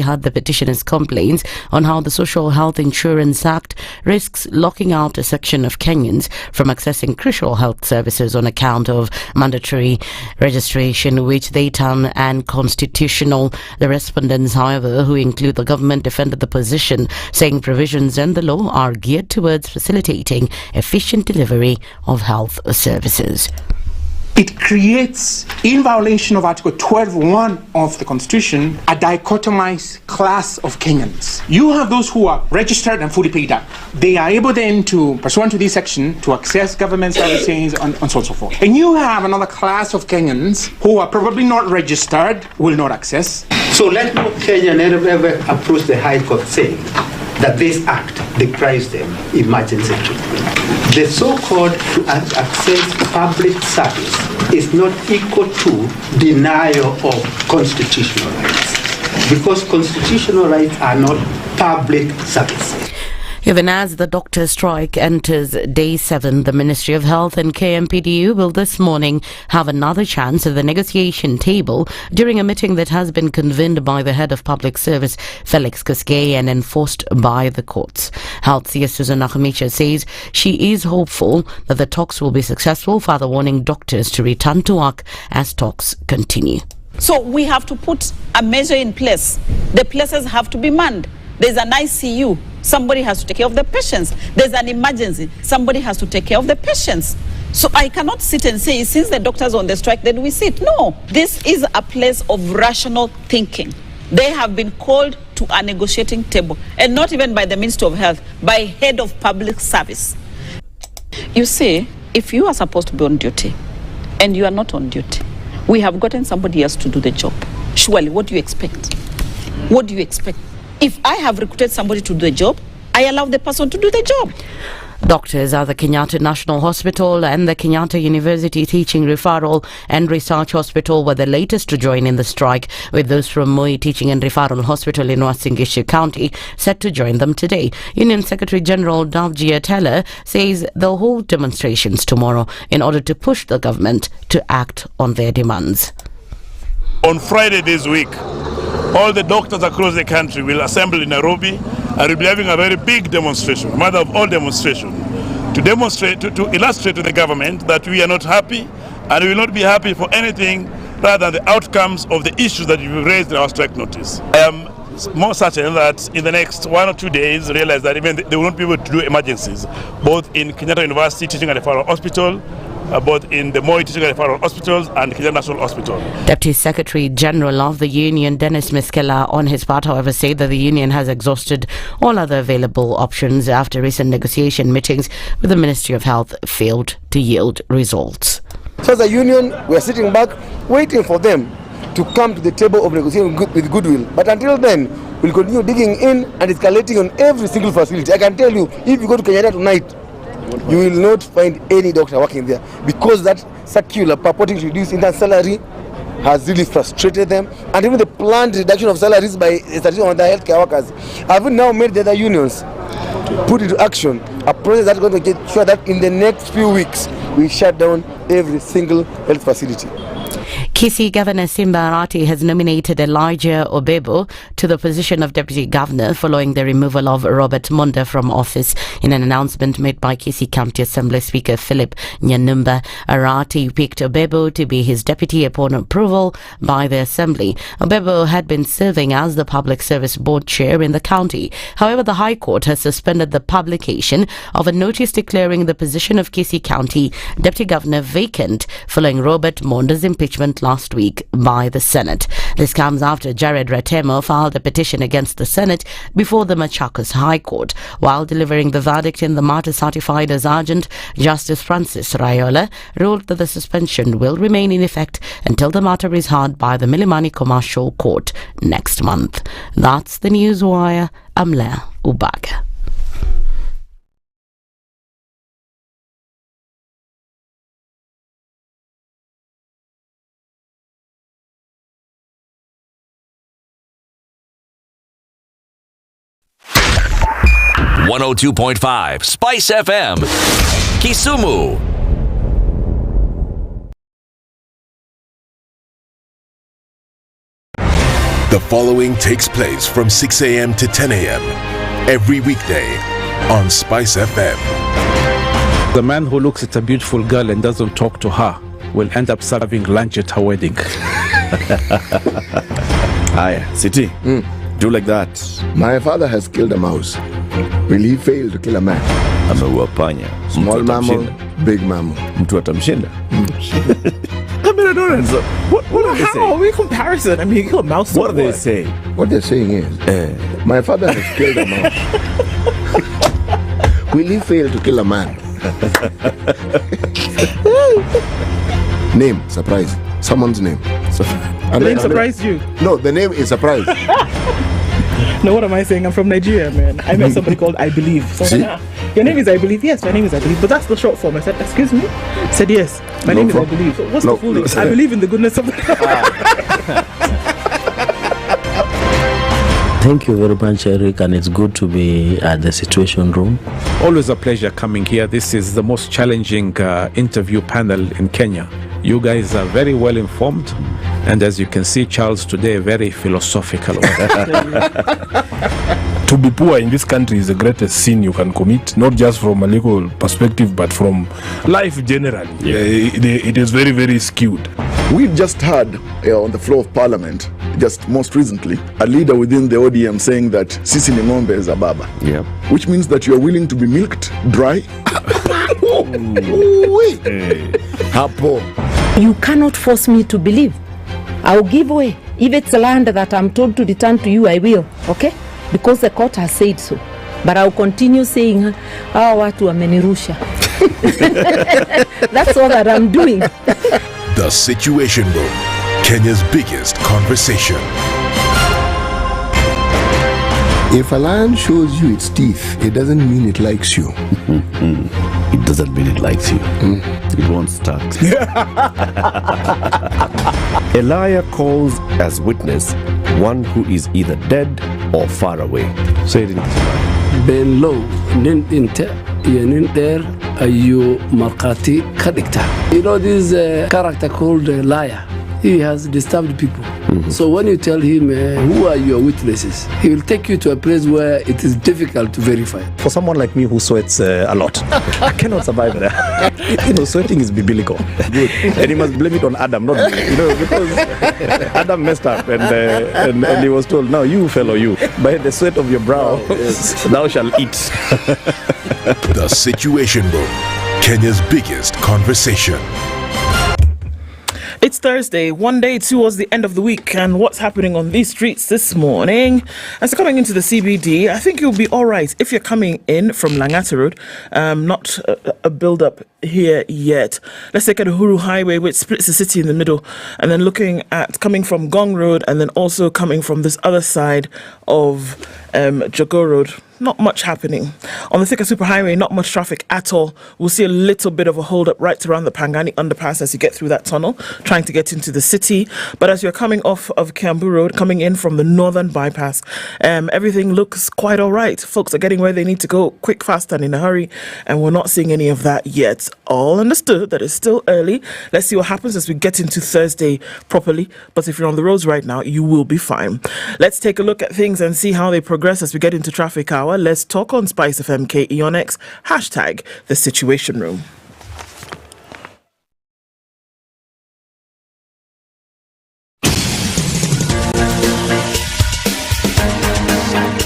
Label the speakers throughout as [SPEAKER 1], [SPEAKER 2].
[SPEAKER 1] heard the petitioners' complaints on how the Social Health Insurance Act risks locking out a section of Kenyans from accessing crucial health services on account of mandatory registration, which they term unconstitutional. The respondents, however, who include the government, defended the position, saying provisions in the law are geared towards facilitating efficient delivery of health services.
[SPEAKER 2] It creates, in violation of Article 12.1 of the Constitution, a dichotomized class of Kenyans. You have those who are registered and fully paid up. They are able then to, pursuant to this section, to access government services and so on and so forth. And you have another class of Kenyans who are probably not registered, will not access.
[SPEAKER 3] So let no Kenyan ever approach the High Court saying that this act deprives them emergency treatment. The so-called to access public service is not equal to denial of constitutional rights, because constitutional rights are not public services.
[SPEAKER 1] Even as the doctor strike enters day 7, the Ministry of Health and KMPDU will this morning have another chance at the negotiation table during a meeting that has been convened by the head of public service, Felix Koskei, and enforced by the courts. Health CS Susan Nakhumicha says she is hopeful that the talks will be successful, further warning doctors to return to work as talks continue.
[SPEAKER 4] So we have to put a measure in place. The places have to be manned. There's an ICU. Somebody has to take care of the patients. There's an emergency. Somebody has to take care of the patients. So I cannot sit and say, since the doctors on the strike, then we sit. No, this is a place of rational thinking. They have been called to a negotiating table, and not even by the Minister of Health, by head of public service. You see, if you are supposed to be on duty and you are not on duty, we have gotten somebody else to do the job. Surely, what do you expect? What do you expect? If I have recruited somebody to do the job, I allow the person to do the job.
[SPEAKER 1] Doctors at the Kenyatta National Hospital and the Kenyatta University Teaching Referral and Research Hospital were the latest to join in the strike, with those from Moi Teaching and Referral Hospital in Uasin Gishu County set to join them today. Union Secretary General Davji Atela says they'll hold demonstrations tomorrow in order to push the government to act on their demands.
[SPEAKER 5] On Friday this week, all the doctors across the country will assemble in Nairobi and will be having a very big demonstration, mother of all demonstration, to demonstrate, to illustrate to the government that we are not happy and we will not be happy for anything rather than the outcomes of the issues that you've raised in our strike notice. I am more certain that in the next 1 or 2 days, realize that even they will not be able to do emergencies, both in Kenyatta University Teaching and Referral Hospital, both in the Moi Teaching and Referral Hospitals and Kenyatta National Hospital. Deputy Secretary General of the Union, Dennis Miskela, on his part, however, said that the union has exhausted all other available options after recent negotiation meetings with the Ministry of Health failed to yield results.
[SPEAKER 6] So as a union, we are sitting back, waiting for them to come to the table of negotiation with goodwill. But until then, we'll continue digging in and escalating on every single facility. I can tell you, if you go to Kenyatta tonight, you will not find any doctor working there, because that circular purporting to reduce intern salary has really frustrated them, and even the planned reduction of salaries by on the healthcare workers have now made the other unions to put into action a process that's going to get sure that in the next few weeks we shut down every single health facility.
[SPEAKER 1] Kisii Governor Simba Arati has nominated Elijah Obebo to the position of Deputy Governor following the removal of Robert Monda from office. In an announcement made by Kisii County Assembly Speaker Philip Nyanumba, Arati picked Obebo to be his deputy upon approval by the Assembly. Obebo had been serving as the Public Service Board Chair in the county. However, the High Court has suspended the publication of a notice declaring the position of Kisii County Deputy Governor vacant following Robert Monda's impeachment last week by the Senate. This comes after Jared Ratemo filed a petition against the Senate before the Machakos High Court. While delivering the verdict in the matter certified as urgent, Justice Francis Raiola ruled that the suspension will remain in effect until the matter is heard by the Milimani Commercial Court next month. That's the Newswire. I'm Leah Ubaga.
[SPEAKER 7] .5 SpiceFM, Kisumu.
[SPEAKER 8] The following takes place from 6 a.m. to 10 a.m. every weekday on Spice FM.
[SPEAKER 9] The man who looks at a beautiful girl and doesn't talk to her will end up serving lunch at her wedding.
[SPEAKER 10] Aye, City. Do like that.
[SPEAKER 6] My father has killed a mouse. Will he fail to kill a man?
[SPEAKER 10] Ameua panya.
[SPEAKER 6] Small mammal, big mammal.
[SPEAKER 10] Mtu atamshinda.
[SPEAKER 11] What are they saying? How are we comparison? I mean, you kill a mouse.
[SPEAKER 10] What are they saying?
[SPEAKER 6] What they're saying is, my father has killed a mouse. Will he fail to kill a man? Name, surprise. Someone's name.
[SPEAKER 11] The name surprised you?
[SPEAKER 6] No, the name is surprise.
[SPEAKER 11] No, what am I saying? I'm from Nigeria, man. I met somebody called I Believe. So
[SPEAKER 6] See?
[SPEAKER 11] Your name is I Believe? Yes, my name is I Believe. But that's the short form. I said, excuse me? I said, yes, my name is I Believe. So what's the full name? I believe in the goodness of God.
[SPEAKER 12] Thank you very much, Eric, and it's good to be at the Situation Room.
[SPEAKER 9] Always a pleasure coming here. This is the most challenging interview panel in Kenya. You guys are very well informed, and as you can see, Charles today very philosophical.
[SPEAKER 5] To be poor in this country is the greatest sin you can commit, not just from a legal perspective, but from life generally. It is very, very skewed.
[SPEAKER 13] We've just heard on the floor of Parliament, just most recently, a leader within the ODM saying that Sisi ni ng'ombe is a baba.
[SPEAKER 10] Yeah.
[SPEAKER 13] Which means that you are willing to be milked dry.
[SPEAKER 6] Hapo.
[SPEAKER 14] You cannot force me to believe. I'll give way. If it's land that I'm told to return to you, I will. Okay? Because the court has said so. But I'll continue saying, watu wamenirusha. That's all that I'm doing.
[SPEAKER 8] The Situation Room, Kenya's biggest conversation.
[SPEAKER 6] If a lion shows you its teeth, it doesn't mean it likes you.
[SPEAKER 10] It doesn't mean it likes you. It won't start. A liar calls as witness one who is either dead or far away. Say it in Kiswahili.
[SPEAKER 12] Ben low, nin inte, yenin der, ayu markati kadikta. You know this character called liar. He has disturbed people. So when you tell him, who are your witnesses, he will take you to a place where it is difficult to verify.
[SPEAKER 10] For someone like me who sweats a lot, I cannot survive there. Sweating is biblical. Good. And he must blame it on Adam, not me. Because Adam messed up and he was told, now you fellow you, by the sweat of your brow, thou shalt eat.
[SPEAKER 8] The Situation Room, Kenya's biggest conversation.
[SPEAKER 11] It's Thursday, one day towards the end of the week, and what's happening on these streets this morning? As you're coming into the CBD, I think you'll be all right if you're coming in from Langata Road. Not a build-up here yet. Let's take Uhuru Highway, which splits the city in the middle, and then looking at coming from Gong Road, and then also coming from this other side of Jago Road. Not much happening. On the Thika Superhighway, not much traffic at all. We'll see a little bit of a hold-up right around the Pangani underpass as you get through that tunnel, trying to get into the city. But as you're coming off of Kiambu Road, coming in from the northern bypass, everything looks quite all right. Folks are getting where they need to go quick, fast, and in a hurry, and we're not seeing any of that yet. All understood that it's still early. Let's see what happens as we get into Thursday properly. But if you're on the roads right now, you will be fine. Let's take a look at things and see how they progress as we get into traffic hour. Let's talk on SpiceFM KE on X, hashtag The Situation Room.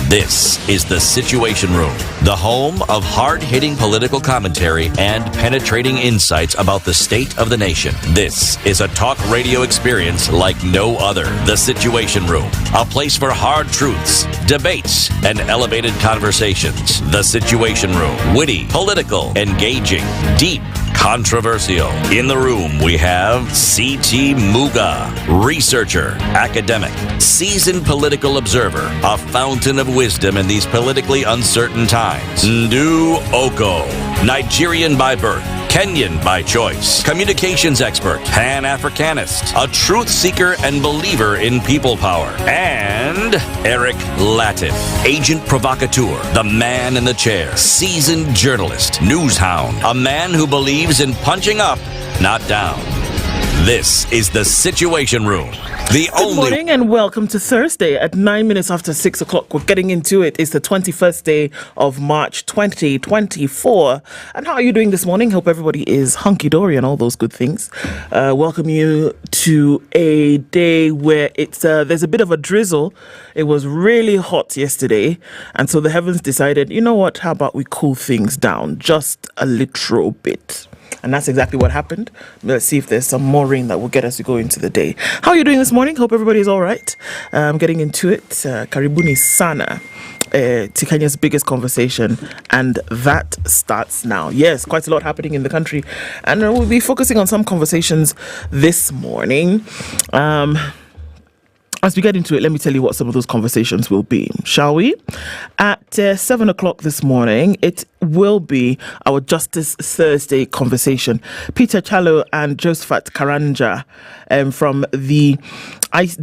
[SPEAKER 7] This is The Situation Room, the home of hard-hitting political commentary and penetrating insights about the state of the nation. This is a talk radio experience like no other. The Situation Room, a place for hard truths, debates, and elevated conversations. The Situation Room, witty, political, engaging, deep, controversial. In the room, we have C.T. Muga, researcher, academic, seasoned political observer, a fountain of wisdom in these politically uncertain times. Ndu Okoh, Nigerian by birth, Kenyan by choice, communications expert, Pan-Africanist, a truth seeker and believer in people power, and Eric Latiff, agent provocateur, the man in the chair, seasoned journalist, news hound, a man who believes in punching up, not down. This is the Situation Room. The
[SPEAKER 11] Good
[SPEAKER 7] only
[SPEAKER 11] morning and welcome to Thursday at 9 minutes after 6 o'clock. We're getting into it. It's the 21st day of March 2024. And how are you doing this morning? Hope everybody is hunky-dory and all those good things. Welcome you to a day where it's there's a bit of a drizzle. It was really hot yesterday. And so the heavens decided, you know what, how about we cool things down just a little bit. And that's exactly what happened. Let's see if there's some more rain that will get us to go into the day. How are you doing this morning? Hope everybody is all right. Getting into it. Karibuni sana to Kenya's biggest conversation. And that starts now. Yes, quite a lot happening in the country. And we'll be focusing on some conversations this morning. As we get into it, let me tell you what some of those conversations will be, shall we? At 7 o'clock this morning, it will be our Justice Thursday conversation. Peter Chalo and Josephat Karanja from the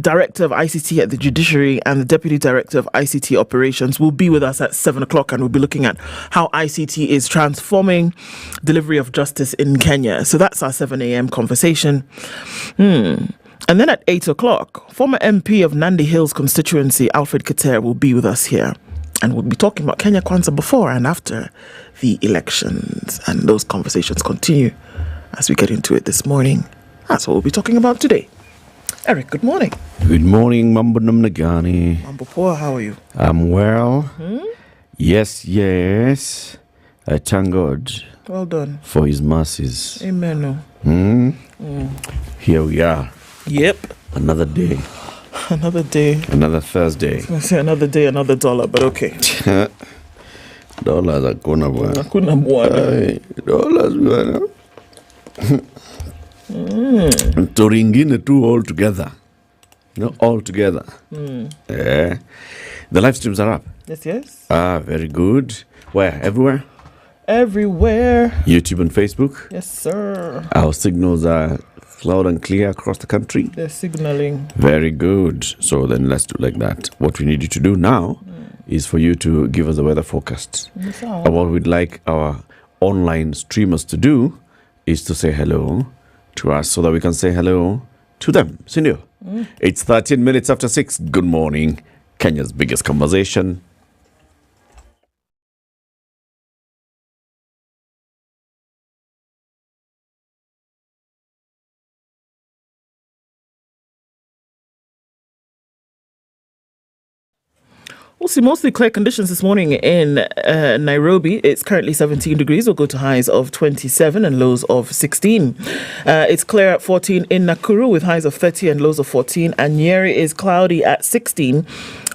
[SPEAKER 11] Director of ICT at the Judiciary and the Deputy Director of ICT Operations will be with us at 7 o'clock, and we'll be looking at how ICT is transforming delivery of justice in Kenya. So that's our 7 a.m. conversation. And then at 8 o'clock, former MP of Nandi Hills constituency, Alfred Keter, will be with us here. And we'll be talking about Kenya Kwanza before and after the elections. And those conversations continue as we get into it this morning. That's what we'll be talking about today. Eric, good morning.
[SPEAKER 15] Good morning, Mambo Namnagani.
[SPEAKER 11] Mambo Poa, how are you?
[SPEAKER 15] I'm well. Yes. I thank God.
[SPEAKER 11] Well done.
[SPEAKER 15] For his mercies.
[SPEAKER 11] Amen.
[SPEAKER 15] Here we are.
[SPEAKER 11] Yep.
[SPEAKER 15] Another day.
[SPEAKER 11] Another day.
[SPEAKER 15] Another Thursday.
[SPEAKER 11] I was going to say another day, another dollar, but okay.
[SPEAKER 15] Dollars are gonna work.
[SPEAKER 11] Hakuna bwana.
[SPEAKER 15] Dollars bwana. Toringine two all together. No, all together. The live streams are up.
[SPEAKER 11] Yes.
[SPEAKER 15] Very good. Where? Everywhere?
[SPEAKER 11] Everywhere.
[SPEAKER 15] YouTube and Facebook?
[SPEAKER 11] Yes, sir.
[SPEAKER 15] Our signals are loud and clear across the country.
[SPEAKER 11] They're signaling.
[SPEAKER 15] Very good. So then let's do like that. What we need you to do now is for you to give us the weather forecast. And what we'd like our online streamers to do is to say hello to us so that we can say hello to them. Sindio? It's 13 minutes after 6. Good morning. Kenya's biggest conversation.
[SPEAKER 11] We'll see mostly clear conditions this morning in Nairobi. It's currently 17 degrees. We'll go to highs of 27 and lows of 16. It's clear at 14 in Nakuru with highs of 30 and lows of 14. And Nyeri is cloudy at 16.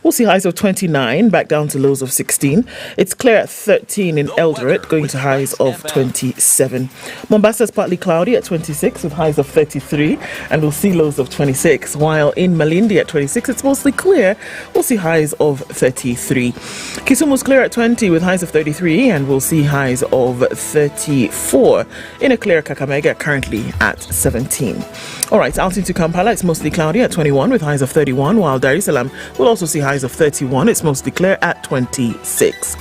[SPEAKER 11] We'll see highs of 29, back down to lows of 16. It's clear at 13 in Eldoret, going to highs of 27. Mombasa is partly cloudy at 26 with highs of 33, and we'll see lows of 26. While in Malindi at 26, it's mostly clear. We'll see highs of 33. Kisumu is clear at 20 with highs of 33, and we'll see highs of 34. In a clear Kakamega, currently at 17. All right, out into Kampala, it's mostly cloudy at 21 with highs of 31, while Dar es Salaam will also see highs of 31. It's mostly clear at 26.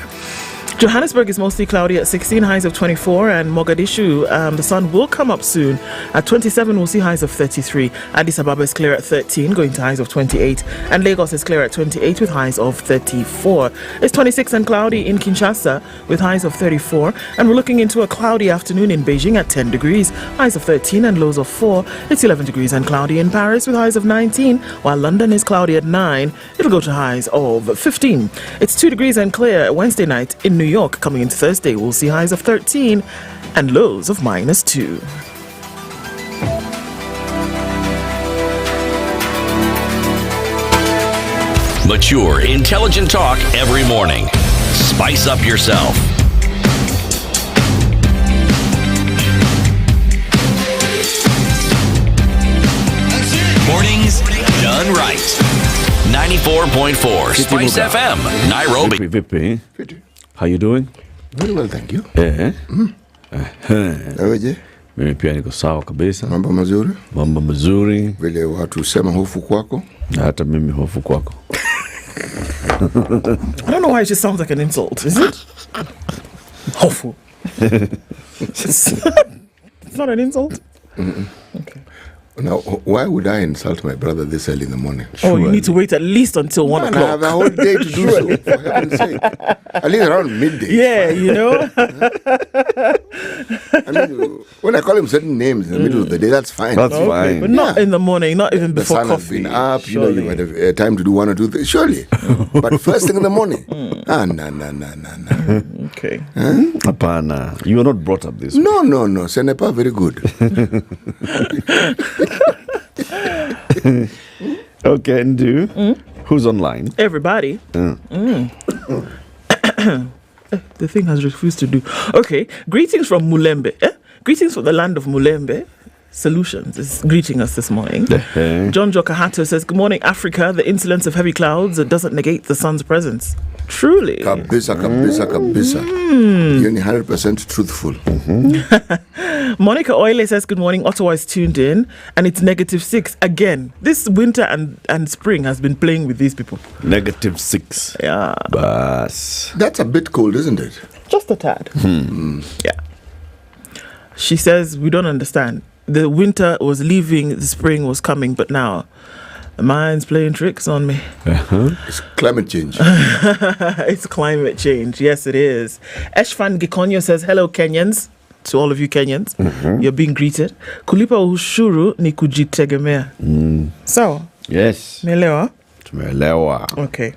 [SPEAKER 11] Johannesburg is mostly cloudy at 16, highs of 24, and Mogadishu, the sun will come up soon. At 27, we'll see highs of 33. Addis Ababa is clear at 13, going to highs of 28, and Lagos is clear at 28 with highs of 34. It's 26 and cloudy in Kinshasa with highs of 34, and we're looking into a cloudy afternoon in Beijing at 10 degrees, highs of 13 and lows of 4. It's 11 degrees and cloudy in Paris with highs of 19, while London is cloudy at 9. It'll go to highs of 15. It's 2 degrees and clear Wednesday night in New York. Coming into Thursday, we'll see highs of 13 and lows of -2.
[SPEAKER 7] Mature, intelligent talk every morning. Spice up yourself. Mornings done right. 94.4 Spice FM, Nairobi.
[SPEAKER 15] Vipi. How you doing?
[SPEAKER 16] Very well, thank you.
[SPEAKER 15] Eweje? Mimi pia niko sawa kabisa.
[SPEAKER 16] Mambo mazuri?
[SPEAKER 15] Mambo mazuri.
[SPEAKER 16] Vile watu sema hofu kwako?
[SPEAKER 15] Hata mimi hofu kwako.
[SPEAKER 11] I don't know why it just sounds like an insult, is it? Hofu. It's not an insult?
[SPEAKER 16] Mm-mm.
[SPEAKER 11] Okay.
[SPEAKER 16] Now, why would I insult my brother this early in the morning?
[SPEAKER 11] Oh, you need to wait at least until 1 o'clock.
[SPEAKER 16] I have a whole day to do so, for heaven's sake. At least around midday.
[SPEAKER 11] Yeah, you know.
[SPEAKER 16] I mean, when I call him certain names in the middle of the day, that's fine.
[SPEAKER 15] That's fine.
[SPEAKER 11] But not in the morning, not even before
[SPEAKER 16] the sun
[SPEAKER 11] coffee.
[SPEAKER 16] has been up,
[SPEAKER 11] surely.
[SPEAKER 16] you had a time to do 1 or 2 things, surely. But first thing in the morning, no.
[SPEAKER 11] Okay.
[SPEAKER 15] Apana, you were not brought up this way.
[SPEAKER 16] No, ce n'est pas very good.
[SPEAKER 15] Okay, Ndu, who's online?
[SPEAKER 11] Everybody. The thing has refused to do. Okay, greetings from Mulembe. Greetings from the land of Mulembe. Solutions is greeting us this morning. John Jokahato says, good morning, Africa. The insolence of heavy clouds doesn't negate the sun's presence. Truly.
[SPEAKER 16] Kabisa. You're 100% truthful.
[SPEAKER 11] Monica Oile says, good morning. Ottawa is tuned in and it's -6. Again, this winter and spring has been playing with these people.
[SPEAKER 15] -6.
[SPEAKER 11] Yeah.
[SPEAKER 15] Bas.
[SPEAKER 16] That's a bit cold, isn't it?
[SPEAKER 11] Just a tad. Yeah. She says, we don't understand. The winter was leaving, the spring was coming, but now the mind's playing tricks on me.
[SPEAKER 16] It's climate change.
[SPEAKER 11] It's climate change. Yes, it is. Eshfan Gikonyo says, hello, Kenyans. To all of you Kenyans, you're being greeted. Kulipa ushuru ni kujitegemea. So,
[SPEAKER 15] yes.
[SPEAKER 11] Melewa?
[SPEAKER 15] Tumelewa.
[SPEAKER 11] Okay.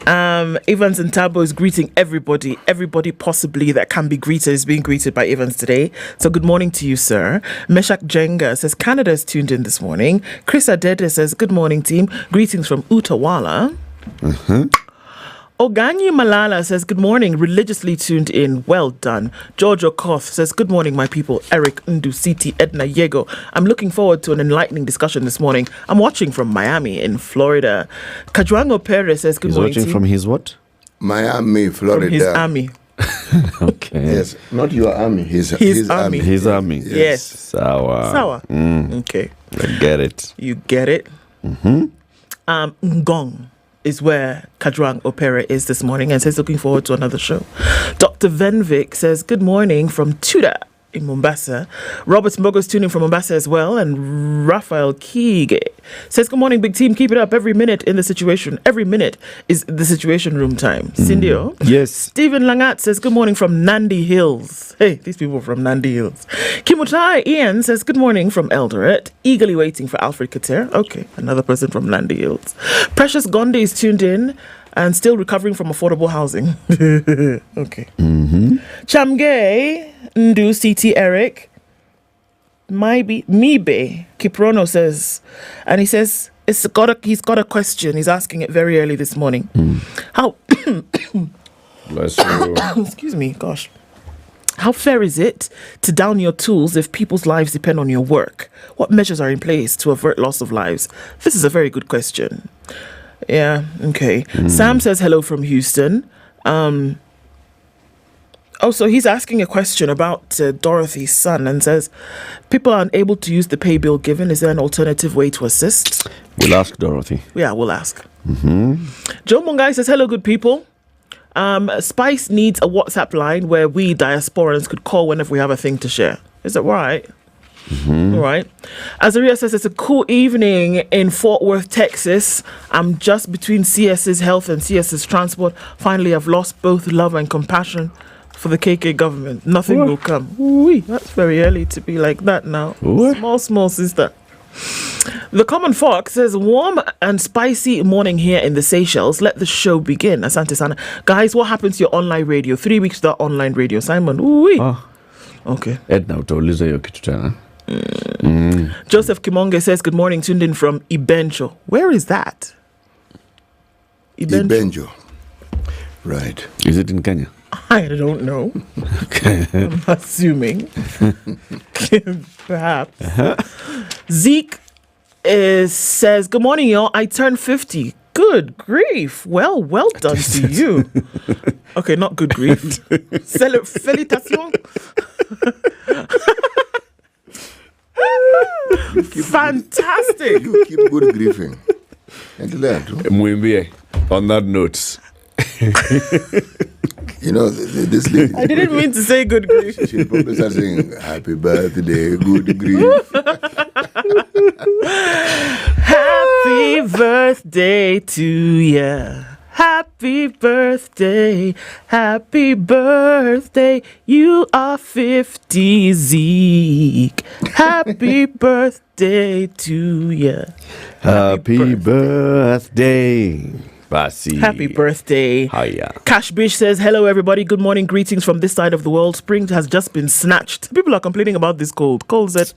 [SPEAKER 11] Evans and Tabo is greeting everybody. Everybody possibly that can be greeted is being greeted by Evans today. So good morning to you, sir. Meshak Jenga says Canada is tuned in this morning. Chris Adede says good morning, team. Greetings from Utawala. Oganyi Malala says good morning. Religiously tuned in. Well done. George Okoh says good morning, my people. Eric Ndu City Ednah Yego. I'm looking forward to an enlightening discussion this morning. I'm watching from Miami in Florida. Kajwango Perez says good morning.
[SPEAKER 15] He's watching from his what?
[SPEAKER 16] Miami, Florida.
[SPEAKER 11] From his army.
[SPEAKER 15] Okay.
[SPEAKER 16] Yes, not your army. His army.
[SPEAKER 15] His army.
[SPEAKER 11] Yes.
[SPEAKER 15] Sawa.
[SPEAKER 11] Okay.
[SPEAKER 15] I get it.
[SPEAKER 11] You get it. Ngong is where Kajwang Opera is this morning and says looking forward to another show. Dr. Venvik says good morning from Tuda in Mombasa. Robert Mbogo's tuning from Mombasa as well. And Raphael Kige says good morning, big team. Keep it up every minute in the situation. Every minute is the situation room time. Cindio.
[SPEAKER 15] Yes.
[SPEAKER 11] Stephen Langat says good morning from Nandi Hills. Hey, these people from Nandi Hills. Kimutai Ian says good morning from Eldoret. Eagerly waiting for Alfred Kater. Okay, another person from Nandi Hills. Precious Gonde is tuned in and still recovering from affordable housing. Okay. Chamge Ndu CT Eric. Mibe Kiprono says, and he says he's got a question. He's asking it very early this morning. How
[SPEAKER 15] Bless you.
[SPEAKER 11] excuse me, gosh. How fair is it to down your tools if people's lives depend on your work? What measures are in place to avert loss of lives? This is a very good question. Yeah, okay. Sam says hello from Houston. So he's asking a question about Dorothy's son and says, people aren't able to use the pay bill given. Is there an alternative way to assist?
[SPEAKER 15] We'll ask Dorothy.
[SPEAKER 11] Yeah, we'll ask. Joe Mungai says, hello, good people. Spice needs a WhatsApp line where we diasporans could call whenever we have a thing to share. Is that right? All right. Azaria says it's a cool evening in Fort Worth, Texas. I'm just between CS's health and CS's transport. Finally, I've lost both love and compassion for the KK government. Nothing will come. Ooh, that's very early to be like that now. Small sister. The Common Fox says, warm and spicy morning here in the Seychelles. Let the show begin. Asante sana. Guys, what happened to your online radio? 3 weeks without online radio. Simon, okay.
[SPEAKER 15] Ednah, utauliza hiyo kitu tena.
[SPEAKER 11] Joseph Kimonge says, good morning, tuned in from Ibenjo. Where is that?
[SPEAKER 16] Ibenjo. Right.
[SPEAKER 15] Is it in Kenya?
[SPEAKER 11] I don't know.
[SPEAKER 15] Okay.
[SPEAKER 11] I'm assuming. Perhaps. Zeke says, good morning, y'all. I turned 50. Good grief. Well done to you. Okay, not good grief. Félicitations. Fantastic.
[SPEAKER 16] You keep good griefing.
[SPEAKER 15] Mwimbie, on that note.
[SPEAKER 16] You know, this lady.
[SPEAKER 11] I didn't mean to say good grief.
[SPEAKER 16] She'll probably start saying, happy birthday, good grief.
[SPEAKER 11] Happy birthday to ya. Happy birthday. Happy birthday. You are 50, Zeke. Happy birthday to ya.
[SPEAKER 15] Happy birthday. Basi.
[SPEAKER 11] Happy birthday.
[SPEAKER 15] Hiya.
[SPEAKER 11] Cash Bish says, hello everybody, good morning, greetings from this side of the world. Spring has just been snatched. People are complaining about this cold. Cold said,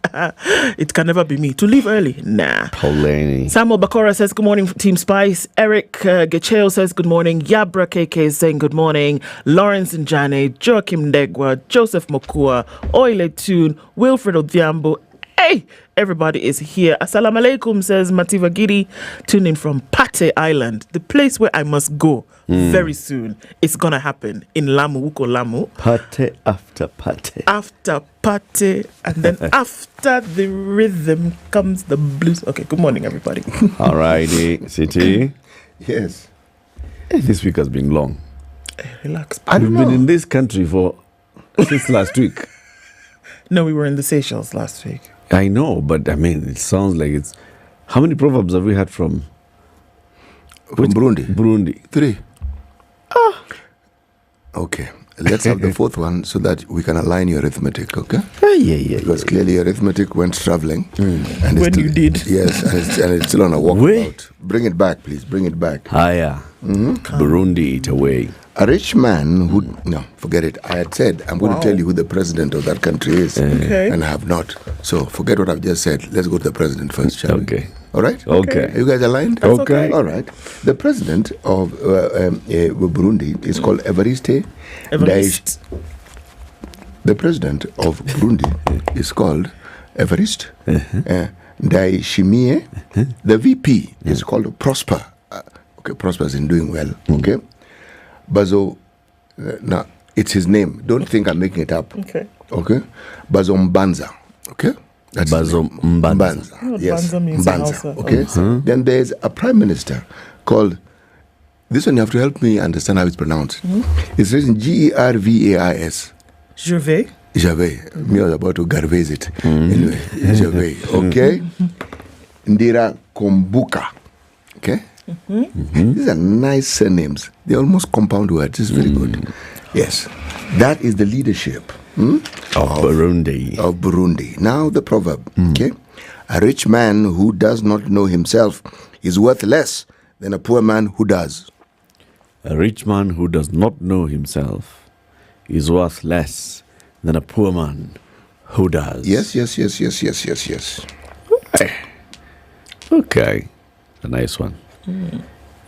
[SPEAKER 11] it can never be me. To leave early? Nah.
[SPEAKER 15] Polani.
[SPEAKER 11] Samuel Bakora says, good morning, Team Spice. Eric Gecheo says, good morning. Yabra KK is saying good morning. Lawrence Njane, Joachim Ndegwa, Joseph Mokua, Oile Tune, Wilfred Odhiambo. Hey, everybody is here. Assalamu alaikum, says Mativa Gidi, tuning from Pate Island, the place where I must go very soon. It's going to happen in Lamu, Uko Lamu.
[SPEAKER 15] Pate after pate.
[SPEAKER 11] After Pate, and then after the rhythm comes the blues. Okay, good morning, everybody.
[SPEAKER 15] All righty, City.
[SPEAKER 16] Yes.
[SPEAKER 15] This week has been long.
[SPEAKER 11] Relax.
[SPEAKER 15] We've been in this country since last week.
[SPEAKER 11] No, we were in the Seychelles last week.
[SPEAKER 15] I know, but I mean, it sounds like it's... How many proverbs have we had from
[SPEAKER 16] Burundi?
[SPEAKER 13] Burundi.
[SPEAKER 16] 3. Okay. Let's have the fourth one so that we can align your arithmetic, okay?
[SPEAKER 15] Yeah.
[SPEAKER 16] Because clearly your arithmetic went traveling. And
[SPEAKER 11] When you did.
[SPEAKER 16] Yes, and it's still on a walkabout. Bring it back, please. Bring it back.
[SPEAKER 15] Hiya. Burundi, it away.
[SPEAKER 16] A rich man who... No, forget it. I had said I'm going to tell you who the president of that country is.
[SPEAKER 11] Okay.
[SPEAKER 16] And I have not. So forget what I've just said. Let's go to the president first, shall we?
[SPEAKER 15] Okay.
[SPEAKER 16] All right?
[SPEAKER 15] Okay.
[SPEAKER 16] Are you guys aligned?
[SPEAKER 15] Okay.
[SPEAKER 16] All right. The president of Burundi is called Evariste. The president of Burundi is called Evariste Ndayishimiye. The VP is called Prosper. Okay, Prosper is in doing well. Okay. Bazo, now it's his name. Don't think I'm making it up.
[SPEAKER 11] Okay.
[SPEAKER 16] Okay. Bazo Mbanza. Okay. That's
[SPEAKER 15] Bazo Mbanza.
[SPEAKER 16] Yes.
[SPEAKER 11] Banza means
[SPEAKER 16] Mbanza.
[SPEAKER 11] Hausa.
[SPEAKER 16] Okay. Then there's a prime minister called. This one you have to help me understand how it's pronounced. It's written Gervais. Gervais. Me was about to garvase it. Anyway, Gervais. Okay. Ndira Kombuka. Okay. These are nice surnames. They're almost compound words. It's very good. Yes. That is the leadership
[SPEAKER 15] of Burundi.
[SPEAKER 16] Of Burundi. Now the proverb. Okay. A rich man who does not know himself is worth less than a poor man who does.
[SPEAKER 15] A rich man who does not know himself is worth less than a poor man who does.
[SPEAKER 16] Yes.
[SPEAKER 15] Okay. A nice one.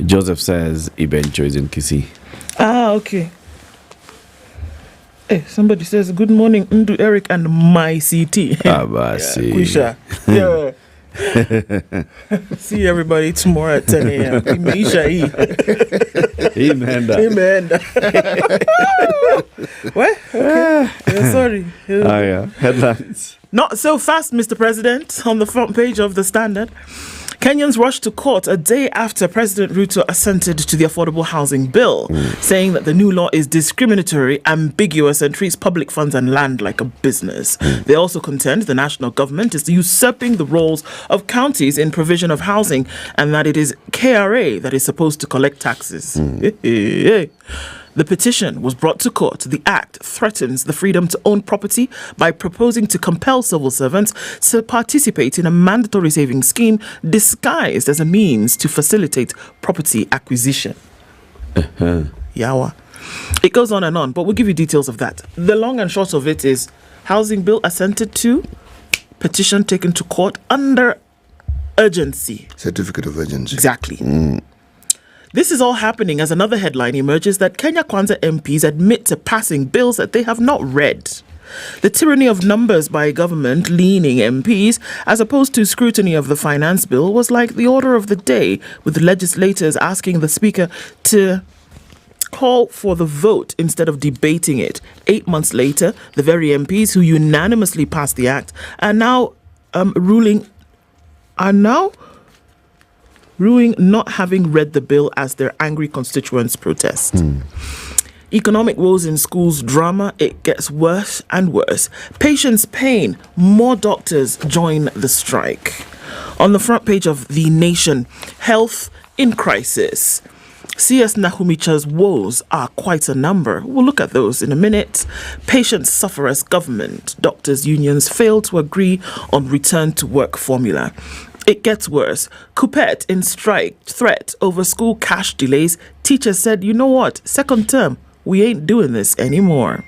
[SPEAKER 15] Joseph says Ibencho is in Kisii.
[SPEAKER 11] Okay. Hey, somebody says, good morning, Ndu Eric and my CT.
[SPEAKER 15] Abasi.
[SPEAKER 11] Kwisha. Yeah. See everybody tomorrow at 10 a.m. Imeisha hii. Imeenda. What? Okay. Yeah, sorry.
[SPEAKER 15] Yeah. Headlines.
[SPEAKER 11] Not so fast, Mr. President. On the front page of the Standard, Kenyans rushed to court a day after President Ruto assented to the affordable housing bill, saying that the new law is discriminatory, ambiguous, and treats public funds and land like a business. They also contend the national government is usurping the roles of counties in provision of housing and that it is KRA that is supposed to collect taxes. The petition was brought to court. The act threatens the freedom to own property by proposing to compel civil servants to participate in a mandatory savings scheme disguised as a means to facilitate property acquisition. Yawa. It goes on and on, but we'll give you details of that. The long and short of it is housing bill assented to, petition taken to court under urgency.
[SPEAKER 16] Certificate of urgency.
[SPEAKER 11] Exactly. This is all happening as another headline emerges that Kenya Kwanza MPs admit to passing bills that they have not read. The tyranny of numbers by government-leaning MPs, as opposed to scrutiny of the finance bill, was like the order of the day, with legislators asking the Speaker to call for the vote instead of debating it. 8 months later, the very MPs who unanimously passed the act are now ruling not having read the bill as their angry constituents protest. Economic woes in schools drama, it gets worse and worse. Patients' pain, more doctors join the strike. On the front page of The Nation, health in crisis. CS Nahumicha's woes are quite a number. We'll look at those in a minute. Patients suffer as government. Doctors' unions fail to agree on return to work formula. It gets worse. Coupet in strike, threat over school cash delays. Teachers said, you know what, second term, we ain't doing this anymore.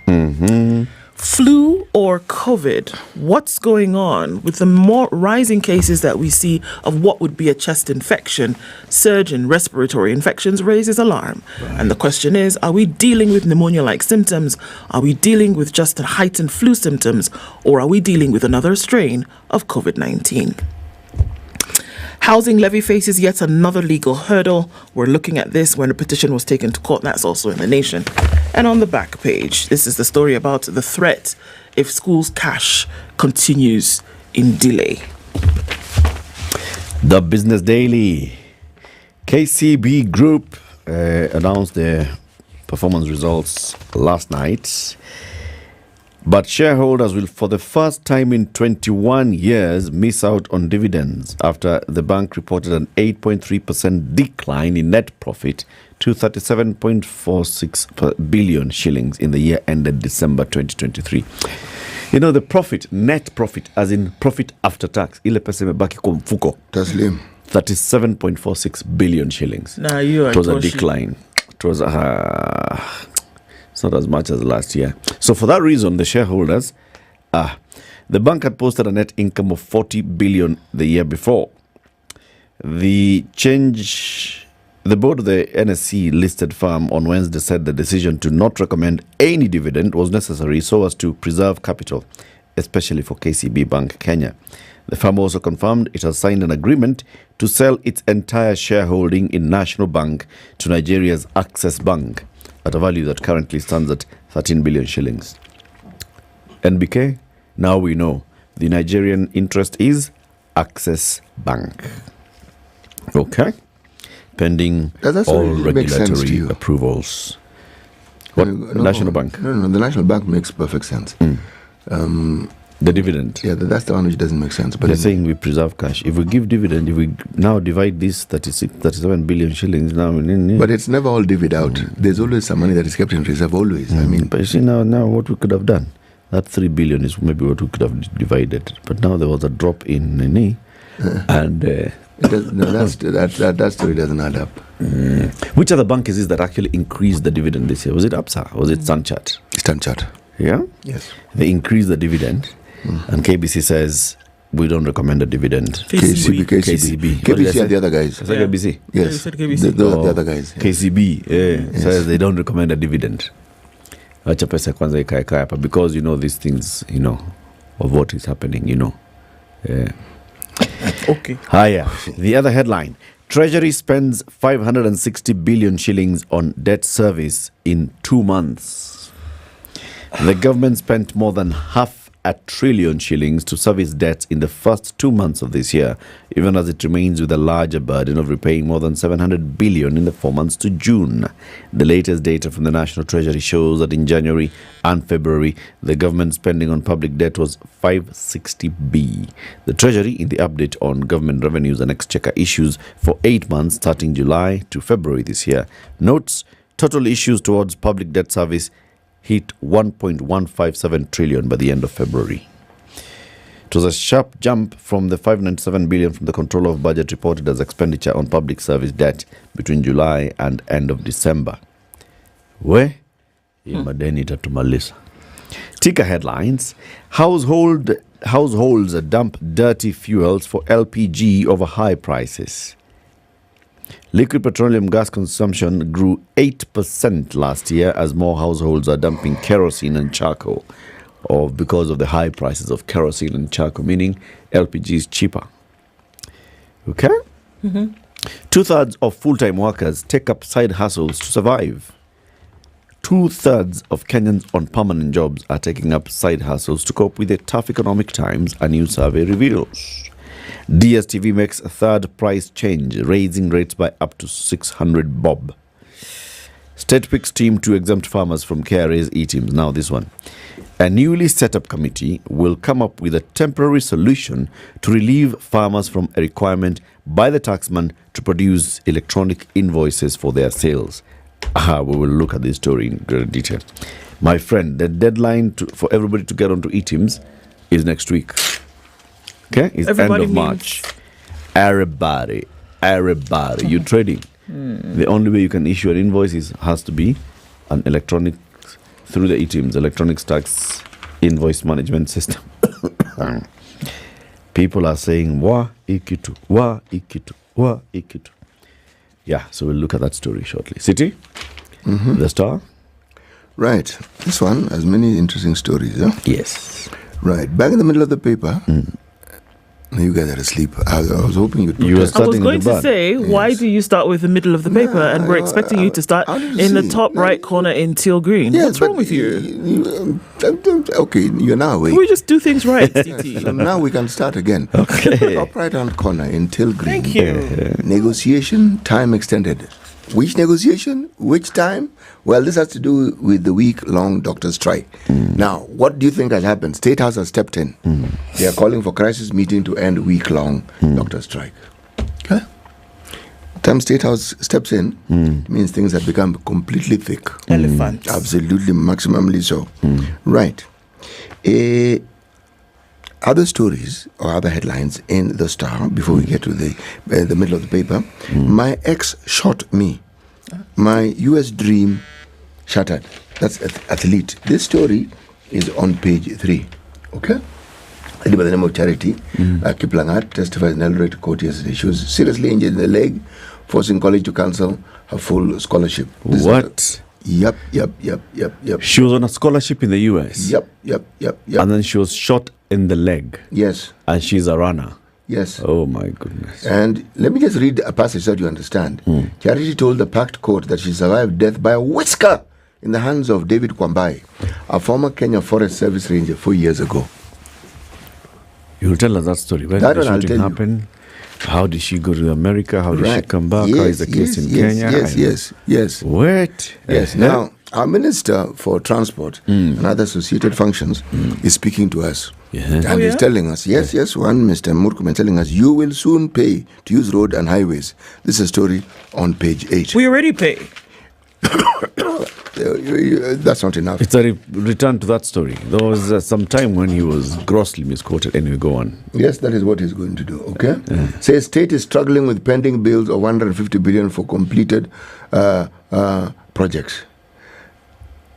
[SPEAKER 11] Flu or COVID? What's going on with the more rising cases that we see of what would be a chest infection? Surge in respiratory infections raises alarm. And the question is, are we dealing with pneumonia-like symptoms? Are we dealing with just heightened flu symptoms? Or are we dealing with another strain of COVID-19? Housing levy faces yet another legal hurdle. We're looking at this when a petition was taken to court. That's also in The Nation. And on the back page, this is the story about the threat if schools' cash continues in delay.
[SPEAKER 15] The Business Daily. KCB Group announced their performance results last night. But shareholders will, for the first time in 21 years, miss out on dividends after the bank reported an 8.3% decline in net profit to 37.46 billion shillings in the year ended December 2023. You know, the profit, net profit, as in profit after tax, ile pesa imebaki kwa mfuko.
[SPEAKER 16] Taslim.
[SPEAKER 15] 37.46 billion shillings.
[SPEAKER 11] Nah, you are
[SPEAKER 15] it was a decline. It was it's not as much as last year. So for that reason, the shareholders, the bank had posted a net income of 40 billion the year before. The board of the NSC listed firm on Wednesday said the decision to not recommend any dividend was necessary so as to preserve capital, especially for KCB Bank Kenya. The firm also confirmed it has signed an agreement to sell its entire shareholding in National Bank to Nigeria's Access Bank at a value that currently stands at 13 billion shillings. NBK, now we know the Nigerian interest is Access Bank. Okay. Pending all regulatory approvals. What? National Bank?
[SPEAKER 16] No, the National Bank makes perfect sense.
[SPEAKER 15] The dividend.
[SPEAKER 16] Yeah, that's the one which doesn't make sense. But
[SPEAKER 15] they're saying we preserve cash. If we give dividend, if we now divide this 37 billion shillings now.
[SPEAKER 16] But it's never all divvied out. There's always some money that is kept in reserve, always. I mean,
[SPEAKER 15] but you see now what we could have done. That 3 billion is maybe what we could have divided. But now there was a drop in Nyeri, and that story doesn't add up. Which other bank is this that actually increased the dividend this year? Was it ABSA? Was it Standard?
[SPEAKER 16] Standard.
[SPEAKER 15] Yeah?
[SPEAKER 16] Yes.
[SPEAKER 15] They increased the diviend, and KBC says we don't recommend a dividend.
[SPEAKER 16] KCB are the other guys.
[SPEAKER 15] Is that KBC?
[SPEAKER 16] Yes.
[SPEAKER 11] You said KBC.
[SPEAKER 16] Those are the other guys.
[SPEAKER 15] KCB says they don't recommend a dividend. Acha pesa kwanza ikae hapa, because you know these things, you know, of what is happening, you know.
[SPEAKER 11] Okay.
[SPEAKER 15] Higher. The other headline: Treasury spends 560 billion shillings on debt service in 2 months. The government spent more than 500 billion shillings to service debts in the first 2 months of this year, even as it remains with a larger burden of repaying more than 700 billion in the 4 months to June. The latest data from the National Treasury shows that in January and February, the government spending on public debt was 560 billion. The Treasury, in the update on government revenues and exchequer issues for 8 months starting July to February this year, notes total issues towards public debt service hit 1.157 trillion by the end of February. It was a sharp jump from the 597 billion from the Controller of Budget reported as expenditure on public service debt between July and end of December. Where? Madeni tatumalisa. Ticker headlines: Households dump dirty fuels for LPG over high prices. Liquid petroleum gas consumption grew 8% last year as more households are dumping kerosene and charcoal, or because of the high prices of kerosene and charcoal, meaning LPG is cheaper. Okay? 2/3 of full-time workers take up side hustles to survive. 2/3 of Kenyans on permanent jobs are taking up side hustles to cope with the tough economic times, a new survey reveals. DSTV makes a third price change, raising rates by up to 600 bob. State picks team to exempt farmers from KRA's e-teams. Now this one. A newly set up committee will come up with a temporary solution to relieve farmers from a requirement by the taxman to produce electronic invoices for their sales. We will look at this story in greater detail. My friend, the deadline for everybody to get onto e-teams is next week. Okay? It's
[SPEAKER 11] Everybody
[SPEAKER 15] end of March. Everybody. You're trading. The only way you can issue an invoice has to be an electronic, through the e-teams, electronic tax invoice management system. People are saying, wa ikitu. Yeah, so we'll look at that story shortly. City? The Star?
[SPEAKER 16] Right. This one has many interesting stories. Yeah?
[SPEAKER 15] Yes.
[SPEAKER 16] Right. Back in the middle of the paper, you guys are asleep. I was hoping you'd...
[SPEAKER 11] I was going to say, why do you start with the middle of the paper? And we're expecting you to start in the top right corner in teal green. What's wrong with you?
[SPEAKER 16] Okay, you're now awake.
[SPEAKER 11] Can we just do things right, CT?
[SPEAKER 16] So now we can start again.
[SPEAKER 15] Okay.
[SPEAKER 16] Top right hand corner in teal green.
[SPEAKER 11] Thank you.
[SPEAKER 16] Negotiation time extended. Which negotiation? Which time? Well, this has to do with the week-long doctor strike. Now, what do you think has happened? State House has stepped in. They are calling for crisis meeting to end week-long doctor strike. Okay? Time State House steps in, means things have become completely thick.
[SPEAKER 11] Elephant.
[SPEAKER 16] Absolutely, maximally so. Right. Other stories or other headlines in the Star before we get to the middle of the paper. My ex shot me. My US dream shattered. That's athlete. This story is on page 3. Okay? By the name of Charity Kiplangat testifies in Eldoret court yesterday. She was seriously injured in the leg, forcing college to cancel her full scholarship.
[SPEAKER 15] What?
[SPEAKER 16] Yep.
[SPEAKER 15] She was on a scholarship in the US.
[SPEAKER 16] Yep.
[SPEAKER 15] And then she was shot in the leg.
[SPEAKER 16] Yes.
[SPEAKER 15] And she's a runner.
[SPEAKER 16] Yes.
[SPEAKER 15] Oh my goodness.
[SPEAKER 16] And let me just read a passage so you understand. Charity told the packed court that she survived death by a whisker in the hands of David Kwambai, a former Kenya Forest Service ranger 4 years ago.
[SPEAKER 15] You'll tell us that story. When
[SPEAKER 16] That
[SPEAKER 15] did the
[SPEAKER 16] one I'll
[SPEAKER 15] shooting
[SPEAKER 16] tell you.
[SPEAKER 15] happen? How did she go to America? How did she come back? How is the case in Kenya?
[SPEAKER 16] Yes.
[SPEAKER 15] What?
[SPEAKER 16] Yes. Now, our Minister for Transport and other associated functions is speaking to us. And he's telling us, one Mr. Murkomen telling us, you will soon pay to use road and highways. This is a story on page 8.
[SPEAKER 11] We already pay.
[SPEAKER 16] That's not enough.
[SPEAKER 15] It's a return to that story. There was some time when he was grossly misquoted. Anyway, go on.
[SPEAKER 16] Yes, that is what he's going to do, okay? Says state is struggling with pending bills of 150 billion for completed projects.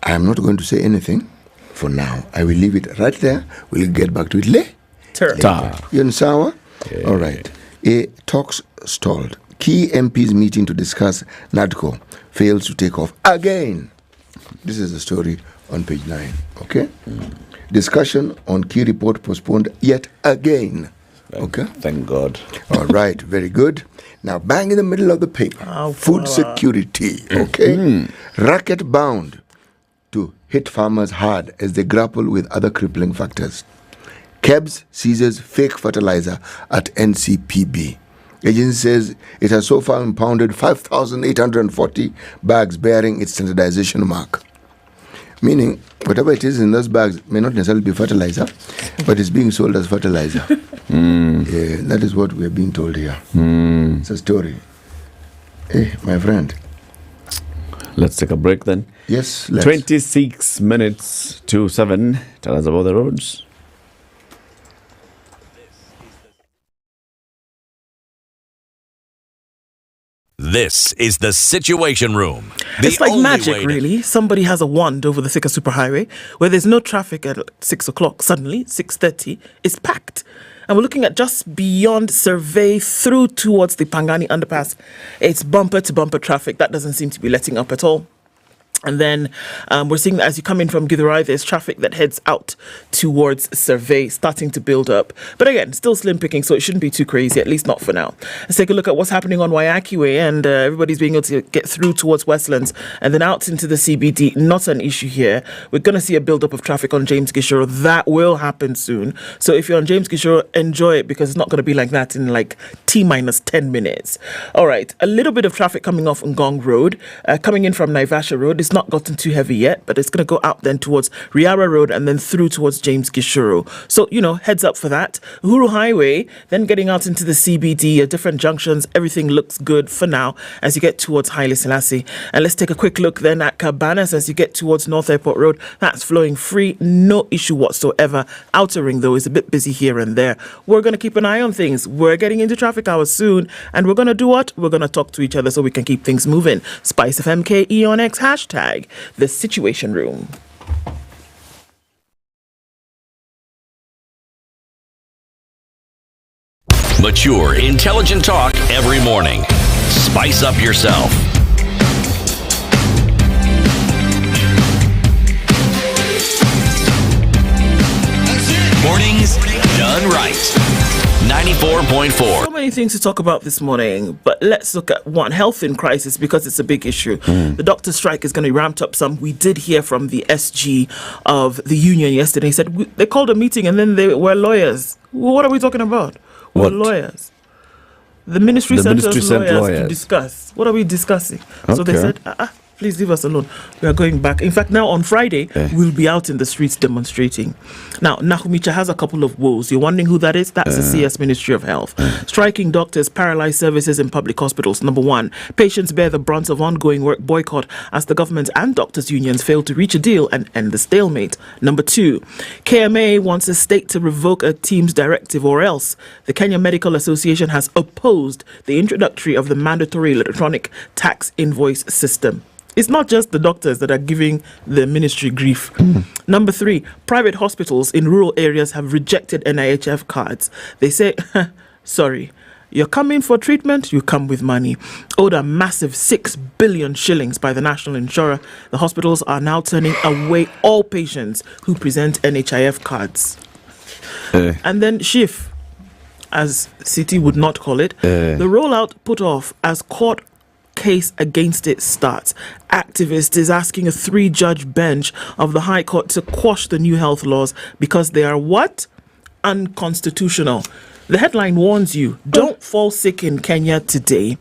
[SPEAKER 16] I am not going to say anything for now. I will leave it right there. We'll get back to it later. You understand? All right. Talks stalled. Key MPs meeting to discuss NADCO fails to take off again. This is the story on page 9. Okay? Discussion on key report postponed yet again. Okay?
[SPEAKER 15] Thank God.
[SPEAKER 16] All right. Very good. Now, bang in the middle of the paper. Food security. Okay? Racket bound to hit farmers hard as they grapple with other crippling factors. KEBS seizes fake fertilizer at NCPB. Agency says it has so far impounded 5,840 bags bearing its standardization mark. Meaning, whatever it is in those bags may not necessarily be fertilizer, but it's being sold as fertilizer. Yeah, that is what we are being told here. It's a story. Hey, my friend.
[SPEAKER 15] Let's take a break then.
[SPEAKER 16] Yes, let's.
[SPEAKER 15] 26 minutes to 7. Tell us about the roads.
[SPEAKER 7] This is the Situation Room.
[SPEAKER 11] It's like magic, really. Somebody has a wand over the Thika Superhighway where there's no traffic at 6 o'clock. Suddenly, 6:30, it's packed. And we're looking at just beyond Survey through towards the Pangani underpass. It's bumper to bumper traffic. That doesn't seem to be letting up at all. And then we're seeing that as you come in from Githurai, there's traffic that heads out towards Survey, starting to build up. But again, still slim picking, so it shouldn't be too crazy, at least not for now. Let's take a look at what's happening on Waiyaki Way, and everybody's being able to get through towards Westlands and then out into the CBD. Not an issue here. We're going to see a build-up of traffic on James Gishoro. That will happen soon. So if you're on James Gishoro, enjoy it, because it's not going to be like that in like T-minus 10 minutes. All right, a little bit of traffic coming off Ngong Road, coming in from Naivasha Road. It's not gotten too heavy yet, but it's going to go out then towards Riara Road and then through towards James Gishoro. So, heads up for that. Uhuru Highway, then getting out into the CBD at different junctions. Everything looks good for now as you get towards Haile Selassie. And let's take a quick look then at Cabanas as you get towards North Airport Road. That's flowing free, no issue whatsoever. Outer Ring, though, is a bit busy here and there. We're going to keep an eye on things. We're getting into traffic hours soon, and we're going to do what? We're going to talk to each other so we can keep things moving. SpiceFM KE on X, hashtag The Situation Room.
[SPEAKER 7] Mature, intelligent talk every morning. Spice up yourself. Mornings done right. 94.4.
[SPEAKER 11] So many things to talk about this morning, but let's look at one, health in crisis, because it's a big issue. The doctor strike is going to be ramped up some. We did hear from the SG of the union yesterday. He said they called a meeting and then they were lawyers. What are we talking about? We're lawyers. The ministry sent lawyers to discuss. What are we discussing? Okay. So they said, please leave us alone. We are going back. In fact, now on Friday, we'll be out in the streets demonstrating. Now, Nakumicha has a couple of woes. You're wondering who that is? That's the CS Ministry of Health. Striking doctors paralyze services in public hospitals. Number one, patients bear the brunt of ongoing work boycott as the government and doctors' unions fail to reach a deal and end the stalemate. Number two, KMA wants the state to revoke a team's directive, or else the Kenya Medical Association has opposed the introduction of the mandatory electronic tax invoice system. It's not just the doctors that are giving the ministry grief. Number three, private hospitals in rural areas have rejected NIHF cards. They say, sorry, you're coming for treatment, you come with money. Owed a massive 6 billion shillings by the national insurer, the hospitals are now turning away all patients who present NHIF cards. And then SHIF, as City would not call it, the rollout put off as court case against it starts. Activist is asking a 3-judge bench of the High Court to quash the new health laws because they are what? Unconstitutional. The headline warns you, don't fall sick in Kenya today.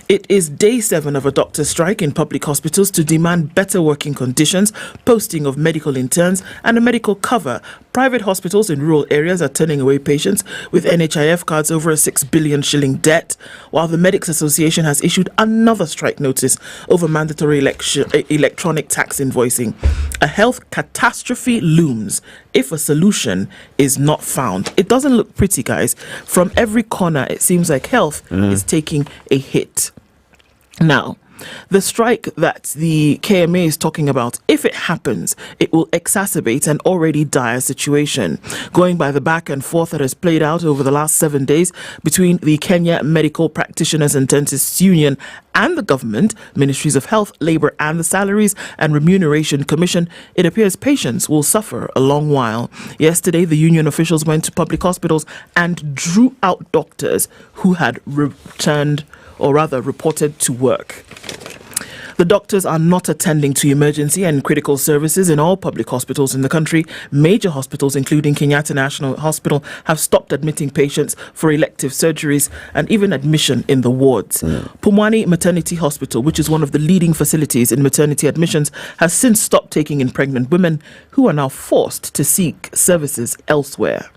[SPEAKER 11] It is day 7 of a doctor strike in public hospitals to demand better working conditions, posting of medical interns, and a medical cover. Private hospitals in rural areas are turning away patients with NHIF cards over a 6 billion shilling debt, while the Medics Association has issued another strike notice over mandatory electronic tax invoicing. A health catastrophe looms if a solution is not found. It doesn't look pretty, guys. From every corner, it seems like health is taking a hit. Now, the strike that the KMA is talking about, if it happens, it will exacerbate an already dire situation. Going by the back and forth that has played out over the last 7 days between the Kenya Medical Practitioners and Dentists Union and the government, Ministries of Health, Labour and the Salaries and Remuneration Commission, it appears patients will suffer a long while. Yesterday, the union officials went to public hospitals and drew out doctors who had returned, or rather reported to work. The doctors are not attending to emergency and critical services in all public hospitals in the country. Major hospitals, including Kenyatta National Hospital, have stopped admitting patients for elective surgeries and even admission in the wards. Pumwani Maternity Hospital, which is one of the leading facilities in maternity admissions, has since stopped taking in pregnant women who are now forced to seek services elsewhere.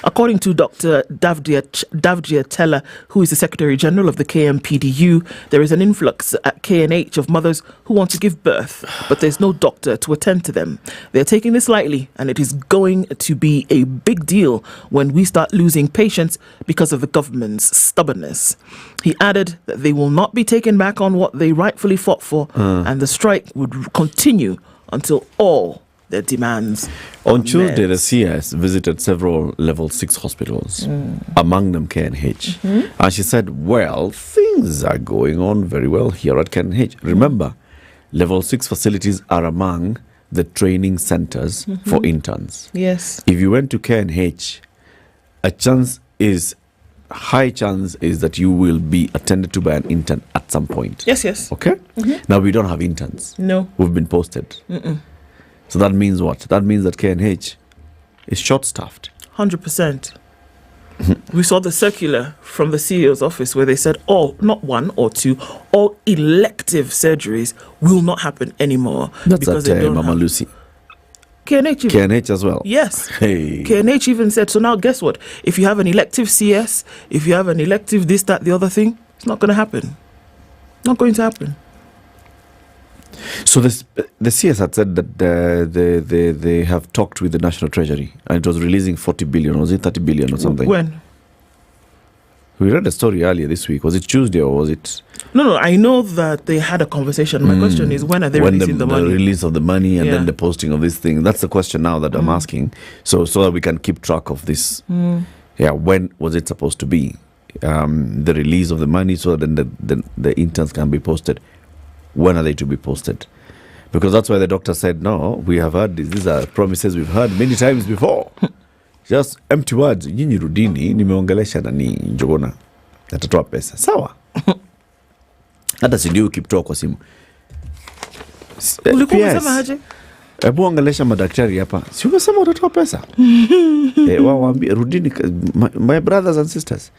[SPEAKER 11] According to Dr. Davdia Teller, who is the Secretary General of the KMPDU, there is an influx at KNH of mothers who want to give birth, but there's no doctor to attend to them. They're taking this lightly, and it is going to be a big deal when we start losing patients because of the government's stubbornness. He added that they will not be taken back on what they rightfully fought for, and the strike would continue until all their demands.
[SPEAKER 15] On Tuesday, the CS visited several level 6 hospitals, among them KNH. And she said, well, things are going on very well here at KNH. Remember, Level 6 facilities are among the training centers for interns.
[SPEAKER 11] Yes.
[SPEAKER 15] If you went to KNH, high chance is that you will be attended to by an intern at some point.
[SPEAKER 11] Yes.
[SPEAKER 15] Okay? Now we don't have interns.
[SPEAKER 11] No.
[SPEAKER 15] Who've been posted. So that means what? That means that KNH is short-staffed.
[SPEAKER 11] 100%. We saw the circular from the CEO's office where they said not one or two, all elective surgeries will not happen anymore.
[SPEAKER 15] That's
[SPEAKER 11] because
[SPEAKER 15] at
[SPEAKER 11] they don't
[SPEAKER 15] Mama
[SPEAKER 11] have...
[SPEAKER 15] Lucy.
[SPEAKER 11] KNH
[SPEAKER 15] as well?
[SPEAKER 11] Yes.
[SPEAKER 15] Hey.
[SPEAKER 11] KNH even said, so now guess what? If you have an elective CS, if you have an elective this, that, the other thing, it's not going to happen. Not going to happen.
[SPEAKER 15] So the CS had said that they have talked with the National Treasury and it was releasing 40 billion. Was it 30 billion or something?
[SPEAKER 11] When?
[SPEAKER 15] We read a story earlier this week. Was it Tuesday or was it?
[SPEAKER 11] No. I know that they had a conversation. My question is, when are they releasing the money?
[SPEAKER 15] The release of the money and then the posting of this thing. That's the question now that I'm asking. So that we can keep track of this. Yeah, when was it supposed to be? The release of the money so then the interns can be posted. When are they to be posted? Because that's why the doctor said, no, we have heard this. These are promises we've heard many times before. Just empty words. Nyinyi rudini, nimeongelesha nani Njogona. Atatoa pesa. Sawa. Hata sijui ukitoa kwa simu.
[SPEAKER 11] Ulikuwa unasema aje?
[SPEAKER 15] Hebu ongelesha madaktari hapa. Si umesema utatoa pesa? Waambie rudini, my brothers and sisters.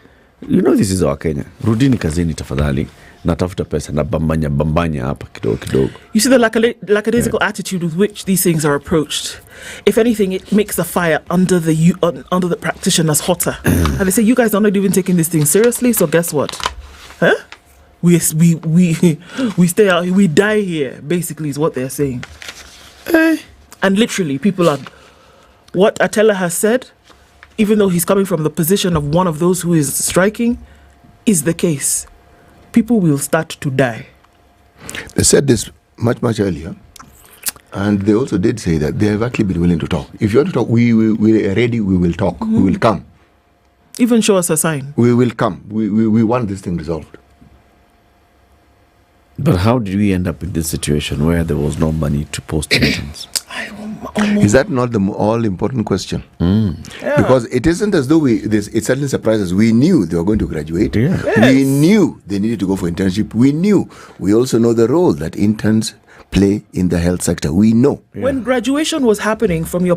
[SPEAKER 15] You know this is our Kenya. Rudini kazini tafadhali. Natafuta pesa na bambanya hapa kidogo.
[SPEAKER 11] You see the lackadaisical attitude with which these things are approached. If anything, it makes the fire under the practitioners hotter. And they say, you guys are not even taking this thing seriously, so guess what? Huh? We stay out, we die here, basically is what they're saying. And literally, people are... What Atella has said, even though he's coming from the position of one of those who is striking, is the case. People will start to die.
[SPEAKER 16] They said this much earlier, and they also did say that they have actually been willing to talk. If you want to talk, we are ready, we will talk, we will come.
[SPEAKER 11] Even show us a sign.
[SPEAKER 16] We will come. We want this thing resolved.
[SPEAKER 15] But how did we end up in this situation where there was no money to post interns?
[SPEAKER 16] Is that not the all-important question?
[SPEAKER 11] Yeah.
[SPEAKER 16] Because it isn't as though it suddenly surprised us. We knew they were going to graduate.
[SPEAKER 15] Yeah.
[SPEAKER 11] Yes.
[SPEAKER 16] We knew they needed to go for internship. We knew. We also know the role that interns play in the health sector. We know.
[SPEAKER 11] Yeah. When graduation was happening from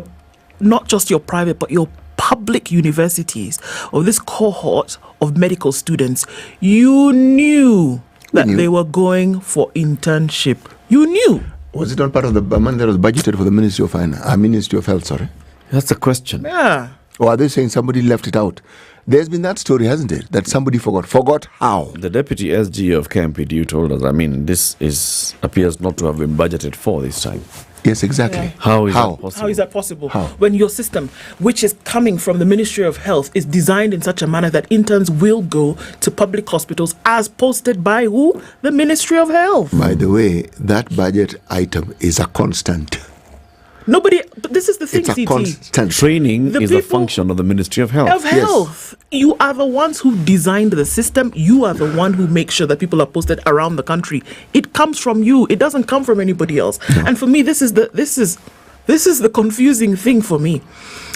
[SPEAKER 11] not just your private, but your public universities, of this cohort of medical students, you knew that they were going for internship. You knew.
[SPEAKER 16] Was it not part of the money that was budgeted for the Ministry of Finance, Ministry of Health, sorry?
[SPEAKER 15] That's the question.
[SPEAKER 11] Yeah.
[SPEAKER 16] Or are they saying somebody left it out? There's been that story, hasn't it? That somebody forgot. Forgot how?
[SPEAKER 15] The deputy SG of KMPDU told us, this appears not to have been budgeted for this time.
[SPEAKER 16] Yes, exactly.
[SPEAKER 11] Yeah.
[SPEAKER 15] How is that possible?
[SPEAKER 11] How is that possible?
[SPEAKER 16] How?
[SPEAKER 11] When your system, which is coming from the Ministry of Health, is designed in such a manner that interns will go to public hospitals as posted by who? The Ministry of Health.
[SPEAKER 16] By the way, that budget item is a constant.
[SPEAKER 11] But this is the thing,
[SPEAKER 16] It's a
[SPEAKER 11] CT.
[SPEAKER 16] constant.
[SPEAKER 15] Training is a function of the Ministry of Health.
[SPEAKER 11] Of health. Yes. You are the ones who designed the system. You are the one who makes sure that people are posted around the country. It comes from you. It doesn't come from anybody else. No. And for me, this is the confusing thing for me.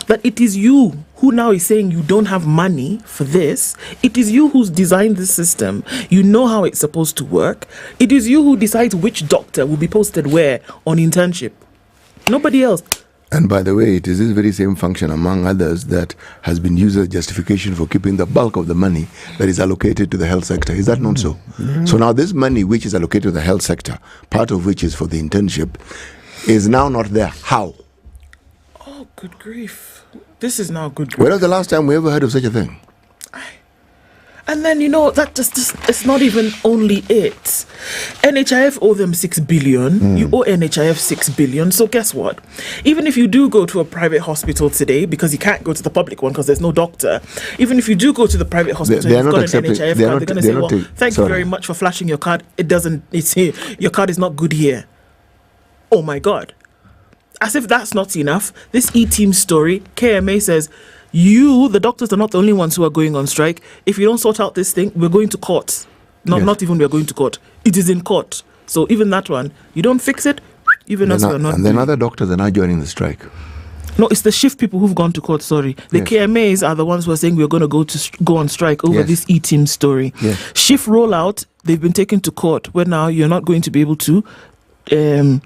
[SPEAKER 11] That it is you who now is saying you don't have money for this. It is you who's designed this system. You know how it's supposed to work. It is you who decides which doctor will be posted where on internship. Nobody else.
[SPEAKER 16] And by the way, it is this very same function, among others, that has been used as justification for keeping the bulk of the money that is allocated to the health sector. Is that not so? Mm-hmm. So now this money which is allocated to the health sector, part of which is for the internship, is now not there. How?
[SPEAKER 11] Oh, good grief. This is now good grief.
[SPEAKER 16] When was the last time we ever heard of such a thing?
[SPEAKER 11] And then, that just it's not even only it. NHIF owe them 6 billion. You owe NHIF 6 billion. So guess what? Even if you do go to a private hospital today, because you can't go to the public one because there's no doctor, even if you do go to the private hospital, you've got an NHIF card, they're going to say, well, thank you very much for flashing your card. It's here. Your card is not good here. Oh my God. As if that's not enough, this E-Team story, KMA says, the doctors are not the only ones who are going on strike. If you don't sort out this thing, we're going to court. Not even we're going to court. It is in court. So even that one, you don't fix it, even as we're not.
[SPEAKER 16] And then other doctors are now joining the strike.
[SPEAKER 11] No, it's the shift people who've gone to court, sorry. The KMAs are the ones who are saying we're going to go on strike over this E-team story.
[SPEAKER 16] Yes.
[SPEAKER 11] Shift rollout, they've been taken to court, where now you're not going to be able to bring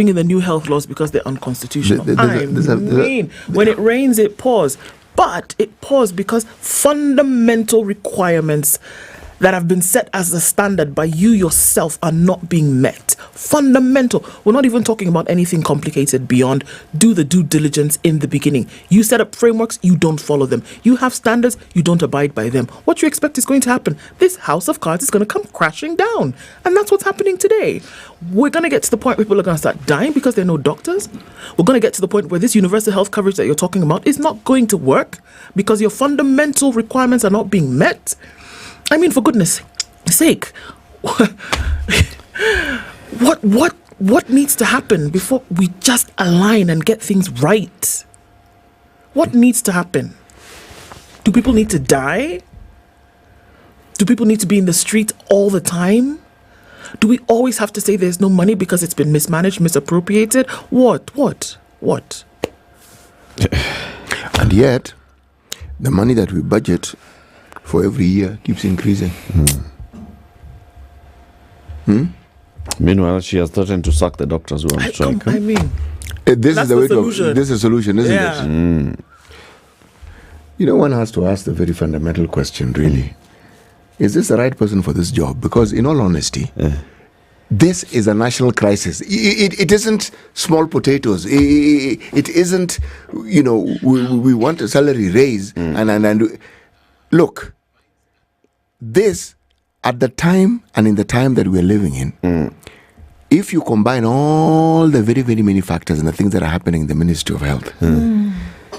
[SPEAKER 11] in the new health laws because they're unconstitutional. When it rains, it pours. But it pours because fundamental requirements that have been set as the standard by you yourself are not being met. Fundamental. We're not even talking about anything complicated beyond do the due diligence in the beginning. You set up frameworks, you don't follow them. You have standards, you don't abide by them. What you expect is going to happen. This house of cards is going to come crashing down. And that's what's happening today. We're going to get to the point where people are going to start dying because there are no doctors. We're going to get to the point where this universal health coverage that you're talking about is not going to work because your fundamental requirements are not being met. I mean, for goodness sake, what needs to happen before we just align and get things right? What needs to happen? Do people need to die? Do people need to be in the street all the time? Do we always have to say there's no money because it's been mismanaged, misappropriated? What?
[SPEAKER 16] And yet, the money that we budget for every year keeps increasing.
[SPEAKER 15] Meanwhile, she has threatened to sack the doctors who are on strike.
[SPEAKER 16] This is the way solution. This is a solution, isn't it? You know, one has to ask the very fundamental question, really. Is this the right person for this job? Because in all honesty, this is a national crisis. It isn't small potatoes. It isn't, you know, we want a salary raise. And look, this, at the time and in the time that we're living in, if you combine all the very, very many factors and the things that are happening in the Ministry of Health,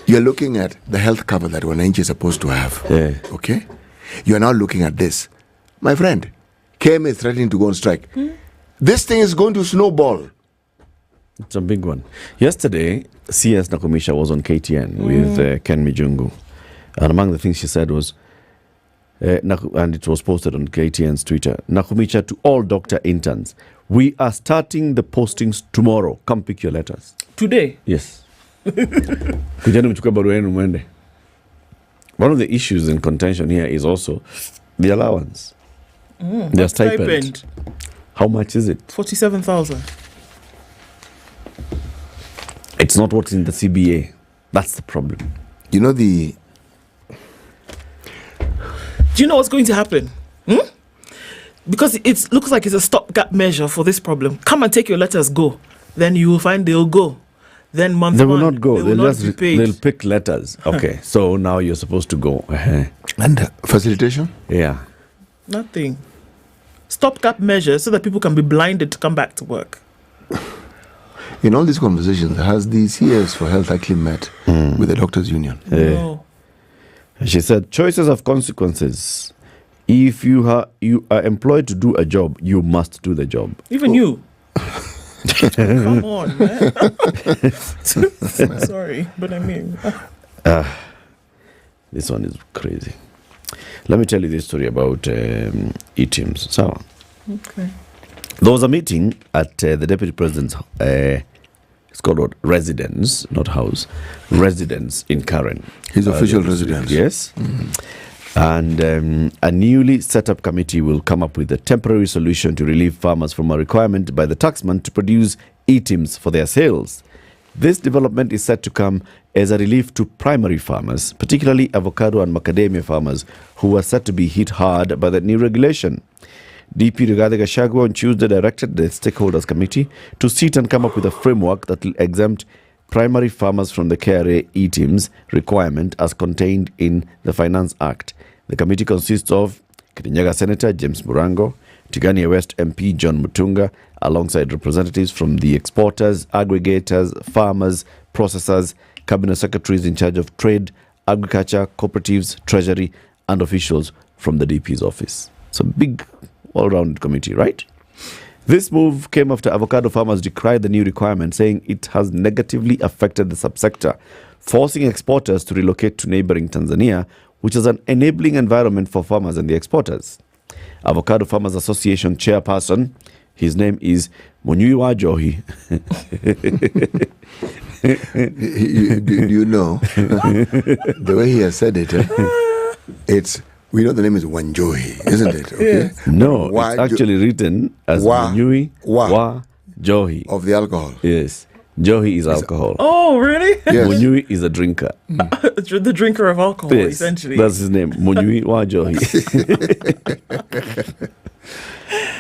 [SPEAKER 16] you're looking at the health cover that Wananchi is supposed to have. Okay? You're now looking at this. My friend, KMA is threatening to go on strike. This thing is going to snowball.
[SPEAKER 15] It's a big one. Yesterday, CS Nakumisha was on KTN with Ken Mijungu. And among the things she said was, and it was posted on KTN's Twitter, Nakumisha to all doctor interns, we are starting the postings tomorrow. Come pick your letters.
[SPEAKER 11] Today?
[SPEAKER 15] Yes. One of the issues in contention here is also the allowance. Their stipend. How much is it?
[SPEAKER 11] 47,000.
[SPEAKER 15] It's not what's in the CBA. That's the problem.
[SPEAKER 16] You know
[SPEAKER 11] Do you know what's going to happen? Because it looks like it's a stopgap measure for this problem. Come and take your letters, go. Then you will find they'll go. Then
[SPEAKER 15] they will not go.
[SPEAKER 11] They'll
[SPEAKER 15] pick letters. Okay, so now you're supposed to go.
[SPEAKER 16] And facilitation?
[SPEAKER 15] Yeah.
[SPEAKER 11] Nothing. Stopgap measure so that people can be blinded to come back to work.
[SPEAKER 16] In all these conversations, has the CS for Health actually met with the doctors' union?
[SPEAKER 11] No.
[SPEAKER 15] She said, choices have consequences. If you are employed to do a job, you must do the job.
[SPEAKER 11] Even you. Come on, man. Sorry, but I mean.
[SPEAKER 15] This one is crazy. Let me tell you this story about E-teams. So,
[SPEAKER 11] okay.
[SPEAKER 15] There was a meeting at the Deputy President's it's called what? Residence, not house. Residence in Karen.
[SPEAKER 16] His official residence.
[SPEAKER 15] Yes. And a newly set up committee will come up with a temporary solution to relieve farmers from a requirement by the taxman to produce E-teams for their sales. This development is set to come as a relief to primary farmers, particularly avocado and macadamia farmers, who are set to be hit hard by the new regulation. DP Rigathi Gachagua on Tuesday directed the Stakeholders Committee to sit and come up with a framework that will exempt primary farmers from the KRA E-teams requirement as contained in the Finance Act. The committee consists of Kirinyaga Senator James Murango, Tigania West MP John Mutunga, alongside representatives from the exporters, aggregators, farmers, processors, cabinet secretaries in charge of trade, agriculture, cooperatives, treasury, and officials from the DP's office. So big all-round committee, right? This move came after avocado farmers decried the new requirement, saying it has negatively affected the subsector, forcing exporters to relocate to neighboring Tanzania, which is an enabling environment for farmers and the exporters. Avocado Farmers Association chairperson. His name is Munyui Johi.
[SPEAKER 16] Do you know the way he has said it? We know the name is Wanjohi, isn't it? Okay.
[SPEAKER 15] Yes. No, it's actually written as Munyui Johi
[SPEAKER 16] of the alcohol.
[SPEAKER 15] Yes, Johi is alcohol.
[SPEAKER 11] Oh, really?
[SPEAKER 15] Yes. Munyui is a drinker.
[SPEAKER 11] The drinker of alcohol, yes, essentially.
[SPEAKER 15] That's his name, Munyui Johi.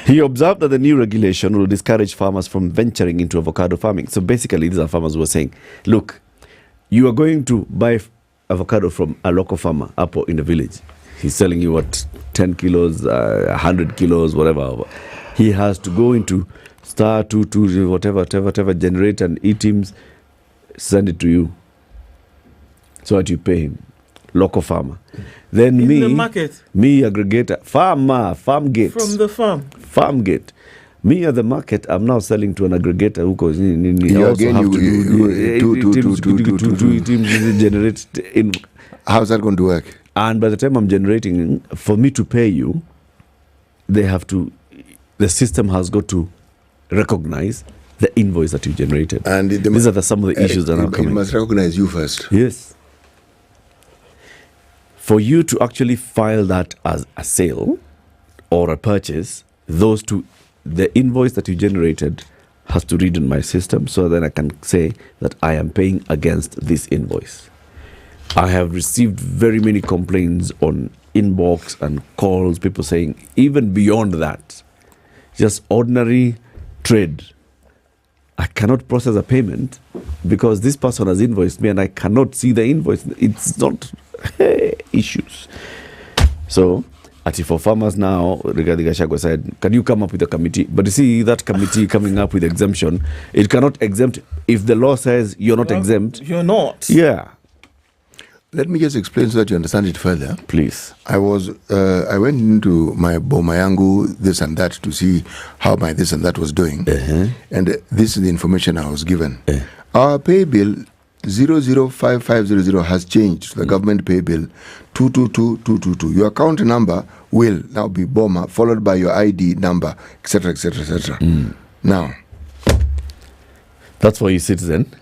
[SPEAKER 15] He observed that the new regulation will discourage farmers from venturing into avocado farming. So basically, these are farmers who are saying, look, you are going to buy avocado from a local farmer up in the village. He's selling you 10 kilos, 100 kilos, whatever. He has to go into star 22, whatever, generate an e-teams, send it to you. So that you pay him. Local farmer. Then
[SPEAKER 11] in the market.
[SPEAKER 15] Me aggregator, farm gate.
[SPEAKER 11] From the farm.
[SPEAKER 15] Farm gate. Me at the market, I'm now selling to an aggregator who goes in. Generate in.
[SPEAKER 16] How's that going to work?
[SPEAKER 15] And by the time I'm generating, for me to pay you, the system has got to recognize the invoice that you generated. And these are some of the issues that are coming.
[SPEAKER 16] It must recognize you first.
[SPEAKER 15] Yes. For you to actually file that as a sale or a purchase, the invoice that you generated has to read in my system, so then I can say that I am paying against this invoice. I have received very many complaints on inbox and calls, people saying, even beyond that, just ordinary trade, I cannot process a payment because this person has invoiced me and I cannot see the invoice. It's not issues. So, for farmers now, Rigathi Gachagua said, can you come up with a committee? But you see, that committee coming up with exemption, it cannot exempt. If the law says you're not exempt.
[SPEAKER 11] You're not.
[SPEAKER 15] Yeah.
[SPEAKER 16] Let me just explain so that you understand it further.
[SPEAKER 15] Please.
[SPEAKER 16] I went into my Bomayangu, this and that, to see how my this and that was doing. And this is the information I was given. Our pay bill 005500 has changed to the government pay bill 222222. Your account number will now be Boma, followed by your ID number, etc., etc., etc. Now,
[SPEAKER 15] that's for you, citizen.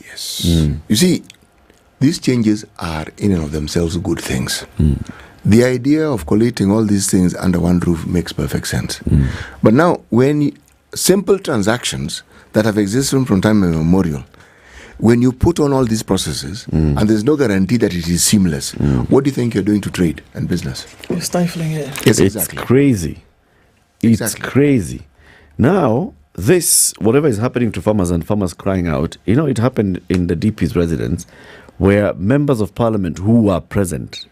[SPEAKER 16] Yes. You see, these changes are in and of themselves good things. The idea of collating all these things under one roof makes perfect sense. But now, when simple transactions that have existed from time immemorial, when you put on all these processes and there's no guarantee that it is seamless, what do you think you're doing to trade and business?
[SPEAKER 11] You're stifling it.
[SPEAKER 16] Yes,
[SPEAKER 15] it's
[SPEAKER 16] exactly.
[SPEAKER 15] Crazy. It's crazy. Now, whatever is happening to farmers and farmers crying out, it happened in the DP's residence where members of parliament who were present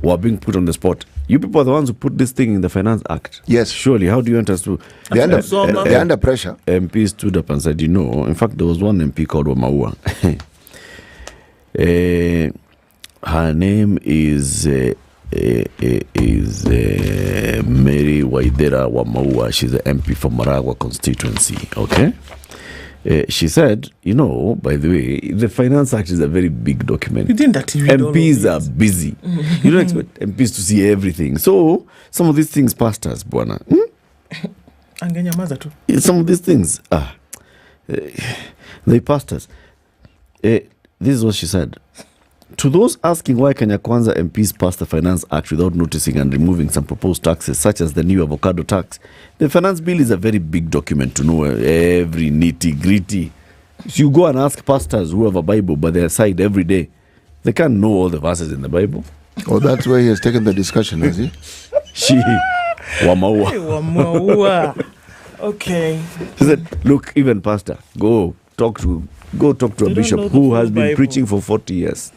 [SPEAKER 15] were being put on the spot. You people are the ones who put this thing in the Finance Act.
[SPEAKER 16] Yes.
[SPEAKER 15] Surely, how do you want us to...
[SPEAKER 16] They're under pressure.
[SPEAKER 15] MP stood up and said, in fact, there was one MP called Wamaua. Her name is Mary Waidera Wamaua. She's an MP from Maragua constituency, okay? She said, by the way, the Finance Act is a very big document.
[SPEAKER 11] You didn't actually read
[SPEAKER 15] MPs are busy. You don't expect MPs to see everything. So, some of these things passed us, Bwana. Some of these things, they passed us. This is what she said. To those asking why Kenya Kwanza MPs passed the Finance Act without noticing and removing some proposed taxes, such as the new avocado tax, the Finance Bill is a very big document to know every nitty-gritty. So you go and ask pastors who have a Bible by their side every day. They can't know all the verses in the Bible.
[SPEAKER 16] Oh, that's why he has taken the discussion, has he?
[SPEAKER 15] Wamaua.
[SPEAKER 11] Hey, Wamaua. Okay.
[SPEAKER 15] He said, look, even pastor, go talk to a bishop who has been preaching for 40 years.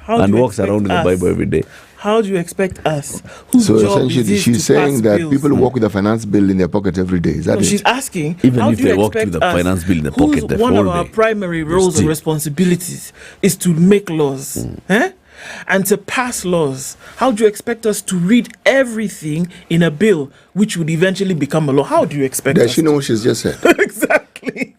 [SPEAKER 15] And walks around in the Bible every day.
[SPEAKER 11] How do you expect us?
[SPEAKER 16] So essentially, she's saying that people walk with a finance bill in their pocket every day. Is that it?
[SPEAKER 11] She's asking,
[SPEAKER 15] even
[SPEAKER 11] how
[SPEAKER 15] if
[SPEAKER 11] do you
[SPEAKER 15] they walk with a finance bill in the pocket the whole day.
[SPEAKER 11] One of our primary roles and responsibilities is to make laws, and to pass laws. How do you expect us to read everything in a bill which would eventually become a law? How do you expect us?
[SPEAKER 16] Does she know what she's just said?
[SPEAKER 11] Exactly.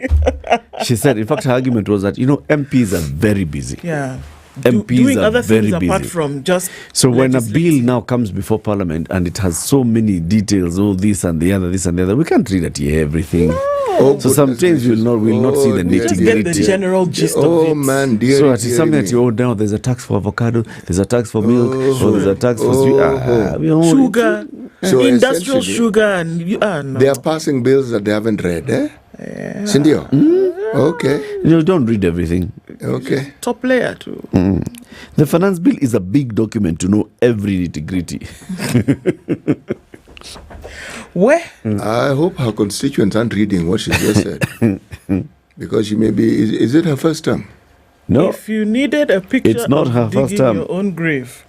[SPEAKER 15] She said, in fact, her argument was that, MPs are very busy.
[SPEAKER 11] Yeah.
[SPEAKER 15] MPs
[SPEAKER 11] doing
[SPEAKER 15] are
[SPEAKER 11] other
[SPEAKER 15] very
[SPEAKER 11] things apart
[SPEAKER 15] busy.
[SPEAKER 11] from just.
[SPEAKER 15] So when a bill now comes before Parliament and it has so many details, this and the other, we can't read at everything. So sometimes we'll not see the
[SPEAKER 11] just get the general gist of it.
[SPEAKER 16] Man, dear,
[SPEAKER 15] so it's something that now there's a tax for avocado, there's a tax for milk, or there's a tax for
[SPEAKER 11] sugar,
[SPEAKER 16] So
[SPEAKER 11] industrial
[SPEAKER 16] essentially,
[SPEAKER 11] sugar, and no.
[SPEAKER 16] they are passing bills that they haven't read, eh?
[SPEAKER 11] Yeah.
[SPEAKER 16] Sindio? Okay.
[SPEAKER 15] Don't read everything.
[SPEAKER 16] Okay.
[SPEAKER 11] Top layer too.
[SPEAKER 15] The finance bill is a big document to know every nitty-gritty.
[SPEAKER 11] Where?
[SPEAKER 16] I hope her constituents aren't reading what she just said. Because she may be, is it her first term?
[SPEAKER 15] No.
[SPEAKER 11] If you needed a picture
[SPEAKER 15] It's not
[SPEAKER 11] of
[SPEAKER 15] her first
[SPEAKER 11] digging
[SPEAKER 15] term.
[SPEAKER 11] your own grave.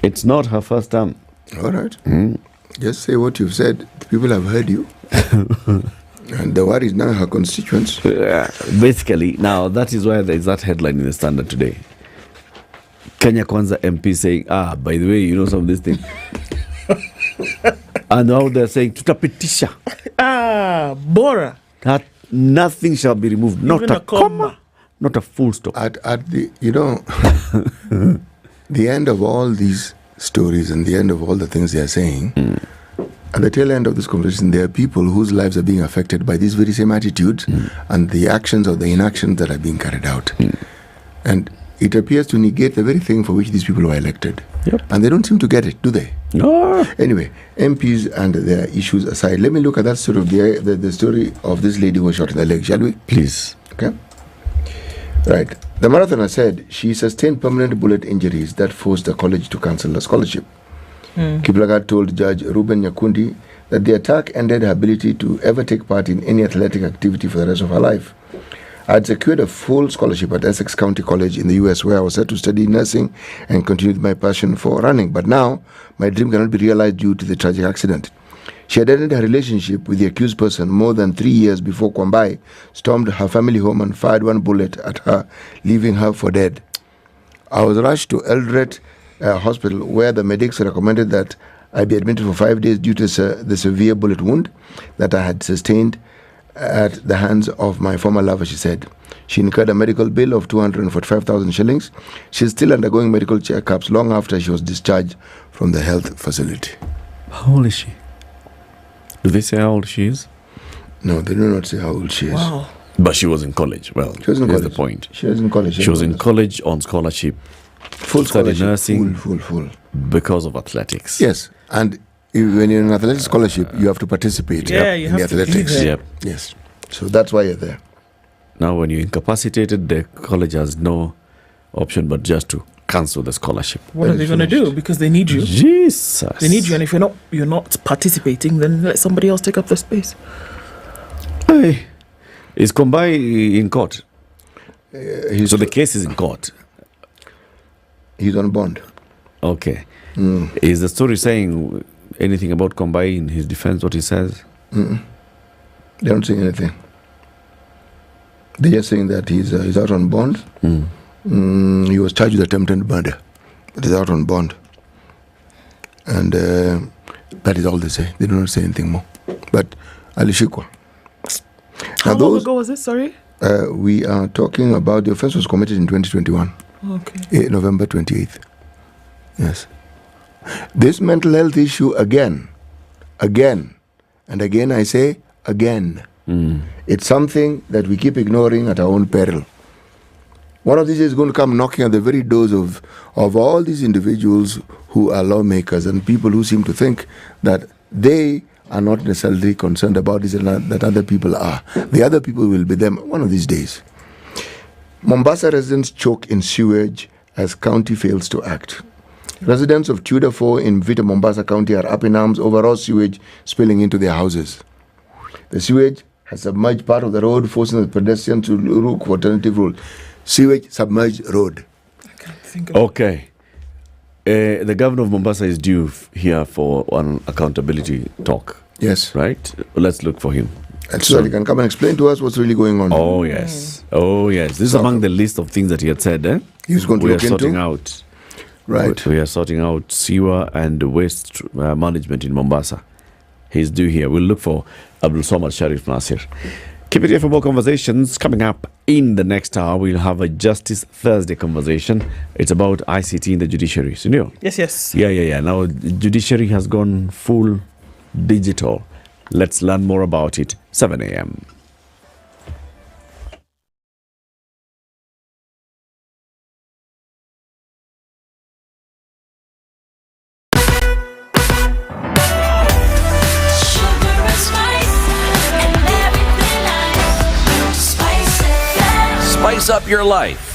[SPEAKER 15] It's not her first time.
[SPEAKER 16] All right. Just say what you've said. People have heard you. And the worry is now her constituents.
[SPEAKER 15] Basically, now that is why there is that headline in the Standard today. Kenya Kwanza MP saying, by the way, you know some of these things. And now they're saying, tutapitisha.
[SPEAKER 11] Bora.
[SPEAKER 15] That nothing shall be removed. Not
[SPEAKER 11] Even
[SPEAKER 15] a comma. Not a full stop.
[SPEAKER 16] At the, the end of all these stories and the end of all the things they are saying, at the tail end of this conversation, there are people whose lives are being affected by these very same attitudes and the actions or the inactions that are being carried out. And it appears to negate the very thing for which these people were elected.
[SPEAKER 15] Yep.
[SPEAKER 16] And they don't seem to get it, do they?
[SPEAKER 15] No.
[SPEAKER 16] Anyway, MPs and their issues aside, let me look at that sort of the story of this lady who was shot in the leg, shall we?
[SPEAKER 15] Please.
[SPEAKER 16] Okay. Right. The marathoner said she sustained permanent bullet injuries that forced the college to cancel her scholarship. Kiplagat told Judge Ruben Nyakundi that the attack ended her ability to ever take part in any athletic activity for the rest of her life. I had secured a full scholarship at Essex County College in the US, where I was set to study nursing and continue with my passion for running. But now, my dream cannot be realized due to the tragic accident. She had ended her relationship with the accused person more than 3 years before Kwambai stormed her family home and fired one bullet at her, leaving her for dead. I was rushed to Eldoret Hospital, where the medics recommended that I be admitted for 5 days due to the severe bullet wound that I had sustained at the hands of my former lover, she said. She incurred a medical bill of 245,000 shillings. She is still undergoing medical checkups long after she was discharged from the health facility.
[SPEAKER 15] How old is she? Do they say how old she is?
[SPEAKER 16] No, they do not say how old she is.
[SPEAKER 11] Wow.
[SPEAKER 15] But she was in college. Well,
[SPEAKER 16] she was in
[SPEAKER 15] here's
[SPEAKER 16] college.
[SPEAKER 15] the point.
[SPEAKER 16] She was in college.
[SPEAKER 15] She was in college on scholarship.
[SPEAKER 16] Full
[SPEAKER 15] studied
[SPEAKER 16] scholarship.
[SPEAKER 15] nursing.
[SPEAKER 16] Full.
[SPEAKER 15] Because of athletics.
[SPEAKER 16] Yes. And when you're in an athletic scholarship, you have to participate
[SPEAKER 11] you
[SPEAKER 16] in
[SPEAKER 11] have
[SPEAKER 16] the
[SPEAKER 11] to be
[SPEAKER 16] athletics.
[SPEAKER 11] there.
[SPEAKER 15] Yep.
[SPEAKER 16] Yes. So that's why you're there.
[SPEAKER 15] Now, when you're incapacitated, the college has no option but just to cancel the scholarship.
[SPEAKER 11] What are they going to do? Because they need you.
[SPEAKER 15] Jesus.
[SPEAKER 11] They need you, and if you're not participating, then let somebody else take up the space.
[SPEAKER 15] Hey. Is Kombai in court? So the case is in court.
[SPEAKER 16] He's on bond.
[SPEAKER 15] Okay. Is the story saying anything about Kombai in his defense, what he says?
[SPEAKER 16] They don't say anything. They're just saying that he's out on bond. He was charged with attempted murder, but he's out on bond. And that is all they say. They do not say anything more. But alishikwa.
[SPEAKER 11] How long ago was this? Sorry?
[SPEAKER 16] We are talking about the offense was committed in 2021.
[SPEAKER 11] Okay.
[SPEAKER 16] November 28th. Yes. This mental health issue again, and again I say again. It's something that we keep ignoring at our own peril. One of these is going to come knocking at the very doors of all these individuals who are lawmakers and people who seem to think that they are not necessarily concerned about this and that other people are. The other people will be them one of these days. Mombasa residents choke in sewage as county fails to act. Residents of Tudor 4 in Vita Mombasa County are up in arms over raw sewage spilling into their houses. The sewage has submerged part of the road, forcing the pedestrians to look for alternative route. Sewage submerged road.
[SPEAKER 15] Okay. The governor of Mombasa is due here for an accountability talk.
[SPEAKER 16] Yes.
[SPEAKER 15] Right? Let's look for him.
[SPEAKER 16] And so that he can come and explain to us what's really going on.
[SPEAKER 15] Oh, yes. Oh, yes. This is among the list of things that he had said.
[SPEAKER 16] He was going to look into.
[SPEAKER 15] We are sorting out.
[SPEAKER 16] Right.
[SPEAKER 15] We are sorting out sewer and waste management in Mombasa. He's due here. We'll look for Abdul Samad Sharif Nasir. Keep it here for more conversations. Coming up in the next hour, we'll have a Justice Thursday conversation. It's about ICT in the judiciary. Sunil?
[SPEAKER 11] Yes.
[SPEAKER 15] Yeah. Now, judiciary has gone full digital. Let's learn more about it. 7 a.m.
[SPEAKER 7] Spice up your life.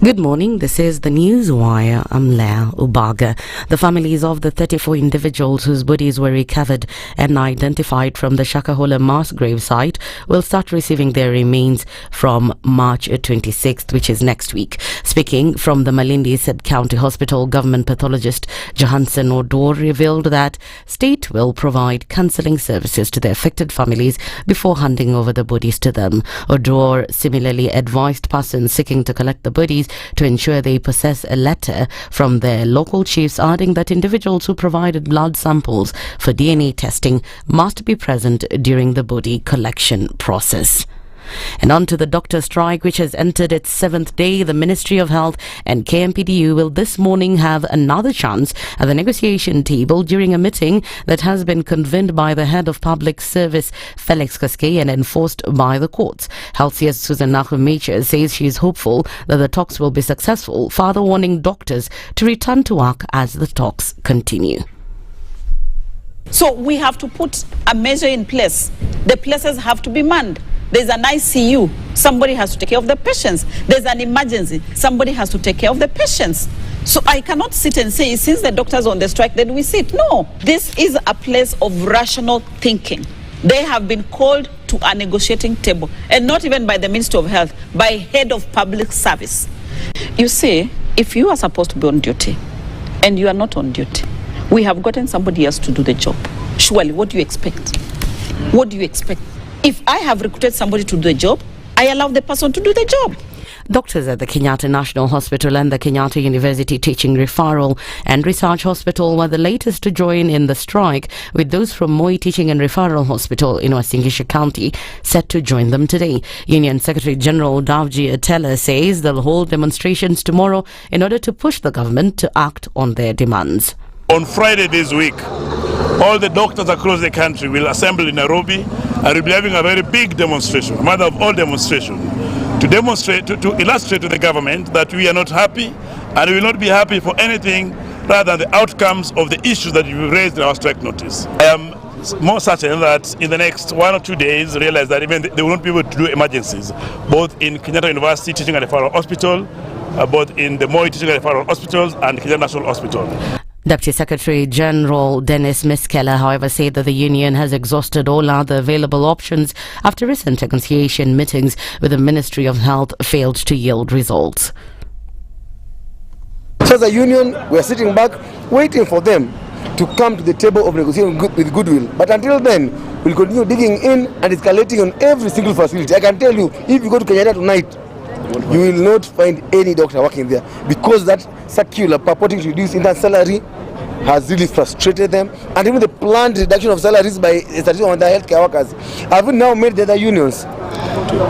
[SPEAKER 1] Good morning, this is the News Wire. I'm Leah Ubaga. The families of the 34 individuals whose bodies were recovered and identified from the Shakahola mass grave site will start receiving their remains from March 26th, which is next week. Speaking from the Malindi Sub-County Hospital, government pathologist Johansson Odor revealed that state will provide counselling services to the affected families before handing over the bodies to them. Odor similarly advised persons seeking to collect the bodies to ensure they possess a letter from their local chiefs, adding that individuals who provided blood samples for DNA testing must be present during the body collection process. And on to the doctor strike, which has entered its 7th day. The Ministry of Health and KMPDU will this morning have another chance at the negotiation table during a meeting that has been convened by the head of public service, Felix Koskei, and enforced by the courts. Health CS Susan Nahumecha says she is hopeful that the talks will be successful, further warning doctors to return to work as the talks continue.
[SPEAKER 4] So we have to put a measure in place. The places have to be manned. There's an ICU, somebody has to take care of the patients. There's an emergency, somebody has to take care of the patients. So I cannot sit and say, since the doctors on the strike, then we sit. No, this is a place of rational thinking. They have been called to a negotiating table, and not even by the Ministry of Health, by head of public service. You see, if you are supposed to be on duty, and you are not on duty, we have gotten somebody else to do the job. Surely, what do you expect? What do you expect? If I have recruited somebody to do the job, I allow the person to do the job.
[SPEAKER 1] Doctors at the Kenyatta National Hospital and the Kenyatta University Teaching Referral and Research Hospital were the latest to join in the strike, with those from Moi Teaching and Referral Hospital in Uasin Gishu County set to join them today. Union Secretary General Davji Atela says they'll hold demonstrations tomorrow in order to push the government to act on their demands.
[SPEAKER 5] On Friday this week, all the doctors across the country will assemble in Nairobi and will be having a very big demonstration, a mother of all demonstration, to demonstrate, to illustrate to the government that we are not happy and we will not be happy for anything rather than the outcomes of the issues that you raised in our strike notice. I am more certain that in the next 1 or 2 days, realize that even they will not be able to do emergencies, both in Kenyatta University Teaching and Referral Hospital, both in the Moi Teaching and Referral Hospitals and Kenyatta National Hospital.
[SPEAKER 1] Deputy Secretary General Dennis Miskela, however, said that the union has exhausted all other available options after recent negotiation meetings with the Ministry of Health failed to yield results.
[SPEAKER 6] So as a union, we are sitting back waiting for them to come to the table of negotiation with goodwill. But until then, we'll continue digging in and escalating on every single facility. I can tell you, if you go to Kenyatta tonight, you will not find any doctor working there, because that circular purporting to reduce intern salary has really frustrated them, and even the planned reduction of salaries by on the healthcare workers have now made the other unions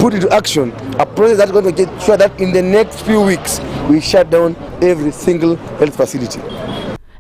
[SPEAKER 6] put into action a process that's going to make sure that in the next few weeks we shut down every single health facility.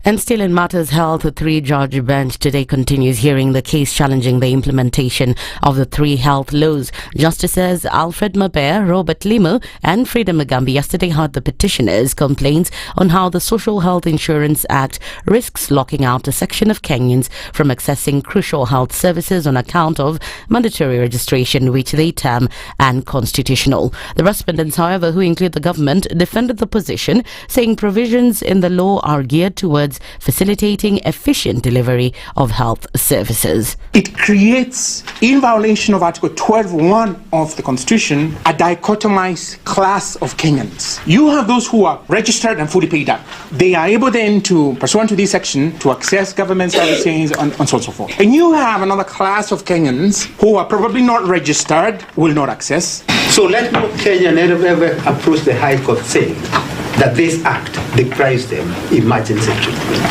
[SPEAKER 1] And still in matters health, a 3-judge bench today continues hearing the case challenging the implementation of the 3 health laws. Justices Alfred Mabea, Robert Limo and Frida Mugambi yesterday heard the petitioners' complaints on how the Social Health Insurance Act risks locking out a section of Kenyans from accessing crucial health services on account of mandatory registration, which they term unconstitutional. The respondents, however, who include the government, defended the position, saying provisions in the law are geared towards facilitating efficient delivery of health services.
[SPEAKER 2] It creates, in violation of Article 12.1 of the Constitution, a dichotomized class of Kenyans. You have those who are registered and fully paid up. They are able then to, pursuant to this section, to access government services and so on and so forth. And you have another class of Kenyans who are probably not registered, will not access.
[SPEAKER 3] So let no Kenyan ever approach the High Court saying that this act deprives them emergency treatment.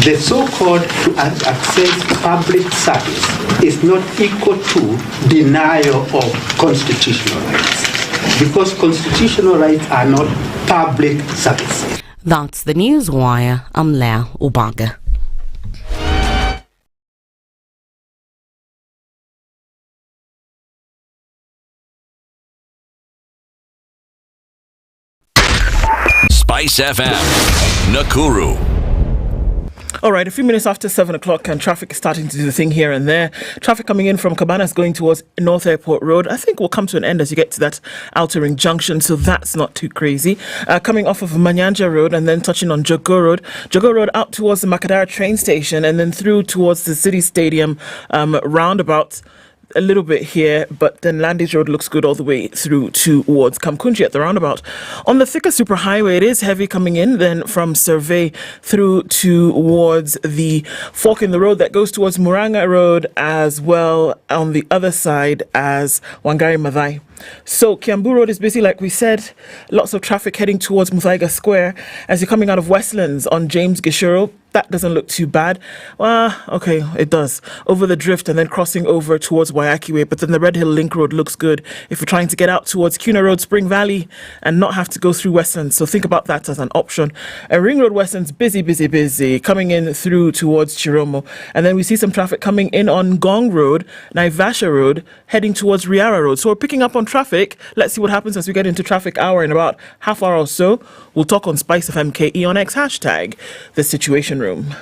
[SPEAKER 3] The so-called to access public service is not equal to denial of constitutional rights, because constitutional rights are not public services.
[SPEAKER 1] That's the News Wire. I'm Lea Ubaga.
[SPEAKER 7] SpiceFM, Nakuru.
[SPEAKER 11] All right, a few minutes after 7 o'clock, and traffic is starting to do the thing here and there. Traffic coming in from Cabanas going towards North Airport Road. I think will come to an end as you get to that outer ring junction, so that's not too crazy. Coming off of Manyanja Road and then touching on Jogo Road. Jogo Road out towards the Makadara train station and then through towards the City Stadium roundabout. A little bit here, but then Landis Road looks good all the way through towards Kamkunji at the roundabout. On the Thika Superhighway, it is heavy coming in, then from Survey through towards the fork in the road that goes towards Muranga Road, as well on the other side as Wangari Maathai. So Kiambu Road is busy, like we said. Lots of traffic heading towards Muthaiga Square as you're coming out of Westlands on James Gishuru. That doesn't look too bad. Okay, it does. Over the drift and then crossing over towards Waiaki Way. But then the Red Hill Link Road looks good if you're trying to get out towards Kuna Road, Spring Valley, and not have to go through Westlands. So think about that as an option. Ring Road Westlands, busy, coming in through towards Chiromo. And then we see some traffic coming in on Gong Road, Naivasha Road, heading towards Riara Road. So we're picking up on traffic. Let's see what happens as we get into traffic hour in about half hour or so. We'll talk on SpiceFM KE on X hashtag the Situation Room.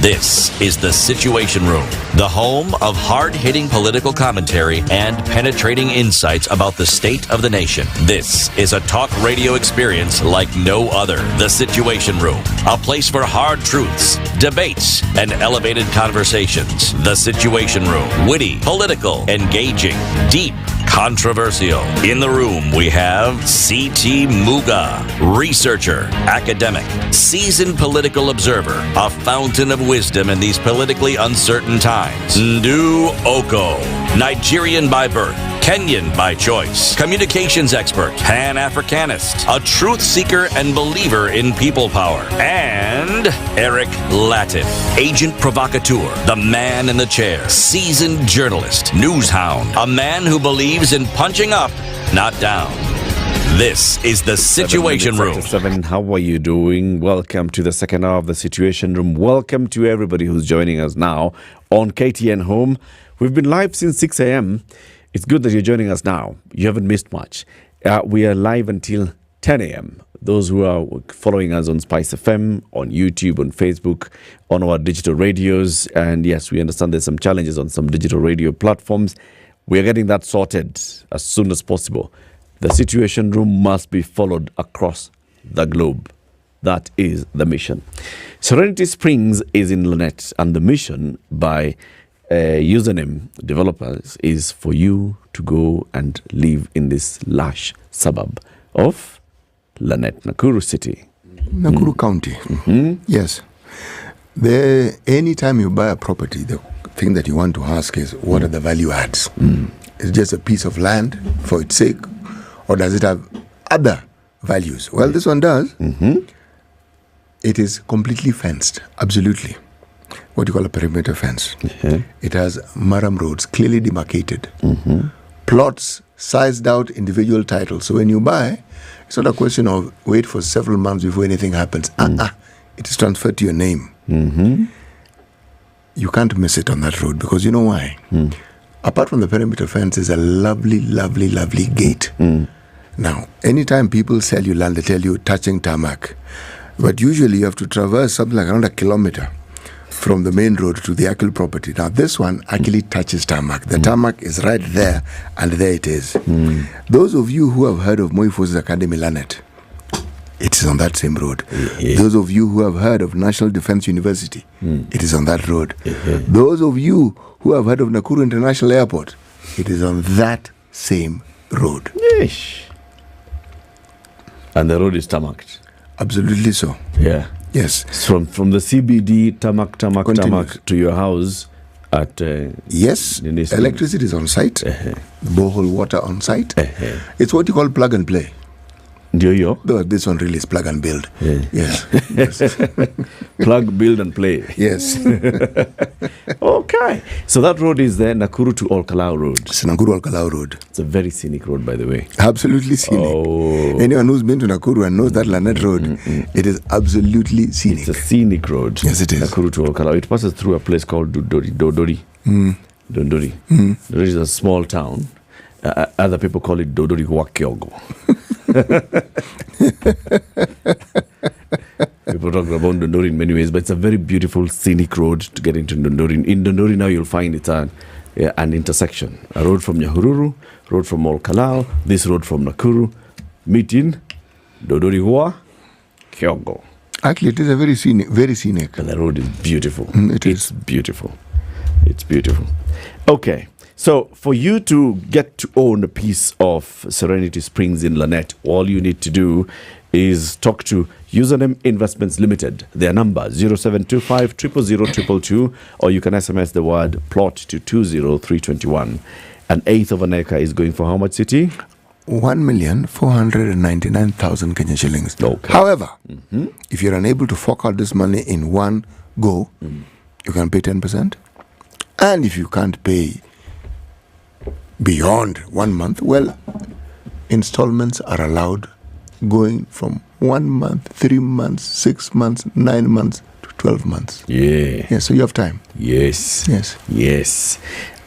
[SPEAKER 7] This is The Situation Room, the home of hard-hitting political commentary and penetrating insights about the state of the nation. This is a talk radio experience like no other. The Situation Room, a place for hard truths, debates, and elevated conversations. The Situation Room, witty, political, engaging, deep, controversial. In the room, we have C.T. Muga, researcher, academic, seasoned political observer, a fountain of wisdom in these politically uncertain times. Ndu Okoh, Nigerian by birth, Kenyan by choice, communications expert, Pan-Africanist, a truth seeker and believer in people power, and Eric Latiff, agent provocateur, the man in the chair, seasoned journalist, news hound, a man who believes in punching up, not down. This is The Situation Room.
[SPEAKER 15] 7, how are you doing? Welcome to the second hour of The Situation Room. Welcome to everybody who's joining us now on KTN Home. We've been live since 6 a.m. It's good that you're joining us now. You haven't missed much. We are live until 10 a.m. Those who are following us on SpiceFM, on YouTube, on Facebook, on our digital radios. And yes, we understand there's some challenges on some digital radio platforms. We are getting that sorted as soon as possible. The Situation Room must be followed across the globe. That is the mission. Serenity Springs is in Lynette, and the mission by username developers is for you to go and live in this lush suburb of Lynette, Nakuru City.
[SPEAKER 16] Nakuru County. Yes. Anytime you buy a property, the thing that you want to ask is, what are the value adds? It's just a piece of land for its sake, or does it have other values? Well, this one does. It is completely fenced, absolutely. What you call a perimeter fence. It has maram roads, clearly demarcated. Plots sized out, individual titles. So when you buy, it's not a question of wait for several months before anything happens. It is transferred to your name. You can't miss it on that road, because you know why? Apart from the perimeter fence is a lovely, lovely, lovely gate. Now, anytime people sell you land, they tell you touching tarmac. But usually you have to traverse something like around a kilometer from the main road to the actual property. Now, this one actually touches tarmac. The tarmac is right there, and there it is. Those of you who have heard of Moi Forces Academy, Lanet, it is on that same road. Those of you who have heard of National Defense University, it is on that road. Those of you who have heard of Nakuru International Airport, it is on that same road.
[SPEAKER 15] And the road is tarmacked.
[SPEAKER 16] Absolutely so.
[SPEAKER 15] Yeah.
[SPEAKER 16] Yes.
[SPEAKER 15] From the CBD, tamak to your house at...
[SPEAKER 16] yes, electricity is on site, borehole water on site. It's what you call plug and play.
[SPEAKER 15] Do you?
[SPEAKER 16] Though this one really is plug and build. Yes.
[SPEAKER 15] Plug, build and play.
[SPEAKER 16] Yes.
[SPEAKER 15] Okay. So that road is the Nakuru to Olkalau Road.
[SPEAKER 16] It's Nakuru Olkalau Road.
[SPEAKER 15] It's a very scenic road, by the way.
[SPEAKER 16] Absolutely scenic.
[SPEAKER 15] Oh.
[SPEAKER 16] Anyone who's been to Nakuru and knows that Lanet Road, it is absolutely scenic.
[SPEAKER 15] It's a scenic road.
[SPEAKER 16] Yes, it is.
[SPEAKER 15] Nakuru to Olkalau. It passes through a place called Dodori. Dodori is a small town. Other people call it Dodori Wakyogo. People talk about Dondori in many ways, but it's a very beautiful scenic road to get into Dondori. In Dondori now you'll find it's an intersection. A road from Nyahururu, road from Olkalau, this road from Nakuru, meet in Dondori Hua, Kyogo.
[SPEAKER 16] Actually, it is a very scenic.
[SPEAKER 15] And the road is beautiful.
[SPEAKER 16] It's
[SPEAKER 15] beautiful. It's beautiful. Okay. So, for you to get to own a piece of Serenity Springs in Lanet, all you need to do is talk to Username Investments Limited. Their number 0725 000 or you can SMS the word plot to 20321. An eighth of an acre is going for how much, City?
[SPEAKER 16] 1,499,000 Kenyan shillings.
[SPEAKER 15] Okay.
[SPEAKER 16] However, if you're unable to fork out this money in one go, you can pay 10%. And if you can't pay beyond 1 month, well, installments are allowed going from 1 month, 3 months, 6 months, 9 months to 12 months.
[SPEAKER 15] Yeah.
[SPEAKER 16] So you have time.
[SPEAKER 15] Yes.
[SPEAKER 16] Yes.
[SPEAKER 15] Yes.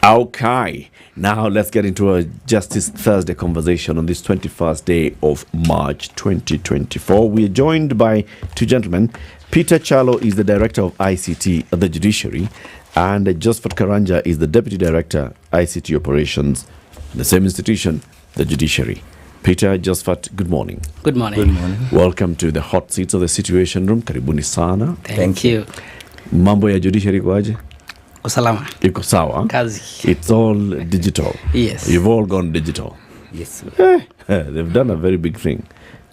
[SPEAKER 15] Okay. Now let's get into a Justice Thursday conversation on this 21st day of March 2024. We are joined by two gentlemen. Peter Chalo is the Director of ICT at the Judiciary, and Josephat Karanja is the Deputy Director, ICT Operations, the same institution, the Judiciary. Peter, Josephat, good morning.
[SPEAKER 17] Good morning.
[SPEAKER 18] Good morning.
[SPEAKER 15] Welcome to the hot seats of the Situation Room. Karibuni sana.
[SPEAKER 17] Thank you.
[SPEAKER 15] Mambo ya Judiciary kwaje?
[SPEAKER 17] Usalama.
[SPEAKER 15] Iko sawa.
[SPEAKER 17] Kazi.
[SPEAKER 15] It's all digital.
[SPEAKER 17] Yes.
[SPEAKER 15] You've all gone digital.
[SPEAKER 17] Yes.
[SPEAKER 15] They've done a very big thing.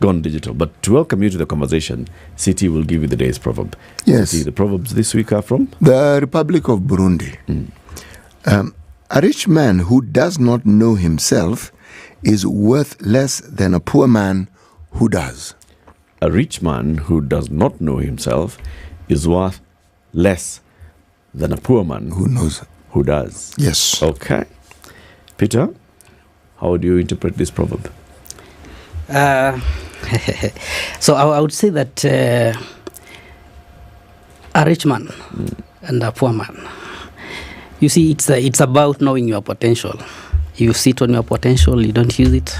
[SPEAKER 15] Gone digital. But to welcome you to the conversation, City will give you the day's proverb.
[SPEAKER 16] Yes.
[SPEAKER 15] City, the proverbs this week are from?
[SPEAKER 16] The Republic of Burundi. A rich man who does not know himself is worth less than a poor man who does.
[SPEAKER 15] A rich man who does not know himself is worth less than a poor man
[SPEAKER 16] who knows,
[SPEAKER 15] who does.
[SPEAKER 16] Yes.
[SPEAKER 15] Okay. Peter, how do you interpret this proverb?
[SPEAKER 17] So I would say that a rich man and a poor man, you see, it's about knowing your potential. You sit on your potential, you don't use it,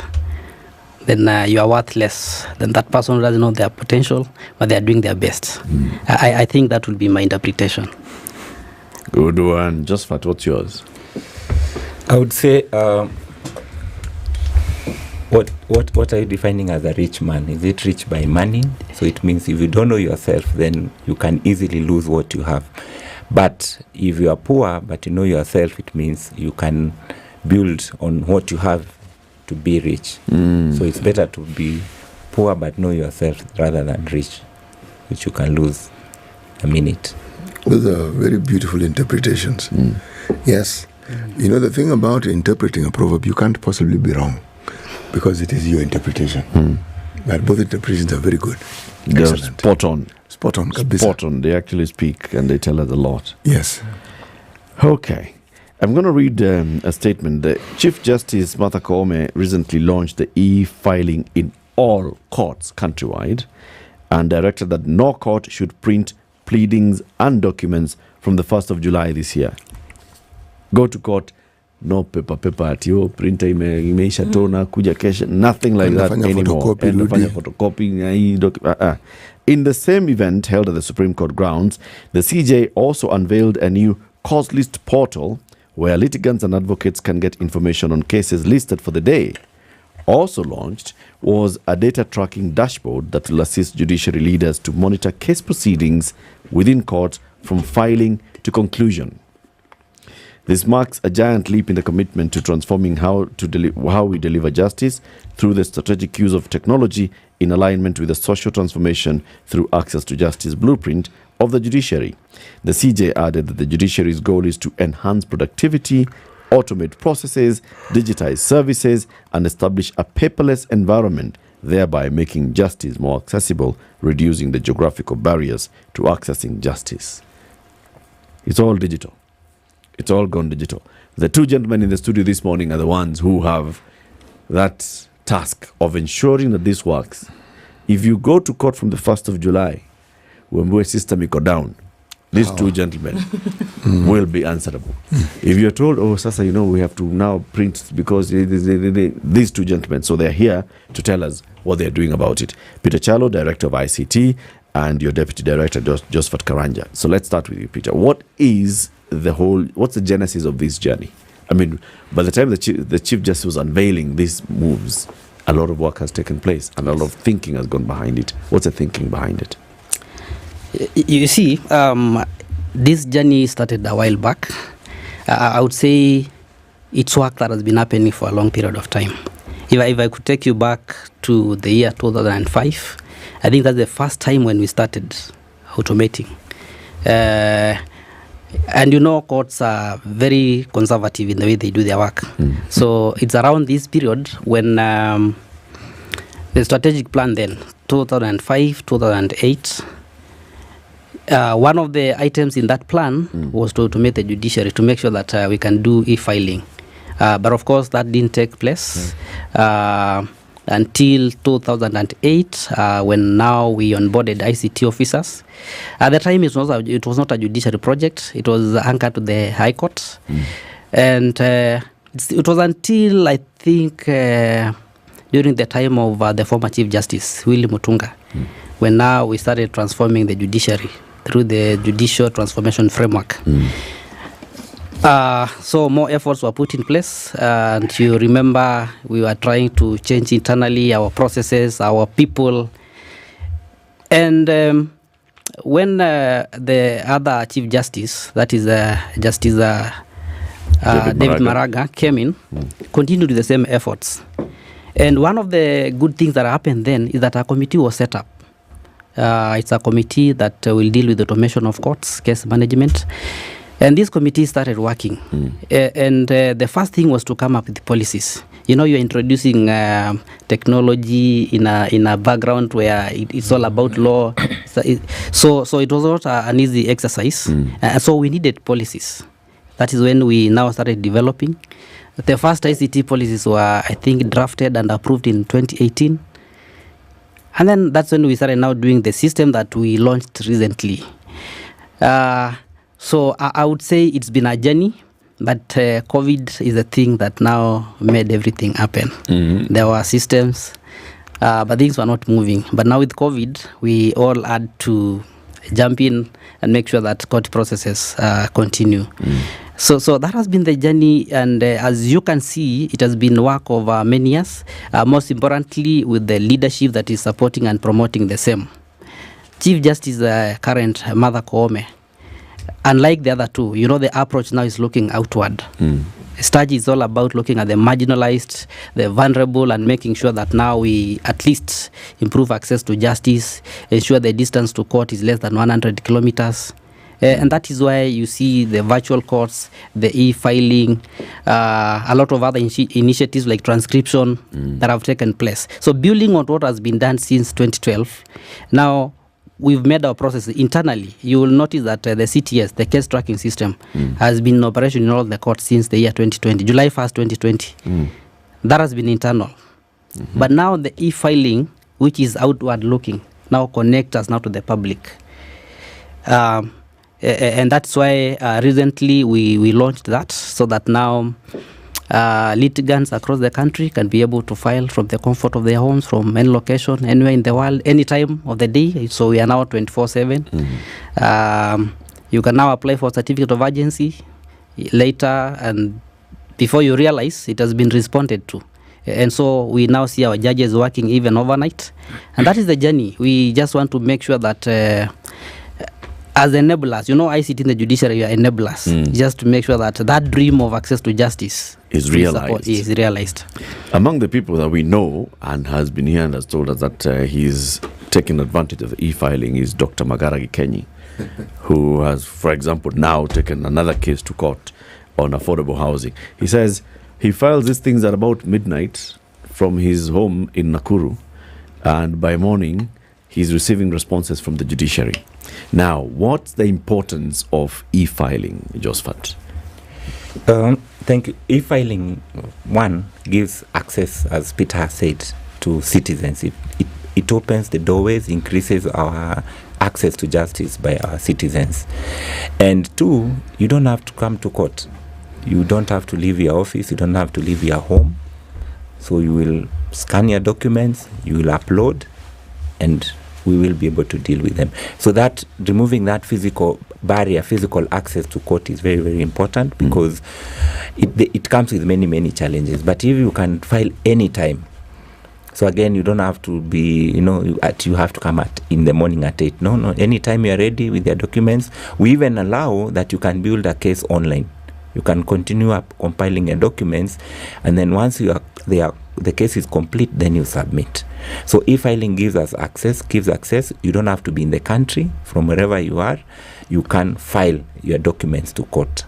[SPEAKER 17] then you are worth less than that person who doesn't know their potential, but they are doing their best. I think that will be my interpretation.
[SPEAKER 15] Good one. Josephat, what's yours?
[SPEAKER 18] I would say, what are you defining as a rich man? Is it rich by money? So it means if you don't know yourself, then you can easily lose what you have. But if you are poor, but you know yourself, it means you can build on what you have to be rich. So it's better to be poor but know yourself rather than rich, which you can lose a minute.
[SPEAKER 16] Those are very beautiful interpretations. Yes. You know, the thing about interpreting a proverb, you can't possibly be wrong because it is your interpretation. But both interpretations are very good.
[SPEAKER 15] They're
[SPEAKER 16] Excellent.
[SPEAKER 15] spot on.
[SPEAKER 16] Spot on.
[SPEAKER 15] Spot on. They actually speak and they tell us a lot.
[SPEAKER 16] Yes.
[SPEAKER 15] Okay. I'm going to read a statement. The Chief Justice Martha Koome recently launched the e-filing in all courts countrywide and directed that no court should print pleadings and documents from the 1st of July this year. Go to court, no paper at you, printer imeisha tona, kuja kesha, nothing like that anymore. Photocopy. In the same event held at the Supreme Court grounds, the CJ also unveiled a new cause list portal where litigants and advocates can get information on cases listed for the day. Also launched was a data tracking dashboard that will assist judiciary leaders to monitor case proceedings within court from filing to conclusion. This marks a giant leap in the commitment to transforming how we deliver justice through the strategic use of technology in alignment with the social transformation through access to justice blueprint of the judiciary. The CJ added that the judiciary's goal is to enhance productivity, automate processes, digitize services, and establish a paperless environment, thereby making justice more accessible, reducing the geographical barriers to accessing justice. It's all digital. It's all gone digital. The two gentlemen in the studio this morning are the ones who have that task of ensuring that this works. If you go to court from the 1st of July, when the system go down, these two gentlemen will be answerable. If you're told, oh, Sasa, we have to now print because these two gentlemen, so they're here to tell us what they're doing about it. Peter Chalo, Director of ICT, and your Deputy Director, Josephat Karanja. So let's start with you, Peter. What's the genesis of this journey? I mean, by the time the Chief Justice was unveiling these moves, a lot of work has taken place and a lot of thinking has gone behind it. What's the thinking behind it?
[SPEAKER 17] You see, this journey started a while back. I would say it's work that has been happening for a long period of time. If I could take you back to the year 2005, I think that's the first time when we started automating. And courts are very conservative in the way they do their work. So it's around this period when the strategic plan then, 2005, 2008, one of the items in that plan was to automate the judiciary to make sure that we can do e-filing. But of course, that didn't take place until 2008, when now we onboarded ICT officers. At the time, it was not a judiciary project. It was anchored to the High Court. And it was until, I think, during the time of the former Chief Justice, Willy Mutunga, when now we started transforming the judiciary through the Judicial Transformation Framework. So more efforts were put in place, and you remember we were trying to change internally our processes, our people. And when the other Chief Justice, that is Justice David Maraga, came in, continued with the same efforts. And one of the good things that happened then is that a committee was set up. It's a committee that will deal with automation of courts, case management. And this committee started working. And the first thing was to come up with policies. You're introducing technology in a background where it's all about law. So it was not an easy exercise. So we needed policies. That is when we now started developing. The first ICT policies were, I think, drafted and approved in 2018. And then that's when we started now doing the system that we launched recently. So I would say it's been a journey, but COVID is the thing that now made everything happen. There were systems, but things were not moving. But now with COVID, we all had to jump in and make sure that court processes continue. So that has been the journey, and as you can see, it has been work over many years, most importantly with the leadership that is supporting and promoting the same. Chief Justice current Martha Koome, unlike the other two, the approach now is looking outward. Strategy is all about looking at the marginalized, the vulnerable, and making sure that now we at least improve access to justice, ensure the distance to court is less than 100 kilometers. And that is why you see the virtual courts, the e-filing, a lot of other initiatives like transcription that have taken place. So building on what has been done since 2012, now we've made our process internally. You will notice that the CTS, the case tracking system, has been in operation in all the courts since the year 2020, July 1st, 2020. That has been internal. But now the e-filing, which is outward looking, now connects us now to the public. And that's why recently we launched that, so that now litigants across the country can be able to file from the comfort of their homes, from any location, anywhere in the world, any time of the day. So we are now 24/7. You can now apply for certificate of urgency later, and before you realize, it has been responded to. And so we now see our judges working even overnight. And that is the journey. We just want to make sure that as enablers. I sit in the judiciary, you are enablers, just to make sure that that dream of access to justice
[SPEAKER 15] is realized.
[SPEAKER 17] Among
[SPEAKER 15] the people that we know and has been here and has told us that he's taken advantage of e-filing is Dr. Magara Gikenyi, who has, for example, now taken another case to court on affordable housing. He says he files these things at about midnight from his home in Nakuru, and by morning he's receiving responses from the judiciary. Now, what's the importance of e-filing, Josephat?
[SPEAKER 18] Thank you. E-filing, one, gives access, as Peter has said, to citizens. It opens the doorways, increases our access to justice by our citizens. And two, you don't have to come to court. You don't have to leave your office. You don't have to leave your home. So you will scan your documents, you will upload, and we will be able to deal with them. So that removing that physical barrier, physical access to court is very, very important, because it comes with many, many challenges. But if you can file anytime, so again, you don't have to be, you have to come in the morning at 8. No, anytime you are ready with your documents. We even allow that you can build a case online. You can continue up compiling your documents, and then once the case is complete, then you submit. So e-filing gives access. You don't have to be in the country. From wherever you are, you can file your documents to court.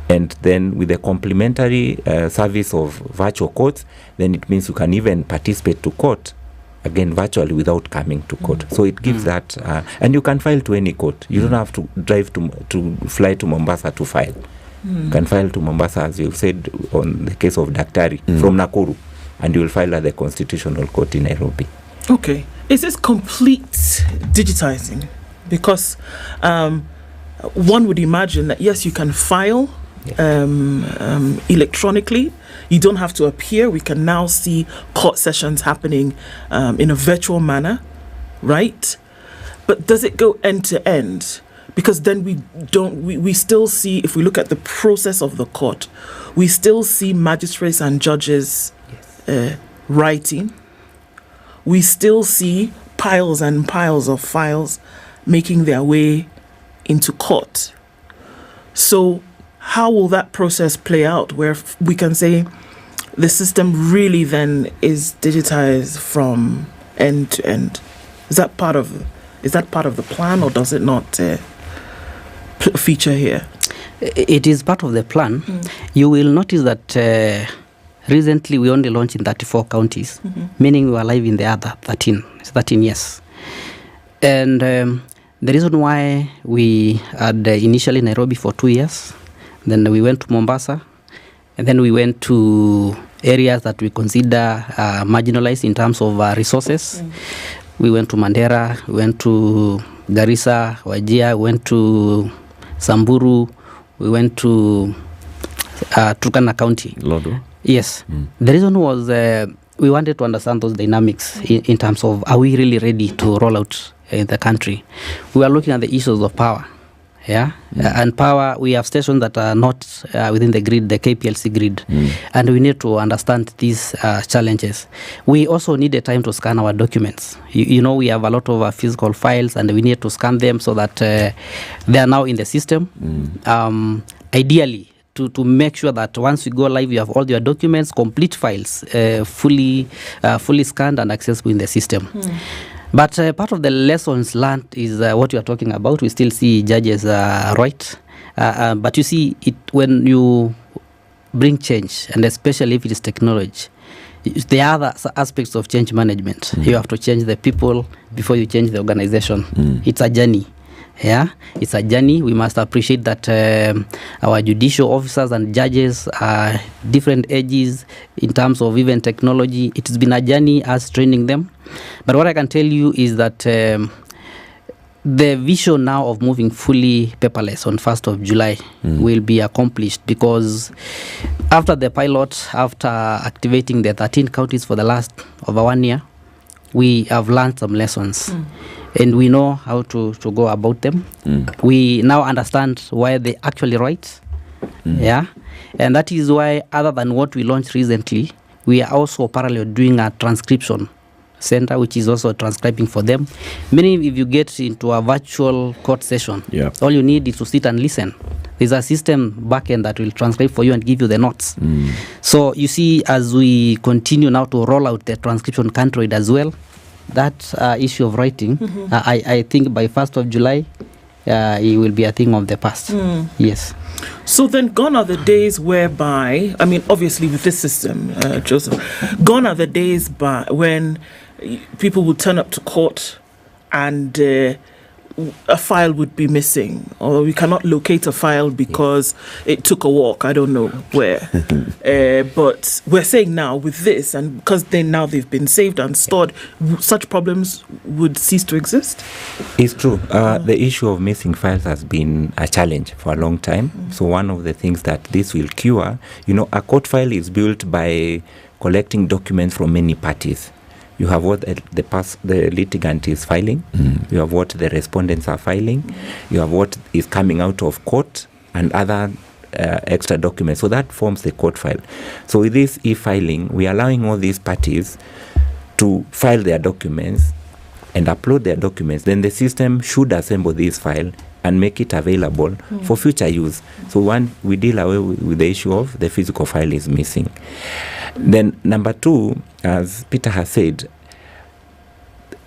[SPEAKER 18] And then with the complementary service of virtual courts, then it means you can even participate to court, again virtually, without coming to court. So it gives that, and you can file to any court. You don't have to drive to fly to Mombasa to file. You can file to Mombasa, as you said, on the case of Daktari, from Nakuru, and you will file at the Constitutional Court in Nairobi.
[SPEAKER 11] Okay. Is this complete digitizing? Because one would imagine that, yes, you can file electronically. You don't have to appear. We can now see court sessions happening in a virtual manner, right? But does it go end to end? Because then we still see, if we look at the process of the court, we still see magistrates and judges writing. We still see piles and piles of files making their way into court. So how will that process play out, where we can say the system really then is digitized from end to end? Is that part of the plan, or does it not feature here?
[SPEAKER 17] It is part of the plan. You will notice that recently we only launched in 34 counties, meaning we are live in the other 13 years. And the reason why we had initially Nairobi for 2 years, then we went to Mombasa, and then we went to areas that we consider marginalized in terms of resources. We went to Mandera, we went to Garissa, Wajir, we went to Samburu, we went to Turkana County.
[SPEAKER 15] Lodo.
[SPEAKER 17] Yes. The reason was we wanted to understand those dynamics in terms of, are we really ready to roll out in the country? We are looking at the issues of power. And power, we have stations that are not within the grid, the KPLC grid, and we need to understand these challenges. We also need a time to scan our documents. We have a lot of physical files, and we need to scan them so that they are now in the system. Ideally, to make sure that once we go live, you have all your documents, complete files, fully scanned and accessible in the system. But part of the lessons learned is what you are talking about. We still see judges right. But you see, when you bring change, and especially if it is technology, there are other aspects of change management. You have to change the people before you change the organization. It's a journey. It's a journey. We must appreciate that our judicial officers and judges are different ages in terms of even technology. It's been a journey as training them. But what I can tell you is that the vision now of moving fully paperless on 1st of July will be accomplished, because after the pilot, after activating the 13 counties for the last over 1 year, we have learned some lessons. And we know how to go about them. We now understand why they actually write. And that is why, other than what we launched recently, we are also parallel doing a transcription center, which is also transcribing for them. Meaning, if you get into a virtual court session, all you need is to sit and listen. There's a system backend that will transcribe for you and give you the notes. So you see, as we continue now to roll out the transcription Android as well, that issue of writing, I think by 1st of July, it will be a thing of the past. Yes.
[SPEAKER 11] So then gone are the days whereby, I mean, obviously with this system, Joseph, gone are the days when people would turn up to court and a file would be missing, or we cannot locate a file because it took a walk, I don't know where. But we're saying now with this, and because they've been saved and stored, such problems would cease to exist?
[SPEAKER 18] It's true. The issue of missing files has been a challenge for a long time. So one of the things that this will cure, a court file is built by collecting documents from many parties. You have what the litigant is filing. You have what the respondents are filing. You have what is coming out of court and other extra documents. So that forms the court file. So with this e-filing, we are allowing all these parties to file their documents and upload their documents. Then the system should assemble this file and make it available for future use. So one, we deal away with the issue of the physical file is missing. Then number two, as Peter has said,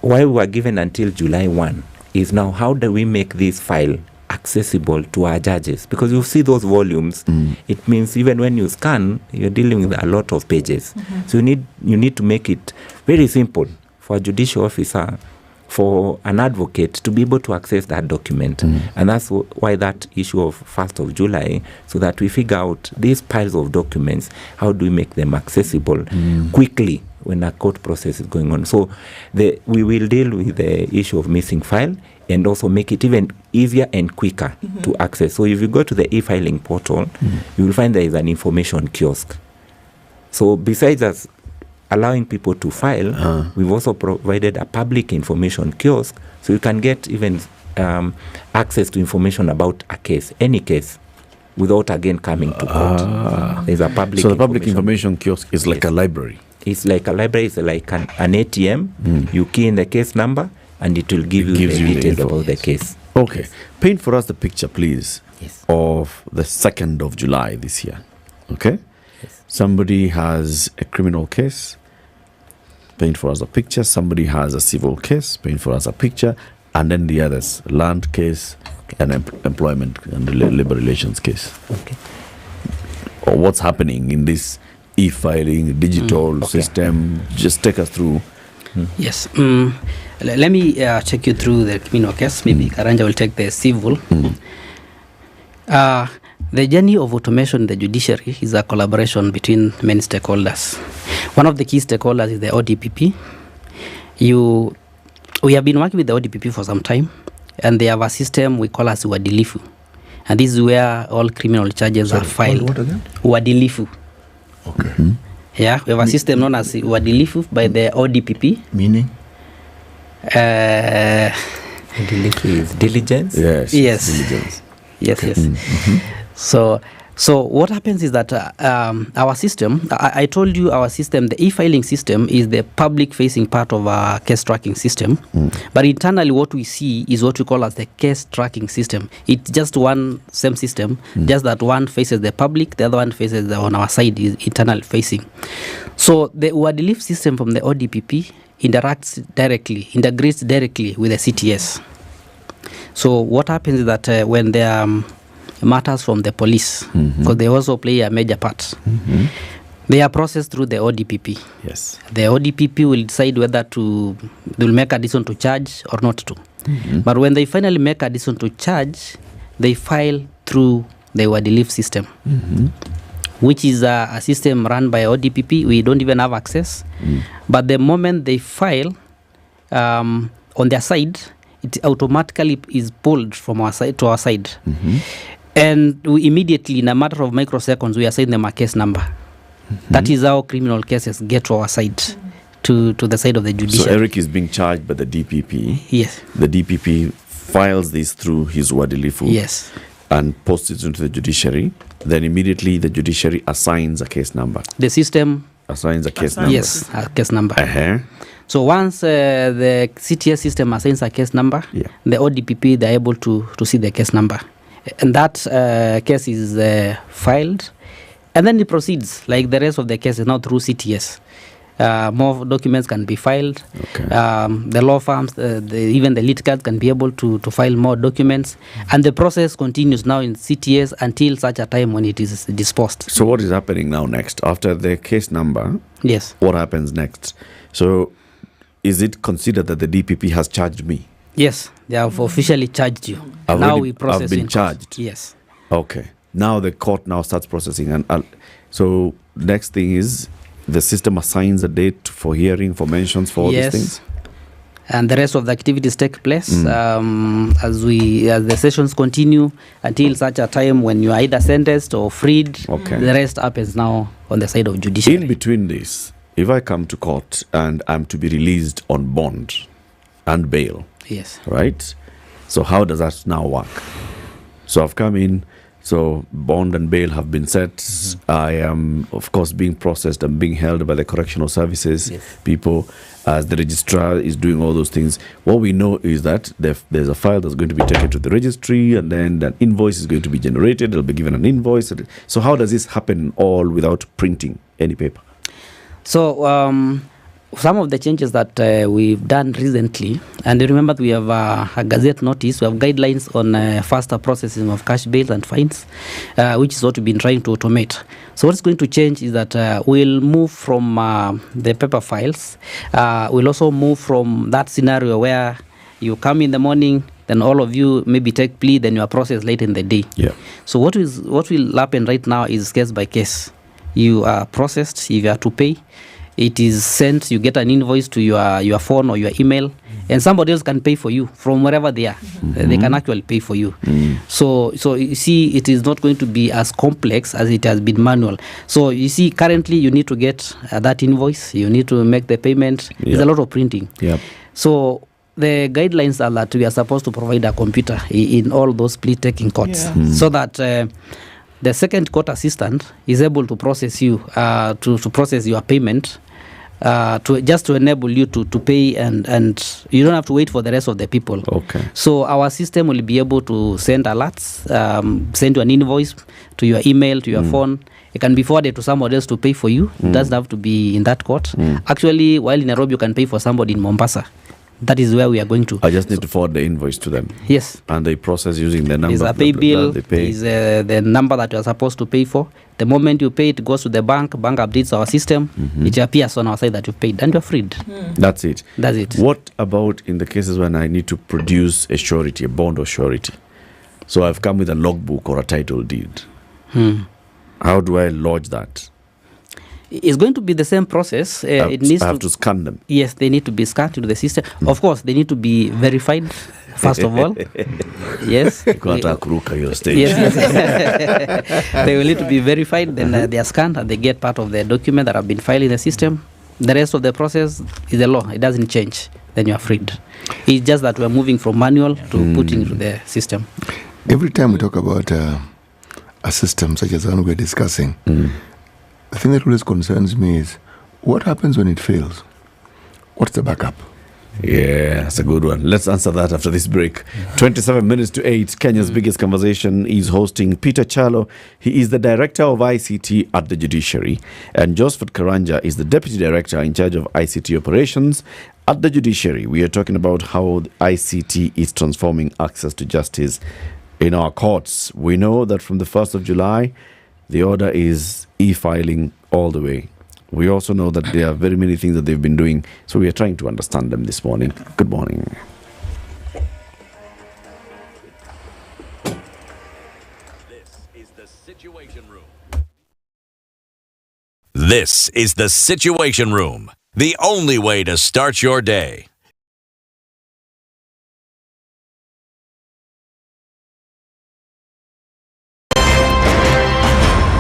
[SPEAKER 18] why we were given until July 1 is now how do we make this file accessible to our judges? Because you see those volumes, it means even when you scan, you're dealing with a lot of pages. So you need to make it very simple for a judicial officer, for an advocate to be able to access that document. And that's why that issue of 1st of July, so that we figure out these piles of documents, how do we make them accessible quickly when a court process is going on. So we will deal with the issue of missing file and also make it even easier and quicker to access. So if you go to the e-filing portal, you will find there is an information kiosk. So besides us allowing people to file, we've also provided a public information kiosk, so you can get even access to information about a case, any case, without again coming to court. There's a public.
[SPEAKER 15] So the public information kiosk is like a library.
[SPEAKER 18] It's like a library. It's like an ATM. You key in the case number, and it will give you the details about the case.
[SPEAKER 15] Okay, paint for us the picture, please, of the 2nd of July this year. Okay, somebody has a criminal case. Paint for us a picture. Somebody has a civil case. Paint for us a picture. And then the others, land case and employment and labor relations case.
[SPEAKER 17] Okay.
[SPEAKER 15] Or what's happening in this e-filing, digital system. Just take us through.
[SPEAKER 17] Yes. Let me check you through the criminal case. Maybe Karanja will take the civil. The journey of automation in the judiciary is a collaboration between many stakeholders. One of the key stakeholders is the ODPP. We have been working with the ODPP for some time, and they have a system we call as Uadilifu. And this is where all criminal charges are filed.
[SPEAKER 16] What again?
[SPEAKER 17] Uadilifu.
[SPEAKER 16] Okay.
[SPEAKER 17] Yeah, we have a system known as Uadilifu by the ODPP.
[SPEAKER 16] Meaning?
[SPEAKER 18] Uadilifu is diligence?
[SPEAKER 17] Yes.
[SPEAKER 15] Diligence.
[SPEAKER 17] Yes, yes. So what happens is that our system, I told you our system, the e-filing system is the public-facing part of our case tracking system. But internally what we see is what we call as the case tracking system. It's just one same system, just that one faces the public, the other one faces on our side is internal facing. So the Uadilifu system from the ODPP integrates directly with the CTS. So what happens is that when there are matters from the police, because they also play a major part, they are processed through the ODPP.
[SPEAKER 15] Yes.
[SPEAKER 17] The ODPP will decide whether they'll make a decision to charge or not to. But when they finally make a decision to charge, they file through the Uadilifu system, which is a system run by ODPP. We don't even have access. But the moment they file on their side, it automatically is pulled from our side to our side. And we immediately, in a matter of microseconds, we assign them a case number. That is how criminal cases get to our side, to the side of the judiciary.
[SPEAKER 15] So Eric is being charged by the DPP.
[SPEAKER 17] Yes.
[SPEAKER 15] The DPP files this through his Uadilifu.
[SPEAKER 17] Yes.
[SPEAKER 15] And posts it into the judiciary. Then immediately the judiciary assigns a case number.
[SPEAKER 17] The system
[SPEAKER 15] assigns a case number.
[SPEAKER 17] Yes, a case number. So once the CTS system assigns a case number, the ODPP, they're able to see the case number. And that case is filed. And then it proceeds like the rest of the cases, now through CTS. More documents can be filed. The law firms, even the litigants can be able to file more documents. And the process continues now in CTS until such a time when it is disposed.
[SPEAKER 15] So what is happening now next? After the case number,
[SPEAKER 17] yes,
[SPEAKER 15] what happens next? So is it considered that the DPP has charged me?
[SPEAKER 17] Yes, they have officially charged you. We process.
[SPEAKER 15] I've been charged?
[SPEAKER 17] Yes.
[SPEAKER 15] Okay. Now the court now starts processing. And so next thing is, the system assigns a date for hearing, for mentions, for all these things?
[SPEAKER 17] And the rest of the activities take place as the sessions continue until such a time when you are either sentenced or freed. The rest happens now on the side of judiciary.
[SPEAKER 15] In between this, if I come to court and I'm to be released on bond and bail,
[SPEAKER 17] yes,
[SPEAKER 15] right? So how does that now work? So I've come in, so bond and bail have been set. I am, of course, being processed and being held by the correctional services people, as the registrar is doing all those things. What we know is that there's a file that's going to be taken to the registry, and then an invoice is going to be generated. They'll be given an invoice. So how does this happen all without printing any paper?
[SPEAKER 17] So some of the changes that we've done recently, and remember we have a gazette notice, we have guidelines on faster processing of cash bails and fines, which is what we've been trying to automate. So what's going to change is that we'll move from the paper files. We'll also move from that scenario where you come in the morning, then all of you maybe take plea, then you are processed late in the day. So what will happen right now is case by case. You are processed, if you are to pay. It is sent, you get an invoice to your phone or your email, and somebody else can pay for you from wherever they are. They can actually pay for you. So you see, it is not going to be as complex as it has been manual. So you see, currently you need to get that invoice, you need to make the payment. There's a lot of printing. So the guidelines are that we are supposed to provide a computer in all those plea-taking courts, so that the second court assistant is able to process you, to process your payment, to enable you to pay, and you don't have to wait for the rest of the people. So our system will be able to send alerts, send you an invoice to your email, to your phone. It can be forwarded to somebody else to pay for you. It doesn't have to be in that court. Actually, while in Nairobi, you can pay for somebody in Mombasa. That is where we are going to.
[SPEAKER 15] I just need to forward the invoice to them.
[SPEAKER 17] Yes.
[SPEAKER 15] And they process using the number.
[SPEAKER 17] There's a pay bill.
[SPEAKER 15] They pay.
[SPEAKER 17] Is the number that you are supposed to pay for. The moment you pay, it goes to the bank. Bank updates our system. It appears on our side that you paid, and you're freed.
[SPEAKER 15] That's it.
[SPEAKER 17] That's it.
[SPEAKER 15] What about in the cases when I need to produce a surety, a bond or surety? So I've come with a logbook or a title deed. How do I lodge that?
[SPEAKER 17] It's going to be the same process.
[SPEAKER 15] I have to scan them.
[SPEAKER 17] Yes, they need to be scanned into the system. Of course, they need to be verified, first of all. Yes.
[SPEAKER 15] You can't accrue your stage.
[SPEAKER 17] Yes. They will need to be verified, then they are scanned, and they get part of the document that have been filed in the system. The rest of the process is the law. It doesn't change. Then you are freed. It's just that we're moving from manual to putting into the system.
[SPEAKER 16] Every time we talk about a system such as the one we're discussing, the thing that always concerns me is what happens when it fails? What's the backup?
[SPEAKER 15] Yeah, that's a good one. Let's answer that after this break. 27 minutes to 8, Kenya's biggest conversation is hosting Peter Chalo. He is the Director of ICT at the Judiciary. And Josephat Karanja is the Deputy Director in charge of ICT operations at the Judiciary. We are talking about how the ICT is transforming access to justice in our courts. We know that from the 1st of July, the order is e-filing all the way. We also know that there are very many things that they've been doing, so we are trying to understand them this morning. Good morning.
[SPEAKER 7] This is the Situation Room. This is the Situation Room, the only way to start your day.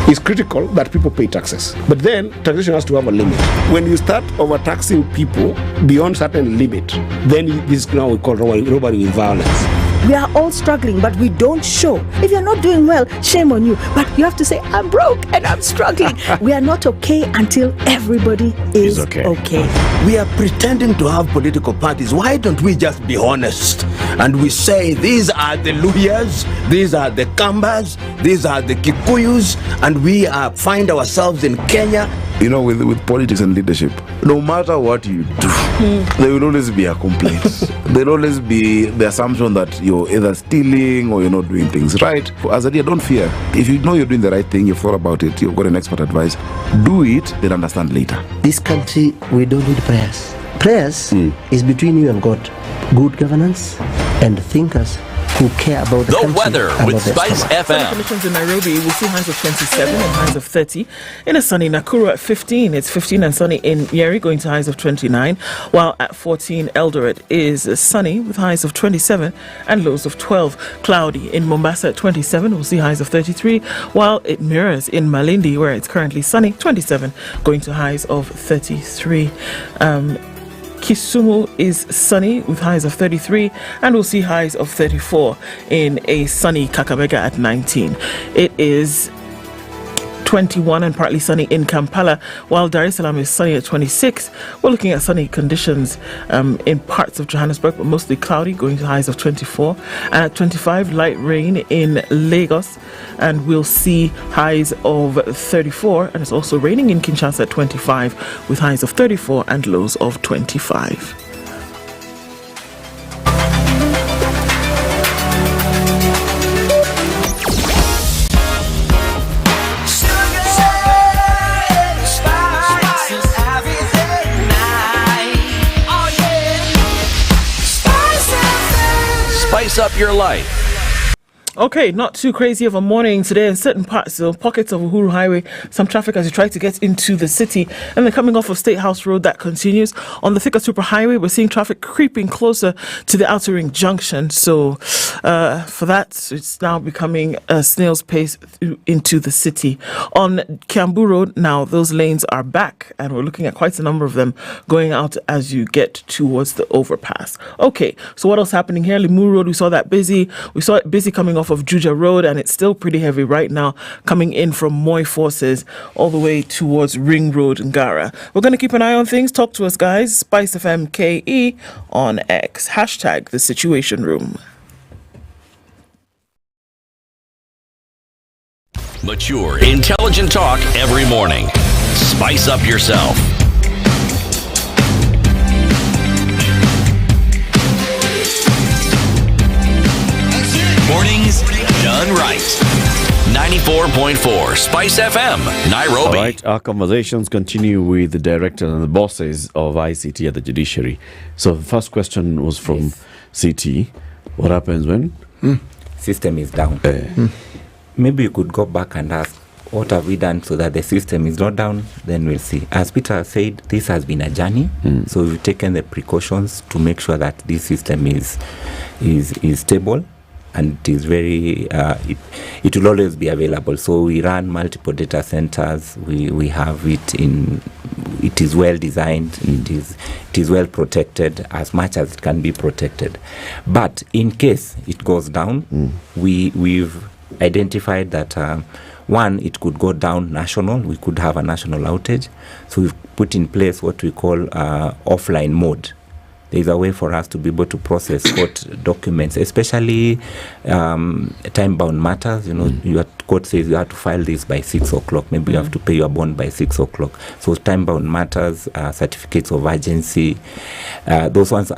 [SPEAKER 19] It's critical that people pay taxes. But then taxation has to have a limit. When you start overtaxing people beyond certain limit, then this is now we call robbery with violence.
[SPEAKER 20] We are all struggling, but we don't show. If you're not doing well, shame on you. But you have to say, I'm broke and I'm struggling. We are not okay until everybody is okay.
[SPEAKER 21] We are pretending to have political parties. Why don't we just be honest? And we say, these are the Luyas, these are the Kambas, these are the Kikuyus, and we find ourselves in Kenya.
[SPEAKER 13] You know, with politics and leadership, no matter what you do, there will always be a complaint. There will always be the assumption that you're either stealing or you're not doing things right. As a leader, don't fear. If you know you're doing the right thing, you've thought about it, you've got an expert advice, do it, then understand later.
[SPEAKER 22] This country, we don't need prayers. Prayers is between you and God. Good governance and thinkers who care about the country.
[SPEAKER 7] weather with SpiceFM.
[SPEAKER 11] Conditions in Nairobi, we'll see highs of 27 and highs of 30. In a sunny Nakuru at 15, it's 15 and sunny in Nyeri, going to highs of 29, while at 14, Eldoret is sunny with highs of 27 and lows of 12. Cloudy in Mombasa at 27, we'll see highs of 33, while it mirrors in Malindi, where it's currently sunny, 27, going to highs of 33. Kisumu is sunny with highs of 33, and we'll see highs of 34 in a sunny Kakamega at 19. It is 21 and partly sunny in Kampala, while Dar es Salaam is sunny at 26. We're looking at sunny conditions in parts of Johannesburg, but mostly cloudy, going to highs of 24. And at 25, light rain in Lagos, and we'll see highs of 34. And it's also raining in Kinshasa at 25, with highs of 34 and lows of 25.
[SPEAKER 7] Spice up your life.
[SPEAKER 11] Okay, not too crazy of a morning today in certain parts, pockets of Uhuru Highway. Some traffic as you try to get into the city. And then coming off of State House Road, that continues. On the Thika Super Highway, we're seeing traffic creeping closer to the Outer Ring Junction. So for that, it's now becoming a snail's pace into the city. On Kiambu Road, now those lanes are back, and we're looking at quite a number of them going out as you get towards the overpass. Okay, so what else happening here? Limuru Road, we saw that busy. We saw it busy coming off of Juja Road, and it's still pretty heavy right now coming in from Moi Forces all the way towards Ring Road and Ngara. We're going to keep an eye on things. Talk to us, guys. SpiceFM KE on X. Hashtag the Situation Room.
[SPEAKER 7] Mature, intelligent talk every morning. Spice up yourself. Mornings done right. 94.4 Spice FM, Nairobi.
[SPEAKER 15] All right, our conversations continue with the director and the bosses of ICT at the judiciary. So the first question was from CT. What happens when?
[SPEAKER 18] System is down. Maybe you could go back and ask, what have we done so that the system is not down? Then we'll see. As Peter said, this has been a journey. So we've taken the precautions to make sure that this system is stable. And it is very, it will always be available. So we run multiple data centers. We have it in, it is well designed. It is well protected as much as it can be protected. But in case it goes down, we've identified that one, it could go down national. We could have a national outage. So we've put in place what we call offline mode. There's a way for us to be able to process court documents, especially time-bound matters. You know, your court says you have to file this by 6 o'clock. Maybe you have to pay your bond by 6 o'clock. So time-bound matters, certificates of urgency, those ones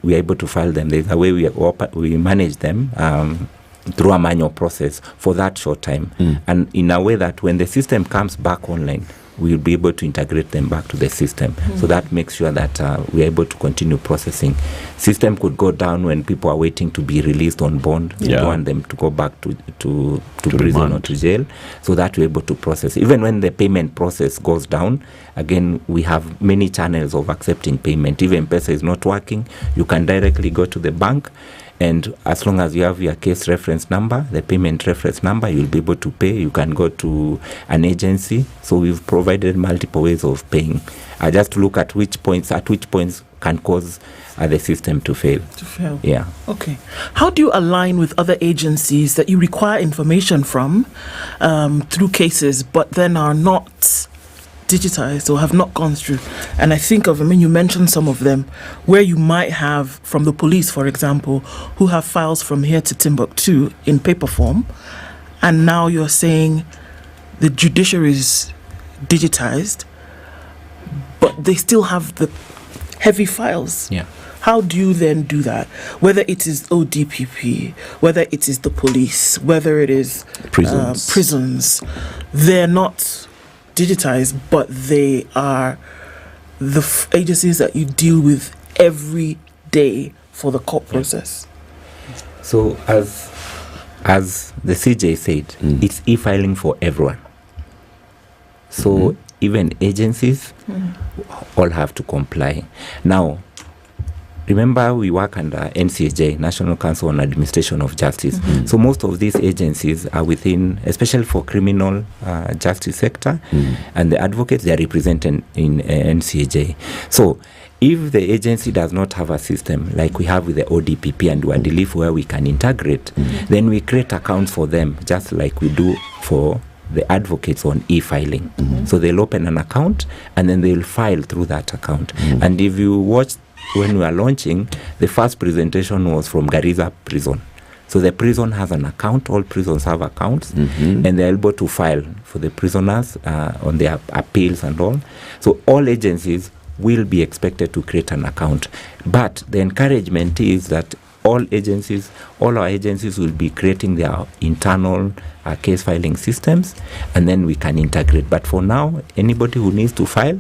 [SPEAKER 18] we are able to file them. There's a way we manage them through a manual process for that short time, and in a way that when the system comes back online, we'll be able to integrate them back to the system. So that makes sure that we're able to continue processing. System could go down when people are waiting to be released on bond. We don't want them to go back to prison or to jail. So that we're able to process. Even when the payment process goes down, again, we have many channels of accepting payment. If M-Pesa is not working, you can directly go to the bank, and as long as you have your case reference number, the payment reference number, you'll be able to pay. You can go to an agency. So we've provided multiple ways of paying. Just to look at which points can cause the system to fail. Yeah.
[SPEAKER 11] Okay. How do you align with other agencies that you require information from through cases, but then are not digitized or have not gone through? And I think of, you mentioned some of them, where you might have from the police, for example, who have files from here to Timbuktu in paper form, and now you're saying the judiciary is digitized, but they still have the heavy files.
[SPEAKER 18] Yeah.
[SPEAKER 11] How do you then do that? Whether it is ODPP, whether it is the police, whether it is prisons, they're not digitized, but they are the agencies that you deal with every day for the court process.
[SPEAKER 18] So as the CJ said, it's e-filing for everyone. So even agencies all have to comply. Now, remember, we work under NCAJ, National Council on Administration of Justice. So most of these agencies are within, especially for criminal justice sector, and the advocates, they are represented in NCAJ. So if the agency does not have a system like we have with the ODPP and Wadilif where we can integrate, then we create accounts for them, just like we do for the advocates on e-filing. So they'll open an account and then they'll file through that account. And if you watch when we are launching, the first presentation was from Garissa prison. So the prison has an account, all prisons have accounts, and they're able to file for the prisoners on their appeals and all. So all agencies will be expected to create an account. But the encouragement is that all our agencies will be creating their internal case filing systems, and then we can integrate. But for now, anybody who needs to file,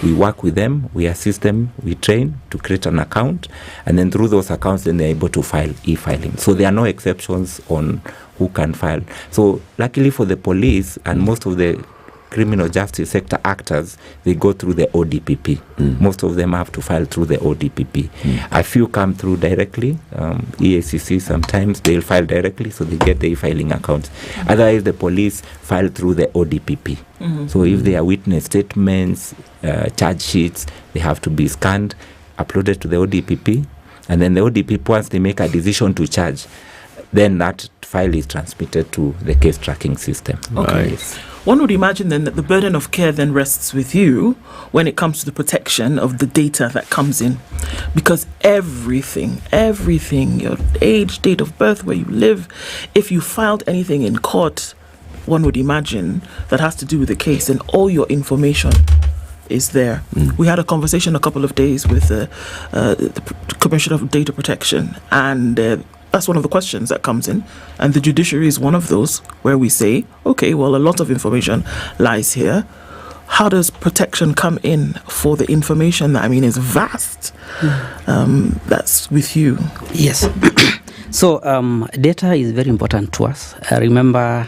[SPEAKER 18] we work with them, we assist them, we train to create an account, and then through those accounts, then they're able to file e-filing. So there are no exceptions on who can file. So luckily for the police and most of the criminal justice sector actors, they go through the ODPP. Most of them have to file through the ODPP. A few come through directly. EACC, sometimes they'll file directly, so they get the e-filing accounts. Otherwise, the police file through the ODPP. So if they are witness statements, charge sheets, they have to be scanned, uploaded to the ODPP, and then the ODPP, once they make a decision to charge, then that file is transmitted to the case tracking system.
[SPEAKER 11] Okay. Nice. One would imagine then that the burden of care then rests with you when it comes to the protection of the data that comes in. Because everything, your age, date of birth, where you live, if you filed anything in court, one would imagine that has to do with the case, and all your information is there. We had a conversation a couple of days with the Commissioner of Data Protection, and that's one of the questions that comes in, and the judiciary is one of those where we say, okay, well, a lot of information lies here. How does protection come in for the information that, is vast? That's with you.
[SPEAKER 17] Yes. So data is very important to us. Remember,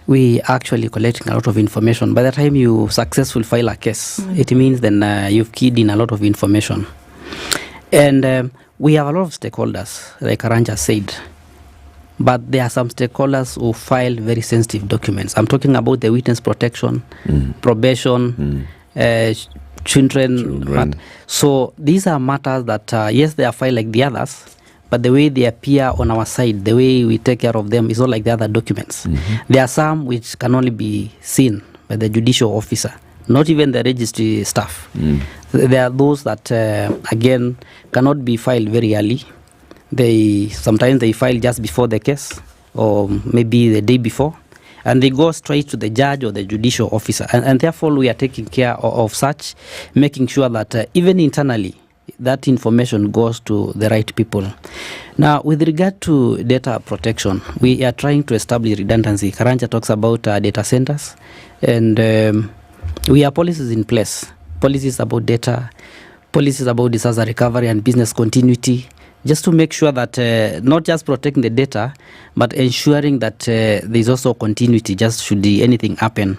[SPEAKER 17] we actually collecting a lot of information. By the time you successfully file a case, it means then you've keyed in a lot of information. And we have a lot of stakeholders, like Aranja said, but there are some stakeholders who file very sensitive documents. I'm talking about the witness protection, probation, children. So these are matters that, yes, they are filed like the others, but the way they appear on our side, the way we take care of them is not like the other documents. There are some which can only be seen by the judicial officer, not even the registry staff. There are those that, again, cannot be filed very early. Sometimes they file just before the case, or maybe the day before, and they go straight to the judge or the judicial officer. And therefore, we are taking care of such, making sure that even internally, that information goes to the right people. Now, with regard to data protection, we are trying to establish redundancy. Karanja talks about data centers, and we have policies in place. Policies about data, policies about disaster recovery and business continuity, just to make sure that not just protecting the data, but ensuring that there is also continuity, just should anything happen.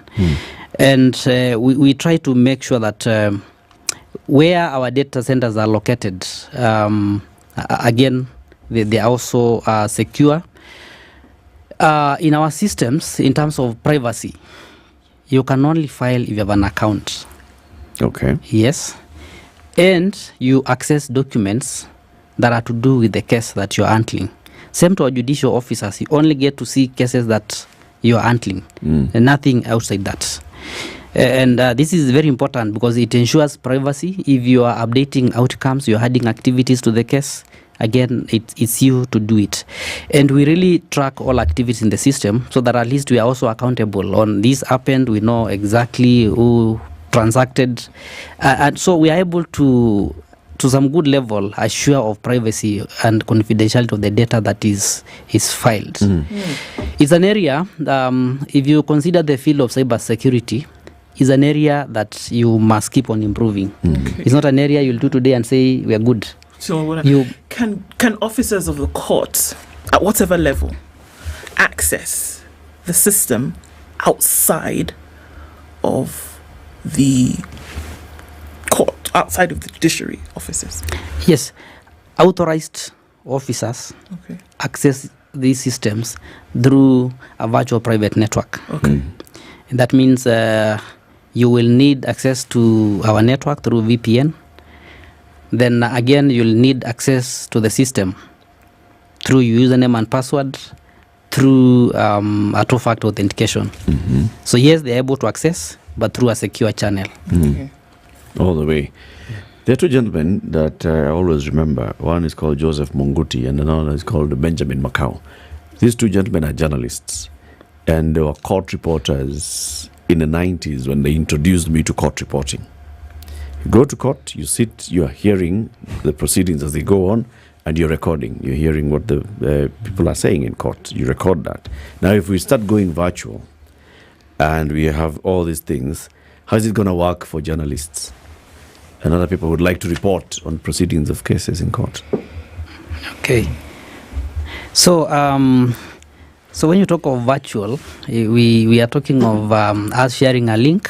[SPEAKER 17] And we try to make sure that where our data centers are located, again, they are also secure. In our systems, in terms of privacy, you can only file if you have an account.
[SPEAKER 15] Okay.
[SPEAKER 17] Yes. and you access documents that are to do with the case that you're handling. Same to our judicial officers, you only get to see cases that you're handling, and nothing outside that. And this is very important because it ensures privacy. If you are updating outcomes, you're adding activities to the case, again, it's you to do it. And we really track all activities in the system so that at least we are also accountable. On this happened, we know exactly who transacted. And so we are able to some good level, assure of privacy and confidentiality of the data that is filed. It's an area, if you consider the field of cybersecurity, is an area that you must keep on improving. It's not an area you'll do today and say we are good.
[SPEAKER 11] So can officers of the court, at whatever level, access the system outside of the court, outside of the judiciary officers?
[SPEAKER 17] Yes, authorized officers access these systems through a virtual private network. And that means you will need access to our network through VPN. Then again, you'll need access to the system through username and password, through a two-factor authentication. So yes, they're able to access, but through a secure channel.
[SPEAKER 15] All the way. There are two gentlemen that I always remember. One is called Joseph Munguti and another is called Benjamin Macau. These two gentlemen are journalists and they were court reporters in the 90s when they introduced me to court reporting. You go to court, you sit, you are hearing the proceedings as they go on, and you're recording. You're hearing what the people are saying in court. You record that. Now, if we start going virtual and we have all these things, how is it going to work for journalists and other people who would like to report on proceedings of cases in court?
[SPEAKER 17] Okay. So, so when you talk of virtual, we are talking of us sharing a link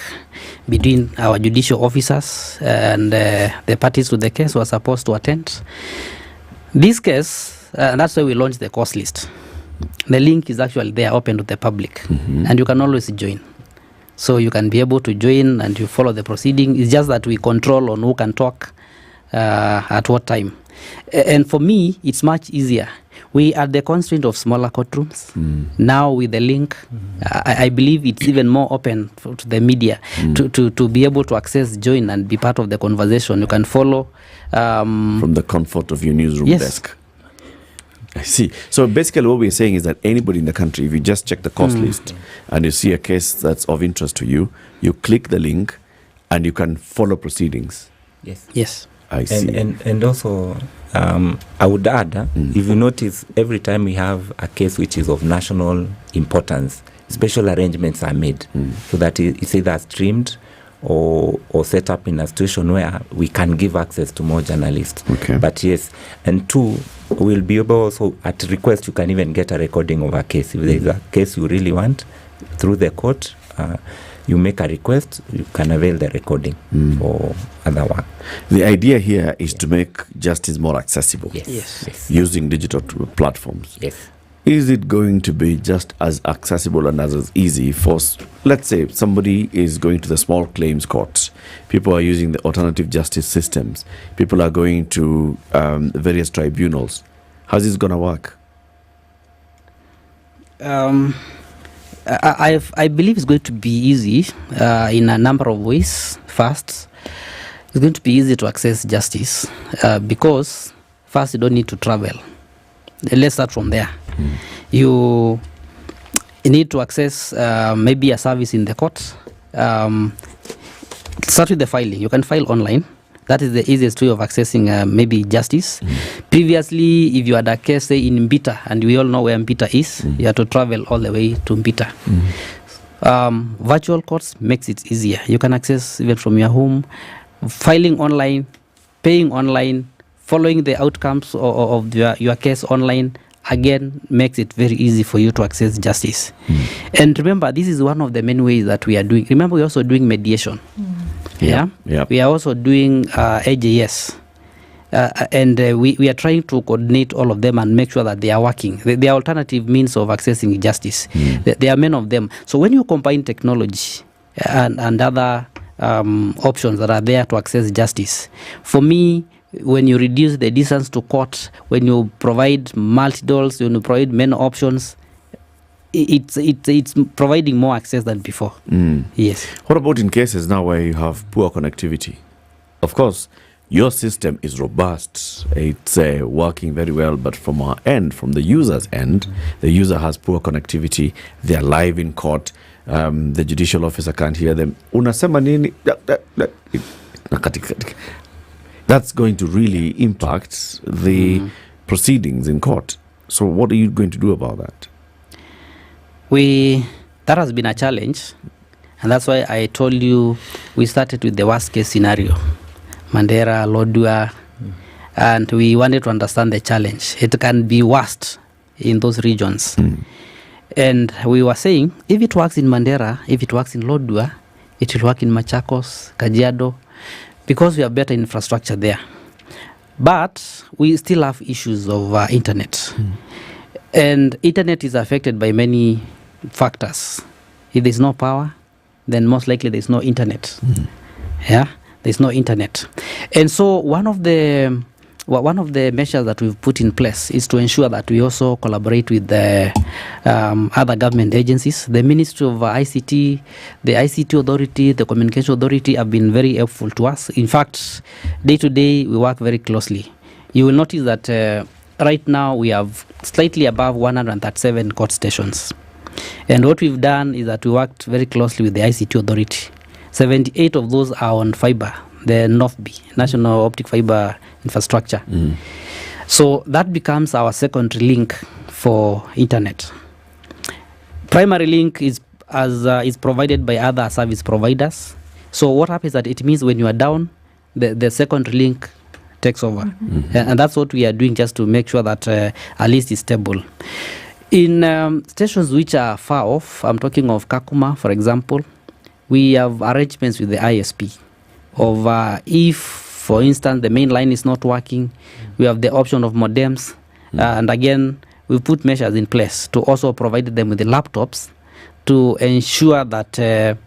[SPEAKER 17] between our judicial officers and the parties to the case who are supposed to attend. This case, that's why we launched the course list. The link is actually there, open to the public, and you can always join. So you can be able to join and you follow the proceeding. It's just that we control on who can talk at what time. And for me, it's much easier. We are the constraint of smaller courtrooms. Now with the link, I believe it's even more open to the media to be able to access, join, and be part of the conversation. You can follow.
[SPEAKER 15] From the comfort of your newsroom desk. I see. So basically what we're saying is that anybody in the country, if you just check the course list and you see a case that's of interest to you, you click the link and you can follow proceedings.
[SPEAKER 17] Yes.
[SPEAKER 15] I see.
[SPEAKER 18] And also, I would add, if you notice, every time we have a case which is of national importance, special arrangements are made so that it's either streamed or set up in a situation where we can give access to more journalists. But yes, and two, we'll be able also, at request, you can even get a recording of a case. If there is a case you really want, through the court, you make a request, you can avail the recording for other work.
[SPEAKER 15] The idea here is to make justice more accessible.
[SPEAKER 18] Yes.
[SPEAKER 15] Using digital platforms.
[SPEAKER 18] Yes.
[SPEAKER 15] Is it going to be just as accessible and as easy for, let's say, somebody is going to the small claims courts, people are using the alternative justice systems, people are going to various tribunals. How's this going to work?
[SPEAKER 17] I believe it's going to be easy in a number of ways. First, it's going to be easy to access justice because first you don't need to travel. Let's start from there. You need to access maybe a service in the court. Start with the filing. You can file online. That is the easiest way of accessing maybe justice. Previously, if you had a case, say, in Mbita, and we all know where Mbita is, you have to travel all the way to Mbita. Virtual courts makes it easier. You can access even from your home, filing online, paying online, following the outcomes of your case online, again, makes it very easy for you to access justice. And remember, this is one of the many ways that we are doing. Remember, we're also doing mediation. We are also doing AJS. And we are trying to coordinate all of them and make sure that they are working. They are alternative means of accessing justice. There are many of them. So when you combine technology and other options that are there to access justice. For me, when you reduce the distance to court, when you provide multi-doors, when you provide many options, it's providing more access than before. Yes.
[SPEAKER 15] What about in cases now where you have poor connectivity? Of course, your system is robust. It's working very well, but from our end, from the user's end, the user has poor connectivity. They are live in court. The judicial officer can't hear them. Unasema nini? That's going to really impact the proceedings in court. So what are you going to do about that?
[SPEAKER 17] That has been a challenge, and that's why I told you we started with the worst case scenario, Mandera, Lodwar, and we wanted to understand the challenge. It can be worst in those regions. And we were saying, if it works in Mandera, if it works in Lodwar, it will work in Machakos, Kajiado, because we have better infrastructure there. But we still have issues of internet. And internet is affected by many factors. If there's no power, then most likely there's no internet. Yeah, there's no internet. And so one of the measures that we've put in place is to ensure that we also collaborate with the other government agencies. The Ministry of ICT, the ICT Authority, the Communication Authority have been very helpful to us. In fact, day to day, we work very closely. You will notice that right now we have slightly above 137 court stations. And what we've done is that we worked very closely with the ICT Authority. 78 of those are on fiber, the NOFB, National Optic Fiber Infrastructure. So that becomes our secondary link for internet. Primary link is provided by other service providers. So what happens is that it means when you are down, the secondary link takes over. And that's what we are doing just to make sure that at least it's stable. In stations which are far off, I'm talking of Kakuma, for example, we have arrangements with the ISP of if, for instance, the main line is not working, we have the option of modems. And again, we put measures in place to also provide them with the laptops to ensure that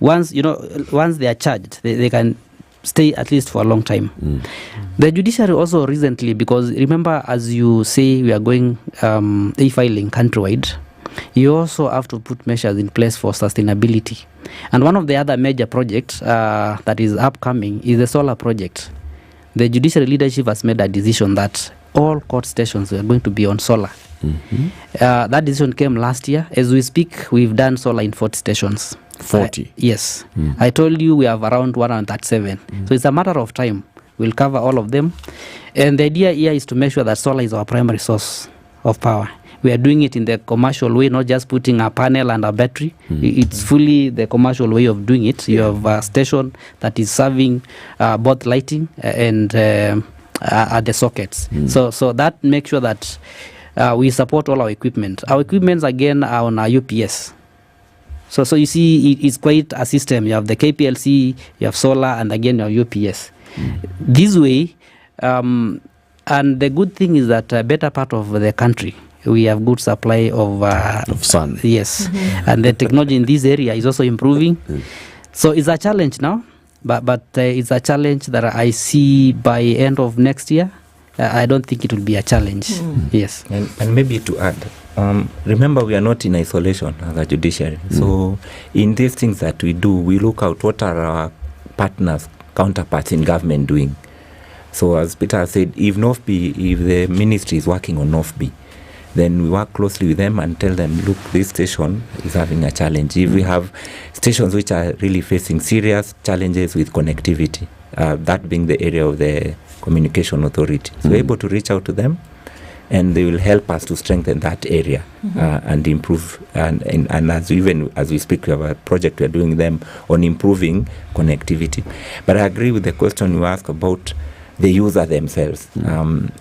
[SPEAKER 17] once they are charged, they can stay at least for a long time. The judiciary also recently, because remember, as you say, we are going e-filing countrywide, you also have to put measures in place for sustainability. And one of the other major projects that is upcoming is the solar project. The judiciary leadership has made a decision that all court stations are going to be on solar. That decision came last year. As we speak, we've done solar in 40 stations.
[SPEAKER 15] 40?
[SPEAKER 17] Yes. I told you we have around 137. So it's a matter of time. We'll cover all of them. And the idea here is to make sure that solar is our primary source of power. We are doing it in the commercial way, not just putting a panel and a battery. It's fully the commercial way of doing it. You have a station that is serving both lighting and at the sockets. So that makes sure that we support all our equipment. Our equipments, again, are on our UPS. So you see, it's quite a system. You have the KPLC, you have solar, and again, your UPS. This way, and the good thing is that a better part of the country, we have good supply of
[SPEAKER 15] sun.
[SPEAKER 17] Yes. And the technology in this area is also improving. So it's a challenge now, but it's a challenge that I see by end of next year. I don't think it will be a challenge. Yes.
[SPEAKER 18] And maybe to add, remember, we are not in isolation as a judiciary. So in these things that we do, we look out what are our partners, counterparts in government doing. So as Peter said, if the ministry is working on NOFB, then we work closely with them and tell them, look, this station is having a challenge. If we have stations which are really facing serious challenges with connectivity, that being the area of the Communication Authority, so we're able to reach out to them, and they will help us to strengthen that area and improve. And as we speak, we have a project we are doing them on improving connectivity. But I agree with the question you asked about the user themselves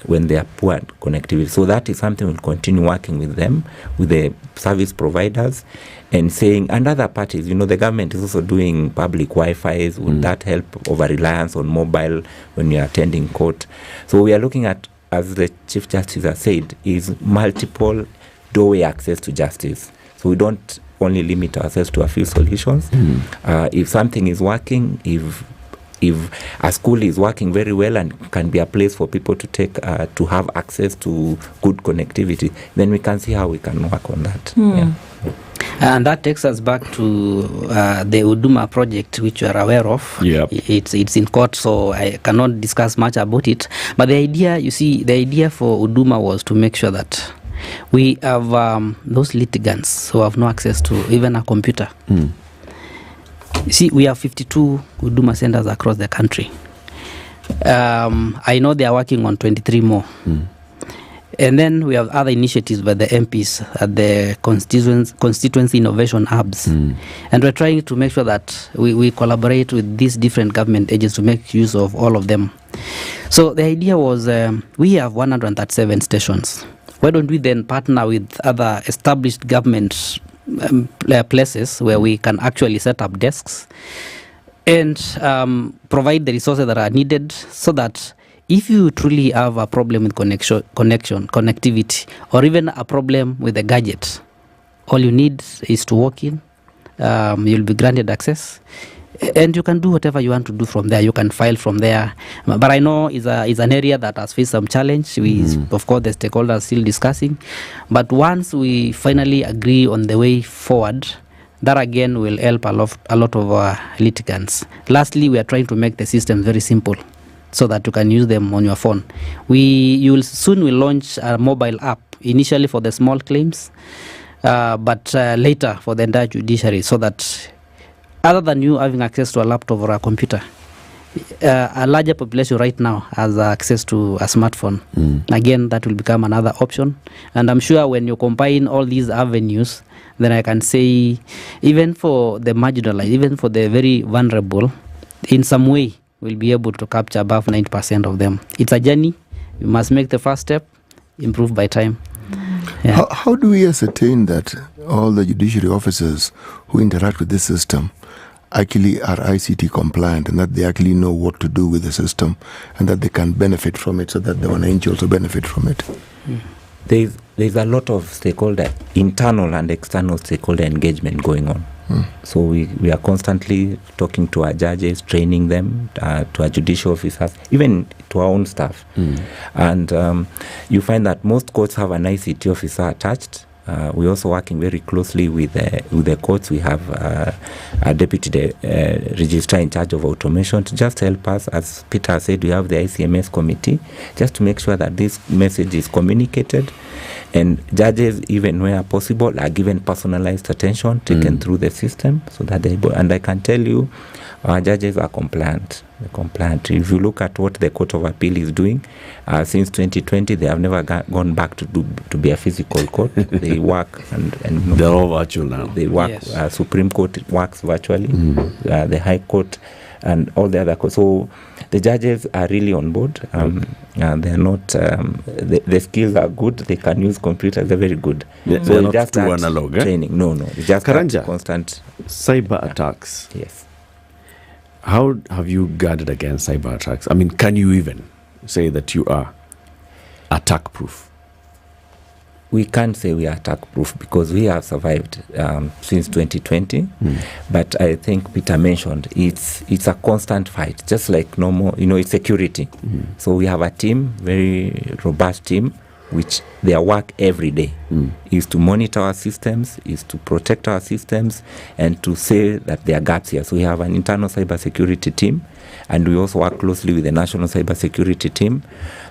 [SPEAKER 18] when they are poor connectivity. So that is something we'll continue working with them, with the service providers, and saying, and other parties, the government is also doing public Wi-Fi's. Would that help over-reliance on mobile when you're attending court? So we are looking at, as the Chief Justice has said, is multiple doorway access to justice. So we don't only limit ourselves to a few solutions. If something is working, if a school is working very well and can be a place for people to take to have access to good connectivity, then we can see how we can work on that. Yeah.
[SPEAKER 17] And that takes us back to the Huduma project, which you are aware of.
[SPEAKER 15] Yep.
[SPEAKER 17] It's in court, so I cannot discuss much about it. But the idea, you see, the idea for Huduma was to make sure that we have those litigants who have no access to even a computer. You see, we have 52 Huduma centers across the country. I know they are working on 23 more. And then we have other initiatives by the MPs at the constituency innovation hubs. And we're trying to make sure that we collaborate with these different government agencies to make use of all of them. So the idea was we have 137 stations. Why don't we then partner with other established government places where we can actually set up desks and provide the resources that are needed, so that if you truly have a problem with connectivity, or even a problem with a gadget, all you need is to walk in, you'll be granted access, and you can do whatever you want to do from there. You can file from there. But I know it's an area that has faced some challenge. Of course, the stakeholders are still discussing. But once we finally agree on the way forward, that again will help a lot of our litigants. Lastly, we are trying to make the system very simple, so that you can use them on your phone. You will soon launch a mobile app, initially for the small claims, but later for the entire judiciary, so that other than you having access to a laptop or a computer, a larger population right now has access to a smartphone. Again, that will become another option. And I'm sure when you combine all these avenues, then I can say, even for the marginalized, even for the very vulnerable, in some way, we'll be able to capture above 90% of them. It's a journey. We must make the first step, improve by time. Yeah.
[SPEAKER 16] How do we ascertain that all the judiciary officers who interact with this system actually are ICT compliant, and that they actually know what to do with the system, and that they can benefit from it, so that the wananchi also benefit from it?
[SPEAKER 18] There's a lot of stakeholder, internal and external stakeholder engagement going on. So we are constantly talking to our judges, training them, to our judicial officers, even to our own staff. And you find that most courts have an ICT officer attached. We're also working very closely with the courts. We have a deputy registrar in charge of automation to just help us. As Peter said, we have the ICMS committee, just to make sure that this message is communicated. And judges, even where possible, are given personalized attention, taken through the system, so that and I can tell you, our judges are compliant. They're compliant. If you look at what the Court of Appeal is doing, since 2020, they have never gone back to be a physical court. They work and
[SPEAKER 15] they're all virtual now.
[SPEAKER 18] They work. Yes. Supreme Court works virtually. The High Court and all the other courts. So the judges are really on board. They're not. The skills are good. They can use computers. They're very good.
[SPEAKER 15] Yeah,
[SPEAKER 18] so
[SPEAKER 15] they're not
[SPEAKER 18] just
[SPEAKER 15] too analog.
[SPEAKER 18] Training. No. It's just
[SPEAKER 15] Karanja,
[SPEAKER 18] constant
[SPEAKER 15] cyber attacks.
[SPEAKER 18] Yes.
[SPEAKER 15] How have you guarded against cyber attacks? I mean, can you even say that you are attack-proof?
[SPEAKER 18] We can't say we are attack-proof, because we have survived since 2020. But I think Peter mentioned it's a constant fight, just like normal. It's security. So we have a team, very robust team, which their work every day is to monitor our systems, is to protect our systems, and to say that there are gaps here. So we have an internal cybersecurity team, and we also work closely with the national cybersecurity team.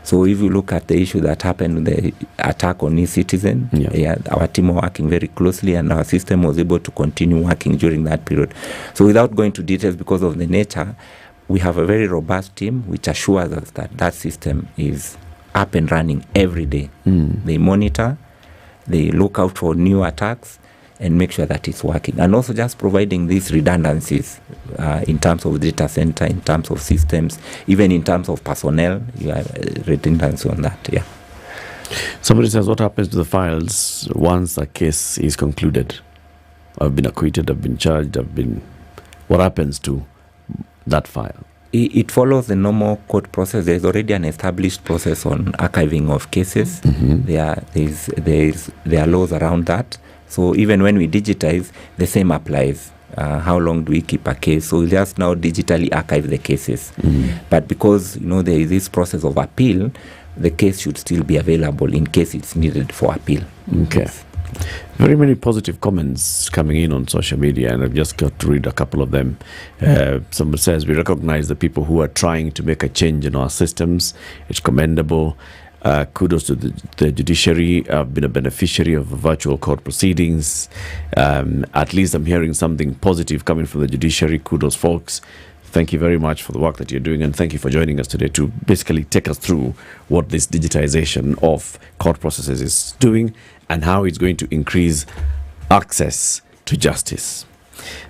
[SPEAKER 18] So if you look at the issue that happened, the attack on eCitizen, our team are working very closely, and our system was able to continue working during that period. So without going to details because of the nature, we have a very robust team which assures us that that system is up and running every day. They monitor, they look out for new attacks, and make sure that it's working. And also just providing these redundancies in terms of data center, in terms of systems, even in terms of personnel. You have redundancy on that. Yeah.
[SPEAKER 15] Somebody says, what happens to the files once a case is concluded? I've been acquitted, I've been charged, what happens to that file?
[SPEAKER 18] It follows the normal court process. There's already an established process on archiving of cases. There are laws around that. So even when we digitize, the same applies. How long do we keep a case? So we just now digitally archive the cases. But because there is this process of appeal, the case should still be available in case it's needed for appeal.
[SPEAKER 15] Okay.
[SPEAKER 18] Yes.
[SPEAKER 15] Very many positive comments coming in on social media, and I've just got to read a couple of them. Someone says, we recognize the people who are trying to make a change in our systems. It's commendable. Kudos to the judiciary. I've been a beneficiary of virtual court proceedings. At least I'm hearing something positive coming from the judiciary. Kudos, folks. Thank you very much for the work that you're doing, and thank you for joining us today to basically take us through what this digitization of court processes is doing and how it's going to increase access to justice.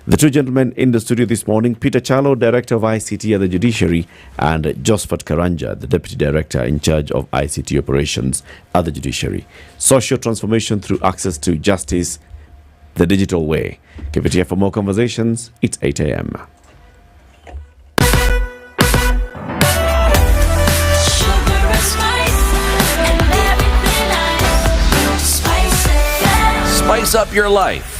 [SPEAKER 15] The two gentlemen in the studio this morning, Peter Chalo, Director of ICT at the Judiciary, and Josephat Karanja, the Deputy Director in charge of ICT operations at the Judiciary. Social transformation through access to justice, the digital way. Keep it here for more conversations. It's 8 a.m.
[SPEAKER 7] Spice up your life.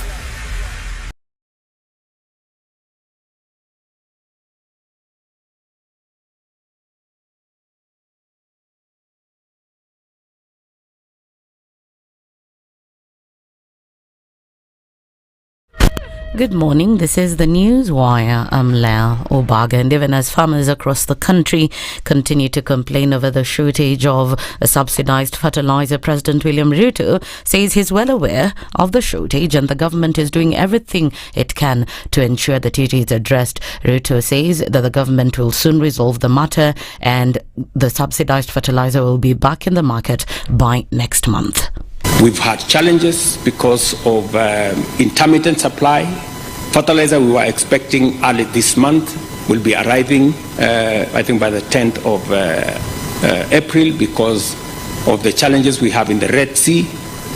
[SPEAKER 1] Good morning. This is the News Wire. I'm Lea Obaga, and even as farmers across the country continue to complain over the shortage of subsidized fertilizer, President William Ruto says he's well aware of the shortage and the government is doing everything it can to ensure that it is addressed. Ruto says that the government will soon resolve the matter and the subsidized fertilizer will be back in the market by next month.
[SPEAKER 2] We've had challenges because of intermittent supply. Fertilizer we were expecting early this month will be arriving, I think, by the 10th of April because of the challenges we have in the Red Sea.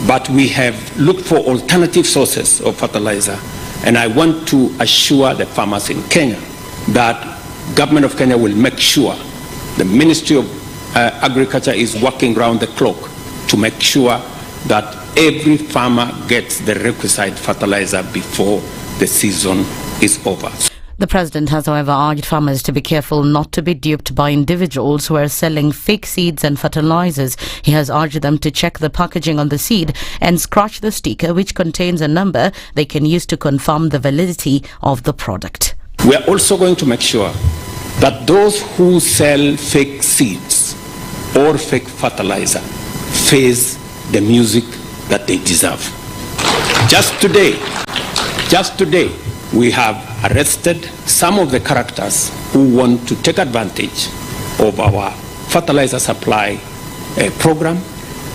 [SPEAKER 2] But we have looked for alternative sources of fertilizer. And I want to assure the farmers in Kenya that Government of Kenya will make sure the Ministry of Agriculture is working round the clock to make sure that every farmer gets the requisite fertilizer before the season is over.
[SPEAKER 1] The president has, however, urged farmers to be careful not to be duped by individuals who are selling fake seeds and fertilizers. He has urged them to check the packaging on the seed and scratch the sticker which contains a number they can use to confirm the validity of the product.
[SPEAKER 2] We are also going to make sure that those who sell fake seeds or fake fertilizer face the music that they deserve. Just today, we have arrested some of the characters who want to take advantage of our fertilizer supply program,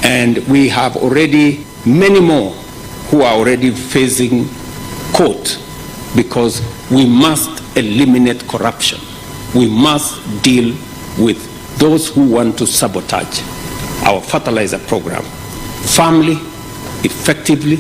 [SPEAKER 2] and we have already many more who are already facing court because we must eliminate corruption. We must deal with those who want to sabotage our fertilizer program firmly, effectively,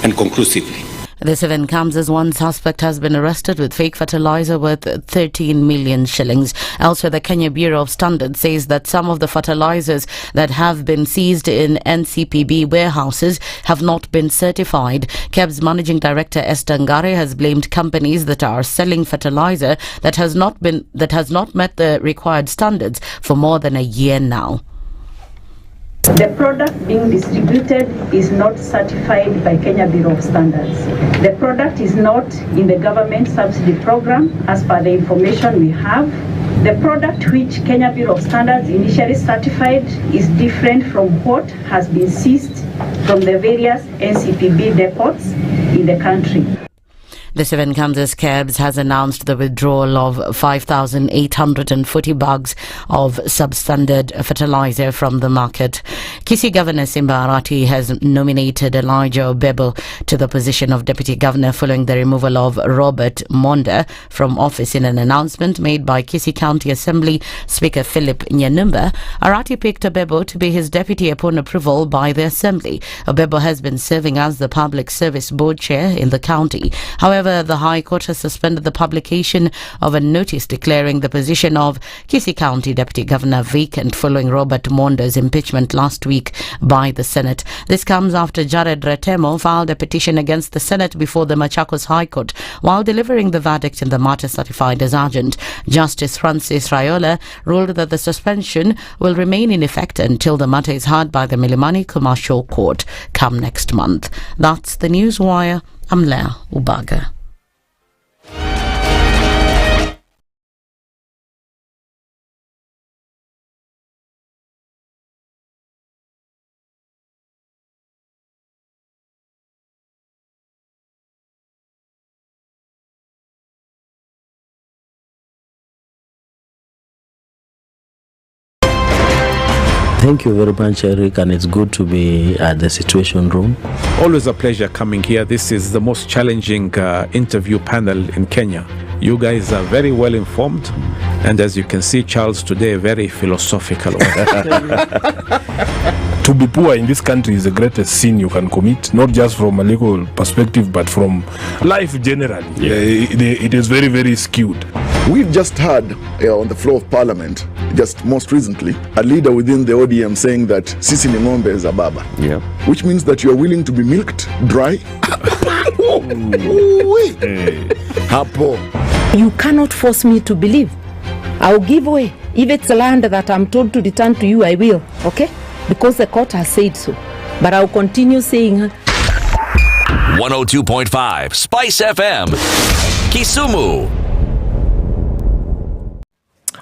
[SPEAKER 2] and conclusively.
[SPEAKER 1] This event comes as one suspect has been arrested with fake fertilizer worth 13 million shillings. Elsewhere, the Kenya Bureau of Standards says that some of the fertilizers that have been seized in NCPB warehouses have not been certified. KEB's Managing Director Esther Ngare has blamed companies that are selling fertilizer that has not met the required standards for more than a year now.
[SPEAKER 9] The product being distributed is not certified by Kenya Bureau of Standards. The product is not in the government subsidy program as per the information we have. The product which Kenya Bureau of Standards initially certified is different from what has been seized from the various NCPB depots in the country.
[SPEAKER 1] This event comes as KEBS has announced the withdrawal of 5,840 bags of substandard fertilizer from the market. Kisii Governor Simba Arati has nominated Elijah Obebo to the position of Deputy Governor following the removal of Robert Monda from office. In an announcement made by Kisii County Assembly Speaker Philip Nyanumba, Arati picked Obebo to be his deputy upon approval by the Assembly. Obebo has been serving as the Public Service Board Chair in the county. However, However, the High Court has suspended the publication of a notice declaring the position of Kisii County Deputy Governor vacant following Robert Monda's impeachment last week by the Senate. This comes after Jared Retemo filed a petition against the Senate before the Machakos High Court. While delivering the verdict in the matter certified as urgent, Justice Francis Raiola ruled that the suspension will remain in effect until the matter is heard by the Milimani Commercial Court come next month. That's the Newswire. I'm Leah Ubaga.
[SPEAKER 12] Thank you very much, Eric, and it's good to be at the Situation Room.
[SPEAKER 10] Always a pleasure coming here. This is the most challenging interview panel in Kenya. You guys are very well informed, and as you can see, Charles today, very philosophical.
[SPEAKER 19] To be poor in this country is the greatest sin you can commit, not just from a legal perspective, but from life generally. It is very, very skewed.
[SPEAKER 14] We've just heard on the floor of Parliament, just most recently, a leader within the ODM saying that Sisi ni ng'ombe is a baba.
[SPEAKER 15] Yeah.
[SPEAKER 14] Which means that you're willing to be milked dry.
[SPEAKER 23] You cannot force me to believe. I'll give way. If it's a land that I'm told to return to you, I will. Okay? Because the court has said so. But I'll continue saying
[SPEAKER 7] 102.5 Spice FM, Kisumu.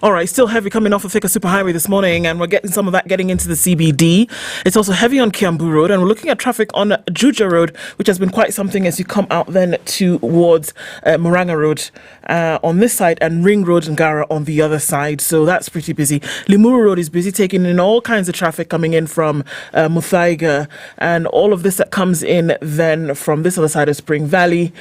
[SPEAKER 11] All right, still heavy coming off of Thika Superhighway this morning, and we're getting some of that getting into the CBD. It's also heavy on Kiambu Road, and we're looking at traffic on Juja Road, which has been quite something as you come out then towards Murang'a Road on this side, and Ring Road and Ngara on the other side. So that's pretty busy. Limuru Road is busy, taking in all kinds of traffic coming in from Muthaiga, and all of this that comes in then from this other side of Spring Valley.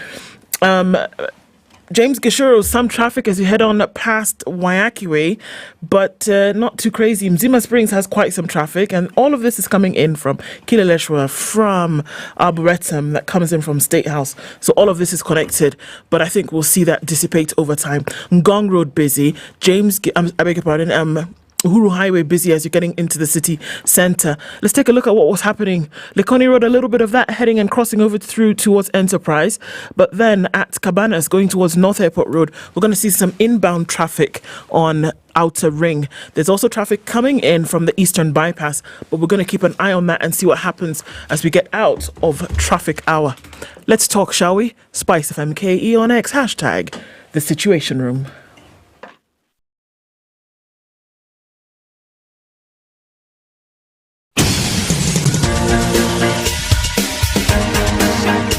[SPEAKER 11] James Gishuru, some traffic as you head on past Waiaki Way, but not too crazy. Mzima Springs has quite some traffic, and all of this is coming in from Kileleshwa, from Arboretum, that comes in from State House. So all of this is connected, but I think we'll see that dissipate over time. Ngong Road busy. I beg your pardon, Uhuru Highway busy as you're getting into the city centre. Let's take a look at what was happening. Likoni Road, a little bit of that heading and crossing over through towards Enterprise. But then at Cabanas, going towards North Airport Road, we're going to see some inbound traffic on Outer Ring. There's also traffic coming in from the Eastern Bypass, but we're going to keep an eye on that and see what happens as we get out of traffic hour. Let's talk, shall we? SpiceFM KE on X, hashtag The Situation Room.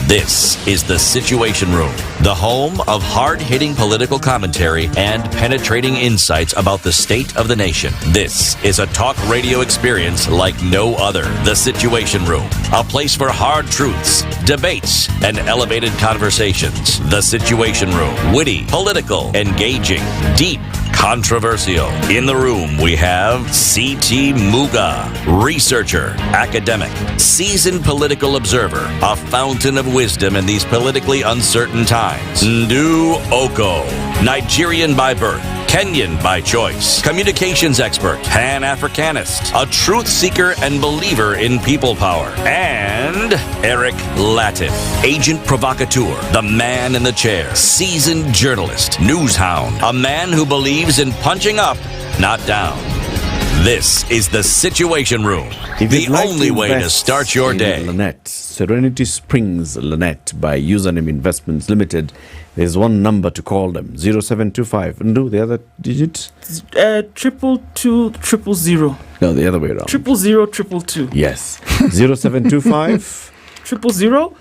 [SPEAKER 7] This is The Situation Room, the home of hard-hitting political commentary and penetrating insights about the state of the nation. This is a talk radio experience like no other. The Situation Room, a place for hard truths, debates, and elevated conversations. The Situation Room, witty, political, engaging, deep, controversial. In the room, we have C.T. Muga, researcher, academic, seasoned political observer, a fountain of wisdom in these politically uncertain times. Ndu Okoh, Nigerian by birth, Kenyan by choice, communications expert, Pan-Africanist, a truth seeker and believer in people power, and Eric Latiff, agent provocateur, the man in the chair, seasoned journalist, news hound, a man who believes in punching up, not down. This is The Situation Room, the only way to start your day.
[SPEAKER 15] Lynette, Serenity Springs Lynette by Username Investments Limited. There's one number to call them, 0725. And do the other digit?
[SPEAKER 11] 222
[SPEAKER 15] No, the other way around.
[SPEAKER 11] 000
[SPEAKER 15] Yes. 0725
[SPEAKER 11] 000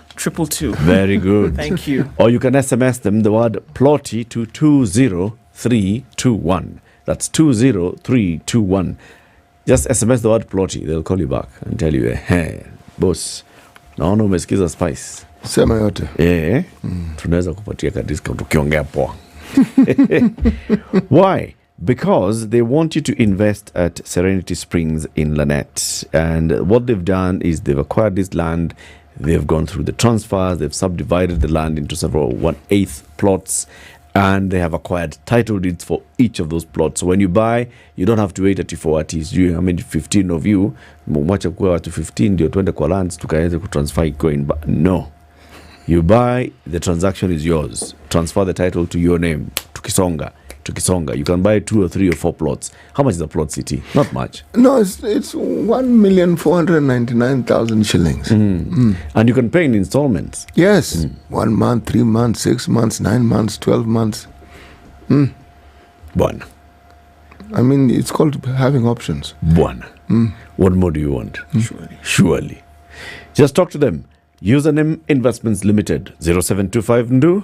[SPEAKER 15] Very good.
[SPEAKER 11] Thank you.
[SPEAKER 15] Or you can SMS them the word plotty to 20321. That's 20321. Just SMS the word plotty. They'll call you back and tell you, hey, boss, naona umesikiza Spice.
[SPEAKER 14] Sema yote.
[SPEAKER 15] Tunaweza kupatia ka discount ukiongea poa. Why? Because they want you to invest at Serenity Springs in Lynette. And what they've done is they've acquired this land They've gone through the transfers, they've subdivided the land into several 1/8 plots, and they have acquired title deeds for each of those plots. So when you buy, you don't have to wait for at least 15 of you, mwacha kwa watu 15 ndio tuende kwa lands tukaweze kutransfer coin. No. You buy, the transaction is yours. Transfer the title to your name. Tukisonga. You can buy 2 or 3 or 4 plots. How much is a plot, City? Not much.
[SPEAKER 16] No, it's 1,499,000 shillings.
[SPEAKER 15] And you can pay in installments.
[SPEAKER 16] Yes. 1 month, 3 months, 6 months, 9 months, 12 months.
[SPEAKER 15] One.
[SPEAKER 16] I mean, it's called having options.
[SPEAKER 15] One. What more do you want? Surely. Just talk to them. Username Investments Limited, 0725 Ndu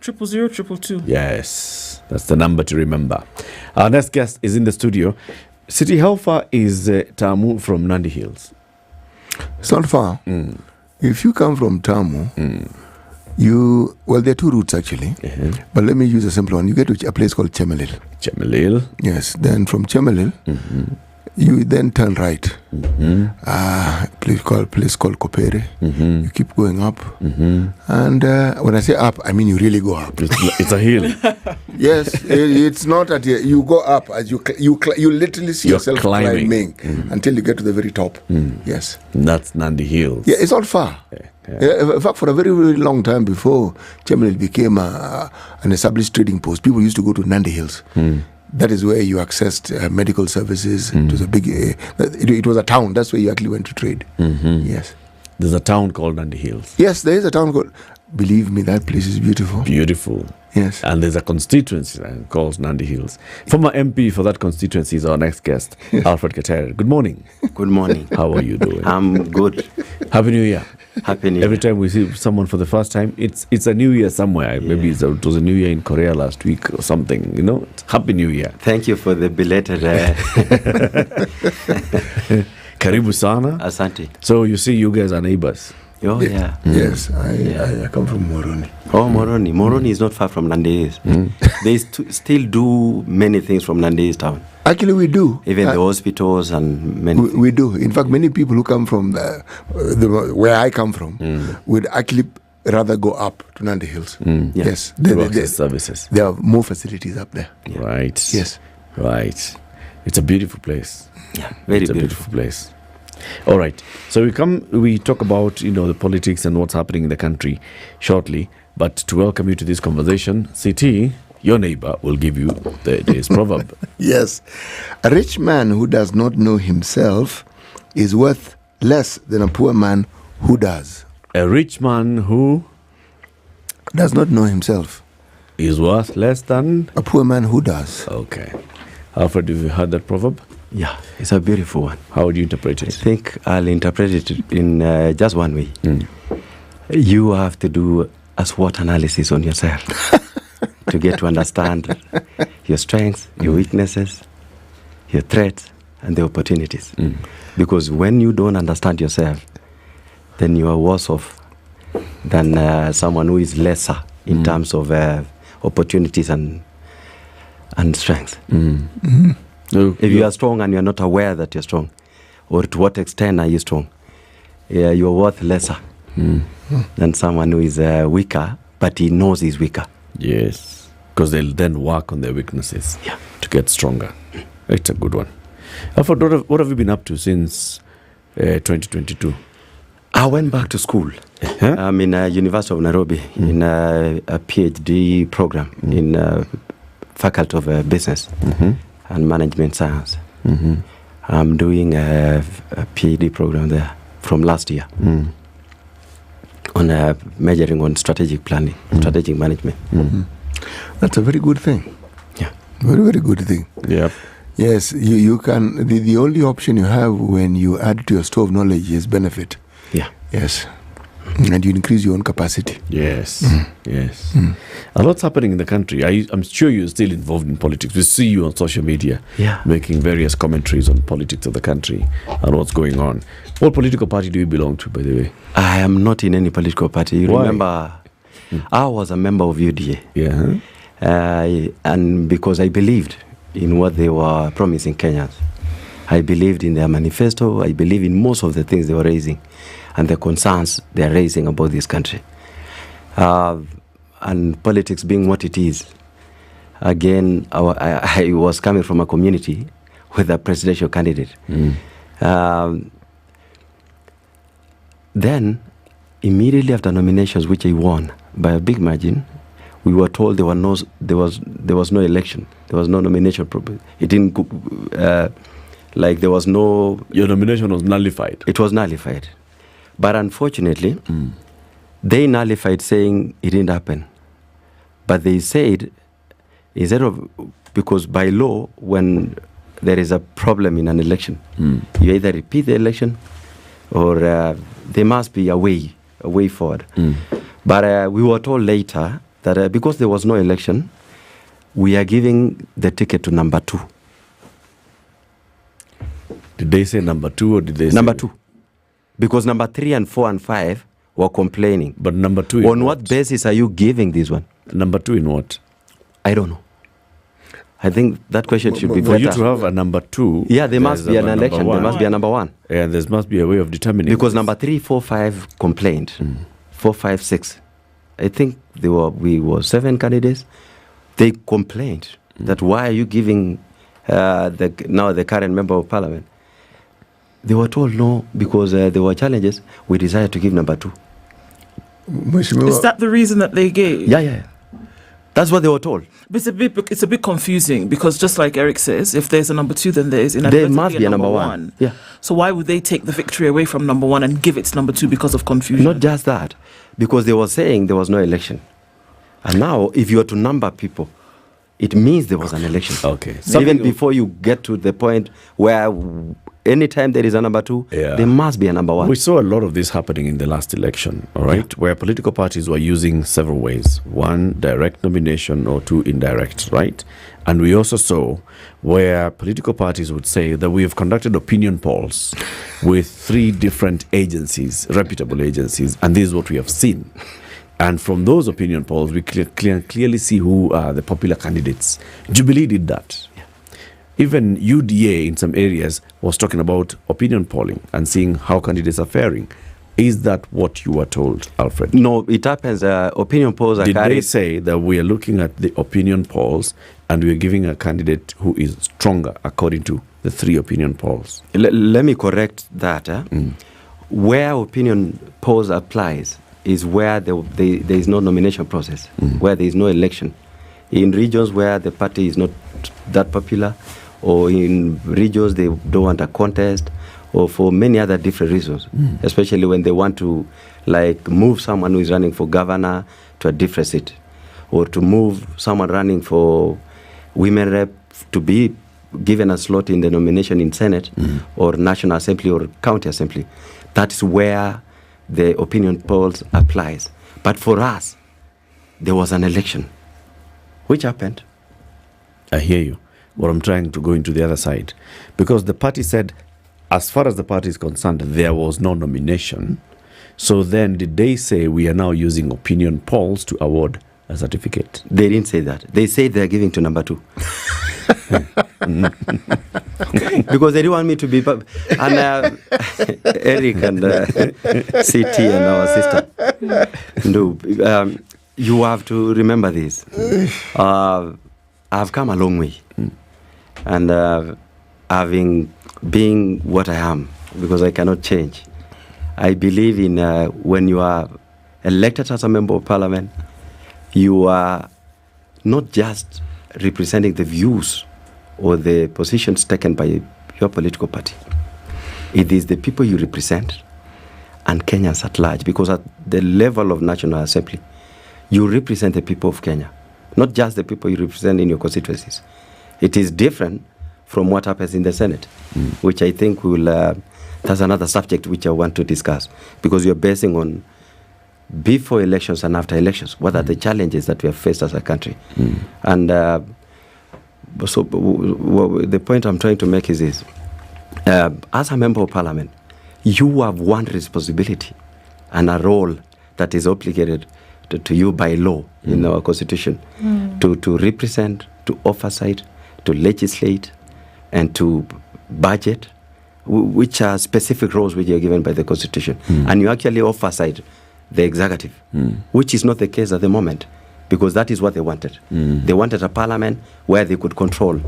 [SPEAKER 11] 0002222.
[SPEAKER 15] Yes, that's the number to remember. Our next guest is in the studio. City, how far is Tamu from Nandi Hills?
[SPEAKER 16] It's not far. If you come from Tamu, there are 2 routes actually. But let me use a simple one. You get to a place called Chemelil. Yes. Then from Chemelil, you then turn right. Place called Kopere. You keep going up. And when I say up, I mean you really go up.
[SPEAKER 15] It's a hill.
[SPEAKER 16] Yes, it's not at you go up as you literally see yourself climbing until you get to the very top. Yes.
[SPEAKER 15] And that's Nandi Hills.
[SPEAKER 16] Yeah, it's not far. In fact, for a very, very long time before Chemelil became an established trading post, people used to go to Nandi Hills. That is where you accessed medical services. It was a big, it was a town. That's where you actually went to trade. Yes.
[SPEAKER 15] There's a town called Nandi Hills.
[SPEAKER 16] Yes, there is a town called, believe me, that place is beautiful.
[SPEAKER 15] Beautiful.
[SPEAKER 16] Yes.
[SPEAKER 15] And there's a constituency called Nandi Hills. Former MP for that constituency is our next guest, Alfred Kater. Good morning.
[SPEAKER 4] Good morning.
[SPEAKER 15] How are you doing?
[SPEAKER 4] I'm good.
[SPEAKER 15] Happy New Year.
[SPEAKER 4] Happy New Year.
[SPEAKER 15] Every time we see someone for the first time, it's a new year somewhere. Yeah. Maybe it was a new year in Korea last week or something. Happy New Year.
[SPEAKER 4] Thank you for the belated.
[SPEAKER 15] Karibu sana.
[SPEAKER 4] Asante.
[SPEAKER 15] So you see, you guys are neighbors.
[SPEAKER 4] Oh yeah.
[SPEAKER 16] Yes, I come from Moroni.
[SPEAKER 4] Oh, Moroni. Moroni is not far from Nandi Hills. They still do many things from Nandi Hills town.
[SPEAKER 16] Actually, we do.
[SPEAKER 4] Even the hospitals and many.
[SPEAKER 16] We do. In fact, many people who come from where I come from would actually rather go up to Nandi Hills. Yes.
[SPEAKER 15] Services.
[SPEAKER 16] There are more facilities up there.
[SPEAKER 15] Yeah. Right.
[SPEAKER 16] Yes.
[SPEAKER 15] Right. It's a beautiful place.
[SPEAKER 4] Yeah. Very
[SPEAKER 15] beautiful place. All right. So we talk about, the politics and what's happening in the country shortly. But to welcome you to this conversation, CT, your neighbor will give you the day's proverb.
[SPEAKER 16] Yes. A rich man who does not know himself is worth less than a poor man who does.
[SPEAKER 15] A rich man who
[SPEAKER 16] does not know himself
[SPEAKER 15] is worth less than
[SPEAKER 16] a poor man who does.
[SPEAKER 15] Okay. Alfred, have you heard that proverb?
[SPEAKER 4] Yeah, it's a beautiful one.
[SPEAKER 15] How would you interpret it?
[SPEAKER 4] I think I'll interpret it in just one way. You have to do a SWOT analysis on yourself to get to understand your strengths, your weaknesses, your threats, and the opportunities. Because when you don't understand yourself, then you are worse off than someone who is lesser in terms of opportunities and strengths. If you are strong and you are not aware that you're strong, or to what extent are you strong, you're worth lesser than someone who is weaker, but he knows he's weaker.
[SPEAKER 15] Yes, because they'll then work on their weaknesses to get stronger. It's a good one. Alfred, what have you been up to since 2022?
[SPEAKER 4] I went back to school. I'm in University of Nairobi in a PhD program in Faculty of Business and Management Science. I'm doing a PhD program there from last year on measuring on strategic planning, strategic management.
[SPEAKER 16] That's a very good thing.
[SPEAKER 4] Yeah.
[SPEAKER 16] Very, very good thing.
[SPEAKER 15] Yeah.
[SPEAKER 16] Yes, you can. The only option you have when you add to your store of knowledge is benefit.
[SPEAKER 4] Yeah.
[SPEAKER 16] Yes. And you increase your own capacity.
[SPEAKER 15] Yes. Yes. A lot's happening in the country. I'm sure you're still involved in politics. We see you on social media making various commentaries on politics of the country and what's going on. What political party do you belong to, by the way?
[SPEAKER 4] I am not in any political party. You remember, I was a member of UDA.
[SPEAKER 15] Yeah.
[SPEAKER 4] And because I believed in what they were promising Kenyans. I believed in their manifesto. I believe in most of the things they were raising. and the concerns they are raising about this country. And politics being what it is, again, I was coming from a community with a presidential candidate. Then, immediately after nominations, which I won by a big margin, we were told there was no election, there was no nomination. It didn't like there was no.
[SPEAKER 15] Your nomination was nullified.
[SPEAKER 4] It was nullified, but unfortunately, they nullified, saying it didn't happen. But they said, instead of, because by law, when there is a problem in an election, you either repeat the election, or there must be a way forward. But we were told later that because there was no election, we are giving the ticket to number 2.
[SPEAKER 15] Did they say number 2 or did they say
[SPEAKER 4] number 2? Because number 3 and 4 and 5 were complaining.
[SPEAKER 15] But number 2
[SPEAKER 4] on what basis are you giving this one?
[SPEAKER 15] Number 2 in what?
[SPEAKER 4] I don't know. I think that question should be
[SPEAKER 15] for
[SPEAKER 4] better.
[SPEAKER 15] you to have a number 2.
[SPEAKER 4] Yeah, there must be an election. There must be a number 1.
[SPEAKER 15] Yeah, there must be a way of determining.
[SPEAKER 4] Because number 3, 4, 5 complained. 4, 5, 6. I think we were 7 candidates. They complained that why are you giving the current member of parliament? They were told no, because there were challenges. We decided to give number 2.
[SPEAKER 11] Is that the reason that they gave?
[SPEAKER 4] Yeah. That's what they were told.
[SPEAKER 11] But it's a bit confusing, because just like Eric says, if there's a number 2, then there
[SPEAKER 4] must be a number 1. Yeah.
[SPEAKER 11] So why would they take the victory away from number 1 and give it to number 2 because of confusion?
[SPEAKER 4] Not just that, because they were saying there was no election. And now, if you are to number people, it means there was an election.
[SPEAKER 15] Okay.
[SPEAKER 4] Even before you get to the point where anytime there is a number 2, there must be a number 1.
[SPEAKER 15] We saw a lot of this happening in the last election, all right, where political parties were using several ways. 1, direct nomination, or 2, indirect, right? And we also saw where political parties would say that we have conducted opinion polls with 3 different agencies, reputable agencies, and this is what we have seen. And from those opinion polls, we clearly see who are the popular candidates. Jubilee did that. Even UDA in some areas was talking about opinion polling and seeing how candidates are faring. Is that what you were told, Alfred?
[SPEAKER 4] No, it happens. Opinion polls are
[SPEAKER 15] Did
[SPEAKER 4] carried.
[SPEAKER 15] they say that we are looking at the opinion polls and we are giving a candidate who is stronger according to the 3 opinion polls?
[SPEAKER 4] Let me correct that. Where opinion polls applies is where there is no nomination process, where there is no election. In regions where the party is not that popular, or in regions they don't want a contest, or for many other different reasons, especially when they want to move someone who is running for governor to a different seat, or to move someone running for women rep to be given a slot in the nomination in Senate or National Assembly or County Assembly. That's where the opinion polls applies. But for us, there was an election, which happened.
[SPEAKER 15] I hear you. But I'm trying to go into the other side. Because the party said, as far as the party is concerned, there was no nomination. So then did they say we are now using opinion polls to award a certificate?
[SPEAKER 4] They didn't say that. They said they're giving to number 2. Because they didn't want me to be... And Eric and CT and our sister. No, you have to remember this. I've come a long way. And being what I am, because I cannot change, I believe in when you are elected as a member of parliament, you are not just representing the views or the positions taken by your political party. It is the people you represent and Kenyans at large, because at the level of National Assembly, you represent the people of Kenya, not just the people you represent in your constituencies. It is different from what happens in the Senate, which I think that's another subject which I want to discuss, because you're basing on before elections and after elections. What are the challenges that we have faced as a country? And so the point I'm trying to make is this. As a member of parliament, you have one responsibility and a role that is obligated to you by law in our constitution, to represent, to oversight, to legislate, and to budget which are specific roles which are given by the Constitution. And you actually oversight the executive, which is not the case at the moment, because that is what they wanted. They wanted a parliament where they could control.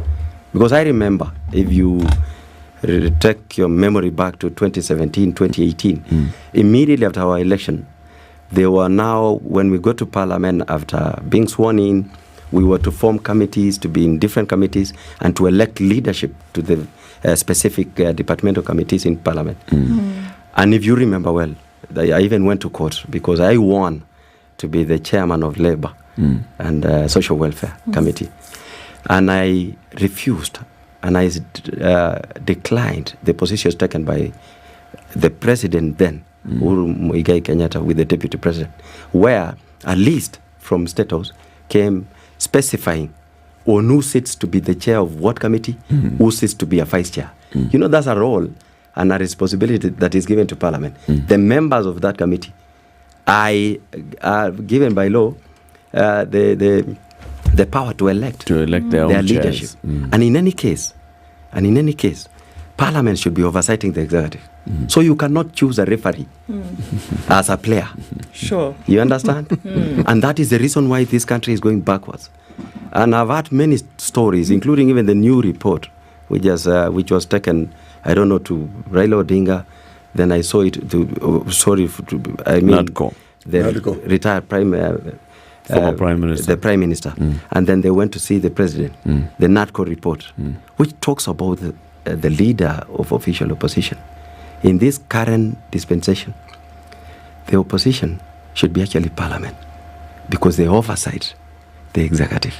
[SPEAKER 4] Because I remember, if you take your memory back to 2017, 2018, immediately after our election, they were now, when we go to parliament after being sworn in, we were to form committees, to be in different committees, and to elect leadership to the specific departmental committees in parliament. And if you remember well, I even went to court because I won to be the chairman of Labour and Social Welfare Committee. And I refused, and I declined the positions taken by the president then, Uhuru Muigai Kenyatta, with the deputy president, where a list from State House came specifying on who sits to be the chair of what committee, who sits to be a vice chair. You know, that's a role and a responsibility that is given to Parliament. The members of that committee are given by law the power to elect
[SPEAKER 15] their own
[SPEAKER 4] leadership. And in any case, Parliament should be oversighting the executive. So you cannot choose a referee as a player.
[SPEAKER 11] Sure.
[SPEAKER 4] You understand? And that is the reason why this country is going backwards. And I've had many stories, including even the new report, which was taken, I don't know, to Raila Odinga. Then I saw it to,
[SPEAKER 15] Nadco.
[SPEAKER 4] The retired
[SPEAKER 15] former Prime Minister.
[SPEAKER 4] The Prime Minister. And then they went to see the President, the Nadco report, which talks about the leader of official opposition. In this current dispensation, the opposition should be actually Parliament, because they oversight the executive.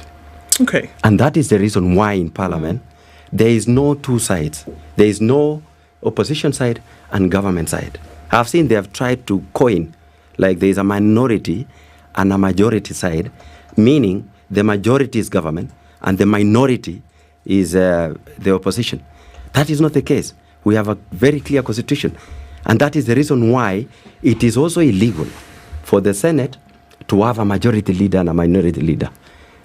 [SPEAKER 11] Okay.
[SPEAKER 4] And that is the reason why in Parliament there is no two sides. There is no opposition side and government side. I've seen they have tried to coin, like there is a minority and a majority side, meaning the majority is government and the minority is the opposition. That is not the case. We have a very clear constitution. And that is the reason why it is also illegal for the Senate to have a majority leader and a minority leader,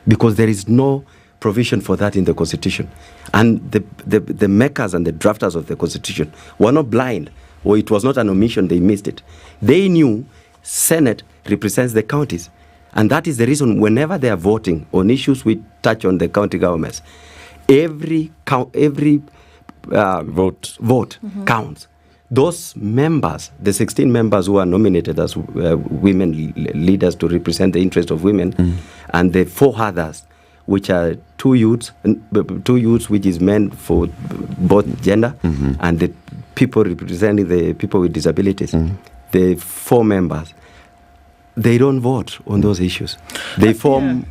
[SPEAKER 4] because there is no provision for that in the constitution. And the makers and the drafters of the constitution were not blind, or it was not an omission, they missed it. They knew Senate represents the counties. And that is the reason whenever they are voting on issues which touch on the county governments, every vote counts. Those members, the 16 members who are nominated as women leaders to represent the interest of women, and the 4 others, which are two youths, which is men for both gender, and the people representing the people with disabilities, the 4 members, they don't vote on those issues. They form,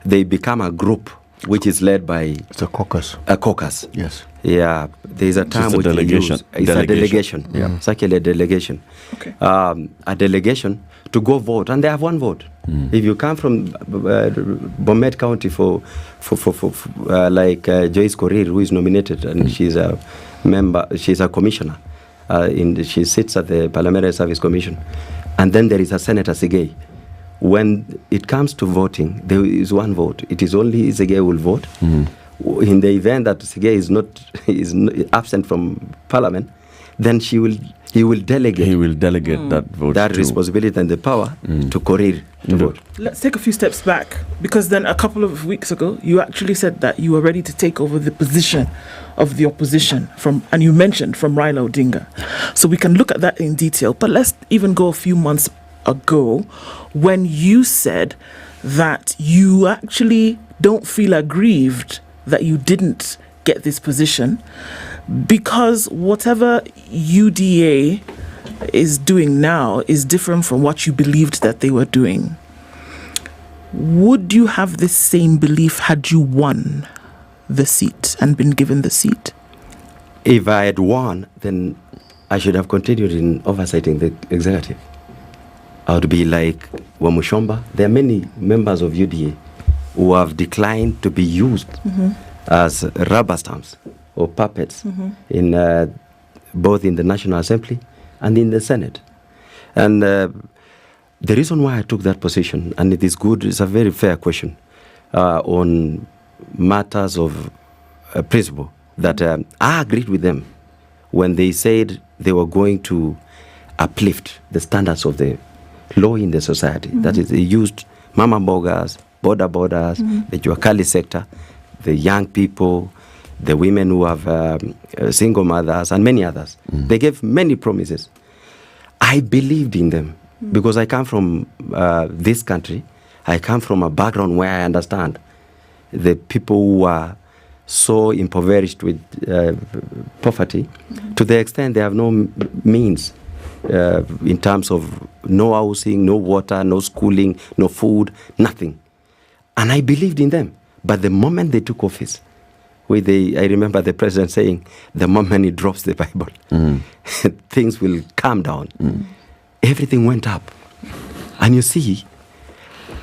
[SPEAKER 4] they become a group which is led by...
[SPEAKER 21] It's a caucus.
[SPEAKER 4] A caucus.
[SPEAKER 21] Yes.
[SPEAKER 4] Yeah. There's a term which they use. It's a delegation. Yeah. It's actually a delegation.
[SPEAKER 11] Okay.
[SPEAKER 4] A delegation to go vote. And they have 1 vote. If you come from Bomet County for Joyce Korir, who is nominated, and she's a member, she's a commissioner. She sits at the Parliamentary Service Commission. And then there is a Senator Sigei. When it comes to voting, there is 1 vote. It is only Sigei who will vote. In the event that Sigei is absent from Parliament, then he will delegate.
[SPEAKER 15] He will delegate that vote.
[SPEAKER 4] That responsibility and the power to Korir to vote.
[SPEAKER 11] Let's take a few steps back, because then a couple of weeks ago, you actually said that you were ready to take over the position of the opposition and you mentioned from Raila Odinga. So we can look at that in detail, but let's even go a few months ago when you said that you actually don't feel aggrieved that you didn't get this position, because whatever UDA is doing now is different from what you believed that they were doing. Would you have the same belief had you won the seat and been given the seat?
[SPEAKER 4] If I had won, then I should have continued in oversighting the executive. I would be like Wamushomba. There are many members of UDA who have declined to be used as rubber stamps or puppets in both in the National Assembly and in the Senate. And the reason why I took that position, and it is good, it's a very fair question, on matters of principle that I agreed with them when they said they were going to uplift the standards of the law in the society. That is, they used mama bogas, borders, the Juakali sector, the young people, the women who have single mothers, and many others. They gave many promises. I believed in them because I come from this country. I come from a background where I understand the people who are so impoverished with poverty to the extent they have no means in terms of no housing, no water, no schooling, no food, nothing. And I believed in them. But the moment they took office, I remember the president saying, the moment he drops the Bible, things will calm down. Everything went up. And you see,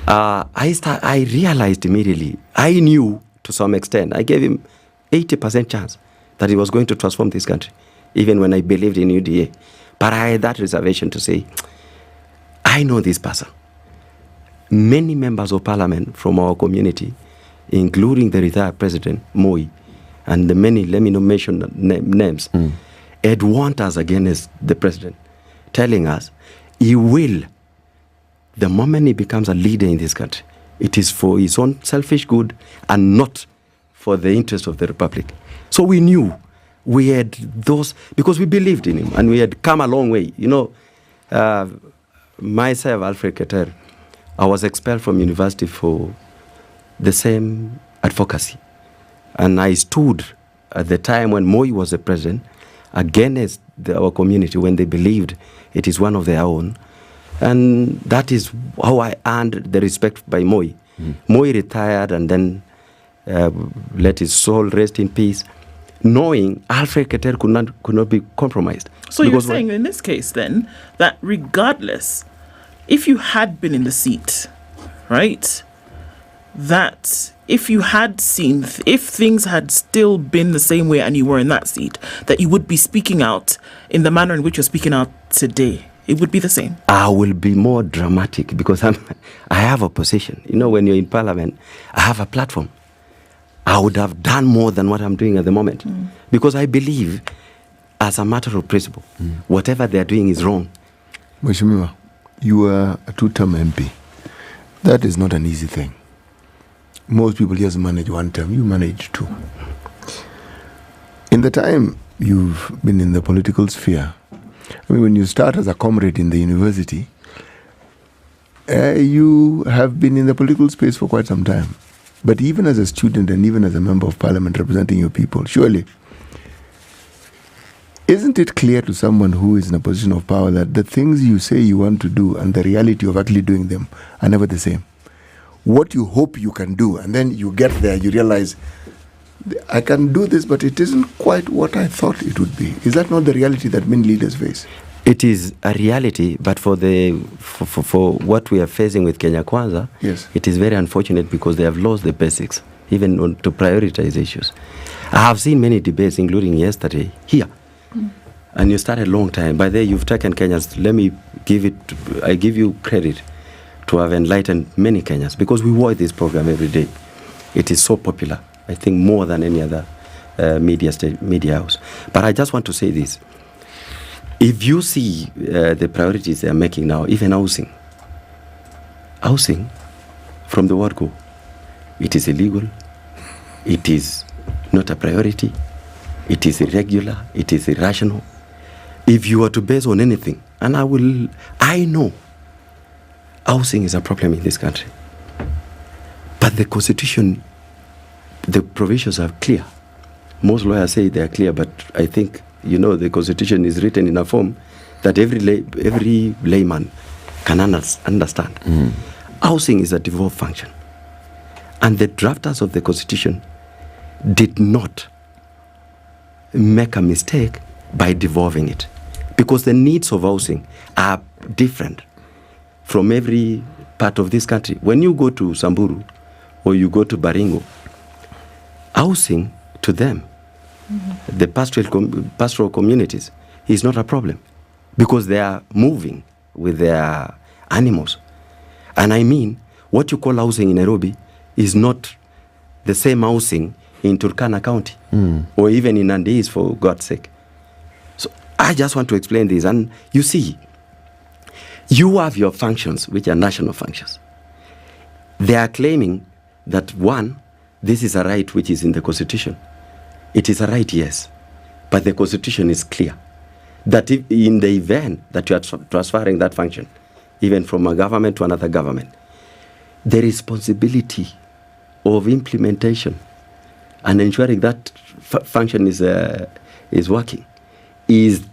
[SPEAKER 4] I realized immediately, I knew to some extent, I gave him 80% chance that he was going to transform this country, even when I believed in UDA. But I had that reservation to say, I know this person. Many members of parliament from our community, including the retired president, Moi, and the many, let me not mention names, had warned us against the president, telling us he will, the moment he becomes a leader in this country, it is for his own selfish good and not for the interest of the republic. So we knew we had those, because we believed in him and we had come a long way. You know, myself, Alfred Keter, I was expelled from university for the same advocacy. And I stood at the time when Moi was the president against our community when they believed it is one of their own. And that is how I earned the respect by Moi. Moi retired and then let his soul rest in peace, knowing Alfred Keter could not be compromised.
[SPEAKER 11] So you're saying in this case then that regardless, if you had been in the seat, right, that if you had seen, if things had still been the same way and you were in that seat, that you would be speaking out in the manner in which you're speaking out today? It would be the same.
[SPEAKER 4] I will be more dramatic because I have a position. You know, when you're in parliament, I have a platform. I would have done more than what I'm doing at the moment because I believe, as a matter of principle, whatever they're doing is wrong.
[SPEAKER 16] Mheshimiwa, you are a two-term MP. That is not an easy thing. Most people just manage one term. You manage two. In the time you've been in the political sphere, I mean, when you start as a comrade in the university, you have been in the political space for quite some time. But even as a student and even as a member of parliament representing your people, surely, isn't it clear to someone who is in a position of power that the things you say you want to do and the reality of actually doing them are never the same? What you hope you can do, and then you get there, you realize, I can do this, but it isn't quite what I thought it would be. Is that not the reality that many leaders face?
[SPEAKER 4] It is a reality, but for what we are facing with Kenya Kwanza,
[SPEAKER 16] yes,
[SPEAKER 4] it is very unfortunate because they have lost the basics, even to prioritize issues. I have seen many debates, including yesterday, here. And you started a long time. By there, you've taken Kenyans. I give you credit to have enlightened many Kenyans because we watch this program every day. It is so popular, I think more than any other media house. But I just want to say this. If you see the priorities they are making now, even housing from the word go, it is illegal, it is not a priority, it is irregular, it is irrational. If you are to base on anything, and I know housing is a problem in this country, but the constitution, the provisions are clear. Most lawyers say they are clear, but I think, the constitution is written in a form that every layman can understand. Housing is a devolved function. And the drafters of the constitution did not make a mistake by devolving it. Because the needs of housing are different from every part of this country. When you go to Samburu or you go to Baringo, housing to them, the pastoral communities, is not a problem because they are moving with their animals. And I mean, what you call housing in Nairobi is not the same housing in Turkana County or even in Nandis, for God's sake. So I just want to explain this. And you see, you have your functions, which are national functions. They are claiming that, one, this is a right which is in the Constitution. It is a right, yes, but the Constitution is clear that if in the event that you are transferring that function, even from a government to another government, the responsibility of implementation and ensuring that function is working is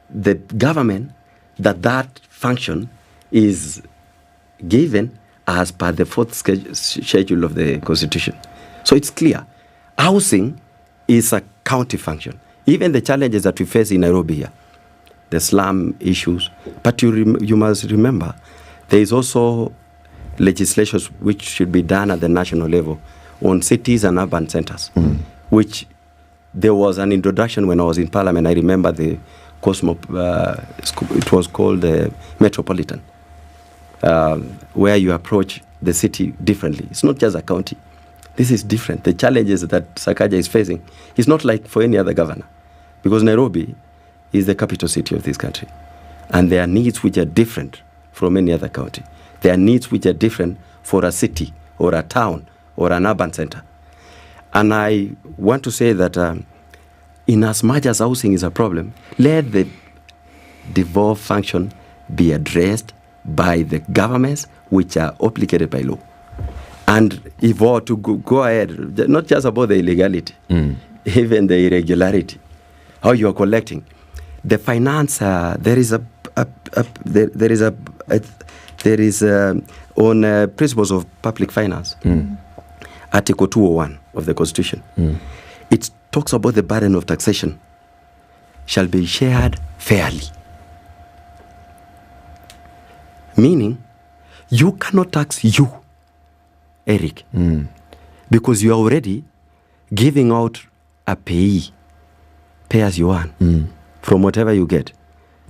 [SPEAKER 4] the government that function is given as per the fourth schedule of the Constitution. So it's clear. Housing is a county function. Even the challenges that we face in Nairobi here, the slum issues, but you must remember, there is also legislation which should be done at the national level on cities and urban centers, which there was an introduction when I was in Parliament. I remember the it was called the Metropolitan, where you approach the city differently. It's not just a county. This is different. The challenges that Sakaja is facing is not like for any other governor, because Nairobi is the capital city of this country, and there are needs which are different from any other county. There are needs which are different for a city or a town or an urban center. And I want to say that in as much as housing is a problem, let the devolved function be addressed by the governments which are obligated by law. And if we were to go ahead, not just about the illegality, even the irregularity, how you are collecting, the finance, there is on principles of public finance, Article 201 of the Constitution. It talks about the burden of taxation shall be shared fairly. Meaning, you cannot tax you, Eric, because you are already giving out a pay as you earn from whatever you get.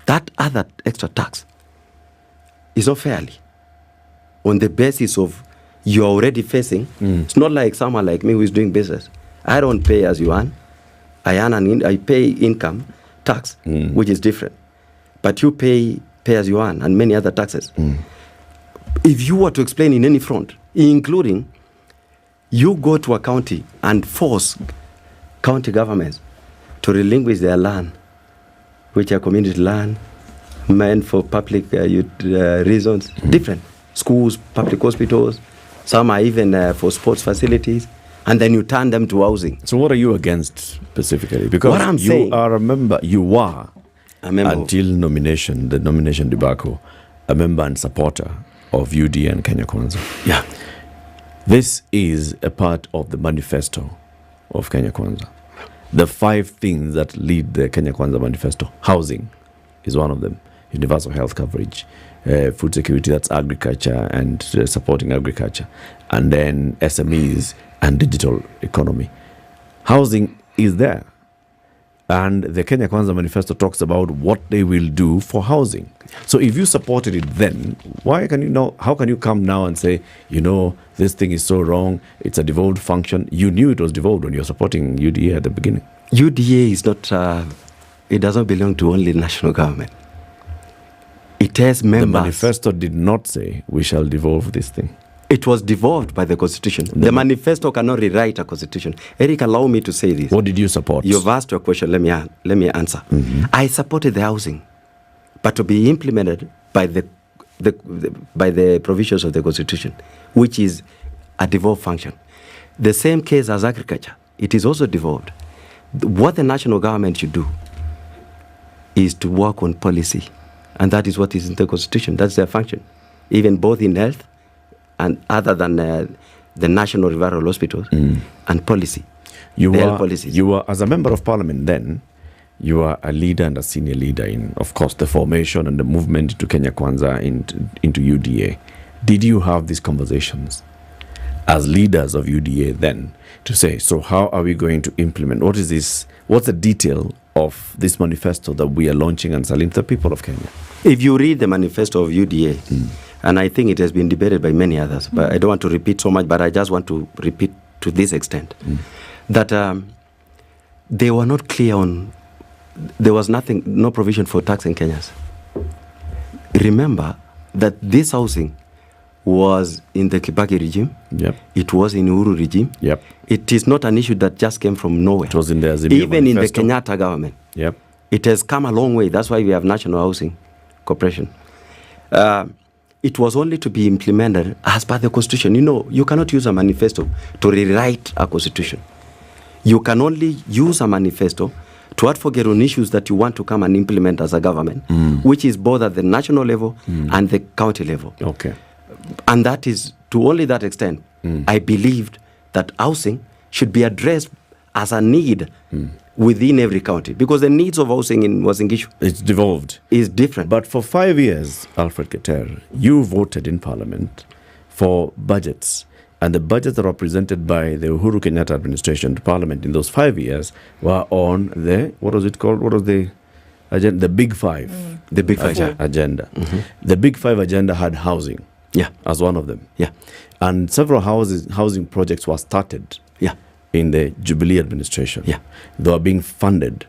[SPEAKER 4] That other extra tax is not fairly on the basis of you're already facing. It's not like someone like me who is doing business. I don't pay as you earn. I pay income tax, which is different. But you pay as you earn and many other taxes. If you were to explain in any front, including you go to a county and force county governments to relinquish their land, which are community land, meant for public reasons, different. Schools, public hospitals, some are even for sports facilities, and then you turn them to housing.
[SPEAKER 15] So what are you against specifically? Because
[SPEAKER 4] what I'm saying,
[SPEAKER 15] you were, until the nomination debacle, a member and supporter of UDA and Kenya Kwanza.
[SPEAKER 4] Yeah.
[SPEAKER 15] This is a part of the manifesto of Kenya Kwanza. The 5 things that lead the Kenya Kwanza manifesto. Housing is one of them. Universal health coverage, food security, that's agriculture and supporting agriculture, and then SMEs and digital economy. Housing is there. And the Kenya Kwanza manifesto talks about what they will do for housing. So if you supported it then, how can you come now and say, this thing is so wrong, it's a devolved function? You knew it was devolved when you were supporting UDA at the beginning.
[SPEAKER 4] UDA is not, it doesn't belong to only national government. It has members.
[SPEAKER 15] The manifesto did not say we shall devolve this thing.
[SPEAKER 4] It was devolved by the Constitution. The manifesto cannot rewrite a Constitution. Eric, allow me to say this.
[SPEAKER 15] What did you support?
[SPEAKER 4] You've asked your question. Let me answer. I supported the housing, but to be implemented by the provisions of the Constitution, which is a devolved function. The same case as agriculture. It is also devolved. What the national government should do is to work on policy, and that is what is in the Constitution. That's their function, even both in health and other than the national referral hospitals and policy.
[SPEAKER 15] You were, as a member of parliament then, you are a leader and a senior leader in, of course, the formation and the movement into Kenya Kwanza, into UDA. Did you have these conversations as leaders of UDA then to say, so how are we going to implement? What is this? What's the detail of this manifesto that we are launching and selling to the people of Kenya?
[SPEAKER 4] If you read the manifesto of UDA, and I think it has been debated by many others, but I don't want to repeat so much, but I just want to repeat to this extent, that they were not clear on, there was no provision for taxing Kenyans. Remember that this housing was in the Kibaki regime.
[SPEAKER 15] Yep.
[SPEAKER 4] It was in Uhuru regime.
[SPEAKER 15] Yep.
[SPEAKER 4] It is not an issue that just came from nowhere.
[SPEAKER 15] It was in the Azimio
[SPEAKER 4] Even
[SPEAKER 15] manifesto.
[SPEAKER 4] in the Kenyatta government.
[SPEAKER 15] Yep.
[SPEAKER 4] It has come a long way. That's why we have National Housing Corporation. It was only to be implemented as per the Constitution. You know, you cannot use a manifesto to rewrite a Constitution. You can only use a manifesto to advocate on issues that you want to come and implement as a government, which is both at the national level and the county level.
[SPEAKER 15] Okay.
[SPEAKER 4] And that is, to only that extent, I believed that housing should be addressed as a need within every county, because the needs of housing in Uasin Gishu,
[SPEAKER 15] it's devolved,
[SPEAKER 4] is different.
[SPEAKER 15] But for 5 years, Alfred Keter, you voted in Parliament for budgets, and the budgets that were presented by the Uhuru Kenyatta administration to Parliament in those 5 years were on the, what was it called? What was the agenda? The Big Five.
[SPEAKER 4] The Big Five
[SPEAKER 15] agenda. The Big Five agenda had housing.
[SPEAKER 4] Yeah.
[SPEAKER 15] As one of them.
[SPEAKER 4] Yeah.
[SPEAKER 15] And several housing projects were started.
[SPEAKER 4] Yeah.
[SPEAKER 15] In the Jubilee administration.
[SPEAKER 4] Yeah.
[SPEAKER 15] They were being funded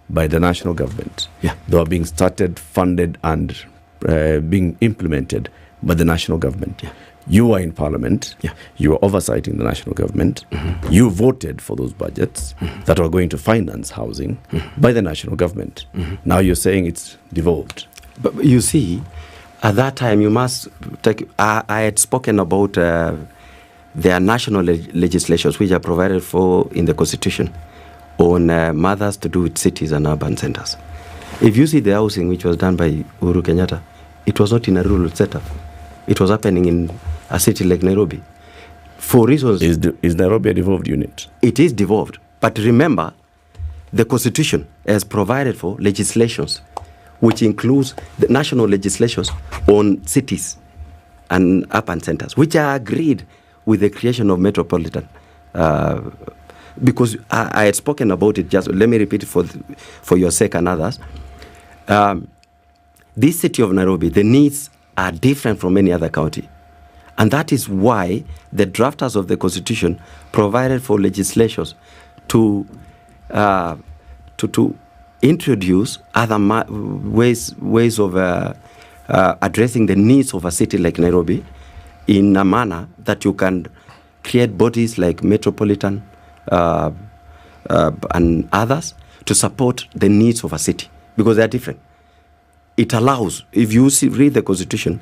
[SPEAKER 15] by the national government.
[SPEAKER 4] Yeah.
[SPEAKER 15] They were being started, funded, and being implemented by the national government.
[SPEAKER 4] Yeah.
[SPEAKER 15] You were in Parliament.
[SPEAKER 4] Yeah.
[SPEAKER 15] You were oversighting the national government. You voted for those budgets that were going to finance housing by the national government. Now you're saying it's devolved.
[SPEAKER 4] But you see, at that time, you must take. I had spoken about their national legislations, which are provided for in the Constitution, on matters to do with cities and urban centers. If you see the housing which was done by Uhuru Kenyatta, it was not in a rural setup. It was happening in a city like Nairobi. For reasons.
[SPEAKER 15] Is Nairobi a devolved unit?
[SPEAKER 4] It is devolved. But remember, the Constitution has provided for legislations, which includes the national legislations on cities and urban centers, which are agreed with the creation of metropolitan. Because I had spoken about it, just let me repeat it for your sake and others. This city of Nairobi, the needs are different from any other county. And that is why the drafters of the Constitution provided for legislations to introduce other ways of addressing the needs of a city like Nairobi in a manner that you can create bodies like metropolitan and others to support the needs of a city, because they are different. It allows, if you read the Constitution,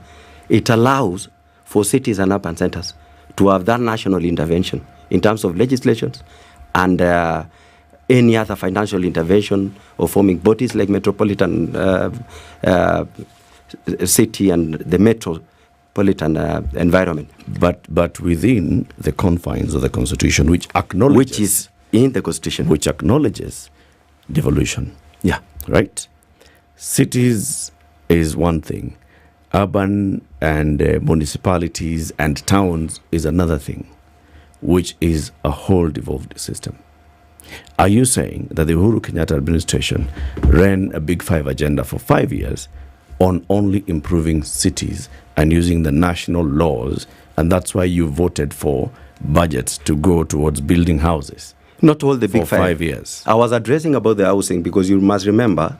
[SPEAKER 4] it allows for cities and urban centers to have that national intervention in terms of legislations and any other financial intervention or forming bodies like metropolitan city and the metropolitan environment.
[SPEAKER 15] But within the confines of the Constitution, which acknowledges...
[SPEAKER 4] Which is in the Constitution.
[SPEAKER 15] Which acknowledges devolution.
[SPEAKER 4] Yeah.
[SPEAKER 15] Right? Cities is one thing. Urban and municipalities and towns is another thing, which is a whole devolved system. Are you saying that the Uhuru Kenyatta administration ran a Big Five agenda for 5 years on only improving cities and using the national laws, and that's why you voted for budgets to go towards building houses?
[SPEAKER 4] Not all the Big
[SPEAKER 15] for
[SPEAKER 4] Five.
[SPEAKER 15] 5 years.
[SPEAKER 4] I was addressing about the housing because you must remember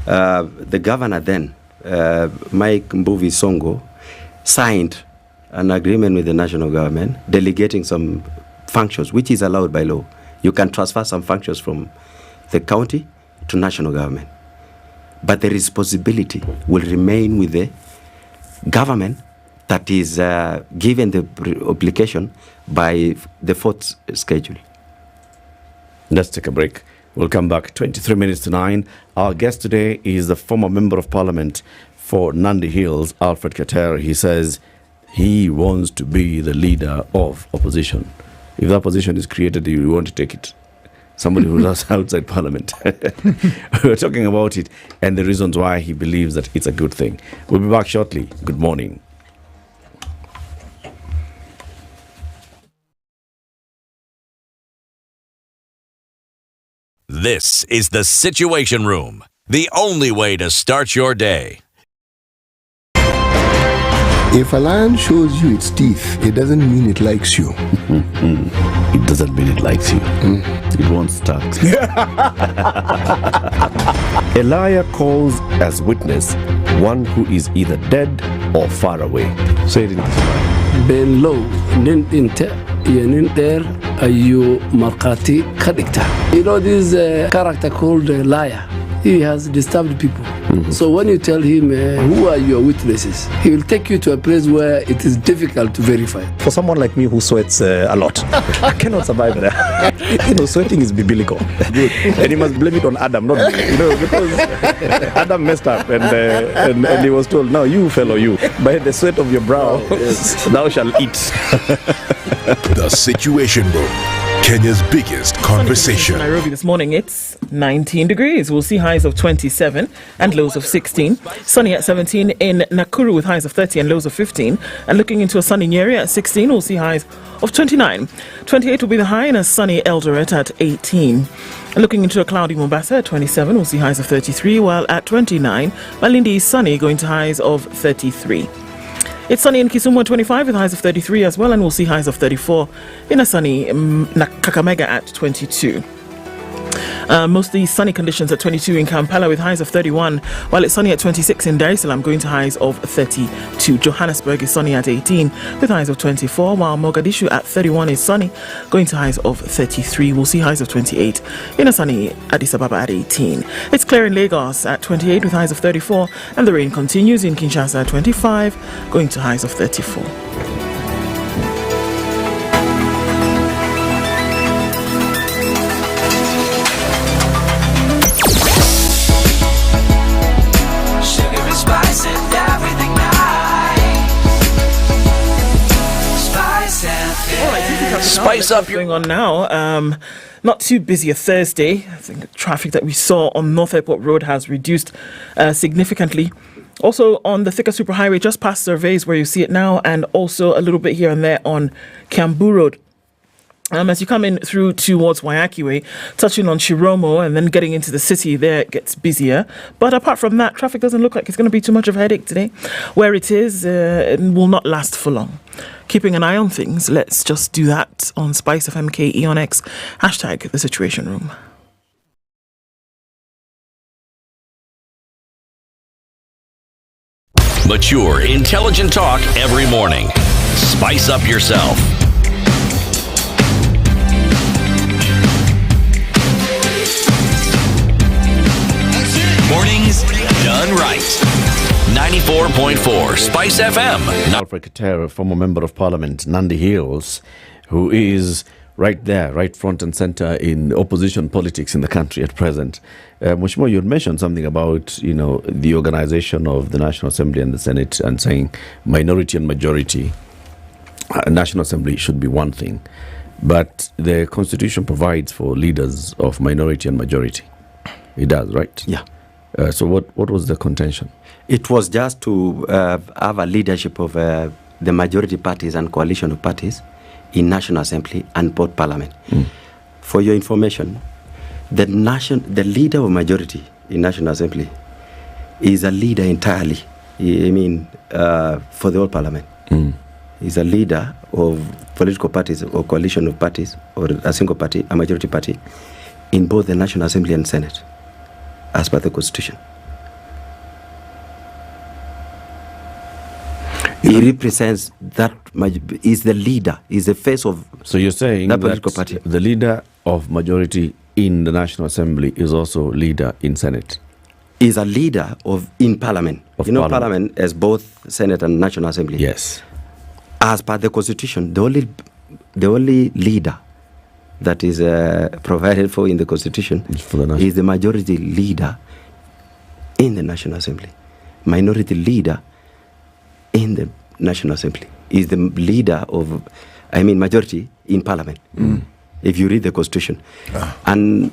[SPEAKER 4] the governor then, Mike Mbuvi Songo, signed an agreement with the national government delegating some functions, which is allowed by law. You can transfer some functions from the county to national government. But the responsibility will remain with the government that is given the obligation by the fourth schedule.
[SPEAKER 15] Let's take a break. We'll come back 23 minutes to 9. Our guest today is the former Member of Parliament for Nandi Hills, Alfred Keter. He says he wants to be the leader of opposition. If that position is created, you want to take it. Somebody who's outside Parliament. We're talking about it and the reasons why he believes that it's a good thing. We'll be back shortly. Good morning.
[SPEAKER 7] This is the Situation Room, the only way to start your day.
[SPEAKER 14] If a lion shows you its teeth, it doesn't mean it likes you.
[SPEAKER 15] It doesn't mean it likes you. It won't start. A liar calls as witness one who is either dead or far away. Say it in Kiswahili.
[SPEAKER 5] Ben low, nin inte, yenin der, ayu markati kadikta. You know this character called liar. He has disturbed people. So when you tell him who are your witnesses, he will take you to a place where it is difficult to verify.
[SPEAKER 10] For someone like me who sweats a lot, I cannot survive there. Sweating is biblical. Good. And he must blame it on Adam, not me. Because Adam messed up and he was told, "Now you fellow, you, by the sweat of your brow, thou shalt eat."
[SPEAKER 6] The Situation Room, Kenya's biggest conversation.
[SPEAKER 11] In Nairobi this morning, it's 19 degrees. We'll see highs of 27 and lows of 16. Sunny at 17 in Nakuru with highs of 30 and lows of 15. And looking into a sunny Nyeri at 16, we'll see highs of 29. 28 will be the high in a sunny Eldoret at 18. And looking into a cloudy Mombasa at 27, we'll see highs of 33, while at 29, Malindi is sunny, going to highs of 33. It's sunny in Kisumu at 25 with highs of 33 as well, and we'll see highs of 34 in a sunny Kakamega at 22. Mostly sunny conditions at 22 in Kampala with highs of 31, while it's sunny at 26 in Dar es Salaam, going to highs of 32. Johannesburg is sunny at 18 with highs of 24, while Mogadishu at 31 is sunny, going to highs of 33. We'll see highs of 28 in a sunny Addis Ababa at 18. It's clear in Lagos at 28 with highs of 34, and the rain continues in Kinshasa at 25, going to highs of 34.
[SPEAKER 7] Spice up
[SPEAKER 11] your... Going on now. Not too busy a Thursday. I think the traffic that we saw on North Airport Road has reduced significantly. Also on the Thika Superhighway, just past Surveys where you see it now, and also a little bit here and there on Kiambu Road. As you come in through towards Wayaki Way, touching on Shiromo and then getting into the city, there it gets busier. But apart from that, traffic doesn't look like it's going to be too much of a headache today. Where it is, it will not last for long. Keeping an eye on things, let's just do that on SpiceFM KE on X, hashtag The Situation Room.
[SPEAKER 7] Mature, intelligent talk every morning. Spice up yourself. Mornings done right. 94.4 Spice FM.
[SPEAKER 15] Alfred Katera, former Member of Parliament, Nandi Hills, who is right there, right front and center in opposition politics in the country at present. Mheshimiwa, you had mentioned something about, the organization of the National Assembly and the Senate and saying minority and majority. National Assembly should be one thing, but the Constitution provides for leaders of minority and majority. It does, right?
[SPEAKER 4] Yeah.
[SPEAKER 15] So what was the contention?
[SPEAKER 4] It was just to have a leadership of the majority parties and coalition of parties in National Assembly and both Parliament. For your information, the leader of majority in National Assembly is a leader entirely. For the whole Parliament. He's a leader of political parties or coalition of parties or a single party, a majority party, in both the National Assembly and Senate, as per the Constitution. He represents that, is the leader, is the face of.
[SPEAKER 15] So you're saying
[SPEAKER 4] that political party.
[SPEAKER 15] The leader of majority in the National Assembly is also leader in Senate?
[SPEAKER 4] Is a leader in Parliament. Parliament as both Senate and National Assembly.
[SPEAKER 15] Yes.
[SPEAKER 4] As per the Constitution, the only leader that is provided for in the Constitution is the majority leader in the National Assembly. Minority leader in the National Assembly is the leader of, majority in Parliament. If you read the Constitution. And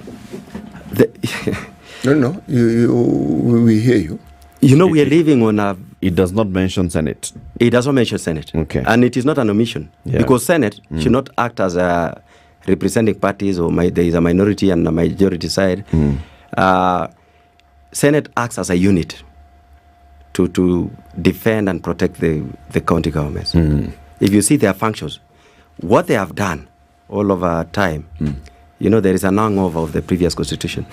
[SPEAKER 14] we hear you.
[SPEAKER 4] We are living on a...
[SPEAKER 15] It does not mention Senate.
[SPEAKER 4] It does not mention Senate.
[SPEAKER 15] Okay.
[SPEAKER 4] And it is not an omission. Yeah. Because Senate should not act as a representing parties or there is a minority and a majority side. Senate acts as a unit. to defend and protect the county governments. If you see their functions, what they have done all over time, there is an hangover of the previous constitution.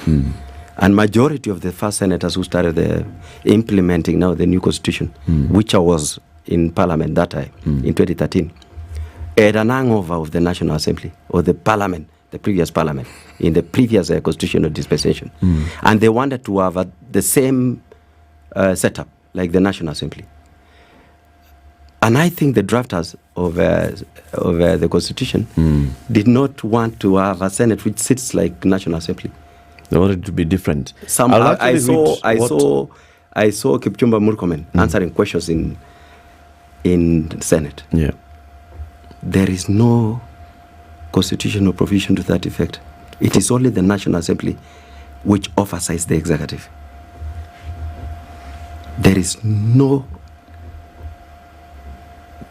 [SPEAKER 4] And majority of the first senators who started implementing now the new constitution, which I was in parliament that time, in 2013, had an hangover of the National Assembly, or the parliament, the previous parliament, in the previous constitutional dispensation. And they wanted to have the same setup, like the National Assembly. And I think the drafters of the constitution did not want to have a Senate which sits like National Assembly.
[SPEAKER 15] They wanted it to be different.
[SPEAKER 4] I saw Kipchumba Murkomen answering questions in Senate.
[SPEAKER 15] Yeah.
[SPEAKER 4] There is no constitutional provision to that effect. It is only the National Assembly which oversights the executive. There is no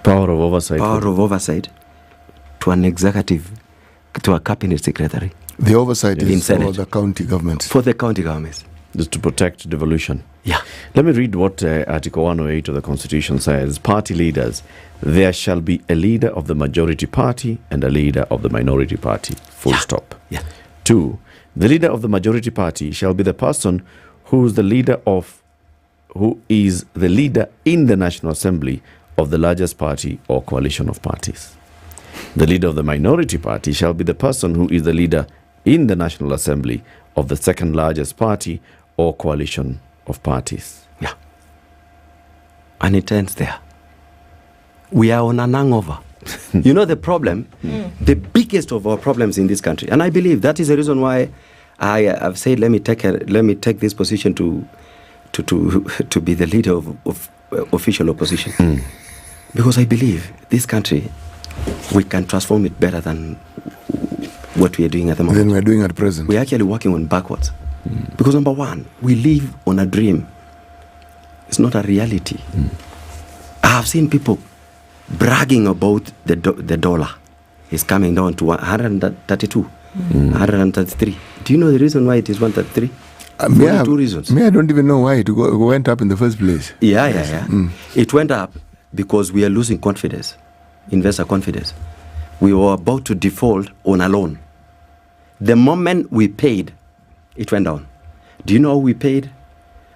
[SPEAKER 15] power of oversight
[SPEAKER 4] to an executive, to a cabinet secretary.
[SPEAKER 16] The oversight is
[SPEAKER 4] Senate.
[SPEAKER 16] for the county governments.
[SPEAKER 4] For the county governments.
[SPEAKER 15] Just to protect devolution.
[SPEAKER 4] Yeah.
[SPEAKER 15] Let me read what Article 108 of the Constitution says. Party leaders, there shall be a leader of the majority party and a leader of the minority party. Full stop.
[SPEAKER 4] Yeah.
[SPEAKER 15] 2, the leader of the majority party shall be the person who is the leader in the National Assembly of the largest party or coalition of parties. The leader of the minority party shall be the person who is the leader in the National Assembly of the second largest party or coalition of parties.
[SPEAKER 4] Yeah. And it ends there. We are on an hangover. You know the problem, the biggest of our problems in this country, and I believe that is the reason why I have said let me take this position to be the leader of official opposition, because I believe this country, we can transform it better than what we are doing at the moment.
[SPEAKER 16] Than we're doing at present.
[SPEAKER 4] We're actually working on backwards. Because number one, we live on a dream. It's not a reality. I have seen people bragging about the dollar. It's coming down to 132, 133. Do you know the reason why it is 133? Two reasons.
[SPEAKER 16] I don't even know why it went up in the first place.
[SPEAKER 4] Yeah. It went up because we are losing confidence, investor confidence. We were about to default on a loan. The moment we paid, it went down. Do you know how we paid?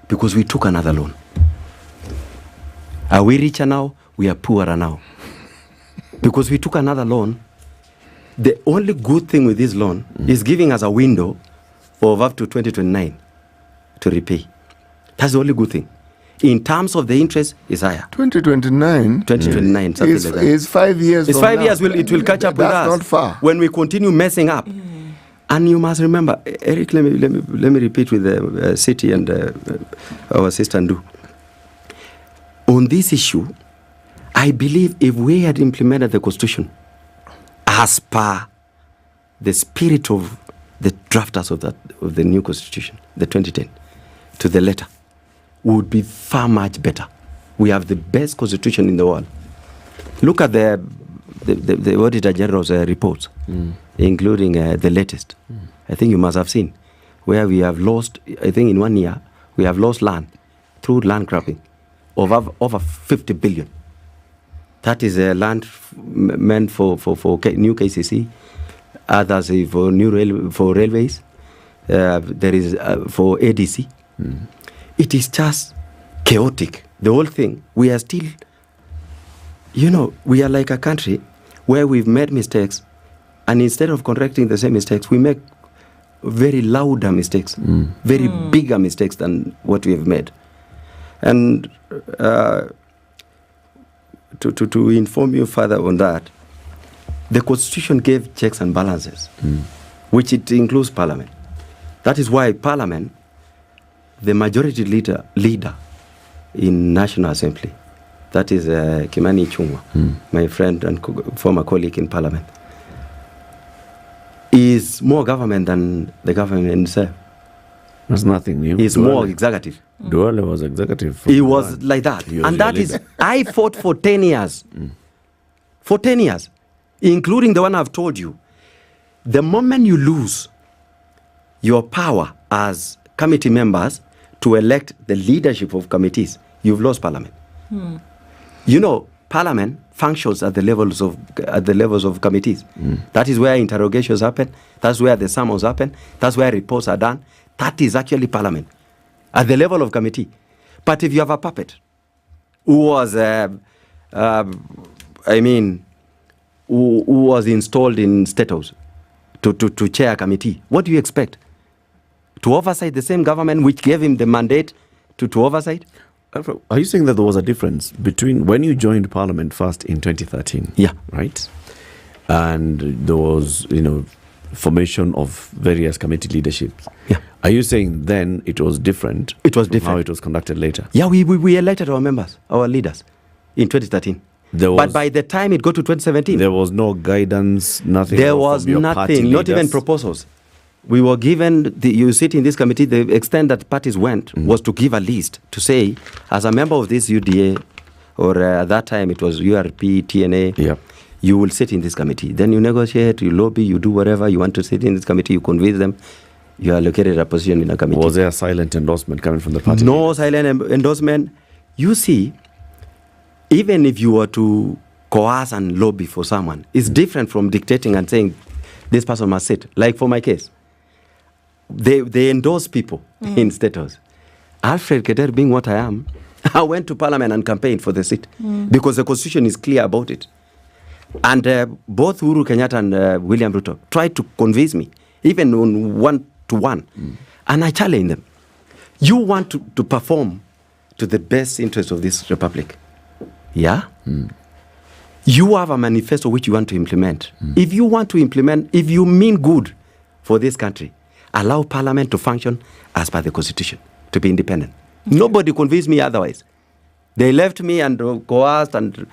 [SPEAKER 4] Because we took another loan. Are we richer now? We are poorer now. Because we took another loan. The only good thing with this loan is giving us a window of up to 2029 to repay. That's the only good thing. In terms of the interest, is higher.
[SPEAKER 16] 2029?
[SPEAKER 4] 2029, something like that.
[SPEAKER 16] It's 5 years.
[SPEAKER 4] It's 5 years. It will catch up with us.
[SPEAKER 16] That's not far.
[SPEAKER 4] When we continue messing up. And you must remember, Eric, let me repeat with the city and our sister Ndu. On this issue, I believe if we had implemented the Constitution as per the spirit of the drafters of the new Constitution, the 2010, to the letter, would be far much better. We have the best Constitution in the world. Look at the Auditor General's reports, including the latest. I think you must have seen, where we have lost, I think in 1 year, we have lost land through land grabbing of over 50 billion. That is land meant for new KCC, others for railways, there is for ADC. It is just chaotic, the whole thing. We are still, we are like a country where we've made mistakes, and instead of correcting the same mistakes, we make very louder mistakes, very bigger mistakes than what we have made. And to inform you further on that, the Constitution gave checks and balances, which it includes Parliament. That is why Parliament, the majority leader in National Assembly, that is Kimani Ichung'wah, my friend and former colleague in Parliament, is more government than the government itself.
[SPEAKER 15] That's nothing new.
[SPEAKER 4] He's more executive.
[SPEAKER 15] Duale was executive.
[SPEAKER 4] He was like that. And that is, I fought for 10 years. For 10 years, including the one I've told you. The moment you lose your power as committee members to elect the leadership of committees, you've lost parliament. You know, parliament functions at the levels of committees. That is where interrogations happen. That's where the summons happen. That's where reports are done. That is actually parliament at the level of committee. But if you have a puppet who was, who was installed in State House to chair a committee, what do you expect? To oversight the same government which gave him the mandate to oversight?
[SPEAKER 15] Are you saying that there was a difference between when you joined Parliament first in 2013?
[SPEAKER 4] Yeah.
[SPEAKER 15] Right? And there was, formation of various committee leaderships.
[SPEAKER 4] Yeah.
[SPEAKER 15] Are you saying then it was different?
[SPEAKER 4] It was
[SPEAKER 15] from
[SPEAKER 4] different.
[SPEAKER 15] How it was conducted later?
[SPEAKER 4] Yeah, we elected our members, our leaders, in 2013. But by the time it got to 2017...
[SPEAKER 15] There was no guidance, nothing?
[SPEAKER 4] There was nothing, not even proposals. We were given, you sit in this committee, the extent that parties went was to give a list to say, as a member of this UDA, or at that time it was URP, TNA, you will sit in this committee. Then you negotiate, you lobby, you do whatever you want to sit in this committee, you convince them, you are allocated a position in a committee.
[SPEAKER 15] Was there a silent endorsement coming from the party?
[SPEAKER 4] No silent endorsement. You see, even if you were to coerce and lobby for someone, it's different from dictating and saying, this person must sit. Like for my case, they endorse people in status. Alfred Keter, being what I am, I went to Parliament and campaigned for the seat because the Constitution is clear about it. And both Uhuru Kenyatta and William Ruto tried to convince me, even on 1-to-1. And I challenged them. You want to perform to the best interest of this republic. Yeah? You have a manifesto which you want to implement. If you want to implement, if you mean good for this country, allow Parliament to function as per the Constitution, to be independent. Nobody convinced me otherwise. They left me and coerced and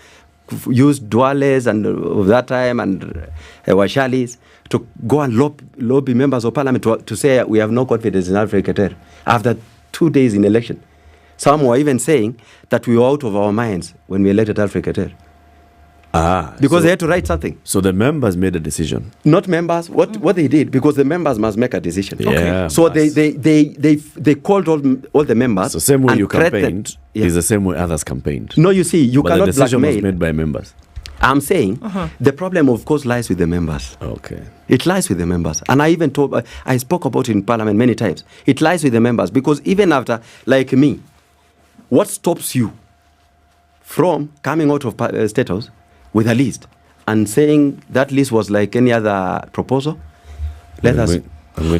[SPEAKER 4] used duales and of that time and washalis to go and lobby members of Parliament to say we have no confidence in Alfred Keter after 2 days in election. Some were even saying that we were out of our minds when we elected Alfred Keter. Because they had to write something.
[SPEAKER 15] So the members made a decision.
[SPEAKER 4] Not members. What they did, because the members must make a decision.
[SPEAKER 15] Yeah,
[SPEAKER 4] so they called all the members.
[SPEAKER 15] So same way
[SPEAKER 4] and
[SPEAKER 15] you campaigned is the same way others campaigned.
[SPEAKER 4] No, you see, you
[SPEAKER 15] but
[SPEAKER 4] cannot
[SPEAKER 15] the decision
[SPEAKER 4] blackmail.
[SPEAKER 15] was made by members.
[SPEAKER 4] I'm saying the problem, of course, lies with the members.
[SPEAKER 15] Okay.
[SPEAKER 4] It lies with the members. And I even I spoke about it in Parliament many times. It lies with the members because even after, like me, what stops you from coming out of State House with a list and saying that list was like any other proposal?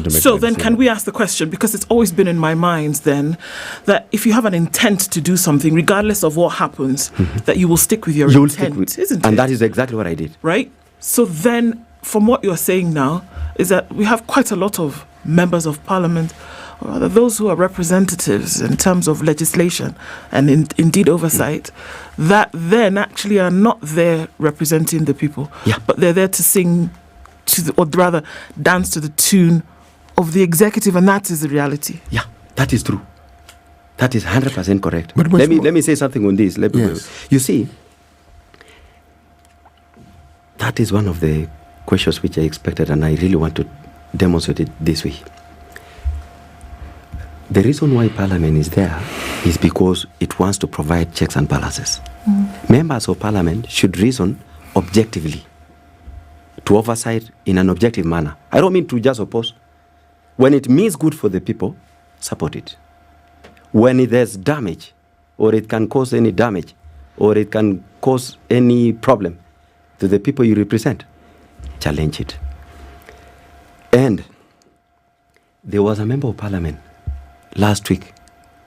[SPEAKER 11] So then can we ask the question, because it's always been in my mind then, that if you have an intent to do something, regardless of what happens, that you will stick with your intent, isn't it?
[SPEAKER 4] And that is exactly what I did.
[SPEAKER 11] Right? So then, from what you're saying now, is that we have quite a lot of members of Parliament, or rather those who are representatives in terms of legislation and indeed oversight, that then actually are not there representing the people, but they're there to sing or rather dance to the tune of the executive, and that is the reality.
[SPEAKER 4] Yeah, that is true. That is 100% correct. But let me say something on this. You see, that is one of the questions which I expected, and I really want to demonstrate it this way. The reason why Parliament is there is because it wants to provide checks and balances. Members of Parliament should reason objectively, to oversight in an objective manner. I don't mean to just oppose. When it means good for the people, support it. When there's damage, or it can cause any damage, or it can cause any problem to the people you represent, challenge it. And there was a member of Parliament last week,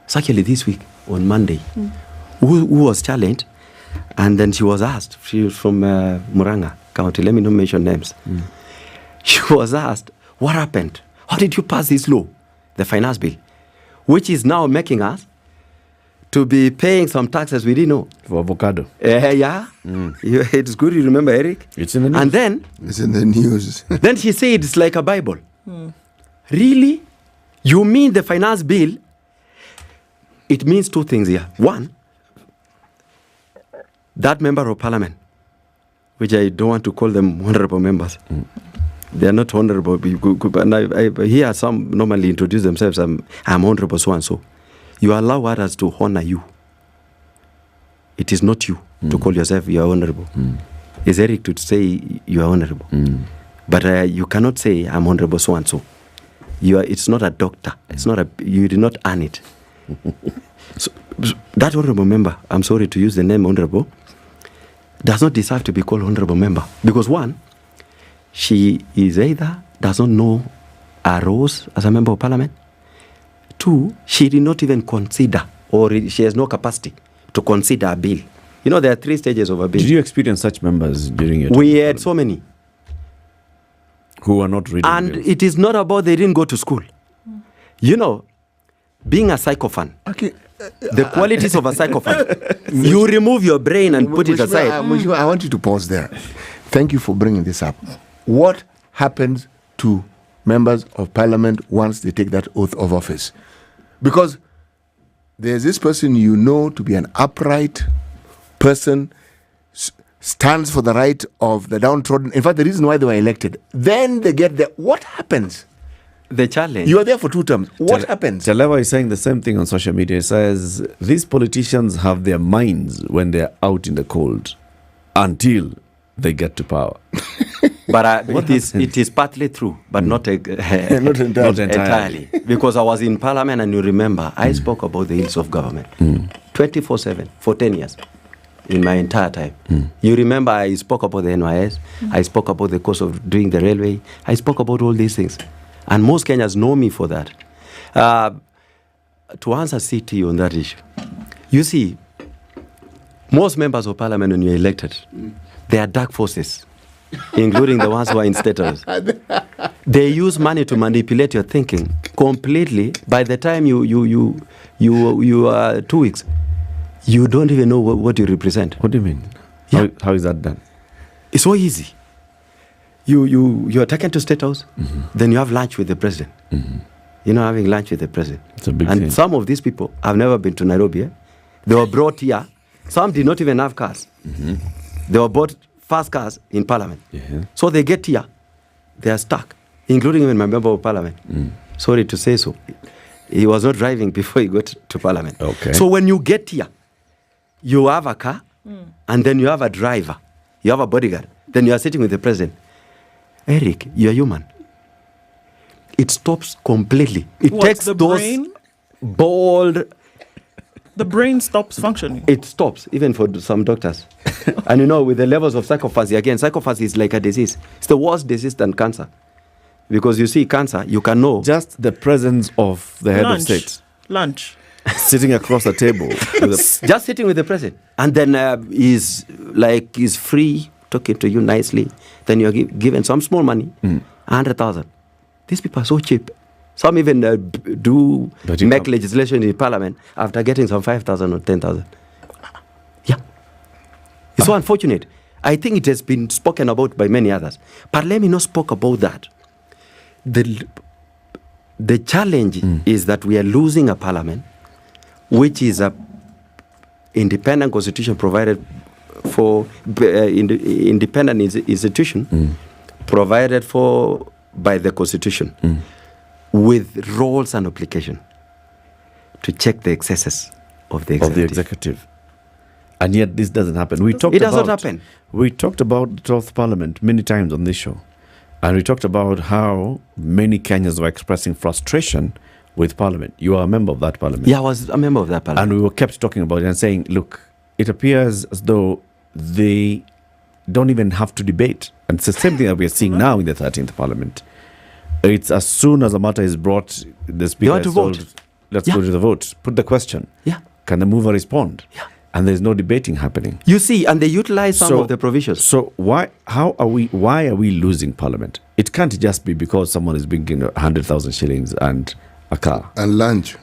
[SPEAKER 4] it's actually this week, on Monday, who was challenged, and then she was asked, she was from Muranga County, let me not mention names. She was asked, what happened? How did you pass this law, the finance bill, which is now making us to be paying some taxes we didn't know.
[SPEAKER 15] For avocado.
[SPEAKER 4] It's good you remember, Eric.
[SPEAKER 15] It's in the news.
[SPEAKER 4] And then...
[SPEAKER 16] It's in the news.
[SPEAKER 4] Then she said it's like a Bible. Really? You mean the finance bill? It means two things here. One, that member of Parliament, which I don't want to call them honorable members. They are not honorable. And I hear some normally introduce themselves, I'm honorable so and so. You allow others to honor you it is not you to call yourself you are honorable. It's Eric to say you are honorable. But you cannot say I'm honorable so and so. It's not a doctor. It's not you did not earn it. So, that honorable member, I'm sorry to use the name honorable, does not deserve to be called honorable member. Because one, she is either does not know her roles as a member of parliament. Two, she did not even consider, or she has no capacity to consider a bill. You know, there are 3 stages of a bill.
[SPEAKER 15] Did you experience such members during your time?
[SPEAKER 4] We had so many.
[SPEAKER 15] Who are not reading
[SPEAKER 4] And
[SPEAKER 15] bills.
[SPEAKER 4] it is not about they didn't go to school. You know, being a psychophant, the qualities of a psychophant, you remove your brain and put it aside.
[SPEAKER 16] Mheshimiwa, I want you to pause there. Thank you for bringing this up. What happens to members of parliament once they take that oath of office? Because there's this person you know to be an upright person, stands for the right of the downtrodden. In fact, the reason why they were elected. Then they get there. What happens?
[SPEAKER 4] The challenge.
[SPEAKER 16] You are there for 2 terms. What happens?
[SPEAKER 15] Chalewa is saying the same thing on social media. He says, these politicians have their minds when they're out in the cold until they get to power.
[SPEAKER 4] But it is partly true, but not entirely. Because I was in parliament and you remember, I spoke about the ills of government 24/7 for 10 years. In my entire time. You remember I spoke about the NYS, I spoke about the cost of doing the railway, I spoke about all these things. And most Kenyans know me for that. To answer CT on that issue, you see, most members of parliament when you're elected, they are dark forces, including the ones who are in status. They use money to manipulate your thinking completely. By the time you are 2 weeks, you don't even know what you represent.
[SPEAKER 15] What do you mean? How is that done?
[SPEAKER 4] It's so easy. You are taken to State House, then you have lunch with the president. You know, having lunch with the president.
[SPEAKER 15] It's a big
[SPEAKER 4] and
[SPEAKER 15] thing.
[SPEAKER 4] Some of these people have never been to Nairobi. They were brought here. Some did not even have cars. They were bought fast cars in parliament. So they get here, they are stuck, including even my member of parliament. Sorry to say so. He was not driving before he got to parliament.
[SPEAKER 15] Okay.
[SPEAKER 4] So when you get here, you have a car, and then you have a driver, you have a bodyguard, then you are sitting with the president. Eric, you are human. It stops completely. It takes
[SPEAKER 11] the
[SPEAKER 4] those
[SPEAKER 11] brain?
[SPEAKER 4] bold.
[SPEAKER 11] The brain stops functioning.
[SPEAKER 4] It stops, even for some doctors. And you know, with the levels of psychopathy, again, psychopathy is like a disease. It's the worst disease than cancer. Because you see, cancer, you can know.
[SPEAKER 15] Just the presence of the head of state.
[SPEAKER 11] Lunch.
[SPEAKER 15] Sitting across the table.
[SPEAKER 4] Just sitting with the president. And then he's free, talking to you nicely. Then you're given some small money, 100,000. These people are so cheap. Some even make legislation in parliament after getting some 5,000 or 10,000. Yeah. It's so unfortunate. I think it has been spoken about by many others. But let me not spoke about that. The challenge is that we are losing a parliament, which is a independent constitution provided for independent institution provided for by the constitution with roles and obligation to check the excesses of the
[SPEAKER 15] executive. And yet this doesn't happen. It
[SPEAKER 4] does not happen.
[SPEAKER 15] We talked about the 12th Parliament many times on this show. And we talked about how many Kenyans were expressing frustration with Parliament. You are a member of that Parliament.
[SPEAKER 4] Yeah, I was a member of that Parliament.
[SPEAKER 15] And we were kept talking about it and saying, look, it appears as though they don't even have to debate. And it's the same thing that we are seeing now in the 13th Parliament. It's as soon as a matter is brought, the speaker is told, let's go to the vote. Put the question.
[SPEAKER 4] Yeah.
[SPEAKER 15] Can the mover respond? Yeah. And there's no debating happening.
[SPEAKER 4] You see, and they utilize some of the provisions.
[SPEAKER 15] So why are we losing Parliament? It can't just be because someone is bringing 100,000 shillings and a car.
[SPEAKER 16] And lunch.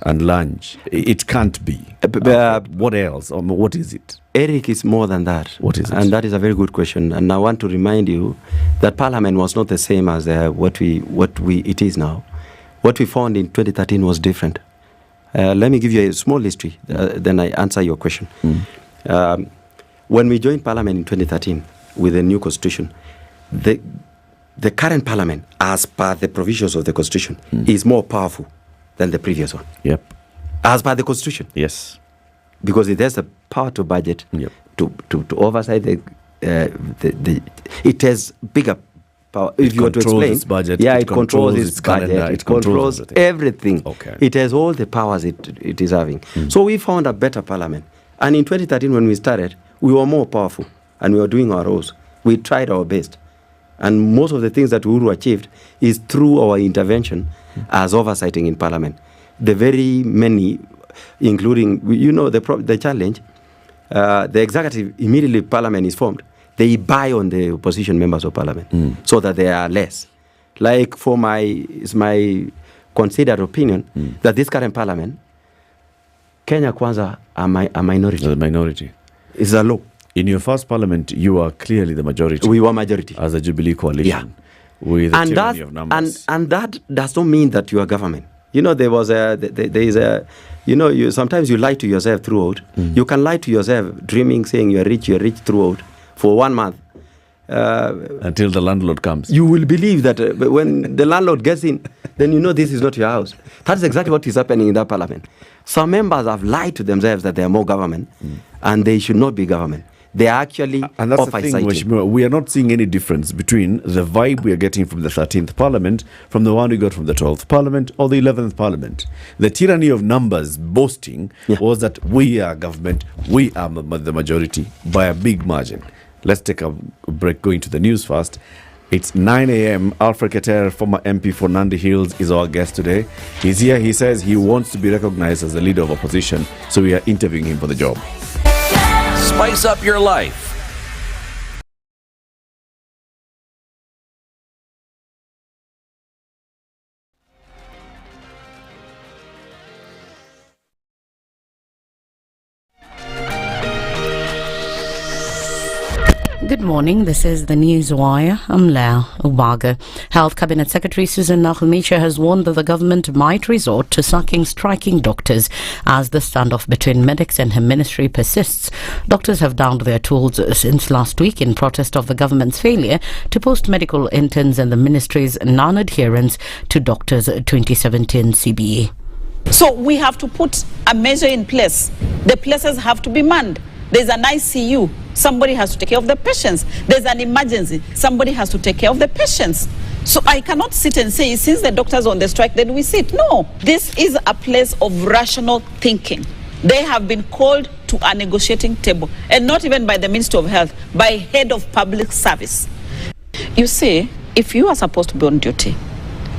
[SPEAKER 15] It can't be. What else? What is it?
[SPEAKER 4] Eric, is more than that.
[SPEAKER 15] What is it?
[SPEAKER 4] And that is a very good question. And I want to remind you that Parliament was not the same as it is now. What we found in 2013 was different. Let me give you a small history, then I answer your question. When we joined Parliament in 2013 with the new constitution, the current Parliament, as per the provisions of the constitution, is more powerful than the previous one.
[SPEAKER 15] Yep.
[SPEAKER 4] As per the constitution.
[SPEAKER 15] Yes.
[SPEAKER 4] because it has the power to budget, to oversight it has bigger power. If you were to explain,
[SPEAKER 15] its budget,
[SPEAKER 4] it controls its budget,
[SPEAKER 15] calendar,
[SPEAKER 4] it controls everything.
[SPEAKER 15] Okay.
[SPEAKER 4] It has all the powers it is having. So we found a better parliament. And in 2013, when we started, we were more powerful and we were doing our roles. We tried our best. And most of the things that Uhuru achieved is through our intervention as oversighting in parliament. The very many, including, the challenge, the executive, immediately parliament is formed, they buy on the opposition members of parliament so that they are less. Like it's my considered opinion that this current parliament, Kenya Kwanza are a minority.
[SPEAKER 15] The minority.
[SPEAKER 4] It's a law.
[SPEAKER 15] In your first parliament, you are clearly the majority.
[SPEAKER 4] We were majority.
[SPEAKER 15] As a Jubilee coalition. With a tyranny of numbers.
[SPEAKER 4] And that does not mean that you are government. There is sometimes you lie to yourself throughout. You can lie to yourself, dreaming, saying you're rich throughout for 1 month.
[SPEAKER 15] Until the landlord comes.
[SPEAKER 4] You will believe that when the landlord gets in, then this is not your house. That's exactly what is happening in that parliament. Some members have lied to themselves that they are more government, and they should not be government. They are actually
[SPEAKER 15] and that's the thing, Mheshimiwa, we are not seeing any difference between the vibe we are getting from the 13th Parliament from the one we got from the 12th Parliament or the 11th Parliament. The tyranny of numbers boasting was that we are government, we are the majority by a big margin. Let's take a break, going to the news first. It's 9 a.m. Alfred Keter, former MP for Nandi Hills, is our guest today. He's here. He says he wants to be recognized as the leader of opposition, so we are interviewing him for the job.
[SPEAKER 7] Spice up your life.
[SPEAKER 1] Good morning. This is the News Wire. I'm Lau Ubaga. Health Cabinet Secretary Susan Nakhumicha has warned that the government might resort to sacking striking doctors as the standoff between medics and her ministry persists. Doctors have downed their tools since last week in protest of the government's failure to post medical interns and the ministry's non-adherence to doctors' 2017 CBA.
[SPEAKER 3] So we have to put a measure in place. The places have to be manned. There's an ICU, somebody has to take care of the patients. There's an emergency, somebody has to take care of the patients. So I cannot sit and say, since the doctors are on the strike, then we sit. No, this is a place of rational thinking. They have been called to a negotiating table, and not even by the Minister of Health, by head of public service. You see, if you are supposed to be on duty,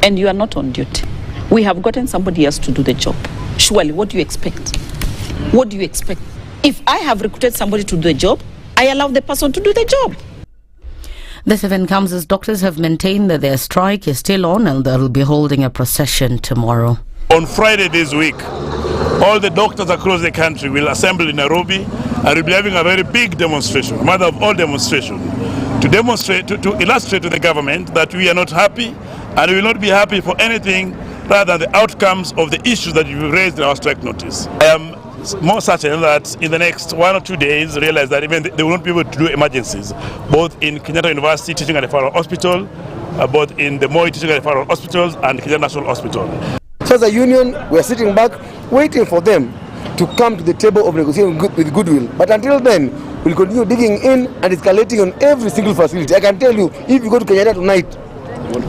[SPEAKER 3] and you are not on duty, we have gotten somebody else to do the job. Surely, what do you expect? What do you expect? If I have recruited somebody to do the job, I allow the person to do the job.
[SPEAKER 1] This event comes as doctors have maintained that their strike is still on and they'll be holding a procession tomorrow.
[SPEAKER 8] On Friday this week, all the doctors across the country will assemble in Nairobi and will be having a very big demonstration, mother of all demonstration, to demonstrate, to illustrate to the government that we are not happy and we will not be happy for anything rather than the outcomes of the issues that you raised in our strike notice. I am more certain that in the next 1 or 2 days, realize that even they will not be able to do emergencies, both in Kenyatta University teaching at the Federal Hospital, both in the Moi teaching at the Federal Hospitals and Kenyatta National Hospital.
[SPEAKER 20] So as a union, we are sitting back, waiting for them to come to the table of negotiating with goodwill. But until then, we'll continue digging in and escalating on every single facility. I can tell you, if you go to Kenyatta tonight,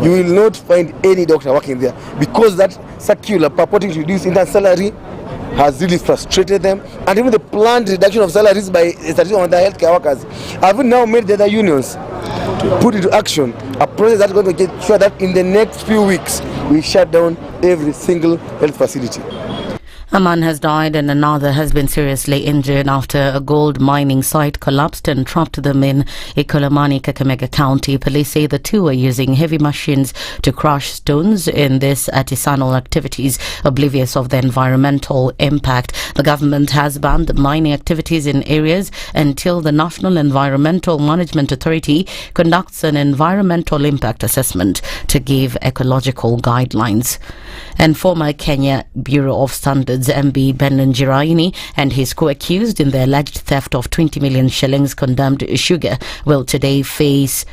[SPEAKER 20] you will not find any doctor working there, because that circular purporting to reduce intern salary has really frustrated them, and even the planned reduction of salaries by statistics on the healthcare workers have now made the other unions to put into action a process that's going to get sure that in the next few weeks we shut down every single health facility.
[SPEAKER 1] A man has died and another has been seriously injured after a gold mining site collapsed and trapped them in Ikolomani, Kakamega County. Police say the two were using heavy machines to crush stones in this artisanal activities, oblivious of the environmental impact. The government has banned mining activities in areas until the National Environmental Management Authority conducts an environmental impact assessment to give ecological guidelines. And former Kenya Bureau of Standards MB Ben Njiraini and his co-accused in the alleged theft of 20 million shillings condemned sugar will today face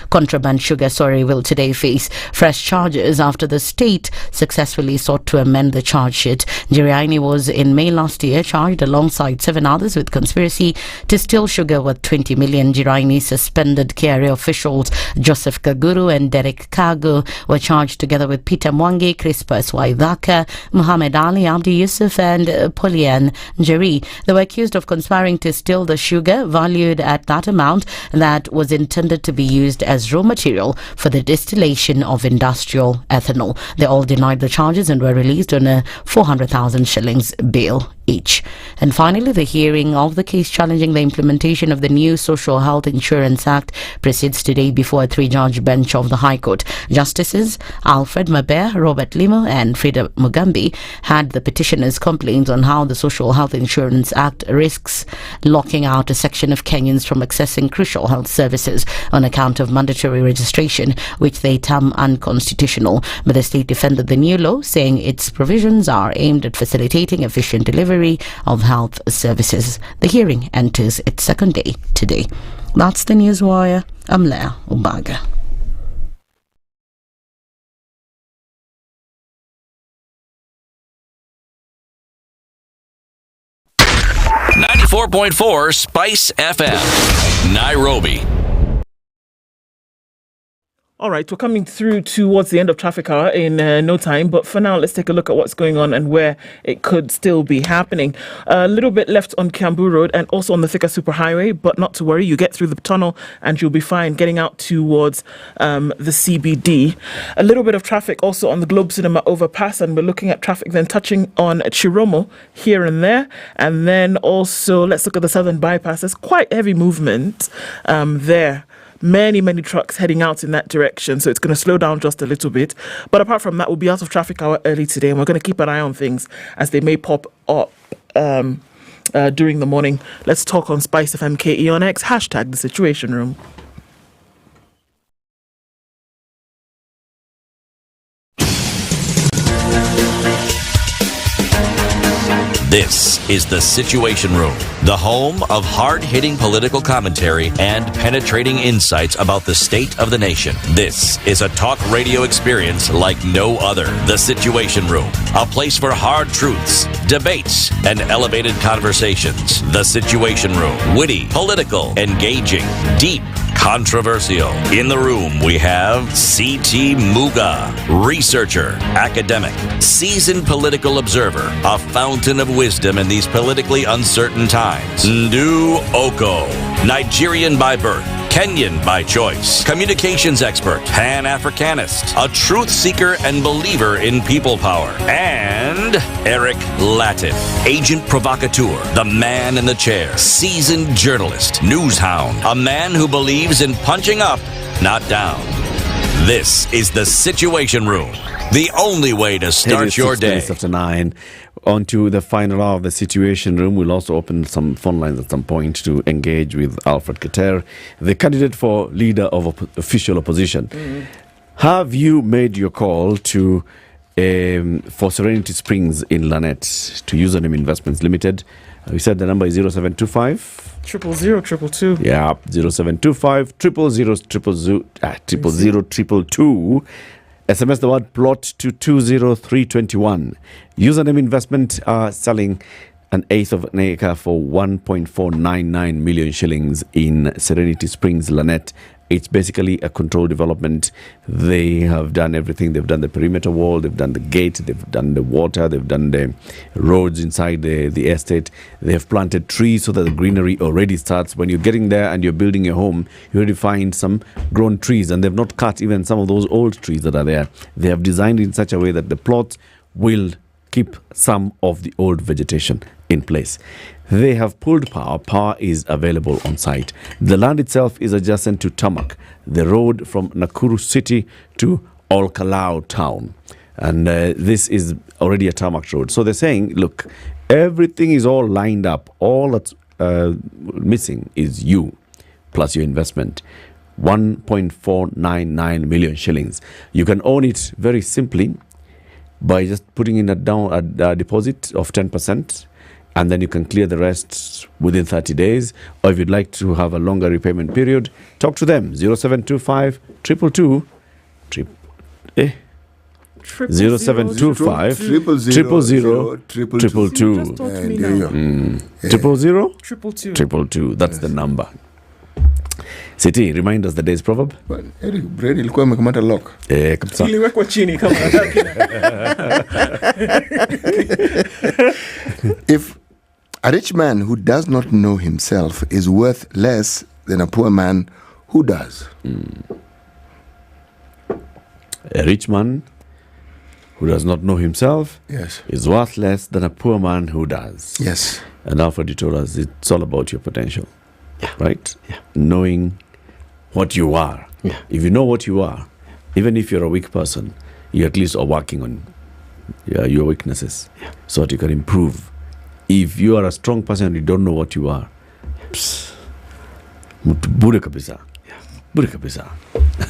[SPEAKER 1] contraband sugar, will today face fresh charges after the state successfully sought to amend the charge sheet. Nyeri was in May last year charged alongside 7 others with conspiracy to steal sugar worth 20 million. Nyeri suspended KRA officials Joseph Kaguru and Derek Kago were charged together with Peter Mwangi, Crispus Waithaka, Muhammad Ali, Abdi Yusuf and Polian Nyeri. They were accused of conspiring to steal the sugar valued at that amount that was intended to be used as raw material for the distillation of industrial ethanol. They all denied the charges and were released on a 400,000 shillings bail each. And finally, the hearing of the case challenging the implementation of the new Social Health Insurance Act proceeds today before a 3-judge bench of the High Court. Justices Alfred Maber, Robert Limo and Frida Mugambi had the petitioners' complaints on how the Social Health Insurance Act risks locking out a section of Kenyans from accessing crucial health services on account of mandatory registration, which they term unconstitutional. But the state defended the new law, saying its provisions are aimed at facilitating efficient delivery of health services. The hearing enters its second day today. That's the Newswire. I'm Leah Ubaga.
[SPEAKER 7] .4 Spice FM, Nairobi.
[SPEAKER 11] All right, we're coming through towards the end of traffic hour in no time. But for now, let's take a look at what's going on and where it could still be happening. A little bit left on Kiambu Road and also on the Thika Superhighway, but not to worry. You get through the tunnel and you'll be fine getting out towards the CBD. A little bit of traffic also on the Globe Cinema overpass, and we're looking at traffic then touching on Chiromo here and there. And then also, let's look at the Southern Bypass. There's quite heavy movement there. Many trucks heading out in that direction, so it's going to slow down just a little bit. But apart from that, we'll be out of traffic hour early today, and we're going to keep an eye on things as they may pop up during the morning. Let's talk on SpiceFM KE on X, hashtag the Situation Room.
[SPEAKER 7] This is The Situation Room, the home of hard-hitting political commentary and penetrating insights about the state of the nation. This is a talk radio experience like no other. The Situation Room, a place for hard truths, debates, and elevated conversations. The Situation Room, witty, political, engaging, deep, controversial. In the room, we have C.T. Muga, researcher, academic, seasoned political observer, a fountain of wisdom in these politically uncertain times. Ndu Okoh, Nigerian by birth, Kenyan by choice, communications expert, Pan-Africanist, a truth seeker and believer in people power, and Eric Latiff, agent provocateur, the man in the chair, seasoned journalist, news hound, a man who believes in punching up, not down. This is The Situation Room, the only way to start your day.
[SPEAKER 15] 9. On to the final hour of The Situation Room. We'll also open some phone lines at some point to engage with Alfred Keter, the candidate for leader of official opposition. Have you made your call to for Serenity Springs in Lanette to Username Investments Limited? We said the number is 0725
[SPEAKER 11] 000
[SPEAKER 15] Yeah, 0725 000 SMS the word plot to 20321. Username Investment are selling an eighth of an acre for 1.499 million shillings in Serenity Springs, Lanette. It's basically a controlled development. They have done everything. They've done the perimeter wall, they've done the gate, they've done the water, they've done the roads inside the estate. They've planted trees so that the greenery already starts. When you're getting there and you're building your home, you already find some grown trees, and they've not cut even some of those old trees that are there. They have designed it in such a way that the plot will keep some of the old vegetation in place. They have pulled power. Power is available on site. The land itself is adjacent to Tamak, the road from Nakuru city to Olkalau town. And this is already a tarmac road. So they're saying, look, everything is all lined up. All that's missing is you plus your investment. 1.499 million shillings. You can own it very simply by just putting in a deposit of 10%. and then you can clear the rest within 30 days. Or if you'd like to have a longer repayment period, talk to them. 0725 222 0725 000 222. That's the number. City, remind us the day's proverb.
[SPEAKER 16] Bread ilikuwa imekamata lock.
[SPEAKER 15] Kabisa.
[SPEAKER 11] Iliwekwa chini kama
[SPEAKER 16] If a rich man who does not know himself is worth less than a poor man who does.
[SPEAKER 15] A rich man who does not know himself is worth less than a poor man who does.
[SPEAKER 16] Yes.
[SPEAKER 15] And Alfred, you told us it's all about your potential. Right? Knowing what you are. If you know what you are, even if you're a weak person, you at least are working on your weaknesses so that you can improve. If you are a strong person and you don't know what you are, bure kabisa. Bure kabisa.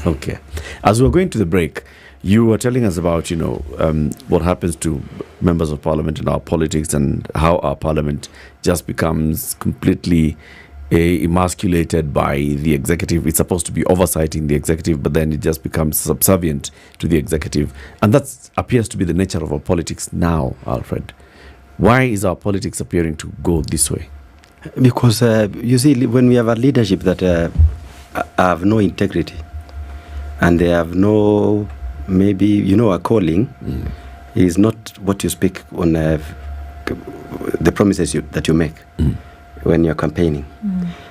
[SPEAKER 15] Okay. As we're going to the break, you were telling us about, what happens to members of parliament in our politics and how our parliament just becomes completely emasculated by the executive. It's supposed to be oversighting the executive, but then it just becomes subservient to the executive. And that appears to be the nature of our politics now, Alfred. Why is our politics appearing to go this way?
[SPEAKER 4] Because, you see, when we have a leadership that have no integrity and they have no, maybe, a calling, is not what you speak on the promises that you make when you're campaigning.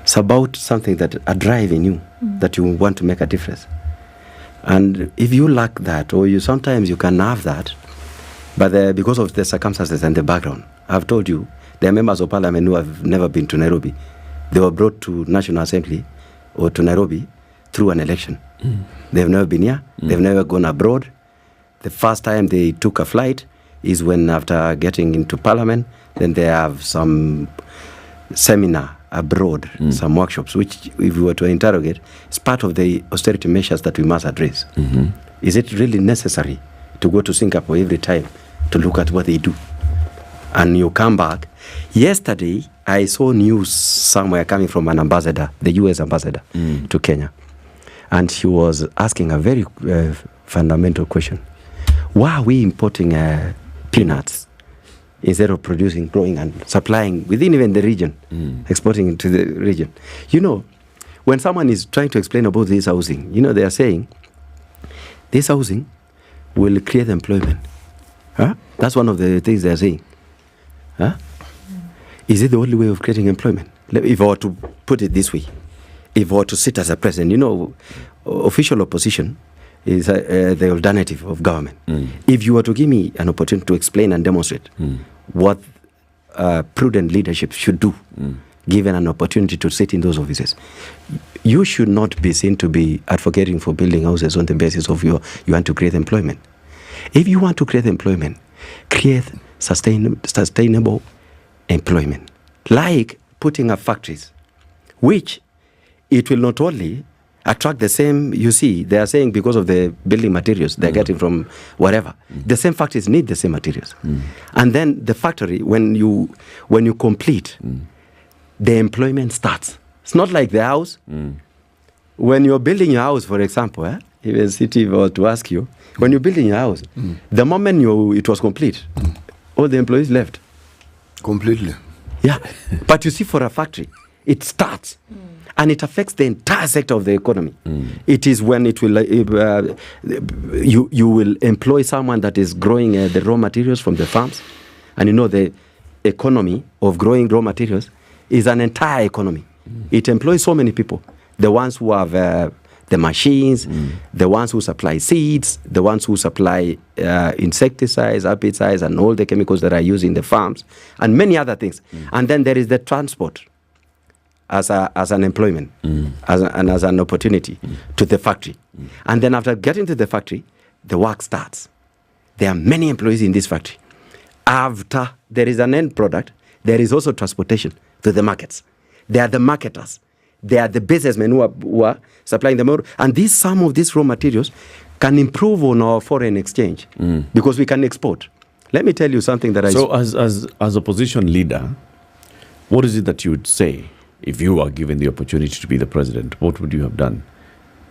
[SPEAKER 4] It's about something that a drive in you that you want to make a difference. And if you lack that, or sometimes you can have that, but because of the circumstances and the background, I've told you, there are members of parliament who have never been to Nairobi. They were brought to National Assembly or to Nairobi through an election. They've never been here. They've never gone abroad. The first time they took a flight is when, after getting into parliament, then they have some seminar abroad, some workshops, which, if we were to interrogate, is part of the austerity measures that we must address. Is it really necessary to go to Singapore every time to look at what they do? And you come back. Yesterday, I saw news somewhere coming from an ambassador, the US ambassador to Kenya. And she was asking a very fundamental question. Why are we importing peanuts instead of producing, growing, and supplying within even the region, exporting into the region? When someone is trying to explain about this housing, they are saying, this housing will create employment. That's one of the things they are saying. Is it the only way of creating employment? If I were to put it this way, if I were to sit as a president, official opposition is the alternative of government. If you were to give me an opportunity to explain and demonstrate what prudent leadership should do, given an opportunity to sit in those offices, you should not be seen to be advocating for building houses on the basis of you want to create employment. If you want to create employment, create sustainable employment, like putting up factories, which it will not only attract the same, they are saying because of the building materials they're getting from whatever, the same factories need the same materials. And then the factory, when you complete, the employment starts. It's not like the house. When you're building your house, for example, if a city were to ask you, when you're building your house, the moment it was complete, all the employees left.
[SPEAKER 16] Completely.
[SPEAKER 4] Yeah. But you see, for a factory, it starts. And it affects the entire sector of the economy. It is when it will you will employ someone that is growing the raw materials from the farms. And the economy of growing raw materials is an entire economy. It employs so many people. The ones who have the machines, the ones who supply seeds, the ones who supply insecticides, herbicides, and all the chemicals that are used in the farms, and many other things. And then there is the transport as an employment, as an opportunity to the factory. And then after getting to the factory, the work starts. There are many employees in this factory. After there is an end product, there is also transportation to the markets. They are the marketers. They are the businessmen who are supplying them. And some of these raw materials can improve on our foreign exchange because we can export. Let me tell you something that
[SPEAKER 15] So as opposition leader, What is it that you would say if you are given the opportunity to be the president? What would you have done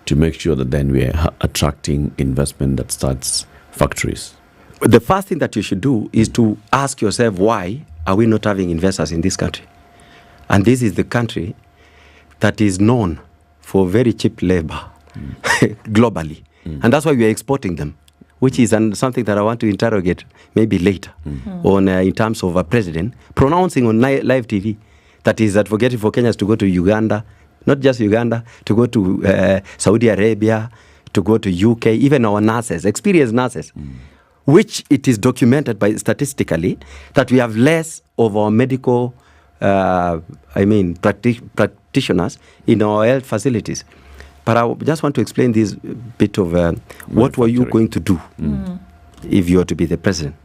[SPEAKER 15] to make sure that then we are attracting investment that starts factories?
[SPEAKER 4] The first thing that you should do is to ask yourself, why are we not having investors in this country? And this is the country that is known for very cheap labor globally. And that's why we are exporting them, which is something that I want to interrogate maybe later on in terms of a president pronouncing on live TV that is advocating for Kenyans to go to Uganda, not just Uganda, to go to Saudi Arabia, to go to UK, even our nurses, experienced nurses, which it is documented by statistically that we have less of our medical, practitioners in our health facilities. But I just want to explain this bit of what were you going to do if you were to be the president.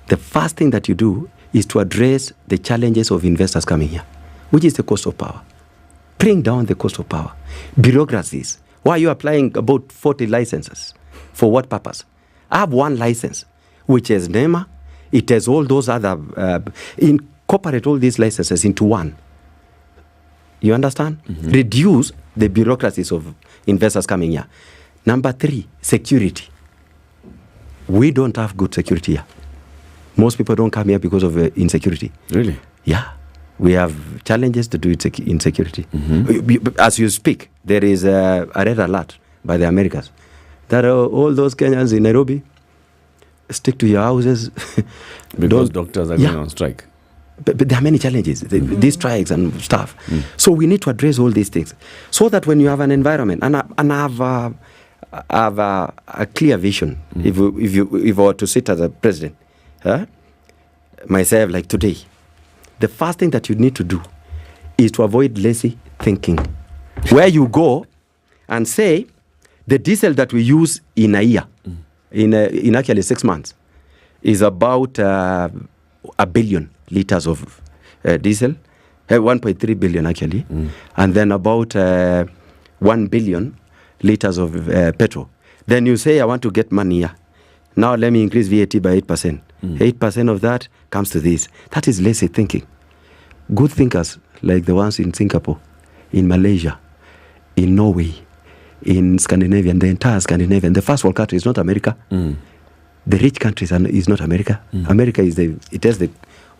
[SPEAKER 4] The first thing that you do is to address the challenges of investors coming here, which is the cost of power. Bring down the cost of power. Bureaucracies. Why are you applying about 40 licenses? For what purpose? I have one license, which is NEMA. It has all those other, incorporate all these licenses into one. You understand? Reduce the bureaucracies of investors coming here. Number 3, security. We don't have good security here. Most people don't come here because of insecurity.
[SPEAKER 15] Really?
[SPEAKER 4] Yeah. We have challenges to do with insecurity. As you speak, there is a red alert by the Americans that all those Kenyans in Nairobi, stick to your houses.
[SPEAKER 15] Because doctors are going on strike.
[SPEAKER 4] But there are many challenges, these strikes and stuff. So we need to address all these things so that when you have an environment, and I have a clear vision, if I were to sit as a president, myself like today, the first thing that you need to do is to avoid lazy thinking. Where you go and say, the diesel that we use in a year, in actually 6 months, is about 1 billion liters of diesel, 1.3 billion actually, and then about 1 billion liters of petrol. Then you say, I want to get money here. Now let me increase VAT by 8%. 8% of that comes to this. That is lazy thinking. Good thinkers, like the ones in Singapore, in Malaysia, in Norway, in Scandinavia, the entire Scandinavia, the first world country is not America. The rich countries is not America. America has the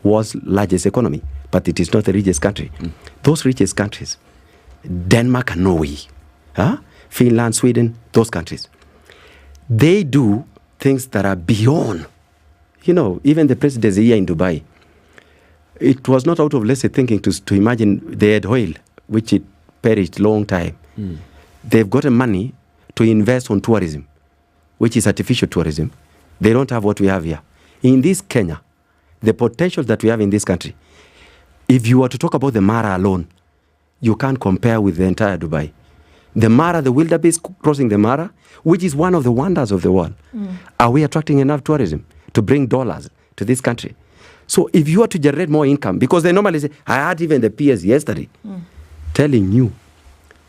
[SPEAKER 4] world's largest economy, but it is not the richest country. Those richest countries, Denmark and Norway, Finland, Sweden, those countries, they do things that are beyond. You know, even the president here in Dubai, it was not out of lazy thinking to imagine they had oil, which it perished long time. They've gotten money to invest on tourism, which is artificial tourism. They don't have what we have here. In this Kenya, the potential that we have in this country, if you were to talk about the Mara alone, you can't compare with the entire Dubai. The Mara, the wildebeest crossing the Mara, which is one of the wonders of the world. Are we attracting enough tourism to bring dollars to this country? So if you are to generate more income, because they normally say, I had even the PS yesterday telling you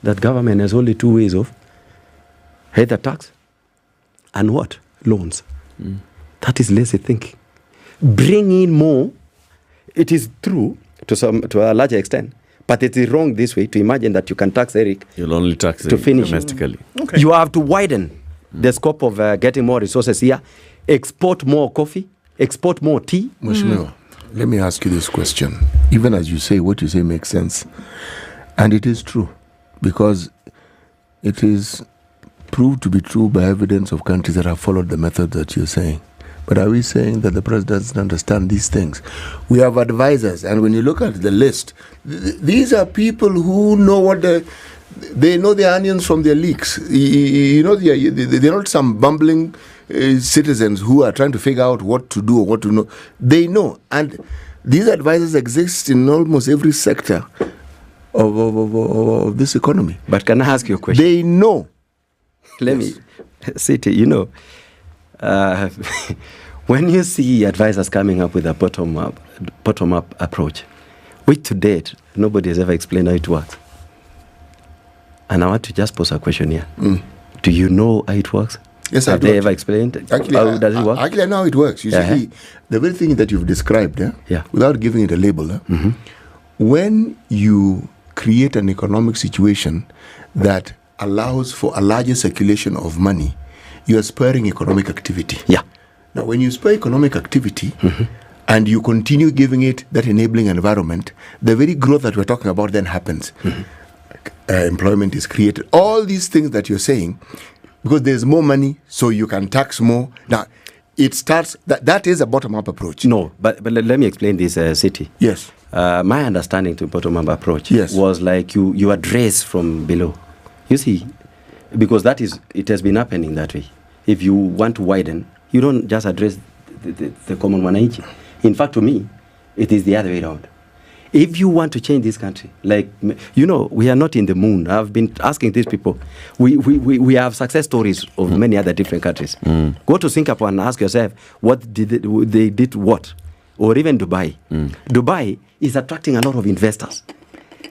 [SPEAKER 4] that government has only 2 ways of either tax and what? Loans. That is lazy thinking. Bring in more. It is true to a larger extent, but it is wrong this way to imagine that you can tax Eric.
[SPEAKER 15] You'll only tax
[SPEAKER 4] to finish
[SPEAKER 15] domestically.
[SPEAKER 4] Okay. You have to widen the scope of getting more resources here. Export more coffee. Export more tea.
[SPEAKER 16] Mheshimiwa, let me ask you this question. Even as you say, what you say makes sense. And it is true, because it is proved to be true by evidence of countries that have followed the method that you're saying. But are we saying that the president doesn't understand these things? We have advisors, and when you look at the list, these are people who know what they know the onions from their leeks. You know, they're not some bumbling citizens who are trying to figure out what to do or what to know. They know, and these advisors exist in almost every sector of this economy.
[SPEAKER 4] But can I ask you a question?
[SPEAKER 16] They know.
[SPEAKER 4] Let me say to you, when you see advisors coming up with a bottom-up approach, which to date, nobody has ever explained how it works. And I want to just pose a question here. Do you know how it works?
[SPEAKER 16] Yes,
[SPEAKER 4] have they ever explained
[SPEAKER 16] actually,
[SPEAKER 4] how does it work?
[SPEAKER 16] Actually, I know how it works. You see, the very thing that you've described, without giving it a label, when you create an economic situation that allows for a larger circulation of money, you are spurring economic activity.
[SPEAKER 4] Yeah.
[SPEAKER 16] Now, when you spur economic activity and you continue giving it that enabling environment, the very growth that we're talking about then happens. Employment is created. All these things that you're saying, because there's more money, so you can tax more. Now, it starts, that is a bottom-up approach.
[SPEAKER 4] No, but let me explain this, City.
[SPEAKER 16] Yes.
[SPEAKER 4] My understanding to bottom-up approach
[SPEAKER 16] Yes.
[SPEAKER 4] was like you address from below. You see, because it has been happening that way. If you want to widen, you don't just address the common wananchi. In fact, to me, it is the other way around. If you want to change this country, like, we are not in the moon. I've been asking these people. We have success stories of many other different countries. Go to Singapore and ask yourself, what they did what? Or even Dubai. Dubai is attracting a lot of investors.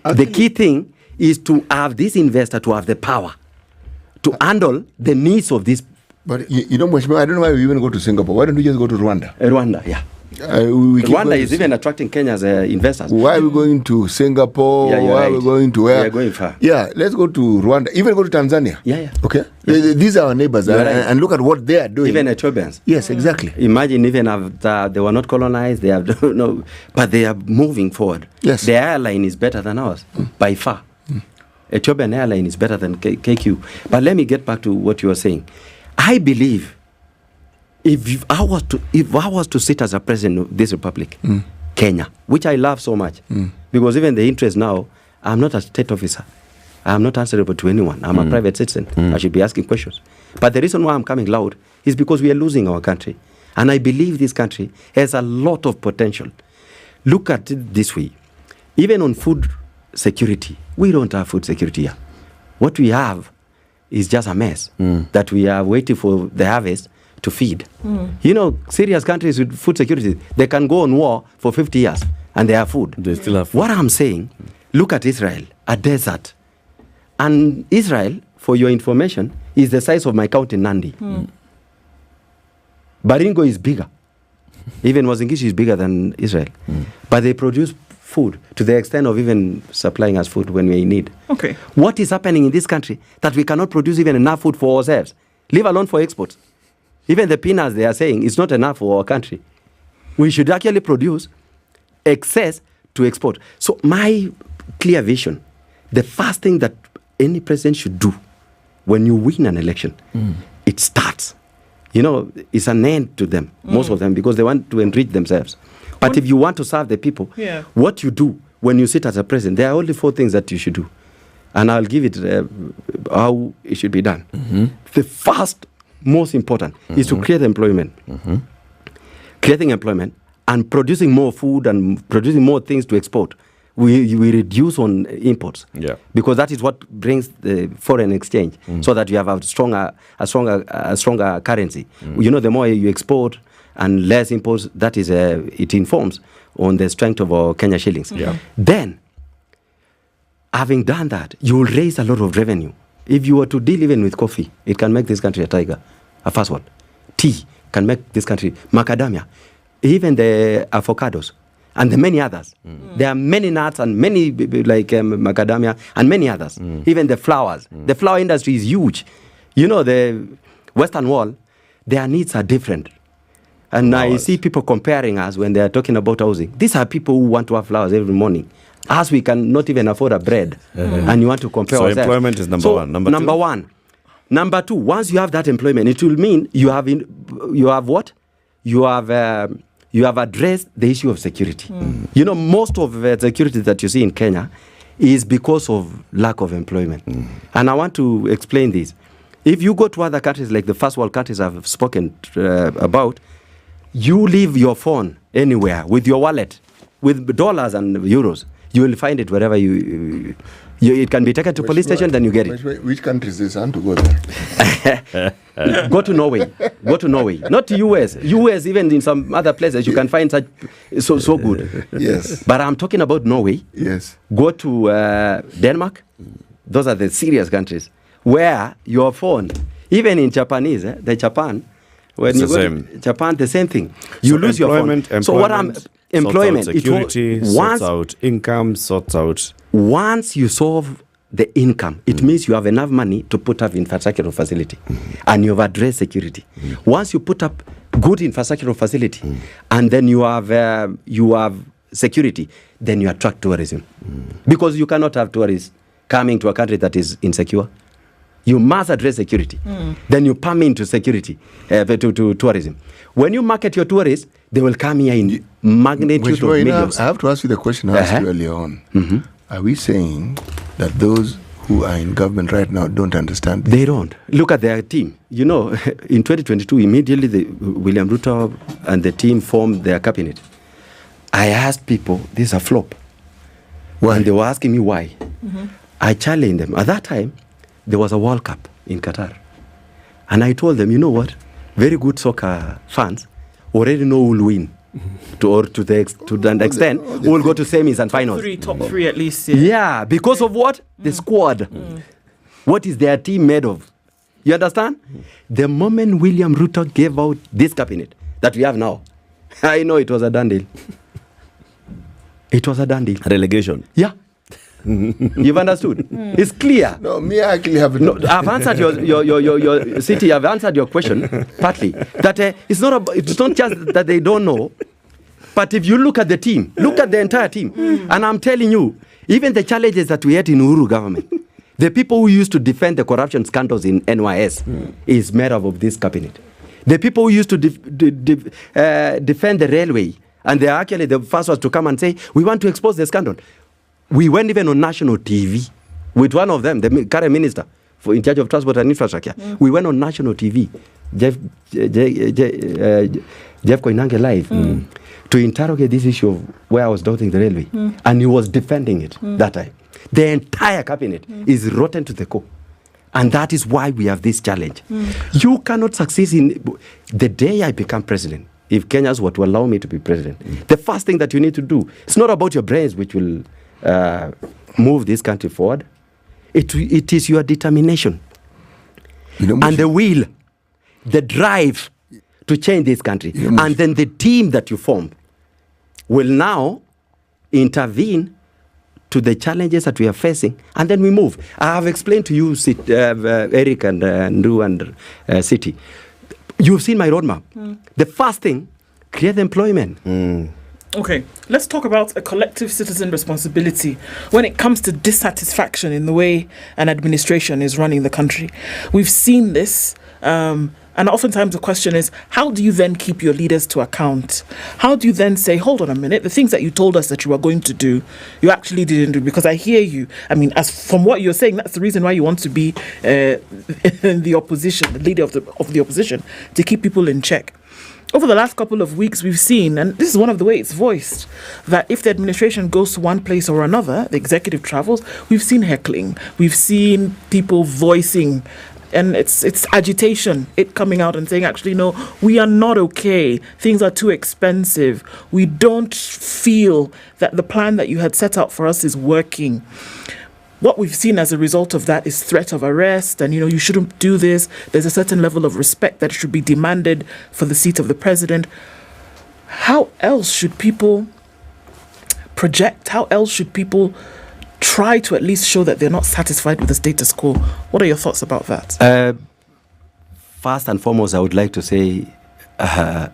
[SPEAKER 4] The key thing is to have this investor to have the power to handle the needs of this.
[SPEAKER 16] But I don't know why we even go to Singapore. Why don't we just go to Rwanda?
[SPEAKER 4] Rwanda, yeah. Rwanda is even attracting Kenya's investors.
[SPEAKER 16] Why are we going to Singapore?
[SPEAKER 4] Yeah,
[SPEAKER 16] why are we going to where?
[SPEAKER 4] We are going far.
[SPEAKER 16] Yeah, let's go to Rwanda. Even go to Tanzania.
[SPEAKER 4] Yeah.
[SPEAKER 16] Okay? Yeah. These are our neighbors. And look at what they are doing.
[SPEAKER 4] Even Ethiopians.
[SPEAKER 16] Yes, exactly.
[SPEAKER 4] Imagine even after they were not colonized, they have but they are moving forward.
[SPEAKER 16] Yes.
[SPEAKER 4] Their airline is better than ours, by far. Ethiopian airline is better than KQ. But let me get back to what you were saying. I believe if I was to sit as a president of this republic, Kenya, which I love so much, because even the interest now, I'm not a state officer. I'm not answerable to anyone. I'm a private citizen. I should be asking questions. But the reason why I'm coming loud is because we are losing our country. And I believe this country has a lot of potential. Look at it this way. Even on food security, we don't have food security here. What we have is just a mess that we are waiting for the harvest to feed. Serious countries with food security, they can go on war for 50 years and they have food.
[SPEAKER 15] They still have food.
[SPEAKER 4] What I'm saying, look at Israel, a desert. And Israel, for your information, is the size of my county, Nandi. Baringo is bigger. Even Wazingishu is bigger than Israel. But they produce food to the extent of even supplying us food when we need.
[SPEAKER 11] Okay.
[SPEAKER 4] What is happening in this country that we cannot produce even enough food for ourselves, leave alone for exports? Even the peanuts they are saying is not enough for our country. We should actually produce excess to export. So my clear vision, the first thing that any president should do when you win an election, it starts. It's an end to them, most of them, because they want to enrich themselves. But if you want to serve the people, what you do when you sit as a president, there are only 4 things that you should do. And I'll give it how it should be done. The first, most important, is to create employment. Creating employment and producing more food and producing more things to export. We reduce on imports.
[SPEAKER 15] Yeah.
[SPEAKER 4] Because that is what brings the foreign exchange, so that you have a stronger currency. The more you export and less imports, that is it informs on the strength of our Kenya shillings. Then, having done that, you will raise a lot of revenue. If you were to deal even with coffee, it can make this country a tiger, a fast one. Tea can make this country, macadamia, even the avocados, and the many others. There are many nuts and many like macadamia and many others. Even the flowers. The flower industry is huge. The Western Wall, their needs are different. And I see people comparing us when they are talking about housing. These are people who want to have flowers every morning. As we can not even afford a bread. And you want to compare ourselves.
[SPEAKER 15] So employment is number one.
[SPEAKER 4] Number one. Number two, once you have that employment, it will mean you have what? You have addressed the issue of security. Most of the security that you see in Kenya is because of lack of employment. And I want to explain this. If you go to other countries like the first world countries I've spoken about, you leave your phone anywhere with your wallet, with dollars and euros. You will find it wherever it can be taken to police station, then you get it.
[SPEAKER 16] Which country is this? I want to go there.
[SPEAKER 4] Go to Norway. Not to US. US, even in some other places, you can find such so good.
[SPEAKER 16] Yes.
[SPEAKER 4] But I'm talking about Norway.
[SPEAKER 16] Yes.
[SPEAKER 4] Go to Denmark. Those are the serious countries where your phone, even in Japanese, the Japan, when
[SPEAKER 15] it's
[SPEAKER 4] you
[SPEAKER 15] the
[SPEAKER 4] go
[SPEAKER 15] same.
[SPEAKER 4] to Japan, the same thing. You lose your phone. So what employment.
[SPEAKER 15] Sorts out security, sorts out income, sorts out...
[SPEAKER 4] Once you solve the income, it means you have enough money to put up infrastructural facility, and you've addressed security. Once you put up good infrastructural facility, and then you have security, then you attract tourism. Because you cannot have tourists coming to a country that is insecure. You must address security. Then you pump into security, to tourism. When you market your tourists, they will come here in magnitude of millions.
[SPEAKER 16] I have to ask you the question I asked you earlier on. Are we saying that those who are in government right now don't understand this?
[SPEAKER 4] They don't. Look at their team. You know, in 2022, immediately William Ruto and the team formed their cabinet. I asked people, this is a flop. Why? And they were asking me why. I challenged them. At that time, there was a World Cup in Qatar. And I told them, you know what? Very good soccer fans already know who will win. To that extent, who will go to semis and finals.
[SPEAKER 11] Top three at least.
[SPEAKER 4] Yeah, because of what? The squad. What is their team made of? You understand? The moment William Ruto gave out this cabinet that we have now, I know it was a done deal. It was a done deal.
[SPEAKER 15] Relegation.
[SPEAKER 4] Yeah. You've understood? It's clear.
[SPEAKER 16] No, me I actually haven't.
[SPEAKER 4] No, I've answered your city. I've answered your question partly. That it's not just that they don't know, but if you look at the team, look at the entire team, and I'm telling you, even the challenges that we had in Uhuru government, the people who used to defend the corruption scandals in NYS is made up of this cabinet. The people who used to defend the railway, and they're actually the first ones to come and say, we want to expose the scandal. We went even on national TV with one of them, the current minister in charge of transport and infrastructure. We went on national TV, Jeff Koinange live, to interrogate this issue of where I was doubting the railway. And he was defending it that time. The entire cabinet is rotten to the core. And that is why we have this challenge. You cannot succeed in... The day I become president, if Kenyans were to allow me to be president, the first thing that you need to do, it's not about your brains which will move this country forward. It is your determination and the will, the drive to change this country. And then the team that you form will now intervene to the challenges that we are facing, and then we move. I have explained to you, Eric and Ndu and City. You've seen my roadmap. The first thing, create employment.
[SPEAKER 11] Okay, let's talk about a collective citizen responsibility when it comes to dissatisfaction in the way an administration is running the country. We've seen this, and oftentimes the question is, how do you then keep your leaders to account? How do you then say, hold on a minute, the things that you told us that you were going to do, you actually didn't do? Because I hear you. I mean, as from what you're saying, that's the reason why you want to be in the opposition, the leader of the opposition, to keep people in check. Over the last couple of weeks, we've seen, and this is one of the ways it's voiced, that if the administration goes to one place or another, the executive travels, we've seen heckling, we've seen people voicing, and it's agitation, it coming out and saying, actually, no, we are not okay, things are too expensive, we don't feel that the plan that you had set out for us is working. What we've seen as a result of that is threat of arrest and, you shouldn't do this. There's a certain level of respect that should be demanded for the seat of the president. How else should people project? How else should people try to at least show that they're not satisfied with the status quo? What are your thoughts about that?
[SPEAKER 4] First and foremost, I would like to say, I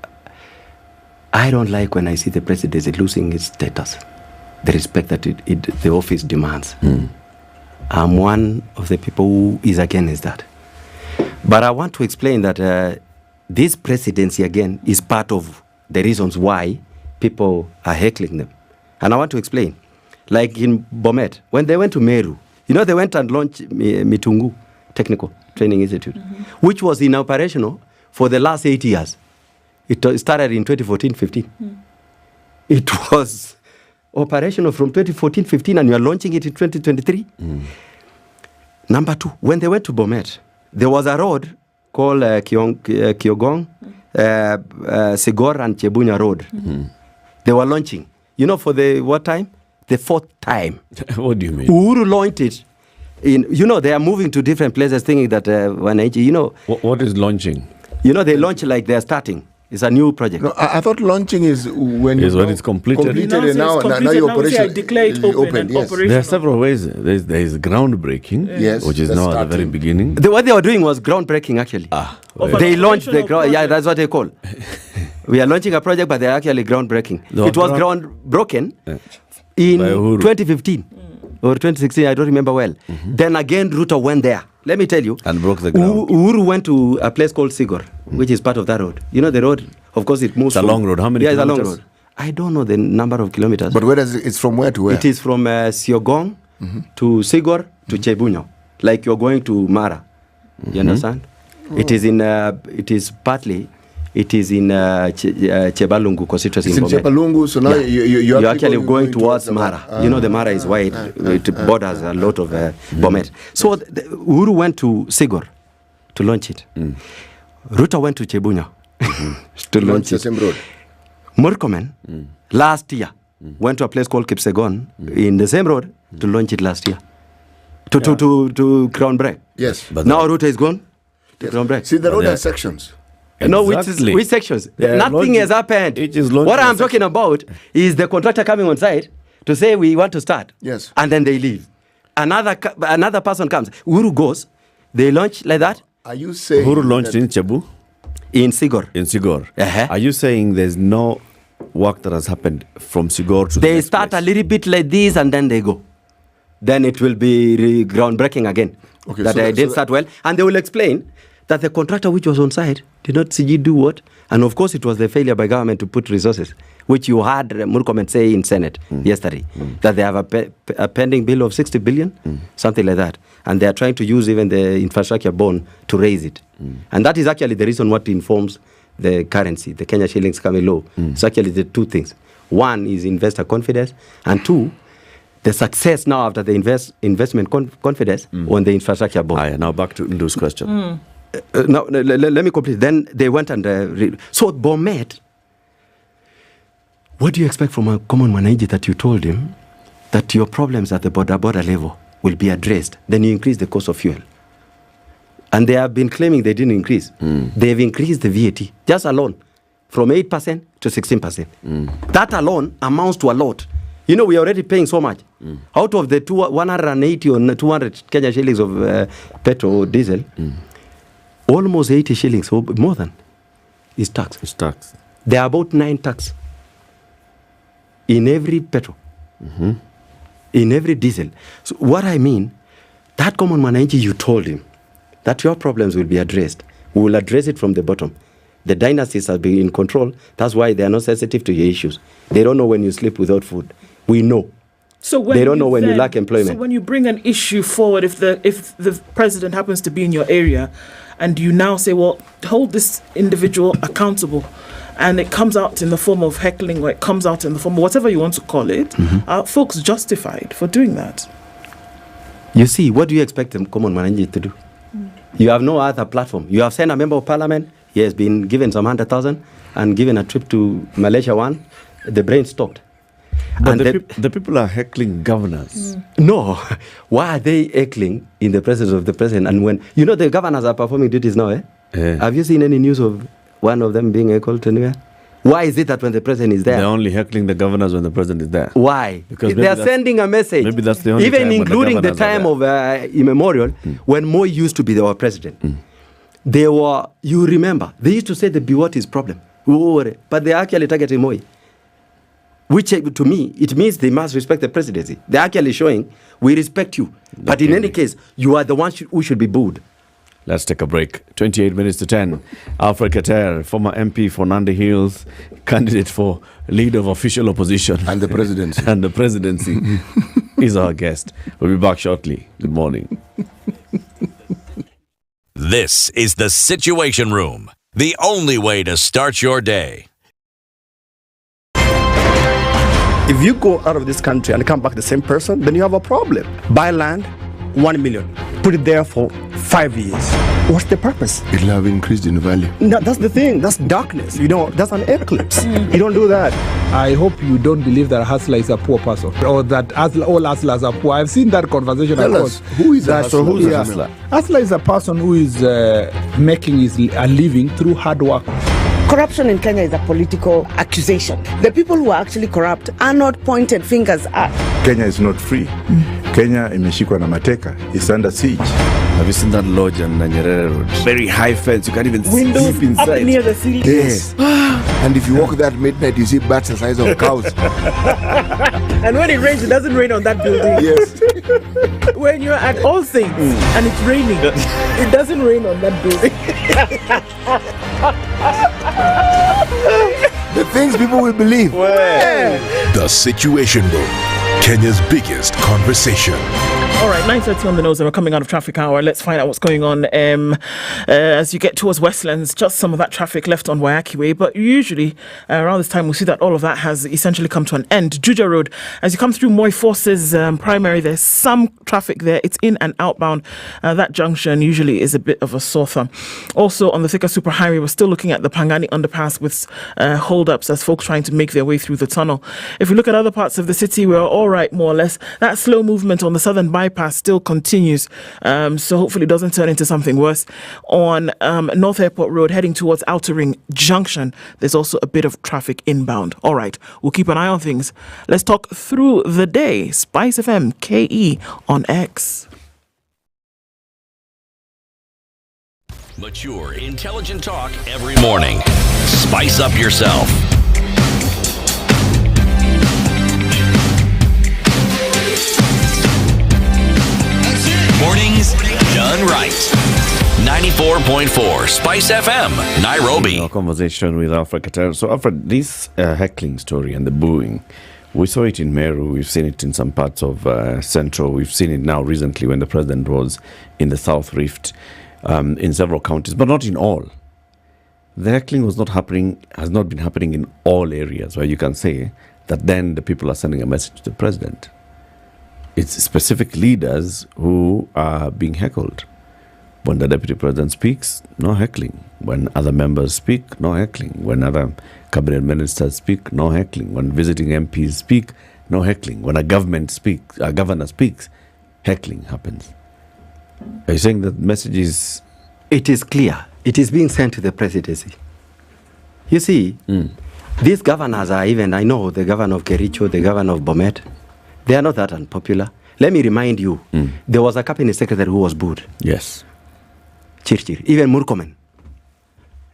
[SPEAKER 4] don't like when I see the president losing his status, the respect that the office demands. I'm one of the people who is against that. But I want to explain that this presidency, again, is part of the reasons why people are heckling them. And I want to explain. Like in Bomet, when they went to Meru, they went and launched Mitungu Technical Training Institute, which was in operational for the last 8 years. It started in 2014-15. It was operational from 2014-15 and you are launching it in 2023. Number two, when they went to Bomet, there was a road called Kiogong, Sigor and Chebunya Road. They were launching. For the what time? The fourth time.
[SPEAKER 15] What do you mean?
[SPEAKER 4] Uhuru launched it. They are moving to different places thinking that What is launching?
[SPEAKER 15] They
[SPEAKER 4] launch like they're starting. It's a new project.
[SPEAKER 16] No, I thought launching is when
[SPEAKER 15] it's completed.
[SPEAKER 16] And now your operation
[SPEAKER 11] declare it open.
[SPEAKER 16] Yes.
[SPEAKER 15] There are several ways. There is groundbreaking,
[SPEAKER 16] Yes,
[SPEAKER 15] which is
[SPEAKER 16] that's
[SPEAKER 15] now at the very
[SPEAKER 16] starting.
[SPEAKER 15] beginning.
[SPEAKER 4] What they were doing was groundbreaking, actually. They launched the yeah, that's what they call. We are launching a project, but they're actually groundbreaking. It was groundbroken in 2015 or 2016. I don't remember well. Then again, Ruto went there. Let me tell you.
[SPEAKER 15] And broke the ground.
[SPEAKER 4] Uhuru went to a place called Sigor, which is part of that road. You know the road, of course, it moves.
[SPEAKER 15] It's a long road. How many kilometers?
[SPEAKER 4] It's a long road. I don't know the number of kilometers.
[SPEAKER 16] But where does it's from where to where?
[SPEAKER 4] It is from Siogong to Sigor to Chebunyo. Like you're going to Mara. You understand? It is in. It is partly. It is in Chebalungu constituency.
[SPEAKER 16] It's in Chebalungu, so now
[SPEAKER 4] you're actually going towards Mara. You know the Mara is wide. It borders a lot of Bomet. So Uhuru went to Sigor to launch it. Ruto went to Chebunyo to launch it.
[SPEAKER 16] The same road.
[SPEAKER 4] Murkomen last year went to a place called Kipsegon in the same road to launch it last year. To Crown Break.
[SPEAKER 16] Yes.
[SPEAKER 4] But now Ruto is gone to Crown Break.
[SPEAKER 16] See, the road has sections.
[SPEAKER 4] No, which sections? Nothing has happened. What I'm talking about is the contractor coming on site to say we want to start.
[SPEAKER 16] Yes.
[SPEAKER 4] And then they leave. Another person comes. Uhuru goes. They launch like that.
[SPEAKER 16] Are you saying
[SPEAKER 15] Uhuru launched in Cebu?
[SPEAKER 4] In Sigor.
[SPEAKER 15] In Sigor. Are you saying there's no work that has happened from Sigor to
[SPEAKER 4] They start a little bit like this and then they go. Then it will be groundbreaking again.
[SPEAKER 16] Okay,
[SPEAKER 4] that they didn't start well. And they will explain that the contractor which was on site did not do what. And of course, it was the failure by government to put resources, which you heard Murkomen say in Senate yesterday, that they have a pending bill of 60 billion, something like that. And they are trying to use even the infrastructure bond to raise it. And that is actually the reason what informs the currency, the Kenya shillings coming low. It's actually the two things. One is investor confidence, and two, the success now after the investment confidence on the infrastructure bond.
[SPEAKER 15] Now back to Ndu's question.
[SPEAKER 4] Now, let me complete. Then they went and so Bomet. What do you expect from a common manager that you told him that your problems at the border level will be addressed? Then you increase the cost of fuel, and they have been claiming they didn't increase. They've increased the VAT just alone from 8% to 16%. That alone amounts to a lot. You know, we are already paying so much. Out of the 180 or 200 Kenya shillings of petrol or diesel. Almost 80 shillings, or more than, is tax.
[SPEAKER 15] It's tax.
[SPEAKER 4] There are about 9 tax in every petrol, in every diesel. So what I mean, that common manager, you told him that your problems will be addressed. We will address it from the bottom. The dynasties have been in control. That's why they are not sensitive to your issues. They don't know when you sleep without food. We know.
[SPEAKER 11] So when
[SPEAKER 4] they don't know when you lack employment.
[SPEAKER 11] So when you bring an issue forward, if the president happens to be in your area, and you now say, well, hold this individual accountable, and it comes out in the form of heckling, or it comes out in the form of whatever you want to call it, are folks justified for doing that?
[SPEAKER 4] You see, what do you expect the common manager to do? You have no other platform. You have sent a member of parliament. He has been given some 100,000 and given a trip to Malaysia one. The brain stopped.
[SPEAKER 15] But the people are heckling governors.
[SPEAKER 4] No. Why are they heckling in the presence of the president? And when, you know, the governors are performing duties now, Have you seen any news of one of them being heckled anywhere? Why is it that when the president is there?
[SPEAKER 15] They're only heckling the governors when the president is there.
[SPEAKER 4] Why?
[SPEAKER 15] Because
[SPEAKER 4] they are sending a message.
[SPEAKER 15] Maybe that's the only
[SPEAKER 4] even
[SPEAKER 15] time
[SPEAKER 4] including the time of immemorial, when Moi used to be our president. They were, you remember, they used to say the Biwott is problem. But they are actually targeting Moi. Which, to me, it means they must respect the presidency. They're actually showing, we respect you. But in any case, you are the ones who should be booed.
[SPEAKER 15] Let's take a break. 28 minutes to 10. Alfred Kater, former MP for Nandi Hills, candidate for leader of official opposition.
[SPEAKER 16] And the presidency.
[SPEAKER 15] And the presidency is our guest. We'll be back shortly. Good morning.
[SPEAKER 7] This is the Situation Room, the only way to start your day.
[SPEAKER 10] If you go out of this country and come back the same person, then you have a problem. Buy land, 1 million. Put it there for 5 years. What's the purpose?
[SPEAKER 16] It'll have increased in value.
[SPEAKER 10] No, that's the thing. That's darkness. You know, that's an eclipse. You don't do that.
[SPEAKER 13] I hope you don't believe that a hustler is a poor person, or that all hustlers are poor. I've seen that conversation.
[SPEAKER 16] Tell us, who is a hustler?
[SPEAKER 13] So who's a hustler? Hustler is a person who is making a living through hard work.
[SPEAKER 17] Corruption in Kenya is a political accusation. The people who are actually corrupt are not pointed fingers at.
[SPEAKER 18] Kenya is not free. Kenya imeshikwa na mateka. It's under siege.
[SPEAKER 15] Have you seen that lodge on Nyeri Road? Very high fence. You can't even
[SPEAKER 17] Windows
[SPEAKER 15] sleep inside.
[SPEAKER 17] up near the ceiling.
[SPEAKER 16] Yes. And if you walk there at midnight, you see bats the size of cows.
[SPEAKER 11] And when it rains, it doesn't rain on that building.
[SPEAKER 16] Yes.
[SPEAKER 11] When you're at All Saints and it's raining, it doesn't rain on that building.
[SPEAKER 16] The things people will believe.
[SPEAKER 6] The Situation Room, Kenya's biggest conversation.
[SPEAKER 11] All right, 9:30 on the nose, and we're coming out of traffic hour. Let's find out what's going on as you get towards Westlands. Just some of that traffic left on Wayaki Way, but usually around this time we'll see that all of that has essentially come to an end. Juja Road, as you come through Moi Forces Primary, there's some traffic there. It's in and outbound. That junction usually is a bit of a sore thumb. Also on the Thika Superhighway, we're still looking at the Pangani underpass with hold-ups as folks trying to make their way through the tunnel. If we look at other parts of the city, we're all right, more or less. That slow movement on the southern bypass still continues, so hopefully it doesn't turn into something worse. On North Airport Road heading towards Outer Ring Junction, there's also a bit of traffic inbound. All right, we'll keep an eye on things. Let's talk through the day. SpiceFM KE on X.
[SPEAKER 7] Mature, intelligent talk every morning. Spice up yourself. Mornings done right. 94.4 Spice FM, Nairobi.
[SPEAKER 15] Our conversation with Alfred Katara. So, Alfred, this heckling story and the booing, we saw it in Meru, we've seen it in some parts of Central, we've seen it now recently when the president was in the South Rift, in several counties, but not in all. The heckling has not been happening in all areas where you can say that then the people are sending a message to the president. It's specific leaders who are being heckled. When the deputy president speaks, no heckling. When other members speak, no heckling. When other cabinet ministers speak, no heckling. When visiting MPs speak, no heckling. When a governor speaks, heckling happens. Are you saying that message is...
[SPEAKER 4] It is clear. It is being sent to the presidency. You see, these governors are even, I know the governor of Kericho, the governor of Bomet, they are not that unpopular. Let me remind you, there was a cabinet secretary who was booed.
[SPEAKER 15] Yes.
[SPEAKER 4] Chirchir, even Murkomen.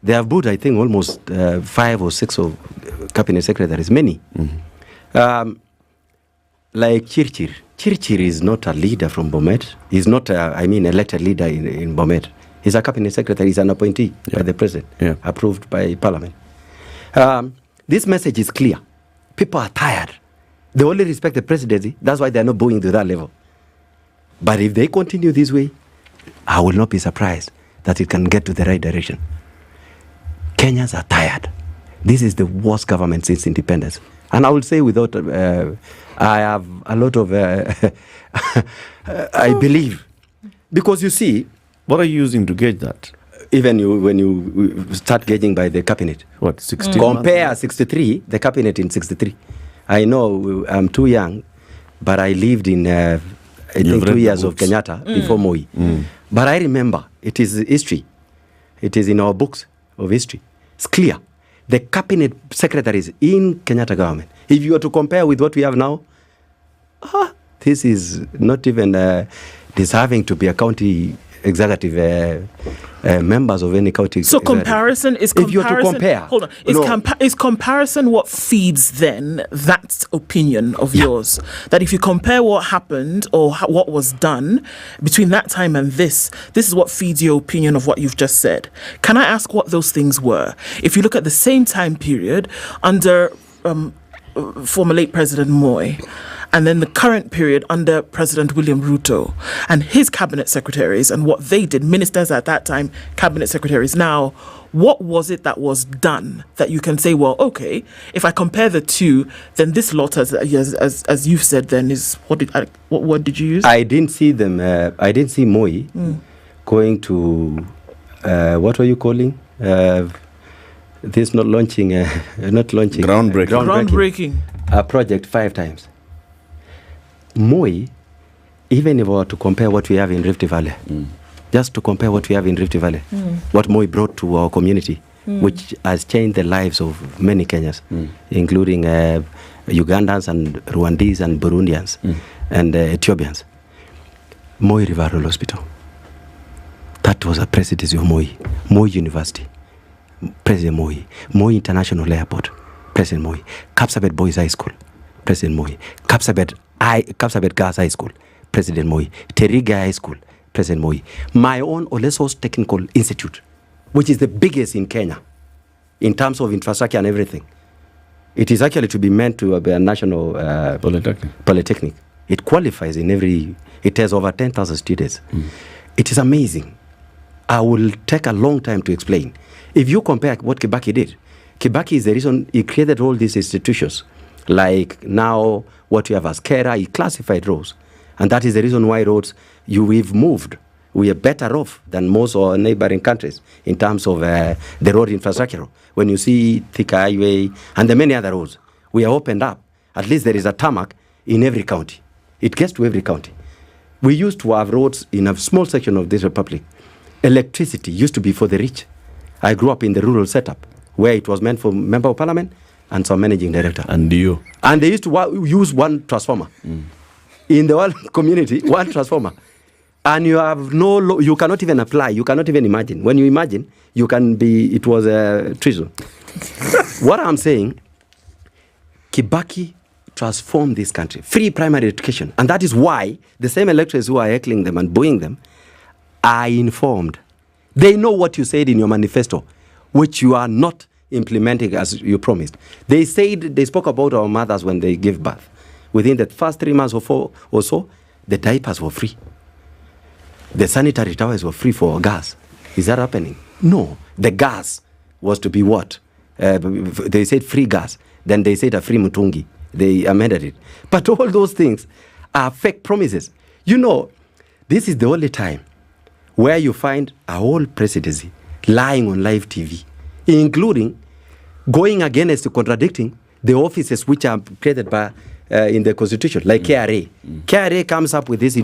[SPEAKER 4] They have booed, I think, almost 5 or 6 of cabinet secretaries, many. Like Chirchir. Chirchir is not a leader from Bomet. He's not, elected leader in Bomet. He's a cabinet secretary. He's an appointee by the president, approved by parliament. This message is clear. People are tired. They only respect the presidency. That's why they're not bowing to that level. But if they continue this way, I will not be surprised that it can get to the right direction. Kenyans are tired. This is the worst government since independence. And I will say without, I have a lot of, I believe. Because you see...
[SPEAKER 15] What are you using to gauge that?
[SPEAKER 4] Even when you start gauging by the cabinet.
[SPEAKER 15] What, 60?
[SPEAKER 4] Compare 63, the cabinet in 63. I know I'm too young, but I lived in, I think, 2 years of Kenyatta before Moi. But I remember, it is history. It is in our books of history. It's clear. The cabinet secretaries in Kenyatta government, if you were to compare with what we have now, this is not even deserving to be a county executive members of any county.
[SPEAKER 11] So comparison is comparison. If you are to compare, hold on. Is comparison what feeds then that opinion of yours? That if you compare what happened or what was done between that time and this is what feeds your opinion of what you've just said. Can I ask what those things were? If you look at the same time period under former late President Moi, and then the current period under President William Ruto and his cabinet secretaries and what they did, ministers at that time, cabinet secretaries now, what was it that was done that you can say, well, okay, if I compare the two, then this lot, as you've said, then is, what word did you use?
[SPEAKER 4] I didn't see them, I didn't see Moi going to, what were you calling? This not launching.
[SPEAKER 15] Groundbreaking.
[SPEAKER 4] A project 5 times. Moi, even if we were to compare what we have in Rift Valley, just to compare what we have in Rift Valley, what Moi brought to our community, which has changed the lives of many Kenyans, including Ugandans and Rwandese and Burundians and Ethiopians. Moi Referral Hospital. That was a presidency of Moi. Moi University, President Moi. Moi International Airport, President Moi. Kapsabet Boys High School, President Moi. Kapsabet Girls High School, President Moi. Teriga High School, President Moi. My own Olesos Technical Institute, which is the biggest in Kenya in terms of infrastructure and everything. It is actually to be meant to be a national polytechnic. It qualifies in every, it has over 10,000 students. It is amazing. I will take a long time to explain. If you compare what Kibaki did, Kibaki is the reason he created all these institutions. Like now what you have as KERA, he classified roads. And that is the reason why roads, we've moved. We are better off than most of our neighboring countries in terms of the road infrastructure. When you see Thika Highway and the many other roads, we are opened up. At least there is a tarmac in every county. It gets to every county. We used to have roads in a small section of this republic. Electricity used to be for the rich. I grew up in the rural setup where it was meant for member of parliament and some managing director.
[SPEAKER 15] And you?
[SPEAKER 4] And they used to use one transformer. In the whole community, one transformer. And you have you cannot even apply, you cannot even imagine. When you imagine, it was a treason. What I'm saying, Kibaki transformed this country. Free primary education. And that is why the same electors who are heckling them and booing them are informed. They know what you said in your manifesto, which you are not implementing as you promised. They spoke about our mothers when they give birth. Within the first 3 months or so, the diapers were free. The sanitary towels were free for gas. Is that happening? No. The gas was to be what? They said free gas. Then they said a free mutungi. They amended it. But all those things are fake promises. You know, this is the only time where you find a whole presidency lying on live TV, including going against contradicting the offices which are created by in the constitution, like KRA. KRA comes up with this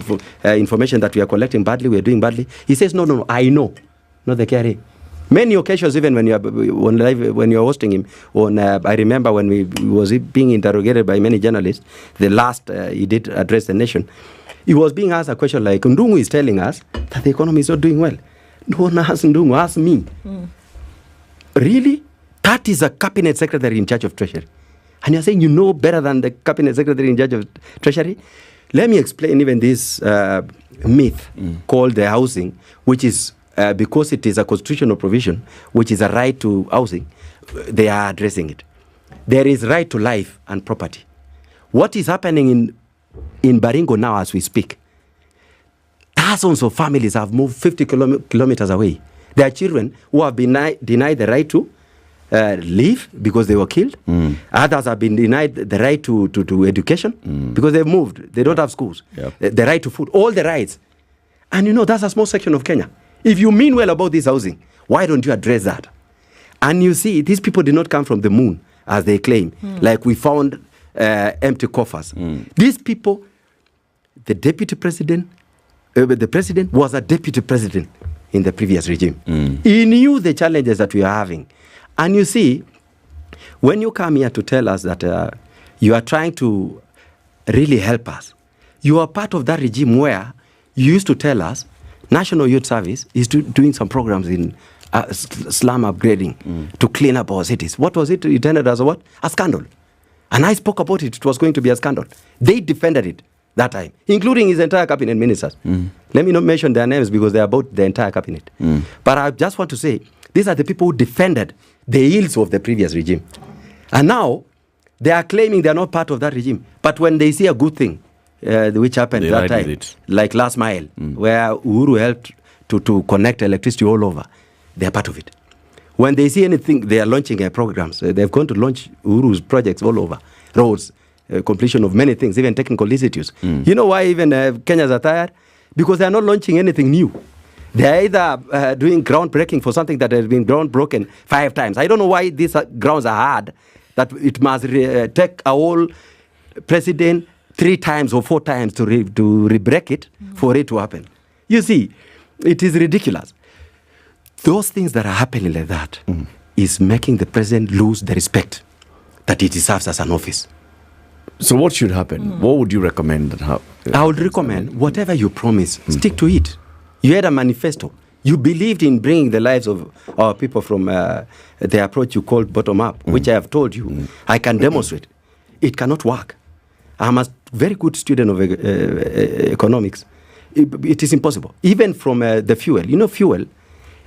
[SPEAKER 4] information that we are collecting badly, we are doing badly. He says, no, I know, not the KRA. Many occasions, even when you are on live, when you are hosting him, I remember when we was being interrogated by many journalists. The last he did address the nation. He was being asked a question like, Ndungu is telling us that the economy is not doing well. No one asked Ndungu, ask me. Really? That is a cabinet secretary in charge of treasury. And you're saying you know better than the cabinet secretary in charge of treasury? Let me explain even this myth called the housing, which is because it is a constitutional provision, which is a right to housing, they are addressing it. There is right to life and property. What is happening in Baringo now as we speak? Thousands of families have moved 50 kilometers away. There are children who have been denied the right to live because they were killed. Others have been denied the right to education because they've moved. They don't have schools. The right to food, all the rights. And you know, that's a small section of Kenya. If you mean well about this housing, why don't you address that? And you see, these people did not come from the moon, as they claim. Like we found empty coffers. These people, the deputy president, the president was a deputy president in the previous regime. He knew the challenges that we are having. And you see, when you come here to tell us that you are trying to really help us, you are part of that regime where you used to tell us National Youth Service is doing some programs in slum upgrading to clean up our cities. What was it intended as what? A scandal. And I spoke about it. It was going to be a scandal. They defended it that time, including his entire cabinet ministers. Let me not mention their names because they're about the entire cabinet. But I just want to say, these are the people who defended the ills of the previous regime. And now, they are claiming they are not part of that regime. But when they see a good thing, which happened that time, like last mile, where Uhuru helped to connect electricity all over, they are part of it. When they see anything, they are launching programs. They're going to launch Uhuru's projects all over. Roads, completion of many things, even technical institutes. You know why even Kenyans are tired? Because they are not launching anything new. They are either doing groundbreaking for something that has been groundbroken 5 times. I don't know why these grounds are hard, that it must take a whole president 3 times or 4 times to re-break it for it to happen. You see, it is ridiculous. Those things that are happening like that, is making the president lose the respect that he deserves as an office.
[SPEAKER 15] So what should happen? What would you recommend that happen?
[SPEAKER 4] I would recommend whatever you promise, stick to it. You had a manifesto. You believed in bringing the lives of our people from the approach you called bottom-up, which I have told you. I can demonstrate. It cannot work. I'm a very good student of economics. It is impossible. Even from the fuel. You know, fuel,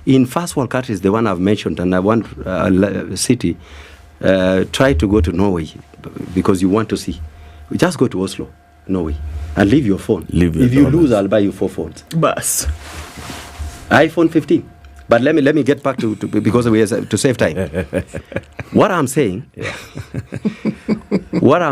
[SPEAKER 4] in first world countries, the one I've mentioned, and I want city, try to go to Norway because you want to see. Just go to Oslo, Norway, and leave your phone. If you lose, I'll buy you 4 phones.
[SPEAKER 11] Bus.
[SPEAKER 4] iPhone 15. But let me get back to because we have to save time. What I'm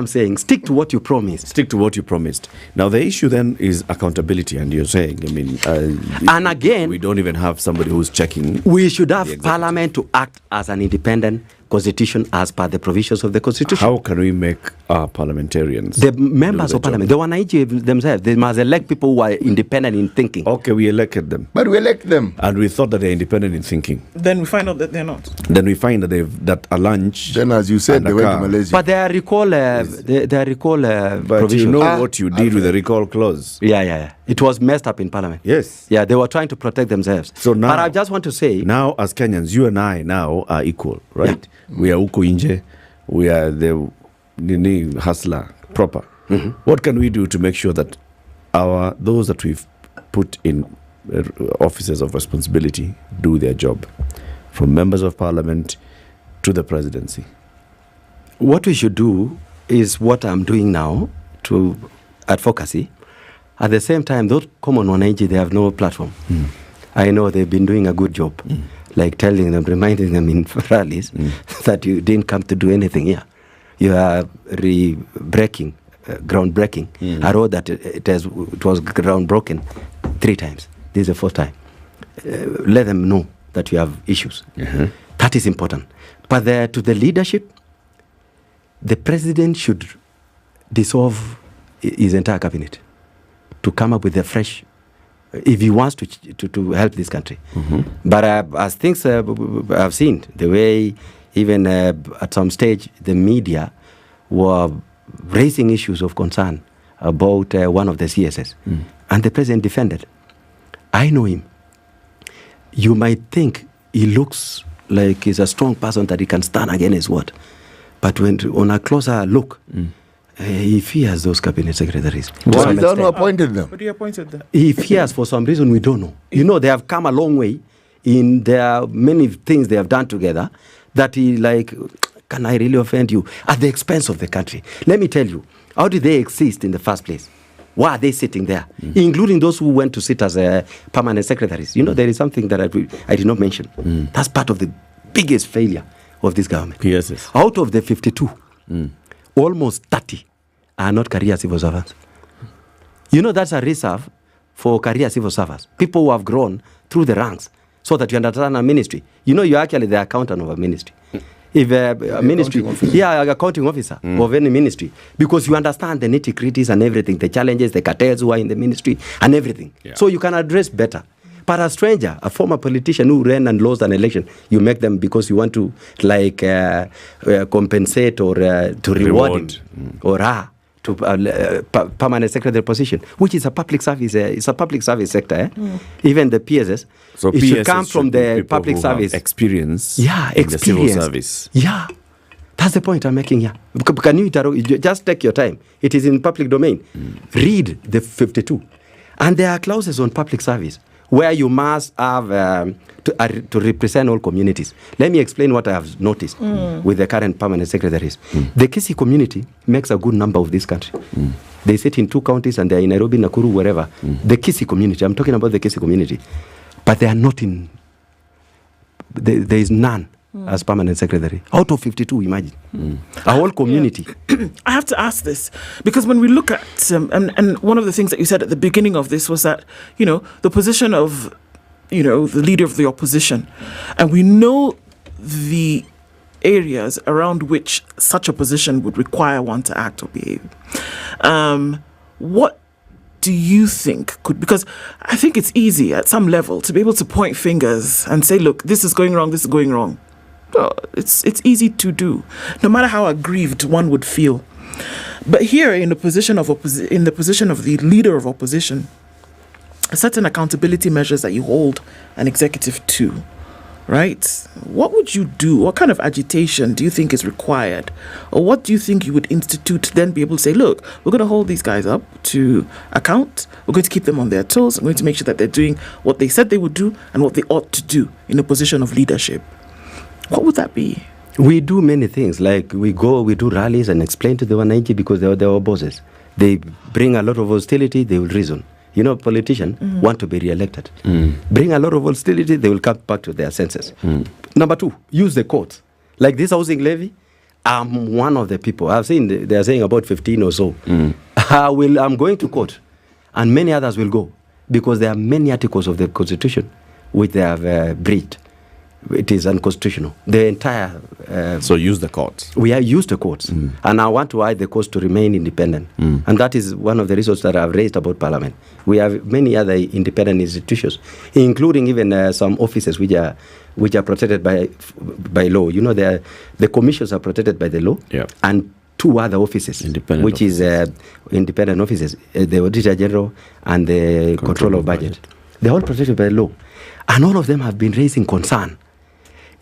[SPEAKER 4] saying, stick to what you promised.
[SPEAKER 15] Stick to what you promised. Now the issue then is accountability, and you're saying, I mean,
[SPEAKER 4] and again,
[SPEAKER 15] we don't even have somebody who's checking.
[SPEAKER 4] We should have Parliament to act as an independent constitution as per the provisions of the constitution.
[SPEAKER 15] How can we make our parliamentarians?
[SPEAKER 4] The members of parliament, the Wananchi themselves, they must elect people who are independent in thinking.
[SPEAKER 15] Okay, we elected them.
[SPEAKER 16] But we elect them.
[SPEAKER 15] And we thought that they're independent in thinking.
[SPEAKER 11] Then we find out that they're not.
[SPEAKER 15] Then we find that that a lunch.
[SPEAKER 16] Then, as you said, they went to Malaysia.
[SPEAKER 4] But there are recall,
[SPEAKER 15] but
[SPEAKER 4] provisions.
[SPEAKER 15] You know what you did with the recall clause.
[SPEAKER 4] Yeah. It was messed up in parliament.
[SPEAKER 15] Yes.
[SPEAKER 4] Yeah, they were trying to protect themselves.
[SPEAKER 15] So now,
[SPEAKER 4] but I just want to say,
[SPEAKER 15] now as Kenyans, you and I now are equal, right? Yeah. We are Okoh Inje. We are the hustler proper. What can we do to make sure that those that we've put in offices of responsibility do their job, from members of parliament to the presidency?
[SPEAKER 4] What we should do is what I'm doing now to advocacy. At the same time, those common Wananchi, they have no platform. I know they've been doing a good job, like telling them, reminding them in rallies that you didn't come to do anything here. You are groundbreaking. I wrote that it was groundbroken 3 times. This is the 4th time. Let them know that you have issues. That is important. But to the leadership, the president should dissolve his entire cabinet to come up with a fresh, if he wants to help this country. But as things I've seen, the way even at some stage the media were raising issues of concern about one of the CSS, and the president defended. I know him. You might think he looks like he's a strong person that he can stand against his word, but when on a closer look, he fears those cabinet secretaries.
[SPEAKER 16] Why is that who appointed them?
[SPEAKER 11] But he appointed them.
[SPEAKER 4] He fears for some reason we don't know. You know, they have come a long way in their many things they have done together that he like, can I really offend you? At the expense of the country. Let me tell you, how did they exist in the first place? Why are they sitting there? Including those who went to sit as permanent secretaries. You know, there is something that I did not mention. That's part of the biggest failure of this government.
[SPEAKER 15] PSS.
[SPEAKER 4] Out of the 52, almost 30 are not career civil servants. You know, that's a reserve for career civil servants. People who have grown through the ranks so that you understand a ministry. You know, you're actually the accountant of a ministry. If a ministry, accounting officer of any ministry, because you understand the nitty-gritties and everything, the challenges, the cartels who are in the ministry and everything. So you can address better. But a stranger, a former politician who ran and lost an election, you make them because you want to like compensate or to reward him or to permanent secretary position, which is a public service. It's a public service sector. Even the PSS,
[SPEAKER 15] so
[SPEAKER 4] it should come from the public service
[SPEAKER 15] experience.
[SPEAKER 4] In
[SPEAKER 15] the civil service.
[SPEAKER 4] Yeah, that's the point I'm making here. Can you just take your time? It is in public domain. Read the 52, and there are clauses on public service where you must have to represent all communities. Let me explain what I have noticed with the current permanent secretaries. The Kisii community makes a good number of this country. They sit in 2 counties and they're in Nairobi, Nakuru, wherever. The Kisii community, I'm talking about the Kisii community. But they are not in, there is none as permanent secretary. Out of 52, imagine. A whole community.
[SPEAKER 11] I have to ask this, because when we look at, and one of the things that you said at the beginning of this was that, you know, the position of, you know, the leader of the opposition, and we know the areas around which such a position would require one to act or behave. What do you think could, because I think it's easy at some level to be able to point fingers and say, look, this is going wrong, this is going wrong. it's easy to do, no matter how aggrieved one would feel. But here, in the position of the leader of opposition, certain accountability measures that you hold an executive to, right? What would you do? What kind of agitation do you think is required? Or what do you think you would institute to then be able to say, look, we're going to hold these guys up to account. We're going to keep them on their toes. We're going to make sure that they're doing what they said they would do and what they ought to do in a position of leadership. What would that be?
[SPEAKER 4] We do many things. Like we do rallies and explain to the 190 because they are our bosses. They bring a lot of hostility, they will reason. You know, politicians want to be re-elected. Bring a lot of hostility, they will come back to their senses. Number 2, use the courts. Like this housing levy, I'm one of the people. I've seen, they are saying about 15 or so. I'm going to court, and many others will go, because there are many articles of the Constitution which they have breached. It is unconstitutional. The entire...
[SPEAKER 15] so use the courts.
[SPEAKER 4] We have used the courts. And I want to urge the courts to remain independent. And that is one of the reasons that I've raised about Parliament. We have many other independent institutions, including even some offices which are protected by law. You know, the commissions are protected by the law.
[SPEAKER 15] Yeah.
[SPEAKER 4] And 2 other offices, independent offices, the Auditor General and the Controller of Budget. They're all protected by law. And all of them have been raising concern.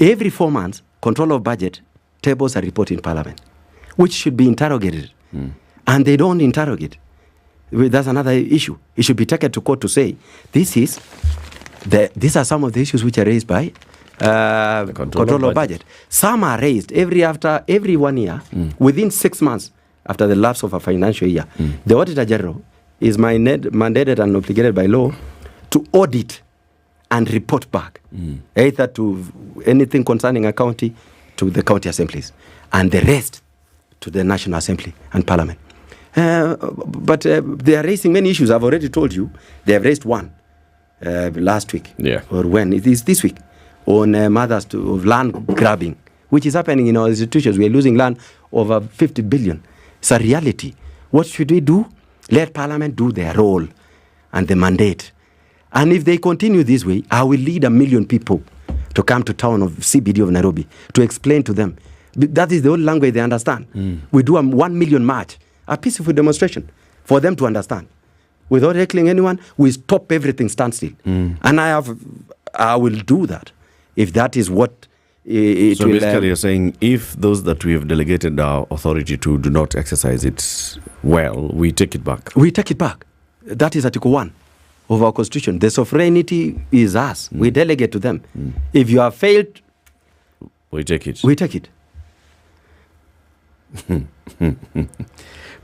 [SPEAKER 4] Every 4 months, Controller of Budget tables a report in Parliament, which should be interrogated. And they don't interrogate. That's another issue. It should be taken to court to say, these are some of the issues which are raised by Controller of Budget. Some are raised every 1 year, within 6 months after the lapse of a financial year. The Auditor General is mandated and obligated by law to audit and report back, either to anything concerning a county, to the county assemblies, and the rest to the National Assembly and Parliament. But they are raising many issues. I've already told you, they have raised one last week, or when? It is this week, on matters of land grabbing, which is happening in our institutions. We are losing land over 50 billion. It's a reality. What should we do? Let Parliament do their role and the mandate. And if they continue this way, I will lead 1 million people to come to town of CBD of Nairobi to explain to them. That is the only language they understand. We do a 1 million march, a peaceful demonstration for them to understand. Without heckling anyone, we stop everything, stand still. And I will do that if that is what it
[SPEAKER 15] so
[SPEAKER 4] will...
[SPEAKER 15] basically you're saying if those that we have delegated our authority to do not exercise it well, we take it back.
[SPEAKER 4] We take it back. That is Article 1. Of our Constitution. The sovereignty is us. We delegate to them. If you have failed,
[SPEAKER 15] we take it.
[SPEAKER 4] We take it.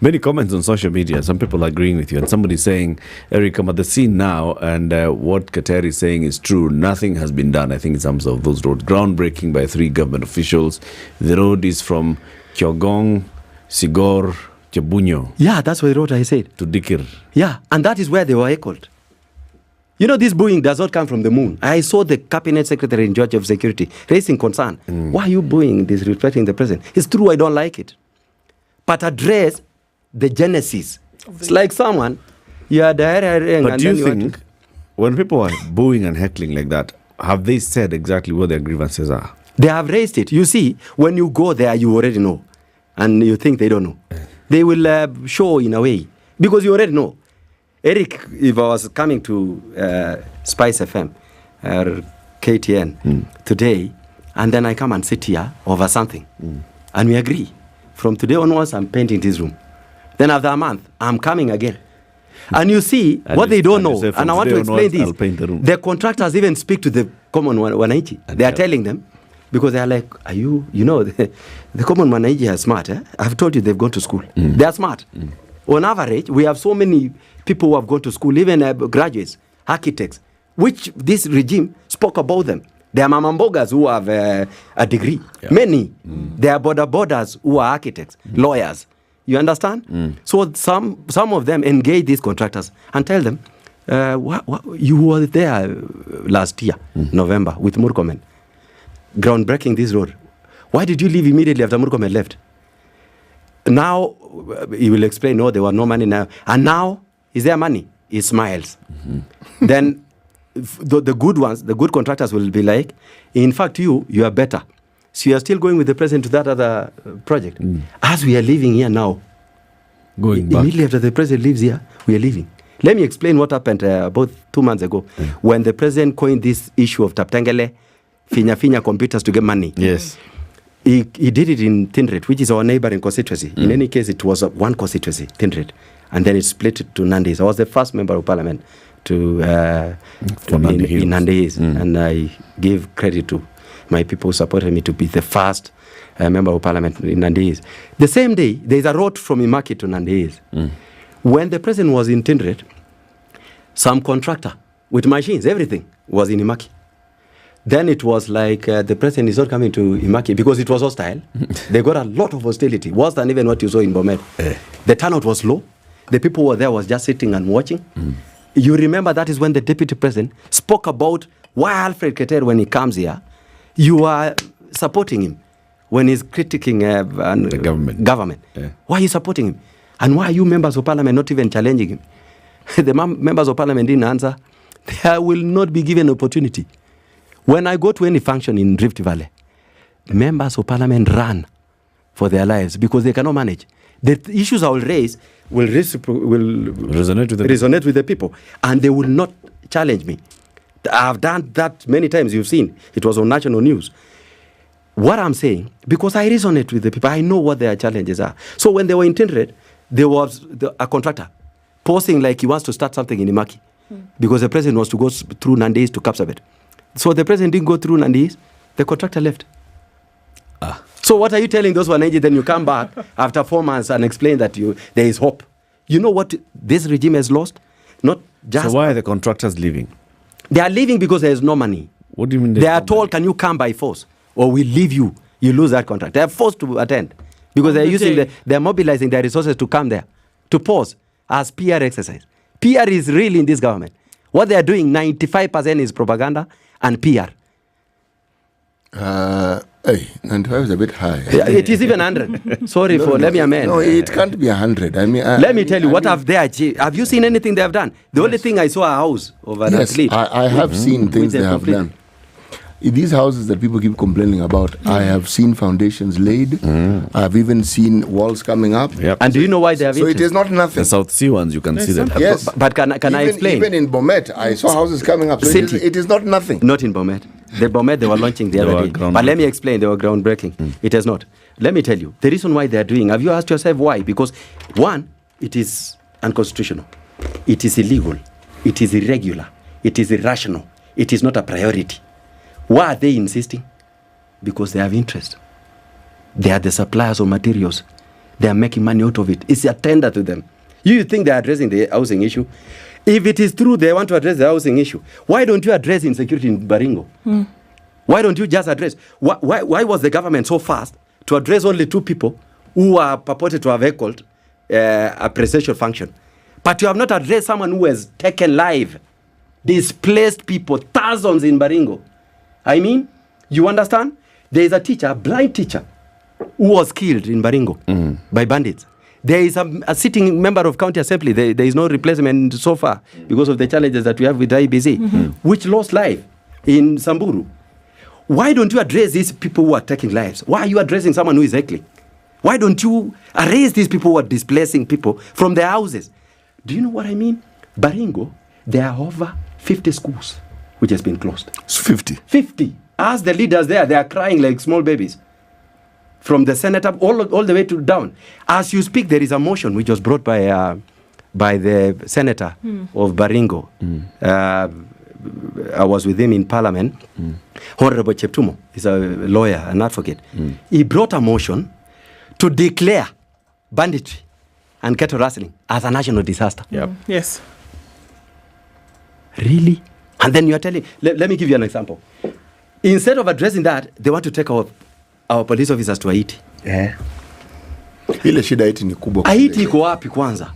[SPEAKER 15] Many comments on social media. Some people are agreeing with you, and somebody saying, Eric, I'm at the scene now, and what Kateri is saying is true. Nothing has been done. I think in terms of those roads. Groundbreaking by 3 government officials. The road is from Kyogong, Sigor, Chebunyo.
[SPEAKER 4] Yeah, that's what the road I said.
[SPEAKER 15] To Dikir.
[SPEAKER 4] Yeah, and that is where they were echoed. You know, this Boeing does not come from the moon. I saw the cabinet secretary in charge of security raising concern. Why are you Boeing disrespecting the president? It's true, I don't like it. But address the genesis. It's like someone,
[SPEAKER 15] but do you think, when people are booing and heckling like that, have they said exactly what their grievances are?
[SPEAKER 4] They have raised it. You see, when you go there, you already know. And you think they don't know. They will show in a way. Because you already know. Eric, if I was coming to SpiceFM or KTN today, and then I come and sit here over something, and we agree. From today onwards, I'm painting this room. Then after a month, I'm coming again. And you see, what they don't know, and I want to explain this, the contractors even speak to the common wananchi. They are telling them, because they are like, you know, the common wananchi are smart. I've told you they've gone to school. They are smart. On average, we have so many people who have gone to school, even graduates, architects, which this regime spoke about them. There are mamambogas who have a degree. Yeah. Many. There are borders who are architects, lawyers. You understand? So some of them engage these contractors and tell them, you were there last year, November, with Murkomen, groundbreaking this road. Why did you leave immediately after Murkomen left? Now, he will explain, no, there was no money now. And now, is there money? He smiles. Then the good ones, the good contractors will be like, in fact, you are better. So you are still going with the president to that other project. As we are living here now, immediately after the president leaves here, we are leaving. Let me explain what happened about 2 months ago when the president coined this issue of Taptengele, Finya computers to get money.
[SPEAKER 15] Yes.
[SPEAKER 4] He did it in Tindret, which is our neighboring constituency. In any case, it was one constituency, Tindret. And then it split it to Nandi. I was the first member of parliament to in Nandi. And I give credit to my people who supported me to be the first member of parliament in Nandi. The same day, there is a road from Imaki to Nandi. When the president was in Tindret, some contractor with machines, everything was in Imaki. Then it was like the president is not coming to Imaki because it was hostile. They got a lot of hostility, worse than even what you saw in Bomet. The turnout was low. The people were there was just sitting and watching. You remember that is when the deputy president spoke about why Alfred Keter, when he comes here, you are supporting him when he's critiquing the government. Why are you supporting him? And why are you members of parliament not even challenging him? The members of parliament didn't answer. They will not be given opportunity. When I go to any function in Rift Valley, members of parliament run for their lives because they cannot manage. The issues I will raise will resonate with the people, and they will not challenge me. I've done that many times. You've seen it was on national news. What I'm saying, because I resonate with the people, I know what their challenges are. So when they were in Tindred, there was a contractor posting like he wants to start something in Imaki because the president wants to go through Nandis to Kapsabet. So the president didn't go through Nandis, the contractor left. So what are you telling those Wananchi? Then you come back after 4 months and explain that there is hope. You know what this regime has lost? Not just.
[SPEAKER 15] So why are the contractors leaving?
[SPEAKER 4] They are leaving because there is no money.
[SPEAKER 15] What do you mean?
[SPEAKER 4] They are told, can you come by force? Or we leave you. You lose that contract. They are forced to attend because they are mobilizing their resources to come there, to pause as PR exercise. PR is real in this government. What they are doing, 95% is propaganda and PR.
[SPEAKER 16] 95 is a bit high.
[SPEAKER 4] It is even 100. Sorry let me amend.
[SPEAKER 16] No, it can't be 100. I mean,
[SPEAKER 4] let me tell you, what have they achieved? Have you seen anything they have done? The only thing I saw a house of an athlete.
[SPEAKER 16] I have seen things they have done. In these houses that people keep complaining about, I have seen foundations laid. I have even seen walls coming up.
[SPEAKER 4] And do you know why they have
[SPEAKER 16] So it is not nothing.
[SPEAKER 15] The South Sea ones, you can see that.
[SPEAKER 16] Yes.
[SPEAKER 4] But can I explain?
[SPEAKER 16] Even in Bomet, I saw houses coming up. So it is not nothing.
[SPEAKER 4] Not in Bomet. The Bomet, they were launching the other day. But let me explain, they were groundbreaking. It is not. Let me tell you, the reason why they are doing, have you asked yourself why? Because one, it is unconstitutional. It is illegal. It is irregular. It is irrational. It is not a priority. Why are they insisting? Because they have interest. They are the suppliers of materials. They are making money out of it. It's a tender to them. You think they are addressing the housing issue? If it is true they want to address the housing issue, why don't you address insecurity in Baringo? Why don't you just address? Why was the government so fast to address only 2 people who are purported to have heckled a presidential function? But you have not addressed someone who has taken life, displaced people, thousands in Baringo. I mean, you understand? There is a teacher, a blind teacher, who was killed in Baringo by bandits. There is a sitting member of county assembly. There is no replacement so far because of the challenges that we have with IBC, which lost life in Samburu. Why don't you address these people who are taking lives? Why are you addressing someone who is heckling? Why don't you arrest these people who are displacing people from their houses? Do you know what I mean? Baringo, there are over 50 schools which has been closed.
[SPEAKER 16] It's 50.
[SPEAKER 4] 50. Ask the leaders there, they are crying like small babies. From the Senate up all the way to down. As you speak, there is a motion which was brought by the senator of Baringo. I was with him in Parliament. Honorable Cheptumo is a lawyer, an advocate. He brought a motion to declare banditry and cattle rustling as a national disaster.
[SPEAKER 11] Yes.
[SPEAKER 4] Really? And then you are telling, let me give you an example. Instead of addressing that, they want to take our police officers to Haiti.
[SPEAKER 16] Ile shida Haiti ni kubwa.
[SPEAKER 4] Haiti iko wapi kwanza?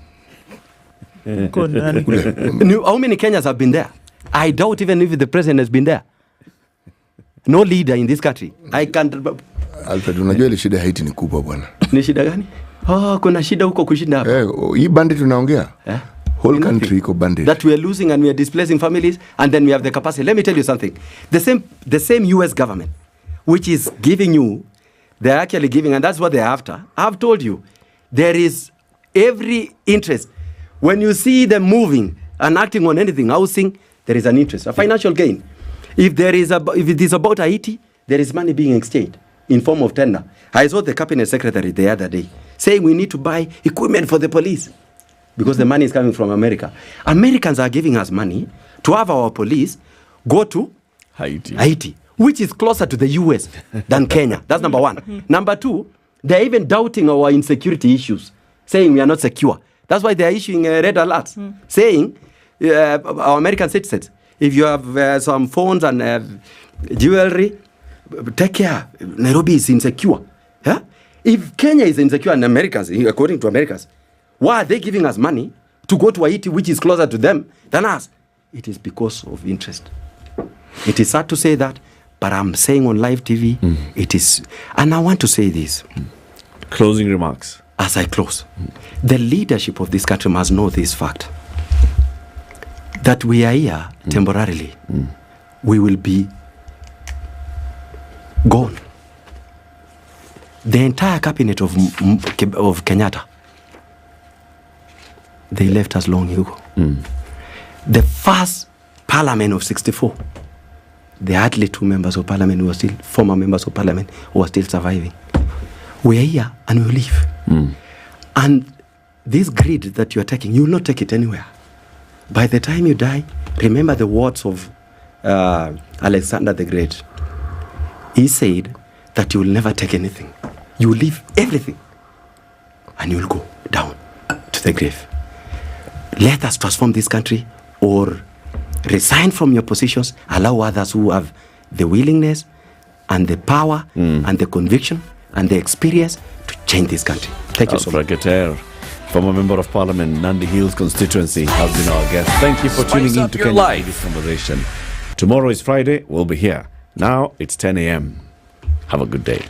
[SPEAKER 4] How many Kenyans have been there? I doubt even if the president has been there. No leader in this country. I can't.
[SPEAKER 16] Alfred, unajua ile shida Haiti ni kubwa bwana.
[SPEAKER 4] Ni shida gani? Kuna shida huko kushinda hapa.
[SPEAKER 16] Hii bandit tunaongea. Whole country iko bandit.
[SPEAKER 4] That we are losing and we are displacing families, and then we have the capacity. Let me tell you something. The same US government which is giving you, they're actually giving, and that's what they're after. I've told you, there is every interest. When you see them moving and acting on anything, housing, there is an interest, a financial gain. If it is about Haiti, there is money being exchanged in form of tender. I saw the cabinet secretary the other day saying we need to buy equipment for the police because the money is coming from America. Americans are giving us money to have our police go to Haiti, which is closer to the US than Kenya. That's number one. Number two, they're even doubting our insecurity issues, saying we are not secure. That's why they're issuing red alerts, saying our American citizens, if you have some phones and jewelry, take care. Nairobi is insecure. Yeah? If Kenya is insecure and Americans, according to Americans, why are they giving us money to go to Haiti, which is closer to them than us? It is because of interest. It is sad to say that, but I'm saying on live TV, it is. And I want to say this.
[SPEAKER 15] Closing remarks.
[SPEAKER 4] As I close, the leadership of this country must know this fact, that we are here temporarily. We will be gone. The entire cabinet of Kenyatta, they left us long ago. The first parliament of 64, there are hardly 2 members of parliament who are still, former members of parliament who are still surviving. We are here and we will leave. And this greed that you are taking, you will not take it anywhere. By the time you die, remember the words of Alexander the Great. He said that you will never take anything. You will leave everything and you will go down to the grave. Let us transform this country, or resign from your positions, allow others who have the willingness and the power and the conviction and the experience to change this country. Thank you so much.
[SPEAKER 15] Alfred, former member of parliament, Nandi Hills constituency, has been our guest. Thank you for tuning in to Kenya This Conversation. Tomorrow is Friday. We'll be here. Now it's 10 a.m. Have a good day.